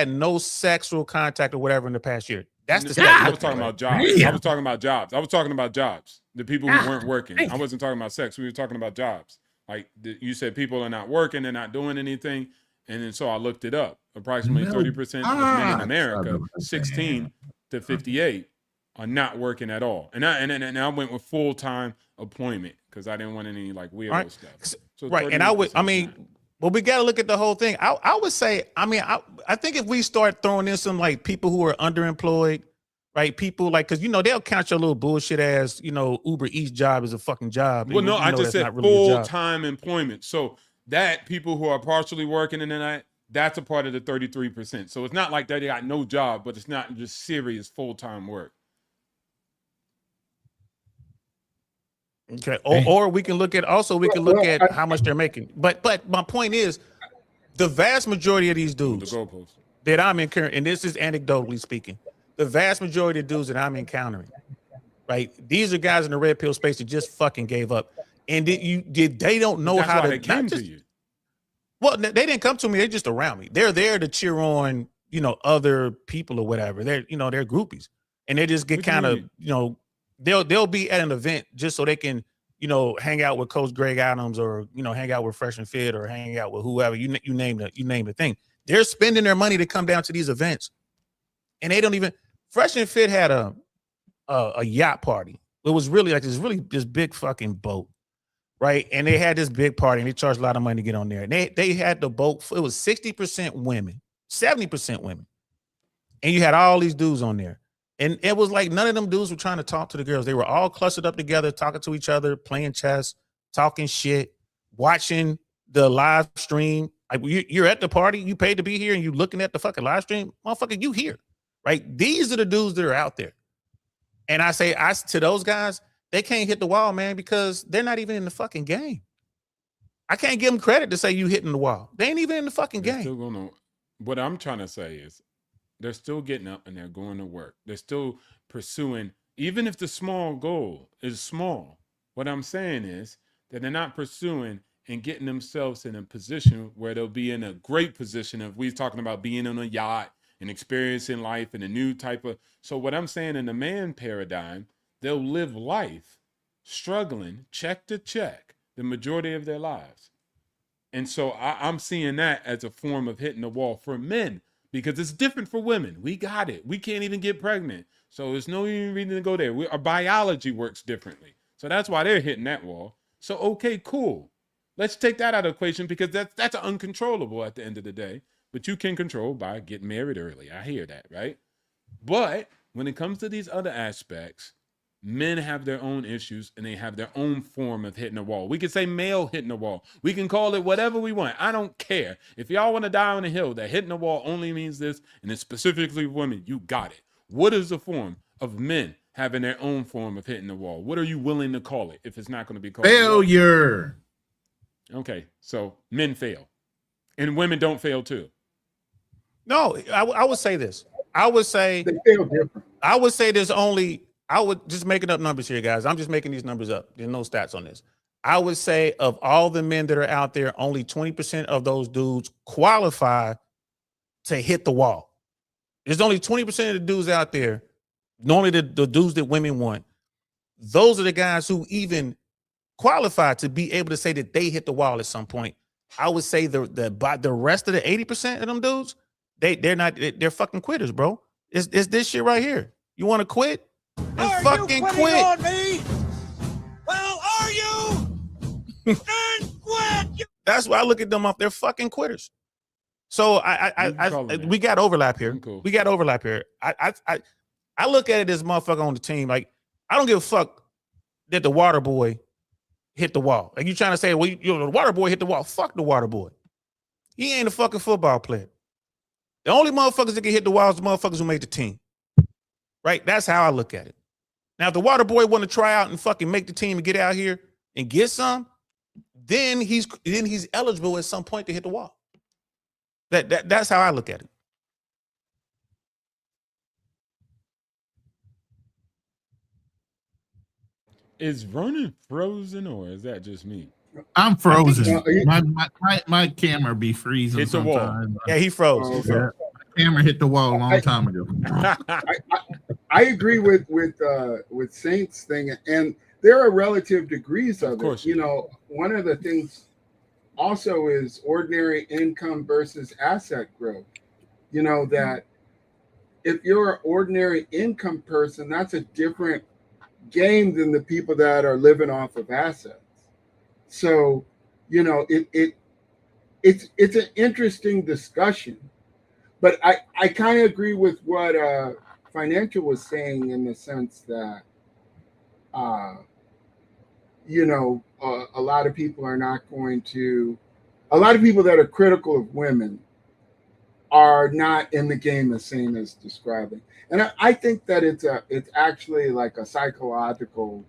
no sexual contact or whatever in the past year. That's the stat. I was talking about jobs. I was talking about jobs. The people who weren't working. I wasn't talking about sex. We were talking about jobs. Like you said, people are not working. They're not doing anything. And then so I looked it up. Approximately 30% of men in America, 16 to 58, are not working at all. And I went with full-time employment because I didn't want any like weirdo Right. stuff. So Right. And I 38% mean, well, we got to look at the whole thing. I would say, I think if we start throwing in some like people who are underemployed, right? People like, because they'll count your little bullshit ass, Uber Eats job as a fucking job. Well, no, I just that's said not really a job. full-time employment. So that people who are partially working in the night, that's a part of the 33%. So it's not like that they got no job, but it's not just serious full-time work. Okay. Or we can look at how much they're making. But my point is, the vast majority of these dudes that I'm encountering, and this is anecdotally speaking, the vast majority of dudes that I'm encountering, right? These are guys in the red pill space that just fucking gave up. And they don't know how to come to you. Well, they didn't come to me, they're just around me. They're there to cheer on, other people or whatever. They're groupies. And they just get kind of, they'll be at an event just so they can, hang out with Coach Greg Adams or, hang out with Fresh and Fit or hang out with whoever. You name the thing. They're spending their money to come down to these events. And they don't even Fresh and Fit had a yacht party. It was really like this big fucking boat. Right. And they had this big party and they charged a lot of money to get on there. And they had the boat. It was 60% women, 70% women. And you had all these dudes on there. And it was like none of them dudes were trying to talk to the girls. They were all clustered up together, talking to each other, playing chess, talking shit, watching the live stream. Like you're at the party, you paid to be here, and you looking at the fucking live stream. Motherfucker, you here. Right? These are the dudes that are out there. And I say to those guys, they can't hit the wall, man, because they're not even in the fucking game. I can't give them credit to say you hitting the wall. They ain't even in the fucking game. What I'm trying to say is they're still getting up and they're going to work. They're still pursuing, even if the small goal is small. What I'm saying is that they're not pursuing and getting themselves in a position where they'll be in a great position. If we're talking about being on a yacht and experiencing life and a new type of. So what I'm saying in the man paradigm, they'll live life struggling check to check the majority of their lives. And so I'm seeing that as a form of hitting the wall for men, because it's different for women. We got it. We can't even get pregnant. So there's no even reason to go there. Our biology works differently. So that's why they're hitting that wall. So, okay, cool. Let's take that out of the equation, because that's uncontrollable at the end of the day. But you can control by getting married early. I hear that, right? But when it comes to these other aspects, men have their own issues and they have their own form of hitting the wall. We can say male hitting the wall. We can call it whatever we want. I don't care. If y'all want to die on the hill that hitting the wall only means this, and it's specifically women, you got it. What is the form of men having their own form of hitting the wall? What are you willing to call it if it's not going to be called failure? Okay, so men fail. And women don't fail too. No, I would say this. I would say they fail different. I would say there's only, I would just making up numbers here, guys. I'm just making these numbers up. There's no stats on this. I would say of all the men that are out there, only 20% of those dudes qualify to hit the wall. There's only 20% of the dudes out there, normally the dudes that women want. Those are the guys who even qualify to be able to say that they hit the wall at some point. I would say the rest of the 80% of them dudes, they're fucking quitters, bro. It's this shit right here. You want to quit? Are fucking you quit. on me? Well, are you? Then quit. That's why I look at them off. They're fucking quitters. So we got overlap here. Cool. We got overlap here. I look at it as motherfucker on the team. Like, I don't give a fuck that the water boy hit the wall. Like, you trying to say, well, the water boy hit the wall. Fuck the water boy. He ain't a fucking football player. The only motherfuckers that can hit the wall is the motherfuckers who made the team. Right? That's how I look at it. Now, if the water boy want to try out and fucking make the team and get out here and get some, then he's eligible at some point to hit the wall. That's how I look at it. Is Vernon frozen or is that just me? I'm frozen. My camera be freezing. Hit the wall. sometimes. Yeah, he froze. Yeah, my camera hit the wall a long time ago. I agree with Saint's thing, and there are relative degrees of it. You know, one of the things also is ordinary income versus asset growth. You know, that if you're an ordinary income person, that's a different game than the people that are living off of assets. So, you know, it's an interesting discussion, but I kind of agree with what Financial was saying in the sense that, you know, a lot of people are not going to, a lot of people that are critical of women are not in the game the same as describing. And I think that it's actually like a psychological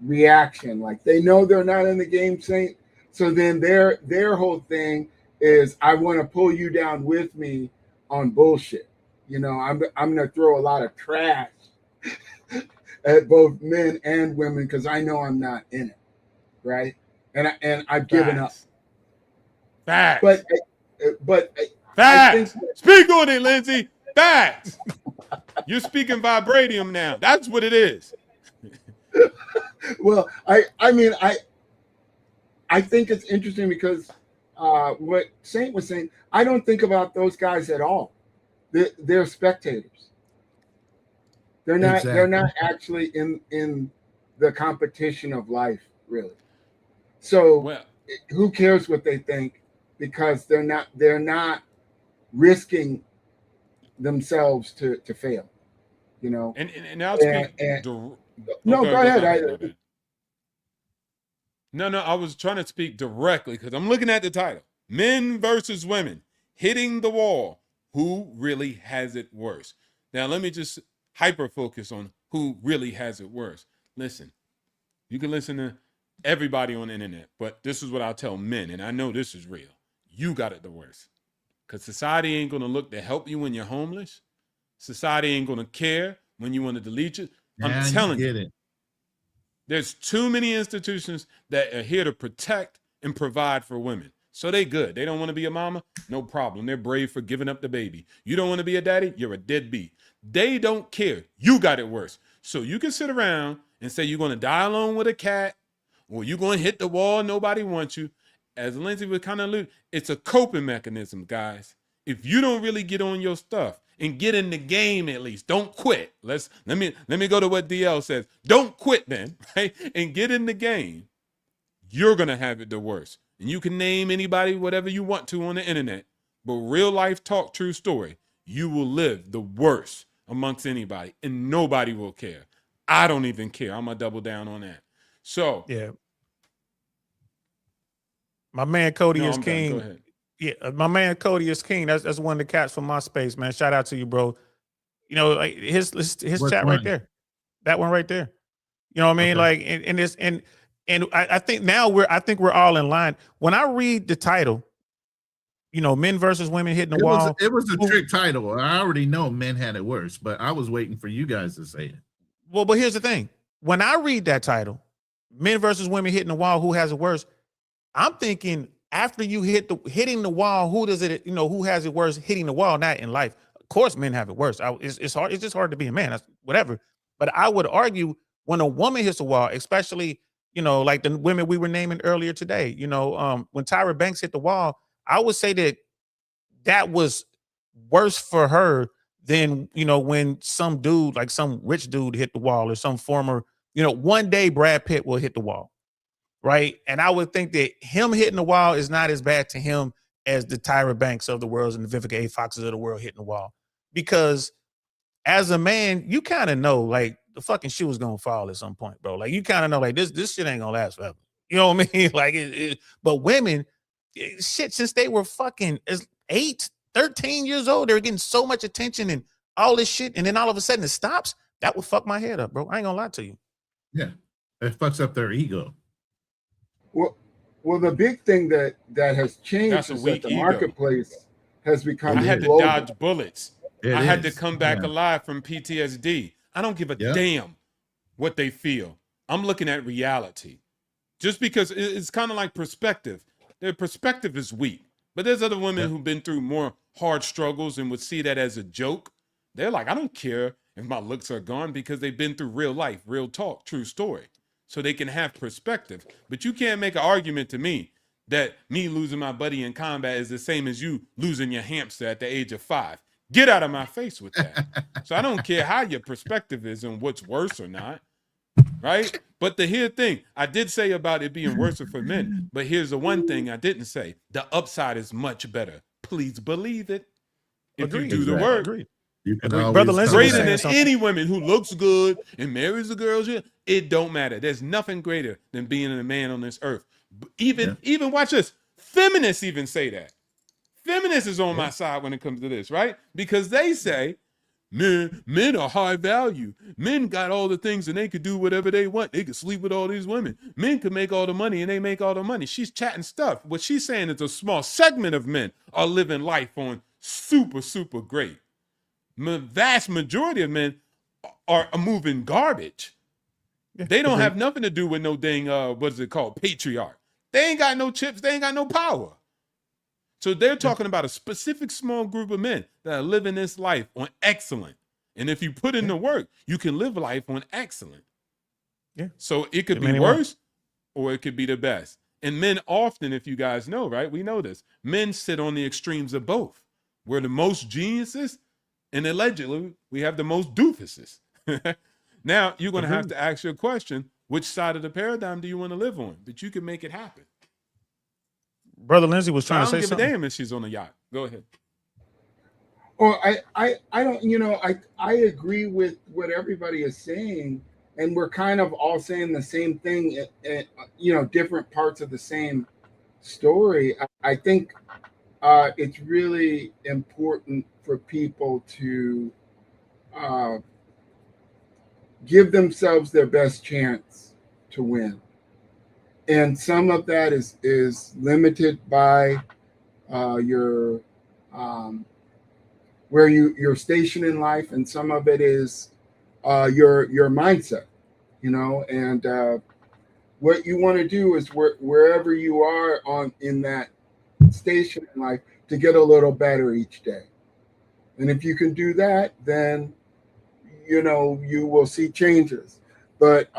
reaction. Like they know they're not in the game same. So then their whole thing is, I want to pull you down with me on bullshit. You know, I'm going to throw a lot of trash at both men and women because I know I'm not in it, right? And I've given up. Facts. But Facts. I think Speak on it, Lindsay. Facts. You're speaking vibranium now. That's what it is. Well, I mean, I think it's interesting because what Saint was saying, I don't think about those guys at all. They're spectators. They're not. Exactly. They're not actually in the competition of life, really. So who cares what they think? Because they're not risking themselves to fail. You know. And I'll speak. No, go ahead. No, I was trying to speak directly because I'm looking at the title. Men versus women, hitting the wall. Who really has it worse? Now, let me just hyper focus on who really has it worse. Listen, you can listen to everybody on the internet, but this is what I'll tell men, and I know this is real. You got it the worst. Because society ain't going to look to help you when you're homeless. Society ain't going to care when you want to delete it. I'm telling you. There's too many institutions that are here to protect and provide for women. So they good. They don't want to be a mama? No problem. They're brave for giving up the baby. You don't want to be a daddy? You're a deadbeat. They don't care. You got it worse. So you can sit around and say you're going to die alone with a cat, or you're going to hit the wall, nobody wants you. As Lindsay would kind of allude, it's a coping mechanism, guys. If you don't really get on your stuff and get in the game at least, don't quit. Let me go to what DL says. Don't quit then, right? And get in the game. You're going to have it the worst. And you can name anybody, whatever you want to on the internet, but real life talk, true story, you will live the worst amongst anybody and nobody will care. I don't even care. I'm going to double down on that. So. Yeah. My man Cody is king. Go ahead. Yeah, my man Cody is king. That's one of the cats from MySpace, man. Shout out to you, bro. You know, like his chat right there. That one right there. You know what I mean? Okay. Like, I think now we're all in line. When I read the title, you know, men versus women hitting the wall. It was a trick title. I already know men had it worse, but I was waiting for you guys to say it. Well, but here's the thing. When I read that title, men versus women hitting the wall, who has it worse? I'm thinking after you hitting the wall, who does it, you know, who has it worse hitting the wall, not in life? Of course, men have it worse. It's hard. It's just hard to be a man. That's whatever. But I would argue when a woman hits the wall, especially, you know, like the women we were naming earlier today, you know, when Tyra Banks hit the wall, I would say that was worse for her than, you know, when some dude, like some rich dude hit the wall or some former, you know, one day Brad Pitt will hit the wall. Right. And I would think that him hitting the wall is not as bad to him as the Tyra Banks of the world and the Vivica A. Foxes of the world hitting the wall. Because as a man, you kind of know, like, the fucking shoe is going to fall at some point, bro. Like, you kind of know, like, this shit ain't going to last forever. You know what I mean? Like, but women, shit, since they were fucking 8, 13 years old, they're getting so much attention and all this shit. And then all of a sudden it stops. That would fuck my head up, bro. I ain't going to lie to you. Yeah. It fucks up their ego. Well, the big thing that has changed is that the marketplace has become. I had to global. dodge bullets. I had to come back alive from PTSD. I don't give a damn what they feel. I'm looking at reality. Just because it's kind of like perspective. Their perspective is weak. But there's other women who've been through more hard struggles and would see that as a joke. They're like, I don't care if my looks are gone because they've been through real life, real talk, true story. So they can have perspective. But you can't make an argument to me that me losing my buddy in combat is the same as you losing your hamster at the age of 5. Get out of my face with that. So I don't care how your perspective is and what's worse or not, right? But the thing I did say about it being worse for men, but here's the one thing I didn't say. The upside is much better. Please believe it. If you do the work. You can Agreed. always Brother Lindsay was Greater saying than something. any woman who looks good and marries the girls, it don't matter. There's nothing greater than being a man on this earth. Even watch this. Feminists even say that. Feminists is on my side when it comes to this, right? Because they say men are high value. Men got all the things and they could do whatever they want. They could sleep with all these women. Men could make all the money and they make all the money. She's chatting stuff. What she's saying is a small segment of men are living life on super, super great. The vast majority of men are moving garbage. They don't have nothing to do with no dang, what is it called? Patriarch. They ain't got no chips. They ain't got no power. So they're talking about a specific small group of men that are living this life on excellent. And if you put in the work, you can live life on excellent. Yeah. So it could be worse or it could be the best. And men often, if you guys know, right, we know this, men sit on the extremes of both. We're the most geniuses and allegedly we have the most doofuses. Now you're going to have to ask your question, which side of the paradigm do you want to live on? But you can make it happen. Brother Lindsay was trying to say I don't give something. a damn if she's on a yacht. Go ahead. Well, I don't, I agree with what everybody is saying, and we're kind of all saying the same thing, different parts of the same story. I think it's really important for people to give themselves their best chance to win. And some of that is limited by your where you're stationed in life, and some of it is your mindset, and what you want to do is wherever you are in that station in life to get a little better each day. And if you can do that, then you will see changes. But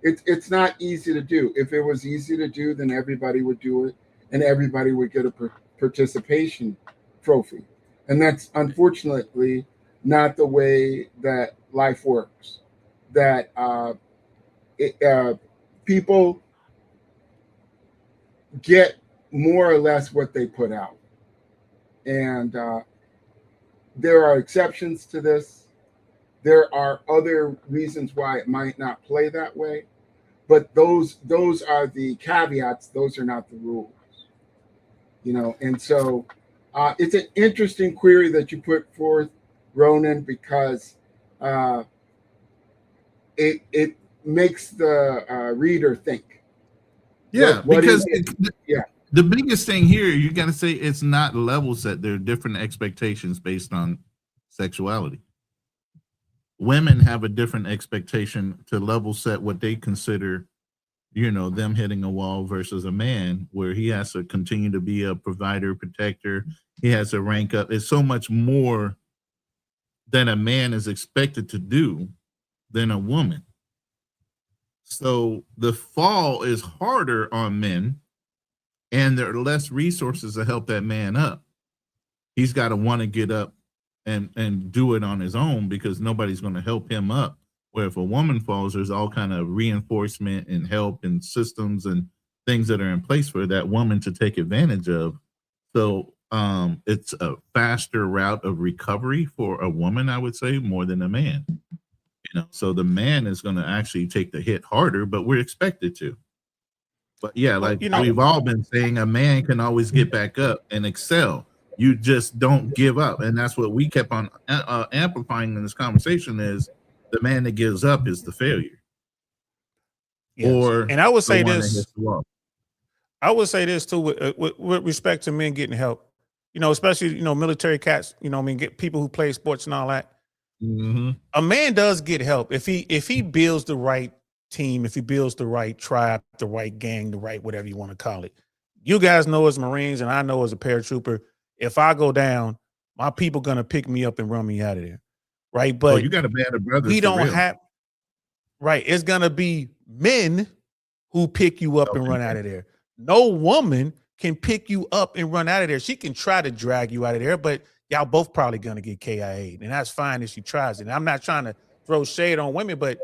it's not easy to do. If it was easy to do, then everybody would do it and everybody would get a participation trophy. And that's unfortunately not the way that life works. That people get more or less what they put out. And there are exceptions to this. There are other reasons why it might not play that way, but those are the caveats. Those are not the rules, And so it's an interesting query that you put forth, Ronan, because it makes the reader think. Yeah, what because yeah. The biggest thing here, you got to say it's not level set. There are different expectations based on sexuality. Women have a different expectation to level set what they consider, them hitting a wall versus a man, where he has to continue to be a provider, protector. He has to rank up. It's so much more than a man is expected to do than a woman. So the fall is harder on men, and there are less resources to help that man up. He's got to want to get up and do it on his own, because nobody's going to help him up. Where if a woman falls, there's all kind of reinforcement and help and systems and things that are in place for that woman to take advantage of. So it's a faster route of recovery for a woman, I would say, more than a man. So the man is going to actually take the hit harder, but we're expected to. But yeah, like we've all been saying, a man can always get back up and excel. You just don't give up. And that's what we kept on amplifying in this conversation, is the man that gives up is the failure. Yes. And I would say this. I would say this too, with respect to men getting help, especially, military cats, get people who play sports and all that. Mm-hmm. A man does get help if he builds the right team, if he builds the right tribe, the right gang, the right whatever you want to call it. You guys know as Marines, and I know as a paratrooper, if I go down, my people gonna pick me up and run me out of there, right? But you got a band of brothers. We don't have, right? It's gonna be men who pick you up and run out of there. No woman can pick you up and run out of there. She can try to drag you out of there, but y'all both probably gonna get KIA, and that's fine if she tries it. And I'm not trying to throw shade on women, but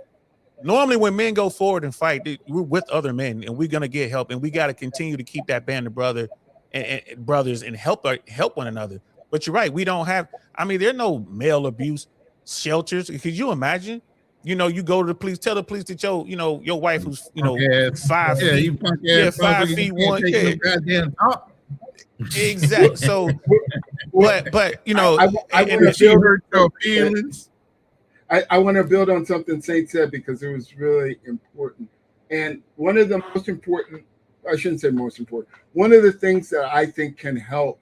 normally when men go forward and fight, we're with other men, and we're gonna get help, and we got to continue to keep that band of brothers and help one another. But you're right, we don't have. I mean, there's no male abuse shelters. Could you imagine? You know, you go to the police, tell the police that your wife who's 5 feet, 5 feet 1, exactly. So, but I want to hurt your feelings. I want to build on something Saint said because it was really important. And one of the most important, I shouldn't say most important, one of the things that I think can help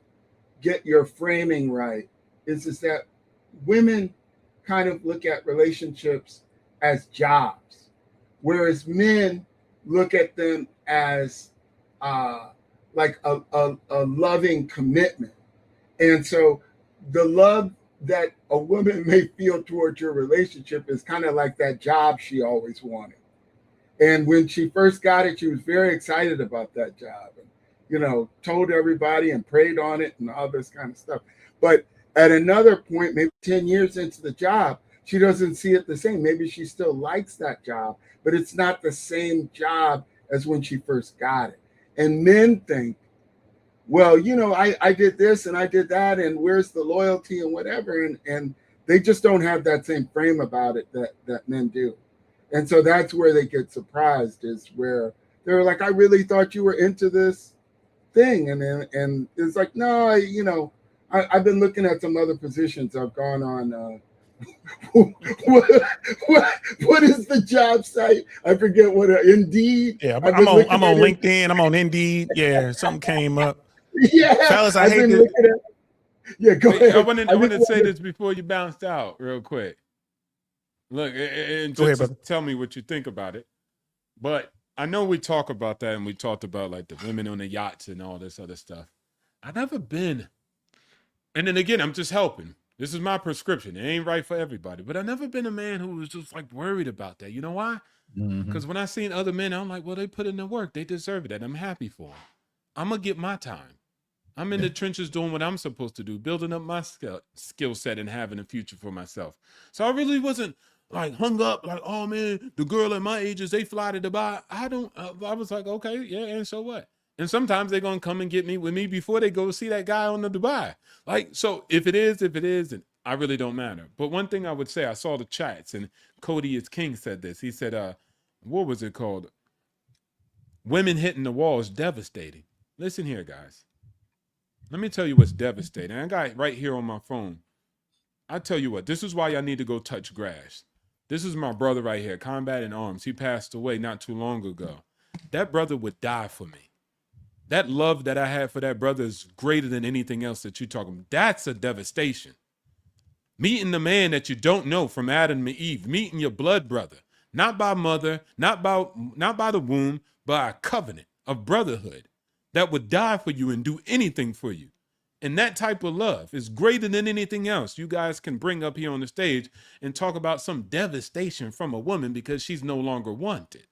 get your framing right is that women kind of look at relationships as jobs, whereas men look at them as like a loving commitment. And so the love that a woman may feel towards your relationship is kind of like that job she always wanted. And when she first got it, she was very excited about that job and, told everybody and prayed on it and all this kind of stuff. But at another point, maybe 10 years into the job, she doesn't see it the same. Maybe she still likes that job, but it's not the same job as when she first got it. And men think, well, I did this and I did that, and where's the loyalty and whatever. And they just don't have that same frame about it that men do. And so that's where they get surprised, is where they're like, I really thought you were into this thing. And it's like, no, I've been looking at some other positions I've gone on. What is the job site? I forget what. Indeed. Yeah, I'm on LinkedIn. I'm on Indeed. Yeah, something came up. Yeah, fellas, I hate this. Yeah, go ahead. I want to say this before you bounced out real quick. Look, and just tell me what you think about it. But I know we talk about that, and we talked about like the women on the yachts and all this other stuff. I've never been, and then again, I'm just helping. This is my prescription. It ain't right for everybody, but I've never been a man who was just like worried about that. You know why? Because when I seen other men, I'm like, well, they put in the work. They deserve it, and I'm happy for them. I'm going to get my time. I'm in the trenches doing what I'm supposed to do, building up my skill set and having a future for myself. So I really wasn't like hung up like, oh man, the girl at my ages, they fly to Dubai. I was like, okay, yeah, and so what? And sometimes they're going to come and get me with me before they go see that guy on the Dubai. Like, so if it is, and I really don't matter. But one thing I would say, I saw the chats, and Cody is King said this. He said, what was it called? Women hitting the wall is devastating. Listen here, guys. Let me tell you what's devastating. I got it right here on my phone. I tell you what, this is why y'all need to go touch grass. This is my brother right here, Combat in Arms. He passed away not too long ago. That brother would die for me. That love that I had for that brother is greater than anything else that you're talking about. That's a devastation. Meeting the man that you don't know from Adam and Eve, meeting your blood brother, not by mother, not by the womb, by a covenant of brotherhood that would die for you and do anything for you. And that type of love is greater than anything else you guys can bring up here on the stage and talk about some devastation from a woman because she's no longer wanted.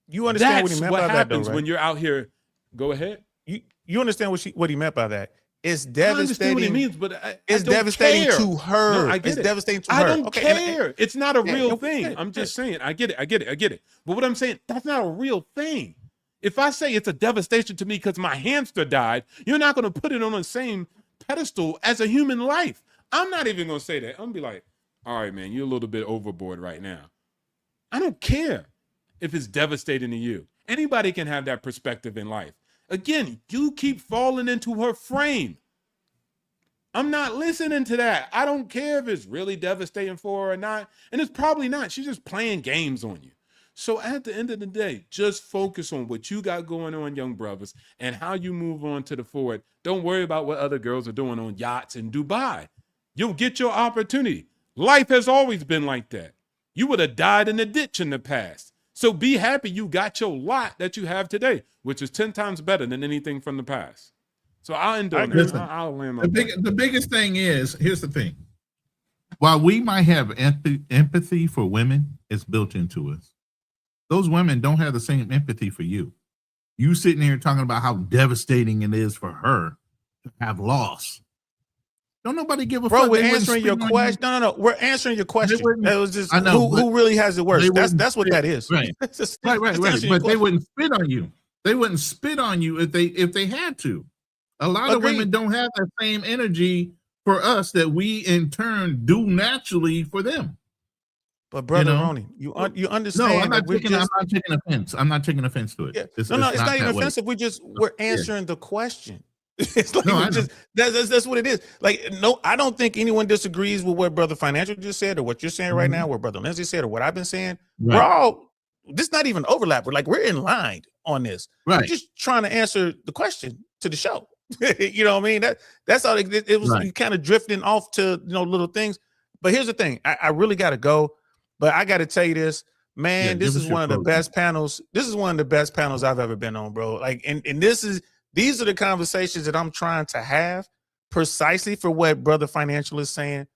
You understand what he meant by that, though, happens right? when you're out here. Go ahead. You understand what he meant by that? It's devastating. I understand what he means, but it's devastating to her. No, I get it's it. devastating to her. I don't Okay, care. It's not a real okay, thing. I'm just saying. I get it. But what I'm saying, that's not a real thing. If I say it's a devastation to me because my hamster died, you're not going to put it on the same pedestal as a human life. I'm not even going to say that. I'm going to be like, all right, man, you're a little bit overboard right now. I don't care if it's devastating to you. Anybody can have that perspective in life. Again, you keep falling into her frame. I'm not listening to that. I don't care if it's really devastating for her or not. And it's probably not. She's just playing games on you. So at the end of the day, just focus on what you got going on, young brothers, and how you move on to the forward. Don't worry about what other girls are doing on yachts in Dubai. You'll get your opportunity. Life has always been like that. You would have died in a ditch in the past. So be happy you got your lot that you have today, which is 10 times better than anything from the past. So I'll end on that. I'll land my the biggest thing is, here's the thing. While we might have empathy for women, it's built into us. Those women don't have the same empathy for you. You sitting here talking about how devastating it is for her to have loss. Don't nobody give a bro. fuck. We're They wouldn't answering your spit on question. No. We're answering your question. wouldn't- That was just I know, who really has it worse. That's what that is. Right. Just Right. answering your But they question. wouldn't spit on you. They wouldn't spit on you if they had to. A lot of Agreed. women don't have that same energy for us that we in turn do naturally for them. But brother You know? Ronnie, you understand? No, I'm not that taking offense. I'm not taking offense to it. Yeah. It's No, it's not even that way. offensive. We're answering the question. It's like No, I we just that's what it is. Like, no, I don't think anyone disagrees with what Brother Financial just said or what you're saying right now, what Brother Lindsay said or what I've been saying. Right. We're all this not even overlap. We're in line on this. We're Right. just trying to answer the question to the show. You know what I mean? That's all it was. Right. Kind of drifting off to little things. But here's the thing. I really got to go. But I got to tell you this, man. Yeah, this give is us your one of the closing. best panels. This is one of the best panels I've ever been on, bro. Like, and these are the conversations that I'm trying to have precisely for what Brother Financial is saying.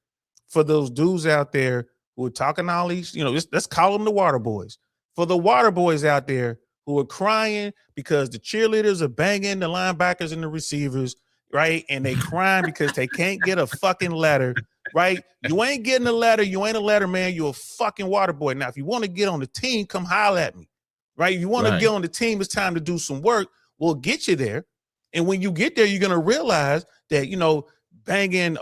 For those dudes out there who are talking all these, let's call them the water boys. For the water boys out there who are crying because the cheerleaders are banging the linebackers and the receivers, right? And they crying because they can't get a fucking letter, right? You ain't getting a letter. You ain't a letter man. You're a fucking water boy. Now, if you want to get on the team, come holler at me, right? If you want to get on the team, it's time to do some work. We'll get you there. And when you get there, you're going to realize that, banging,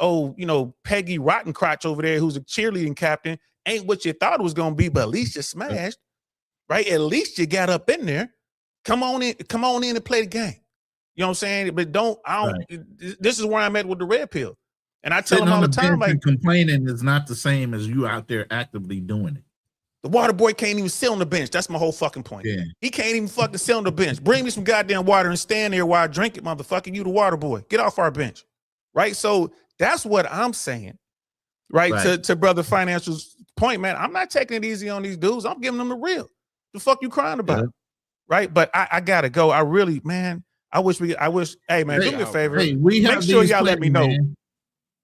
Peggy Rottencrotch over there, who's a cheerleading captain, ain't what you thought it was going to be, but at least you smashed, right? At least you got up in there. Come on in and play the game. You know what I'm saying? But this is where I'm at with the red pill. And I tell them all the time, like, complaining is not the same as you out there actively doing it. the water boy can't even sit on the bench. That's my whole fucking point. Yeah. He can't even fucking sit on the bench. Bring me some goddamn water and stand there while I drink it, motherfucker. You the water boy. Get off our bench. Right? So that's what I'm saying. Right? To Brother Financial's point, man. I'm not taking it easy on these dudes. I'm giving them the real. The fuck you crying about? Yeah. Right? But I gotta go. I really, man, I wish, hey man, do me a favor. Hey, we Make have sure these y'all let me know. plenty, man.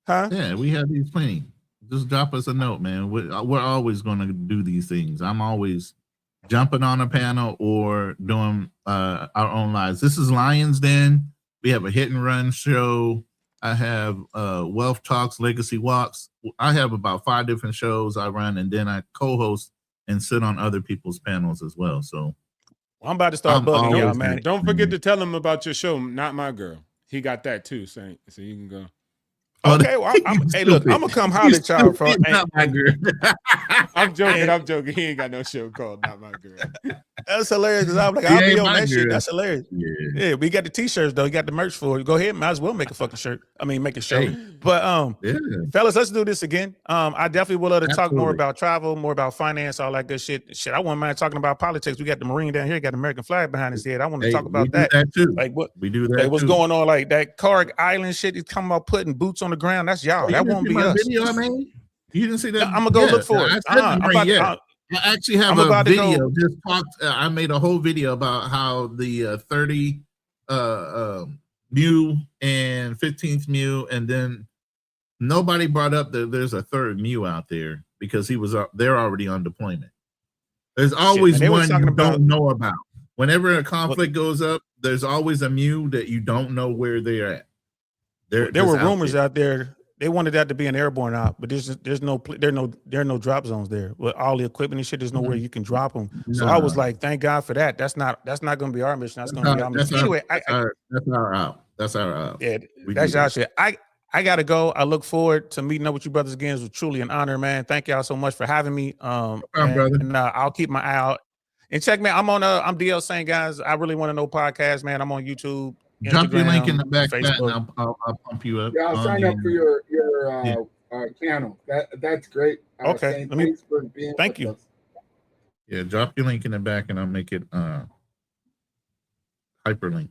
Huh? Yeah, we have these plenty. Just drop us a note, man. We're always going to do these things. I'm always jumping on a panel or doing our own lives. This is Lions Den. We have a hit and run show. I have Wealth Talks, Legacy Walks. I have about 5 different shows I run, and then I co-host and sit on other people's panels as well. So I'm about to start bugging y'all, man. Don't forget to tell him about your show, Not My Girl. He got that too, Saint. So you can go. Okay, well, hey, look, I'm gonna come holler at y'all for Not My Girl. I'm joking. He ain't got no show called Not My Girl. That's hilarious. Cause I'm like, I'll be on that shit. That's hilarious. Yeah, we got the t-shirts though. You got the merch for it. Go ahead, might as well make a fucking shirt. I mean, make a show. Hey. But Yeah. fellas, let's do this again. I definitely would love to talk more Absolutely. about travel, more about finance, all that good shit. Shit, I wouldn't mind talking about politics. We got the Marine down here, got the American flag behind his head. I want to Hey, talk about we do that. that too. Like what We do that. like what's too. going on? Like that Carg Island shit is coming up putting boots on the ground. That's y'all. You That didn't won't see be my us. video I made? You didn't see that? I'm gonna go look for it. I actually have I'm a about to go- video. Just talked. I made a whole video about how the 30 Mew and 15th Mew, and then nobody brought up that there's a third Mew out there because they're already on deployment. There's always man, they were one talking you about- don't know about. Whenever a conflict goes up, there's always a Mew that you don't know where they're at. There just were out rumors there. out there. They wanted that to be an airborne out, but there are no drop zones there. With all the equipment and shit, there's nowhere you can drop them. So I was No. like, thank God for that. That's not going to be our mission. That's going to be our mission. Anyway, that's our out. That's our out. yeah, We that's do y'all that. shit. I gotta go. I look forward to meeting up with you brothers again. It was truly an honor, man. Thank y'all so much for having me. problem, And, brother. and, I'll keep my eye out. And check me. I'm DL Saint, guys. I really want to know podcast, man. I'm on YouTube. Drop your link in the Instagram, back chat and Facebook. I'll pump you up. Yeah, I'll on sign the- up for your channel. That's great. Okay, Saint, let me- thanks for being thank with you. us. Yeah, drop your link in the back and I'll make it hyperlink.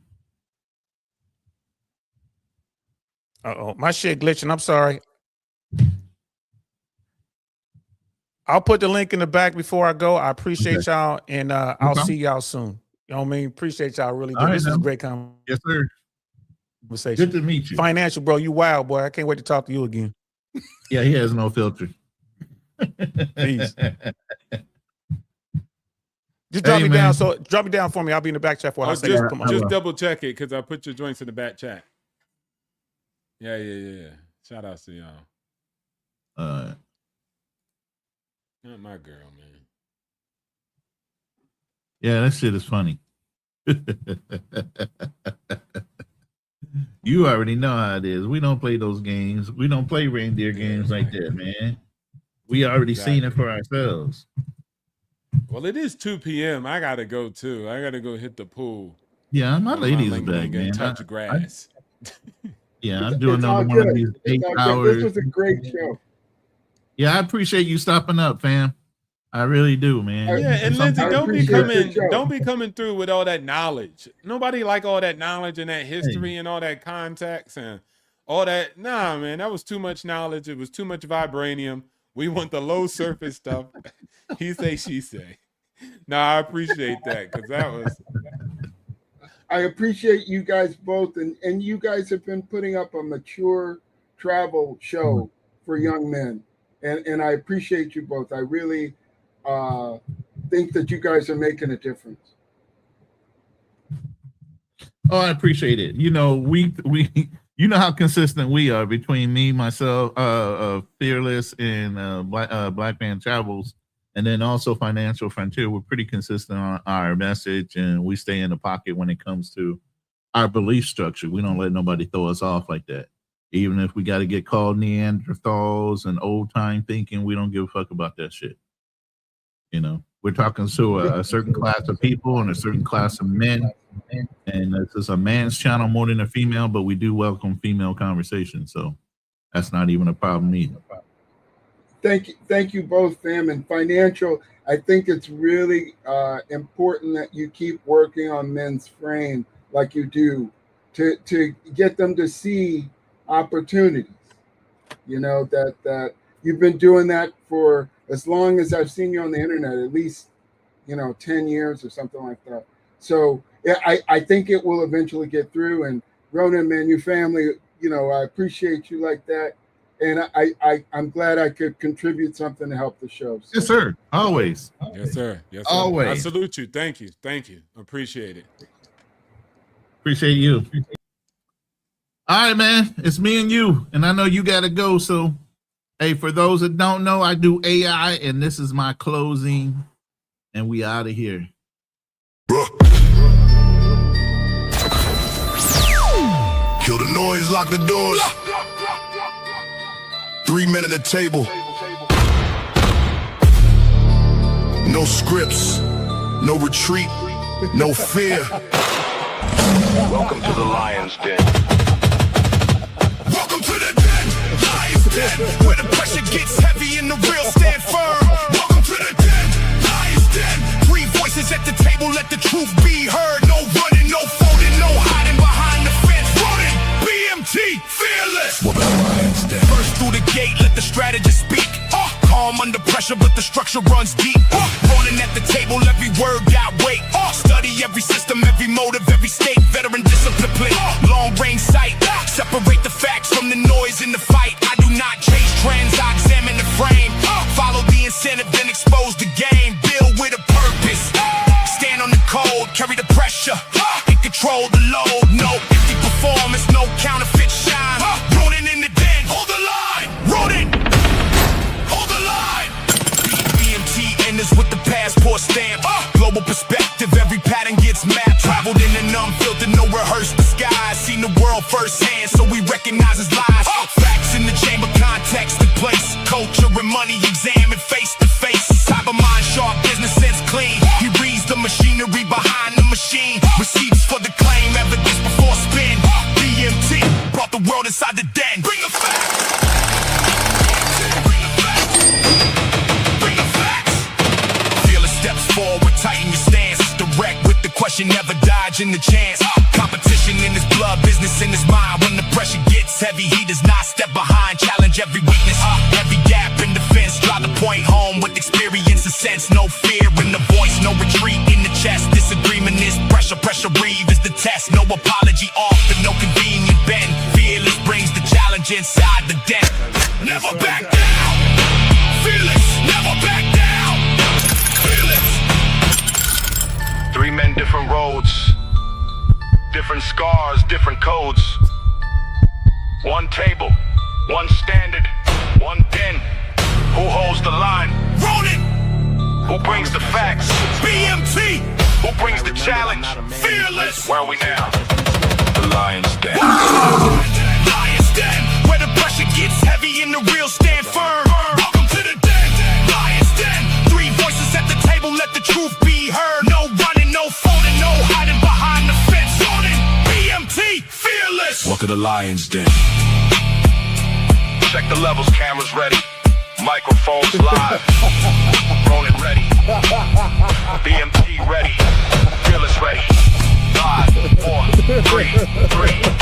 Uh-oh, my shit glitching. I'm sorry. I'll put the link in the back before I go. I appreciate y'all, and I'll problem. see y'all soon. You know what I mean? Appreciate y'all really. All right, This is a now. great conversation. Yes, sir. Good to meet you. Financial, bro. You wild, boy. I can't wait to talk to you again. Yeah, he has no filter. Peace. Just drop Hey, me man. down. So drop me down for me. I'll be in the back chat for Oh, I say come on. just double check it because I put your joints in the back chat. Yeah. Shout out to y'all. Not my girl, man. Yeah, that shit is funny. You already know how it is. We don't play those games. We don't play reindeer games like that, man. We already seen it for ourselves. Well, it is 2 p.m. I gotta go too. I gotta go hit the pool. Yeah, my lady's ling back, ling and man. touch grass. Yeah, I'm doing It's another all one of good. these It's 8 all good. hours. This was a great show. Yeah, I appreciate you stopping up, fam. I really do, man. Yeah, and Lindsay, I don't be appreciate your show. don't be coming through with all that knowledge. Nobody like all that knowledge and that history and all that context and all that. Nah, man, that was too much knowledge. It was too much vibranium. We want the low surface stuff. He say, she say. No, I appreciate that because that was. I appreciate you guys both, and you guys have been putting up a mature travel show for young men, and I appreciate you both. I really think that you guys are making a difference. Oh, I appreciate it. You know, we you know how consistent we are between me, myself, Fearless, and Black Man Travels, and then also Financial Frontier. We're pretty consistent on our message, and we stay in the pocket when it comes to our belief structure. We don't let nobody throw us off like that. Even if we got to get called Neanderthals and old time thinking, we don't give a fuck about that shit. You know, we're talking to a certain class of people and a certain class of men. And this is a man's channel more than a female, but we do welcome female conversation. So that's not even a problem either. Thank you both, fam. And Financial, I think it's really important that you keep working on men's frame like you do to get them to see opportunities. You know, that you've been doing that for as long as I've seen you on the internet, at least, 10 years or something like that. So yeah, I think it will eventually get through. And Ronan, man, your family, I appreciate you like that. And I'm glad I could contribute something to help the show. So. Yes, sir. Always. Yes, sir. Yes, sir. Always. I salute you. Thank you. Thank you. Appreciate it. Appreciate you. All right, man. It's me and you. And I know you got to go. So, hey, for those that don't know, I do AI, and this is my closing. And we out of here. Kill the noise, lock the doors. 3 men at the table. No scripts, no retreat, no fear. Welcome to the Lion's Den. Welcome to the den, Lion's Den, where the pressure gets heavy and the real stand firm. Welcome to the den, Lion's Den. 3 voices at the table, let the truth be heard. No running, no folding, no hiding behind the fence. Running, BMT, fearless. Welcome to the Lion's Den. First through the gate, let the strategist speak. Calm under pressure, but the structure runs deep. Running at the table, every word got weight. Study every system, every motive, every state. Veteran discipline play. Long range sight. Separate the facts from the noise in the fight. I do not chase trends, I examine the frame. Follow the incentive, then expose the game. Build with a purpose. Stand on the code, carry the pressure. And control the load. No empty performance, no counterfeit shine. Running in the den, hold the line. Running. With the passport stamp, global perspective, every pattern gets mapped. Traveled in an unfiltered, no rehearsed disguise. Seen the world firsthand, so we recognize his lies. Facts in the chamber, context and place. Culture and money examined face to face. Cyber mind sharp, business sense clean. He reads the machinery behind the machine. Receipts for the claim, evidence before spin. BMT brought the world inside the den. Bring the facts. Forward, tighten your stance. Direct with the question, never dodging the chance. Competition in his blood, business in his mind. When the pressure gets heavy, he does not step behind. Challenge every weakness, every gap in defense. Drive the point home with experience and sense. No fear in the voice, no retreat in the chest. Disagreement is pressure, pressure breathe is the test. No apology often, no convenient bend. Fearless brings the challenge inside the den. Never back down. Fearless, never back down. 3 men, different roads, different scars, different codes. 1 table, One standard, one pen. Who holds the line? Ronin. Who brings the facts? BMT. Who brings the challenge? Fearless. Where are we now? The Lion's Den. Lion's Den, where the pressure gets heavy and the real stand firm. Welcome to the den. Lion's Den. 3 voices at the table, let the truth be heard. No running, no folding, no hiding behind the fence. Ronin. BMT. Fearless. Welcome to the Lion's Den. Check the levels, cameras ready. Microphones live. Ronin ready. BMT ready. Fearless ready. 5, 4, 3, 3.